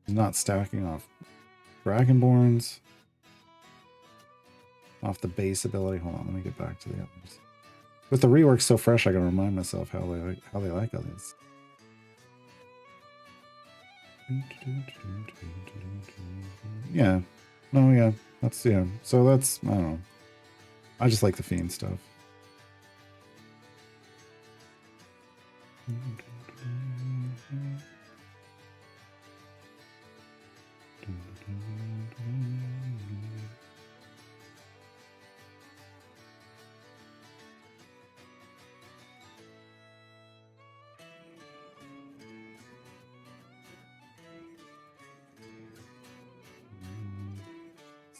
She's not stacking off Dragonborns. Off the base ability. Hold on, let me get back to the others. With the rework so fresh, I gotta remind myself how they like others. Yeah. No, yeah. That's yeah. So that's I don't know. I just like the Fiend stuff.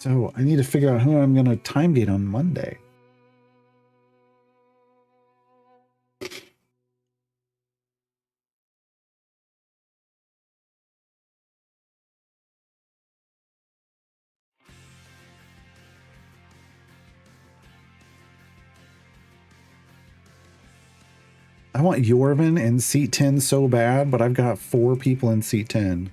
So I need to figure out who I'm going to time gate on Monday. I want Yorvin in seat 10 so bad, but I've got 4 people in seat 10.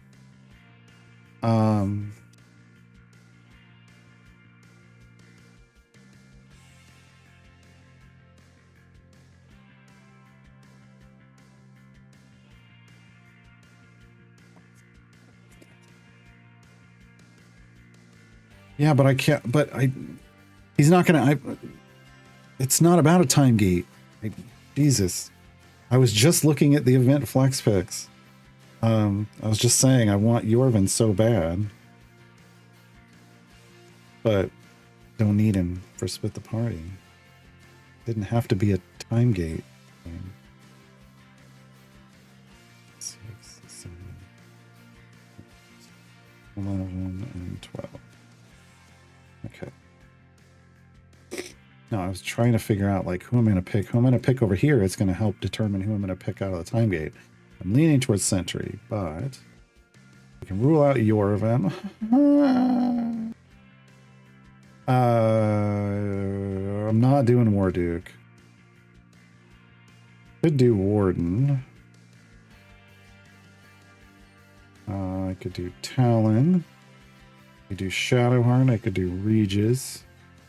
Yeah, but I can't, he's not gonna, it's not about a time gate. Jesus. I was just looking at the event flex picks. I was just saying I want Yorvin so bad, but don't need him for split the party. Didn't have to be a time gate. 6, 7, 11, and 12. Okay. No, I was trying to figure out like who I'm going to pick. Who I'm going to pick over here is going to help determine who I'm going to pick out of the time gate. I'm leaning towards Sentry, but we can rule out Yorvin. I'm not doing Warduke. Could do Warden. I could do Talon. I could do Shadowheart. I could do Regis.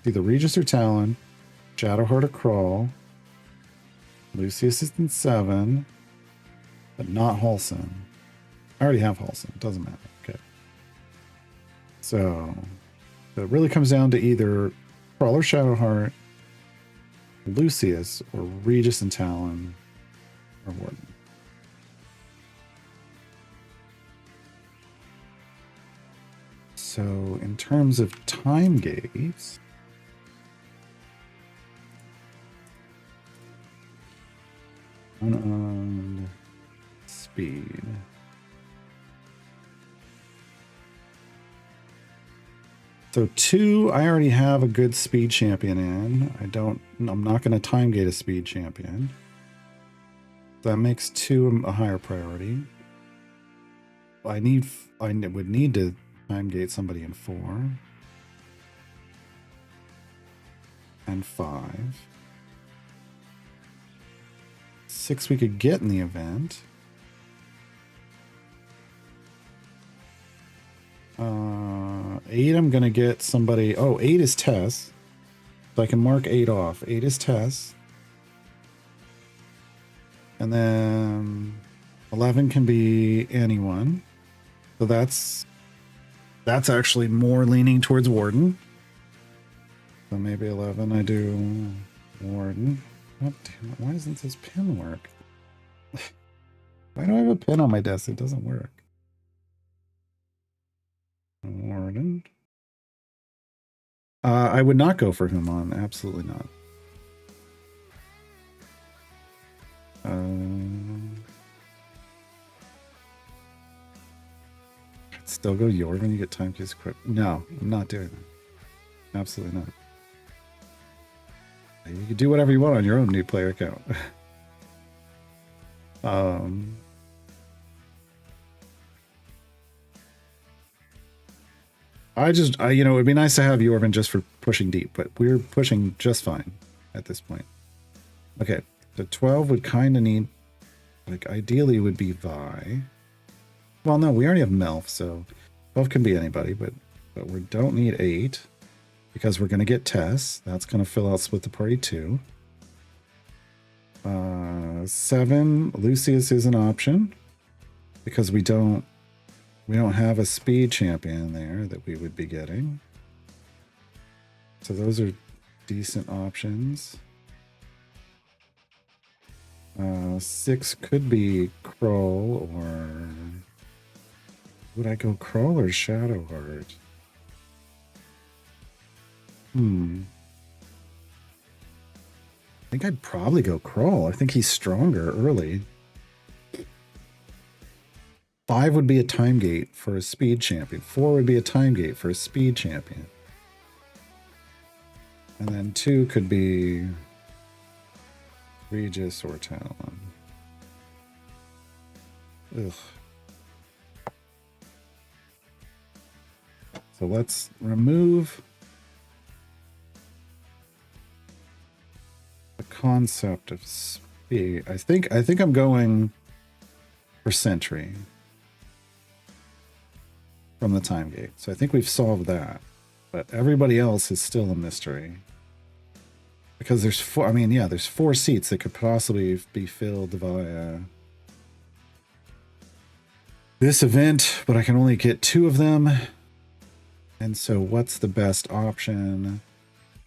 Either Regis or Talon. Shadowheart or Crawl. Lucius is in 7. But not Halson. I already have Halson. Doesn't matter. Okay. So it really comes down to either Crawl or Shadowheart, Lucius, or Regis and Talon, or Warden. So in terms of time gates, unarmed speed. So 2, I already have a good speed champion in. I'm not going to time gate a speed champion. That makes 2 a higher priority. I would need to time gate somebody in 4. And 5. 6 we could get in the event. 8 I'm gonna get somebody. Oh, 8 is Tess. So I can mark 8 off. 8 is Tess. And then 11 can be anyone. So that's actually more leaning towards Warden. So maybe 11 I do Warden. Oh, damn it. Why doesn't this pin work? Why do I have a pin on my desk? It doesn't work. Warden. I would not go for Human. Absolutely not. Still go Yorvin, you get time keys equipped. No, I'm not doing that. Absolutely not. You can do whatever you want on your own new player account. You know, it'd be nice to have Yorvin just for pushing deep, but we're pushing just fine at this point. Okay, so 12 would kind of need, like, ideally would be Vi. Well, no, we already have Melf, so 12 can be anybody, but we don't need 8 because we're going to get Tess. That's going to fill out Split the Party 2. 7, Lucius is an option because we don't have a speed champion there that we would be getting. So those are decent options. 6 could be Kroll, or would I go Kroll or Shadowheart? I think I'd probably go Kroll. I think he's stronger early. 5 would be a time gate for a speed champion. 4 would be a time gate for a speed champion. And then 2 could be Regis or Talon. Ugh. So let's remove the concept of speed. F2P. I think I'm going for Sentry from the time gate. So I think we've solved that. But everybody else is still a mystery. Because there's four, I mean, yeah, there's 4 seats that could possibly be filled via this event, but I can only get 2 of them. And so what's the best option?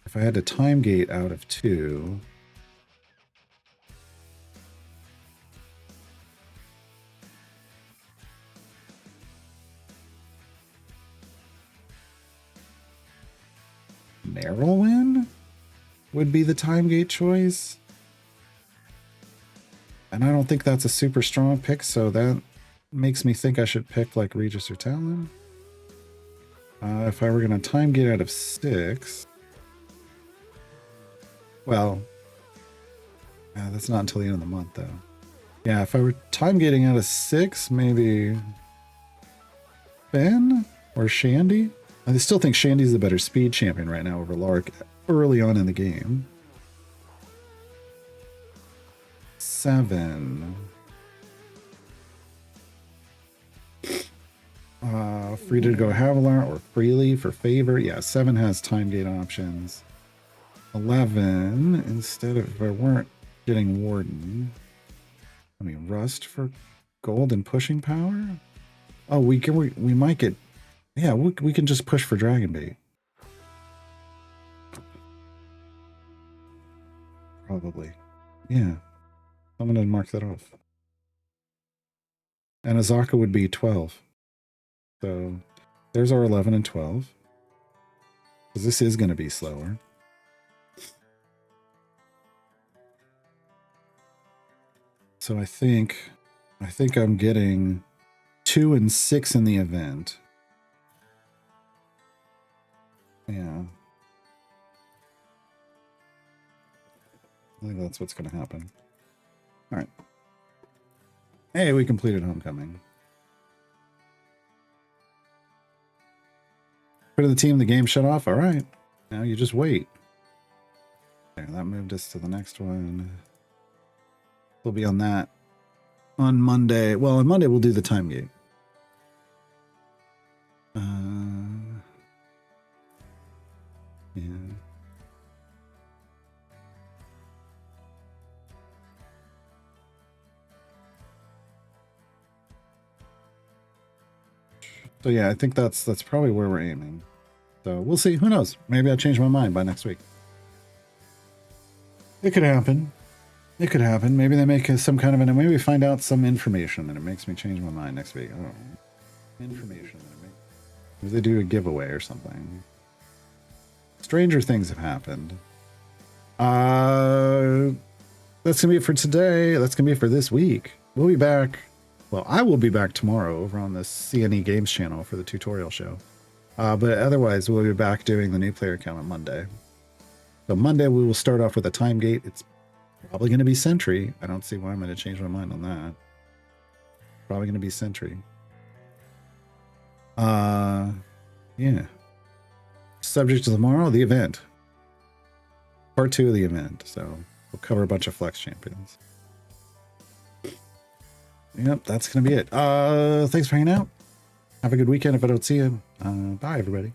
If I had to time gate out of 2... Merylwyn would be the time gate choice. And I don't think that's a super strong pick, so that makes me think I should pick like Regis or Talon. If I were going to time gate out of 6... Well, that's not until the end of the month, though. Yeah, if I were time gating out of 6, maybe Ben or Shandy? I still think Shandy's the better speed champion right now over Lark early on in the game. 7. Free to go Havilar or Freely for favor. Yeah, 7 has time gate options. 11, instead of, if I weren't getting Warden, I mean, Rust for gold and pushing power? Oh, we might get, yeah, we can just push for Dragon Bait. Probably. Yeah. I'm going to mark that off. And Azaka would be 12. So there's our 11 and 12. Because this is going to be slower. So I think I'm getting 2 and 6 in the event. Yeah. I think that's what's going to happen. All right. Hey, we completed Homecoming. Put the team, the game shut off. All right. Now you just wait. There, that moved us to the next one. We'll be on that on Monday. Well, on Monday we'll do the time gate. Yeah. So yeah, I think that's probably where we're aiming. So we'll see. Who knows? Maybe I'll change my mind by next week. It could happen. It could happen. Maybe they make some kind of an... Maybe we find out some information and it makes me change my mind next week. I don't know. Information that it makes... Maybe they do a giveaway or something. Stranger things have happened. That's going to be it for today. That's going to be it for this week. We'll be back. Well, I will be back tomorrow over on the CNE Games channel for the tutorial show. But otherwise, we'll be back doing the new player count on Monday. So Monday, we will start off with a time gate. It's probably going to be Sentry. I don't see why I'm going to change my mind on that. Probably going to be Sentry. Yeah. Subject to tomorrow, the event. Part 2 of the event. So we'll cover a bunch of flex champions. Yep, that's going to be it. Thanks for hanging out. Have a good weekend if I don't see you. Bye, everybody.